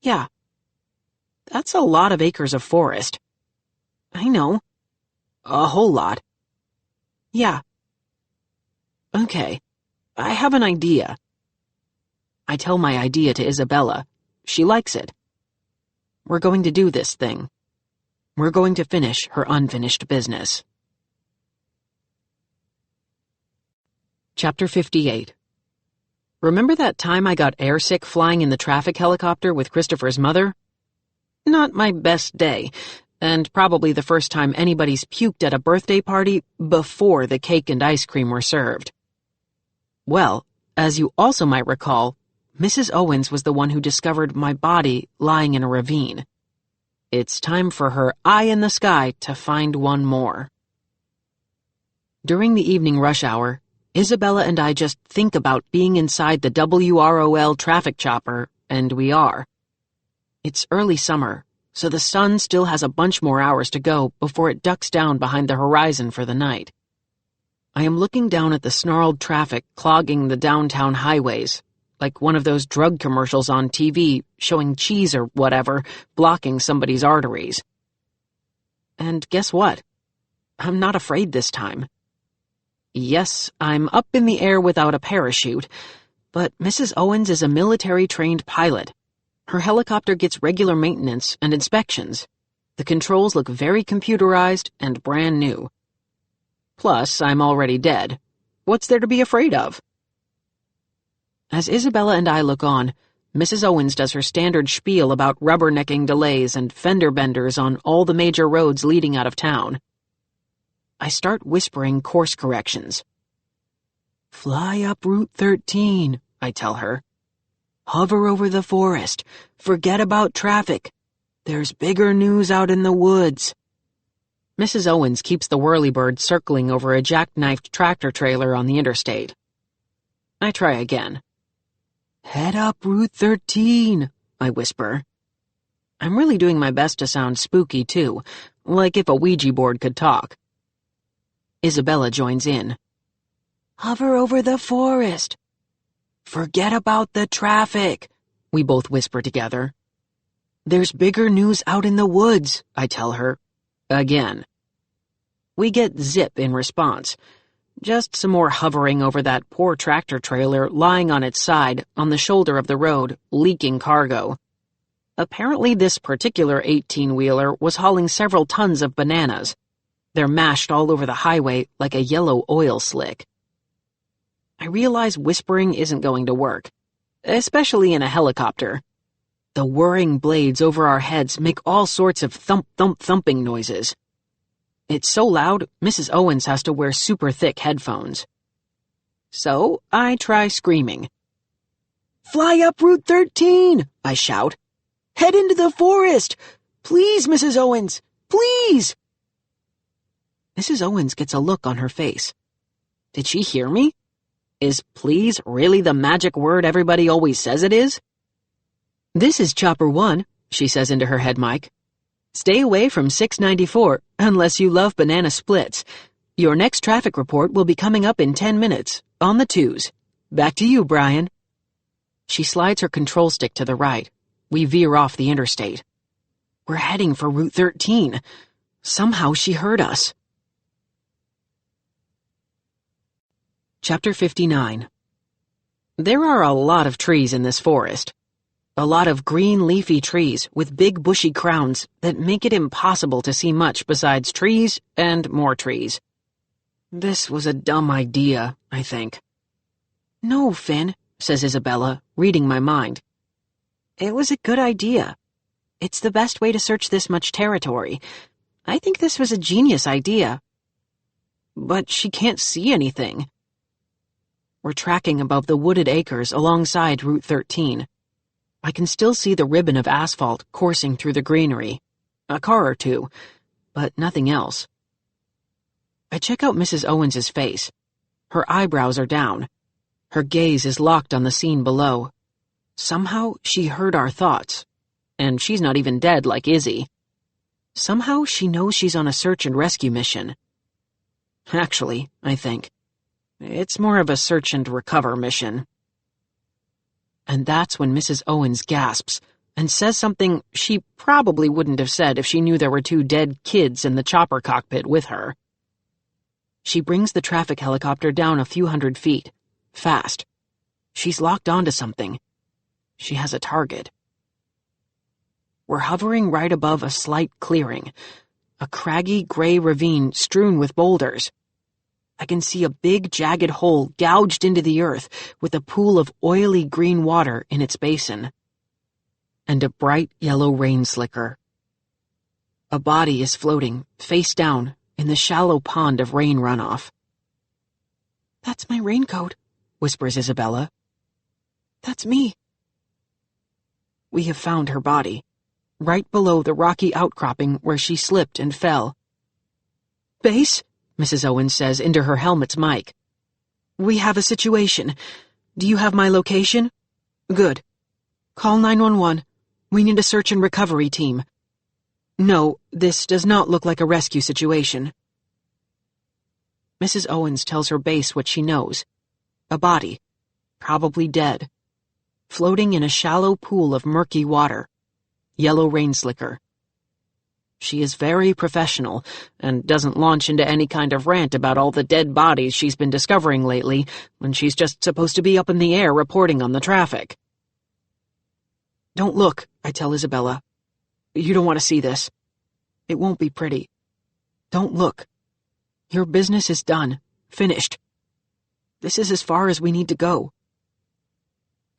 Yeah. That's a lot of acres of forest. I know. A whole lot. Yeah. Okay. I have an idea. I tell my idea to Isabella. She likes it. We're going to do this thing. We're going to finish her unfinished business. Chapter 58. Remember that time I got airsick flying in the traffic helicopter with Christopher's mother? Not my best day, and probably the first time anybody's puked at a birthday party before the cake and ice cream were served. Well, as you also might recall, Mrs. Owens was the one who discovered my body lying in a ravine. It's time for her eye in the sky to find one more. During the evening rush hour, Isabella and I just think about being inside the WROL traffic chopper, and we are. It's early summer, so the sun still has a bunch more hours to go before it ducks down behind the horizon for the night. I am looking down at the snarled traffic clogging the downtown highways, like one of those drug commercials on TV showing cheese or whatever blocking somebody's arteries. And guess what? I'm not afraid this time. Yes, I'm up in the air without a parachute, but Mrs. Owens is a military-trained pilot. Her helicopter gets regular maintenance and inspections. The controls look very computerized and brand new. Plus, I'm already dead. What's there to be afraid of? As Isabella and I look on, Mrs. Owens does her standard spiel about rubbernecking delays and fender benders on all the major roads leading out of town. I start whispering course corrections. Fly up Route 13, I tell her. Hover over the forest. Forget about traffic. There's bigger news out in the woods. Mrs. Owens keeps the whirlybird circling over a jackknifed tractor trailer on the interstate. I try again. Head up Route 13, I whisper. I'm really doing my best to sound spooky, too, like if a Ouija board could talk. Isabella joins in. Hover over the forest. Forget about the traffic, we both whisper together. There's bigger news out in the woods, I tell her. Again. We get zip in response. Just some more hovering over that poor tractor trailer lying on its side on the shoulder of the road, leaking cargo. Apparently this particular 18-wheeler was hauling several tons of bananas. They're mashed all over the highway like a yellow oil slick. I realize whispering isn't going to work, especially in a helicopter. The whirring blades over our heads make all sorts of thump-thump-thumping noises. It's so loud, Mrs. Owens has to wear super thick headphones. So I try screaming. Fly up Route 13, I shout. Head into the forest! Please, Mrs. Owens, please! Mrs. Owens gets a look on her face. Did she hear me? Is please really the magic word everybody always says it is? This is Chopper 1, she says into her head mic. Stay away from 694 unless you love banana splits. Your next traffic report will be coming up in 10 minutes, on the 2s. Back to you, Brian. She slides her control stick to the right. We veer off the interstate. We're heading for Route 13. Somehow she heard us. Chapter 59. There are a lot of trees in this forest. A lot of green leafy trees with big bushy crowns that make it impossible to see much besides trees and more trees. This was a dumb idea, I think. No, Finn, says Isabella, reading my mind. It was a good idea. It's the best way to search this much territory. I think this was a genius idea. But she can't see anything. We're tracking above the wooded acres alongside Route 13. I can still see the ribbon of asphalt coursing through the greenery. A car or two, but nothing else. I check out Mrs. Owens's face. Her eyebrows are down. Her gaze is locked on the scene below. Somehow she heard our thoughts. And she's not even dead like Izzy. Somehow she knows she's on a search and rescue mission. Actually, I think, it's more of a search and recover mission. And that's when Mrs. Owens gasps and says something she probably wouldn't have said if she knew there were 2 dead kids in the chopper cockpit with her. She brings the traffic helicopter down a few hundred feet, fast. She's locked onto something. She has a target. We're hovering right above a slight clearing, a craggy gray ravine strewn with boulders. I can see a big jagged hole gouged into the earth with a pool of oily green water in its basin. And a bright yellow rain slicker. A body is floating, face down, in the shallow pond of rain runoff. "That's my raincoat," whispers Isabella. "That's me." We have found her body, right below the rocky outcropping where she slipped and fell. "Base," Mrs. Owens says into her helmet's mic. "We have a situation. Do you have my location? Good. Call 911. We need a search and recovery team. No, this does not look like a rescue situation." Mrs. Owens tells her base what she knows. A body, probably dead, floating in a shallow pool of murky water. Yellow rain slicker. She is very professional and doesn't launch into any kind of rant about all the dead bodies she's been discovering lately when she's just supposed to be up in the air reporting on the traffic. "Don't look," I tell Isabella. "You don't want to see this. It won't be pretty. Don't look. Your business is done. Finished. This is as far as we need to go."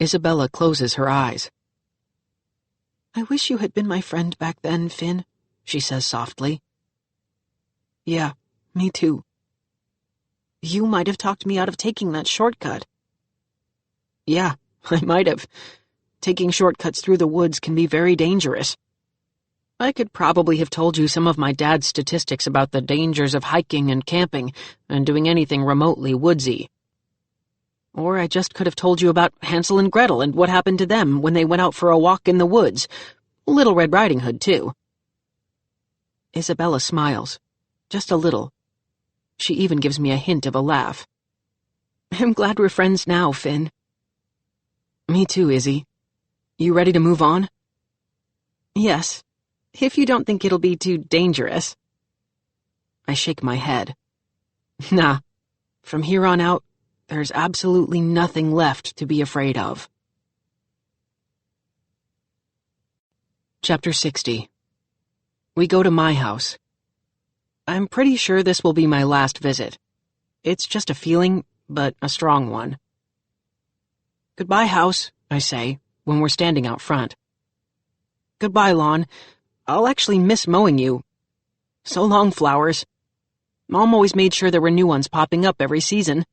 Isabella closes her eyes. "I wish you had been my friend back then, Finn," she says softly. "Yeah, me too." "You might have talked me out of taking that shortcut." "Yeah, I might have. Taking shortcuts through the woods can be very dangerous. I could probably have told you some of my dad's statistics about the dangers of hiking and camping and doing anything remotely woodsy. Or I just could have told you about Hansel and Gretel and what happened to them when they went out for a walk in the woods. Little Red Riding Hood, too." Isabella smiles. Just a little. She even gives me a hint of a laugh. "I'm glad we're friends now, Finn." "Me too, Izzy. You ready to move on?" "Yes, if you don't think it'll be too dangerous." I shake my head. Nah, from here on out, there's absolutely nothing left to be afraid of. Chapter 60. We go to my house. I'm pretty sure this will be my last visit. It's just a feeling, but a strong one. "Goodbye, house," I say, when we're standing out front. "Goodbye, lawn. I'll actually miss mowing you. So long, flowers. Mom always made sure there were new ones popping up every season."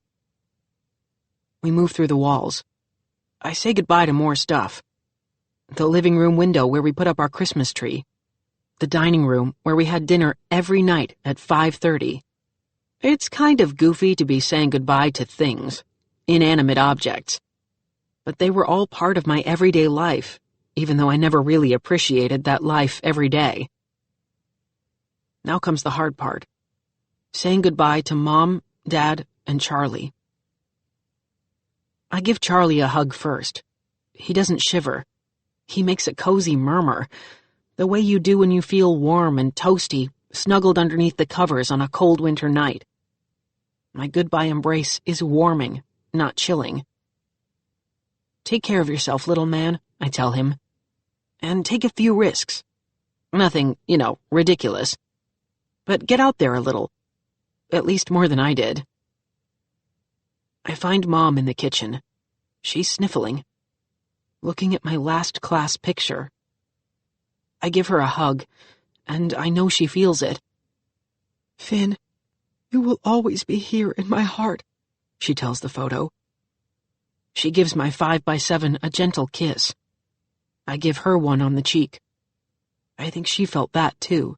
We move through the walls. I say goodbye to more stuff. The living room window where we put up our Christmas tree. The dining room where we had dinner every night at 5:30. It's kind of goofy to be saying goodbye to things, inanimate objects. But they were all part of my everyday life, even though I never really appreciated that life every day. Now comes the hard part. Saying goodbye to Mom, Dad, and Charlie. I give Charlie a hug first. He doesn't shiver. He makes a cozy murmur, the way you do when you feel warm and toasty, snuggled underneath the covers on a cold winter night. My goodbye embrace is warming, not chilling. "Take care of yourself, little man," I tell him. "And take a few risks. Nothing, ridiculous. But get out there a little. At least more than I did." I find Mom in the kitchen. She's sniffling, looking at my last class picture. I give her a hug, and I know she feels it. "Finn, you will always be here in my heart," she tells the photo. She gives my 5x7 a gentle kiss. I give her one on the cheek. I think she felt that, too.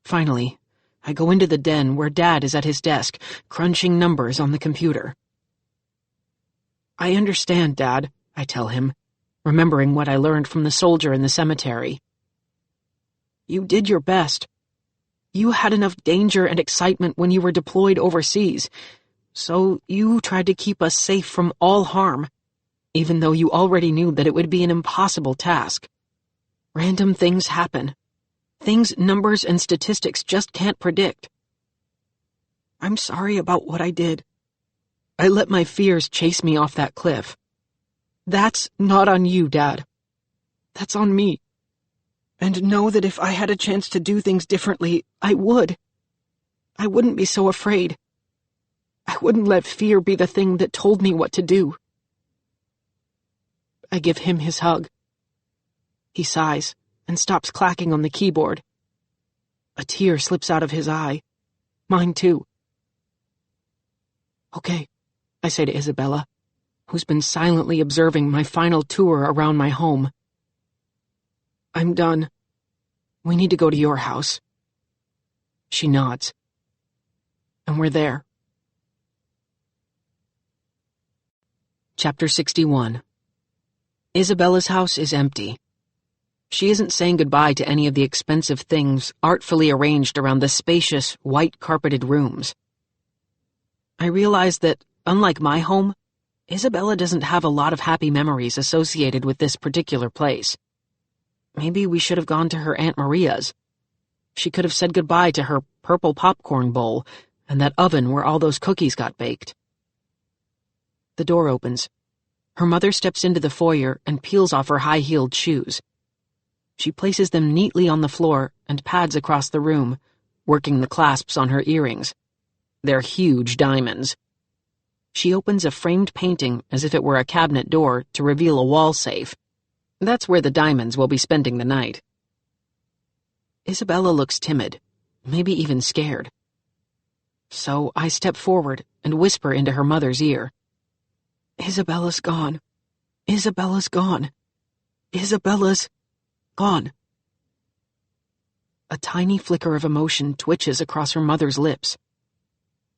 Finally, I go into the den where Dad is at his desk, crunching numbers on the computer. "I understand, Dad," I tell him, remembering what I learned from the soldier in the cemetery. "You did your best. You had enough danger and excitement when you were deployed overseas, so you tried to keep us safe from all harm. even though you already knew that it would be an impossible task. Random things happen. Things numbers and statistics just can't predict. I'm sorry about what I did. I let my fears chase me off that cliff. That's not on you, Dad. That's on me. And know that if I had a chance to do things differently, I would. I wouldn't be so afraid. I wouldn't let fear be the thing that told me what to do. I give him his hug. He sighs and stops clacking on the keyboard. A tear slips out of his eye. Mine too. Okay, I say to Isabella, who's been silently observing my final tour around my home. I'm done. We need to go to your house. She nods. And we're there. Chapter 61. Isabella's house is empty. She isn't saying goodbye to any of the expensive things artfully arranged around the spacious, white-carpeted rooms. I realize that, unlike my home, Isabella doesn't have a lot of happy memories associated with this particular place. Maybe we should have gone to her Aunt Maria's. She could have said goodbye to her purple popcorn bowl and that oven where all those cookies got baked. The door opens. Her mother steps into the foyer and peels off her high-heeled shoes. She places them neatly on the floor and pads across the room, working the clasps on her earrings. They're huge diamonds. She opens a framed painting as if it were a cabinet door to reveal a wall safe. That's where the diamonds will be spending the night. Isabella looks timid, maybe even scared. So I step forward and whisper into her mother's ear. Isabella's gone. Isabella's gone. Isabella's gone. A tiny flicker of emotion twitches across her mother's lips.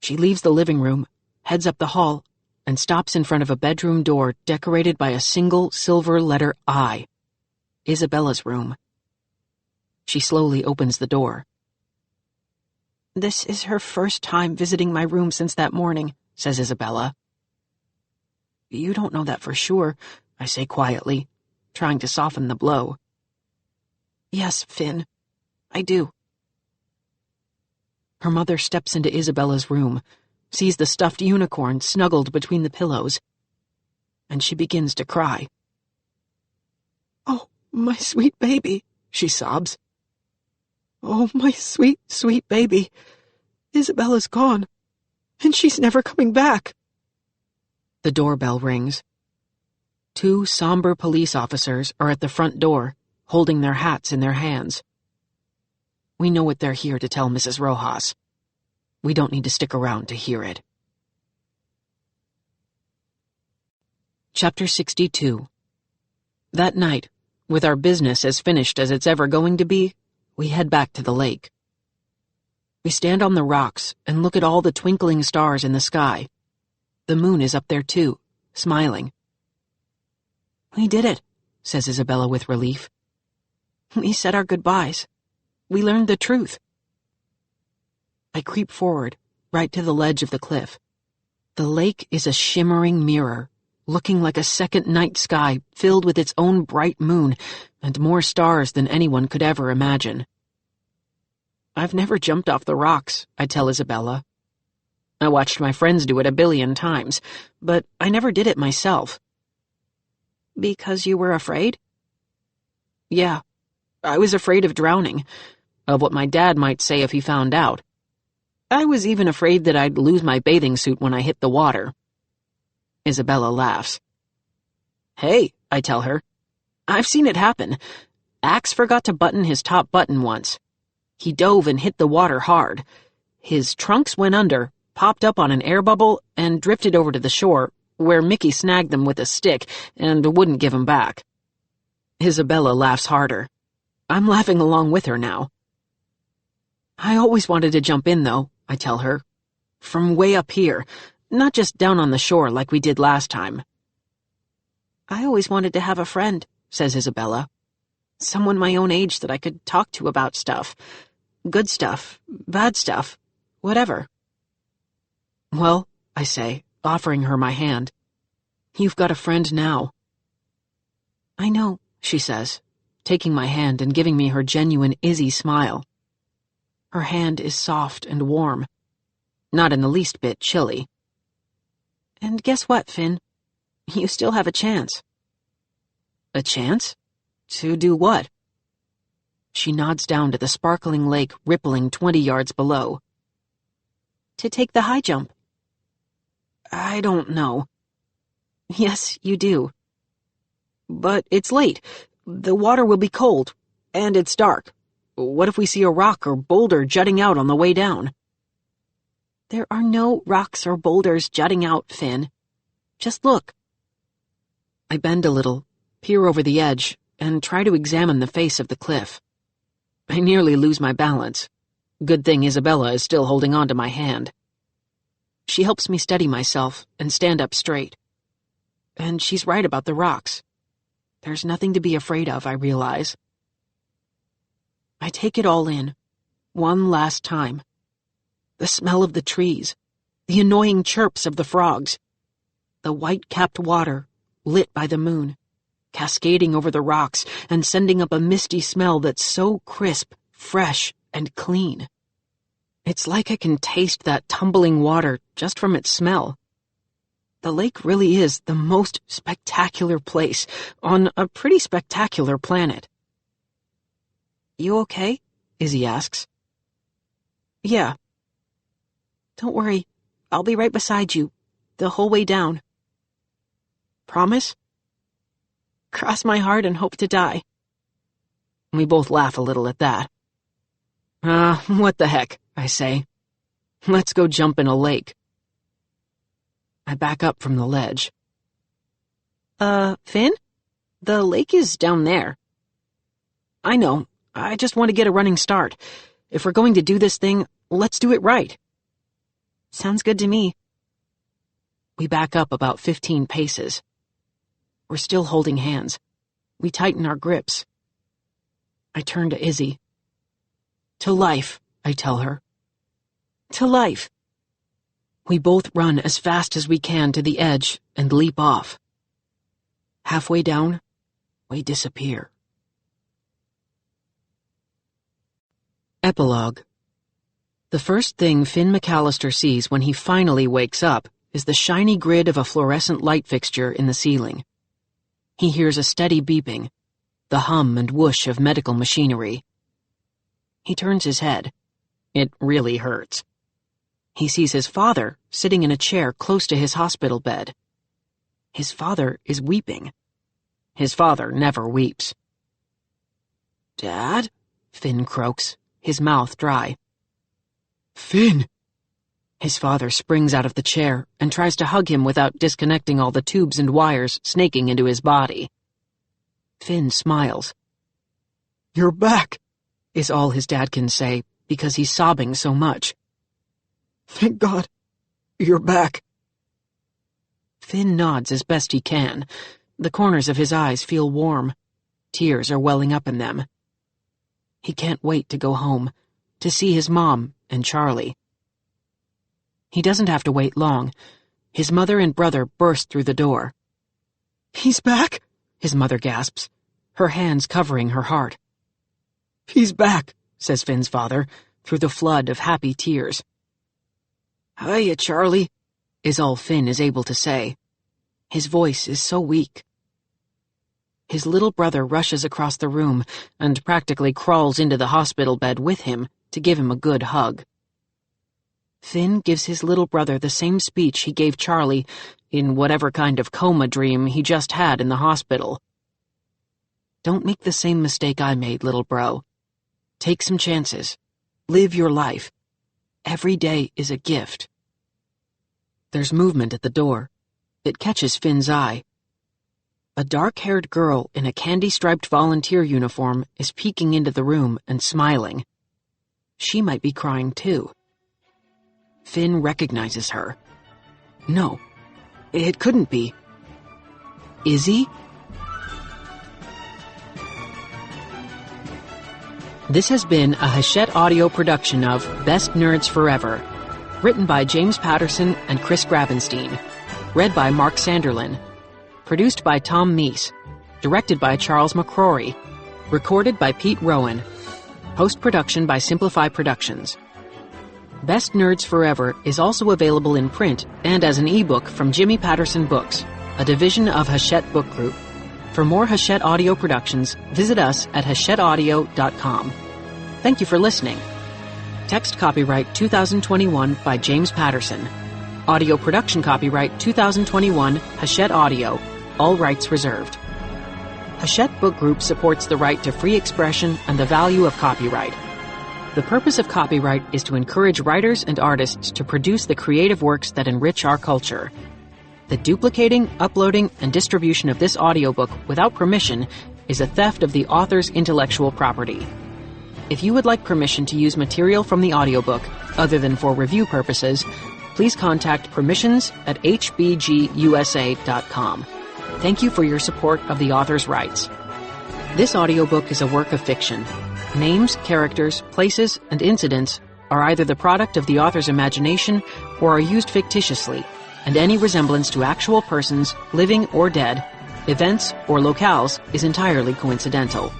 She leaves the living room, heads up the hall, and stops in front of a bedroom door decorated by a single silver letter I. Isabella's room. She slowly opens the door. This is her first time visiting my room since that morning, says Isabella. You don't know that for sure, I say quietly, trying to soften the blow. Yes, Finn, I do. Her mother steps into Isabella's room, sees the stuffed unicorn snuggled between the pillows, and she begins to cry. Oh, my sweet baby, she sobs. Oh, my sweet, sweet baby. Isabella's gone, and she's never coming back. The doorbell rings. 2 somber police officers are at the front door, holding their hats in their hands. We know what they're here to tell Mrs. Rojas. We don't need to stick around to hear it. Chapter 62. That night, with our business as finished as it's ever going to be, we head back to the lake. We stand on the rocks and look at all the twinkling stars in the sky. The moon is up there too, smiling. We did it, says Isabella with relief. We said our goodbyes. We learned the truth. I creep forward, right to the ledge of the cliff. The lake is a shimmering mirror, looking like a second night sky filled with its own bright moon and more stars than anyone could ever imagine. I've never jumped off the rocks, I tell Isabella. I watched my friends do it a billion times, but I never did it myself. Because you were afraid? Yeah, I was afraid of drowning, of what my dad might say if he found out. I was even afraid that I'd lose my bathing suit when I hit the water. Isabella laughs. Hey, I tell her, I've seen it happen. Axe forgot to button his top button once. He dove and hit the water hard. His trunks went under, popped up on an air bubble, and drifted over to the shore, where Mickey snagged them with a stick and wouldn't give them back. Isabella laughs harder. I'm laughing along with her now. I always wanted to jump in, though, I tell her. From way up here, not just down on the shore like we did last time. I always wanted to have a friend, says Isabella. Someone my own age that I could talk to about stuff. Good stuff, bad stuff, whatever. Well, I say, offering her my hand, You've got a friend now." "I know," she says, taking my hand and giving me her genuine Izzy smile. Her hand is soft and warm, not in the least bit chilly. "And guess what, Finn? You still have a chance." "A chance? To do what?" She nods down to the sparkling lake rippling 20 yards below. "To take the high jump." "I don't know." "Yes, you do." "But it's late. The water will be cold. And it's dark. What if we see a rock or boulder jutting out on the way down?" "There are no rocks or boulders jutting out, Finn. Just look." I bend a little, peer over the edge, and try to examine the face of the cliff. I nearly lose my balance. Good thing Isabella is still holding on to my hand. She helps me steady myself and stand up straight. And she's right about the rocks. There's nothing to be afraid of, I realize. I take it all in, one last time. The smell of the trees, the annoying chirps of the frogs, the white-capped water lit by the moon, cascading over the rocks and sending up a misty smell that's so crisp, fresh, and clean. It's like I can taste that tumbling water just from its smell. The lake really is the most spectacular place on a pretty spectacular planet. "You okay?" Izzy asks. "Yeah." "Don't worry, I'll be right beside you, the whole way down." "Promise?" "Cross my heart and hope to die." We both laugh a little at that. What the heck, I say. Let's go jump in a lake. I back up from the ledge. Finn? The lake is down there." "I know. I just want to get a running start. If we're going to do this thing, let's do it right." "Sounds good to me." We back up about 15 paces. We're still holding hands. We tighten our grips. I turn to Izzy. "To life," I tell her. "To life." We both run as fast as we can to the edge and leap off. Halfway down, we disappear. Epilogue. The first thing Finn McAllister sees when he finally wakes up is the shiny grid of a fluorescent light fixture in the ceiling. He hears a steady beeping, the hum and whoosh of medical machinery. He turns his head. It really hurts. He sees his father sitting in a chair close to his hospital bed. His father is weeping. His father never weeps. "Dad?" Finn croaks, his mouth dry. "Finn!" His father springs out of the chair and tries to hug him without disconnecting all the tubes and wires snaking into his body. Finn smiles. "You're back," is all his dad can say because he's sobbing so much. "Thank God, you're back." Finn nods as best he can. The corners of his eyes feel warm. Tears are welling up in them. He can't wait to go home, to see his mom and Charlie. He doesn't have to wait long. His mother and brother burst through the door. "He's back?" his mother gasps, her hands covering her heart. "He's back," says Finn's father, through the flood of happy tears. "Hiya, Charlie," is all Finn is able to say. His voice is so weak. His little brother rushes across the room and practically crawls into the hospital bed with him to give him a good hug. Finn gives his little brother the same speech he gave Charlie in whatever kind of coma dream he just had in the hospital. "Don't make the same mistake I made, little bro. Take some chances. Live your life. Every day is a gift." There's movement at the door. It catches Finn's eye. A dark-haired girl in a candy-striped volunteer uniform is peeking into the room and smiling. She might be crying too. Finn recognizes her. No, it couldn't be. Izzy? This has been a Hachette audio production of Best Nerds Forever, written by James Patterson and Chris Grabenstein, read by Mark Sanderlin, Produced by Tom Meese. Directed by Charles McCrory. Recorded by Pete Rowan. Post-production by Simplify Productions. Best Nerds Forever is also available in print and as an ebook from Jimmy Patterson Books, a division of Hachette Book Group. For more Hachette audio productions, visit us at hachetteaudio.com. Thank you for listening. Text copyright 2021 by James Patterson. Audio production copyright 2021 Hachette Audio. All rights reserved. Hachette Book Group supports the right to free expression and the value of copyright. The purpose of copyright is to encourage writers and artists to produce the creative works that enrich our culture. The duplicating, uploading, and distribution of this audiobook without permission is a theft of the author's intellectual property. If you would like permission to use material from the audiobook, other than for review purposes, please contact permissions@hbgusa.com. Thank you for your support of the author's rights. This audiobook is a work of fiction. Names, characters, places, and incidents are either the product of the author's imagination or are used fictitiously, and any resemblance to actual persons, living or dead, events, or locales is entirely coincidental.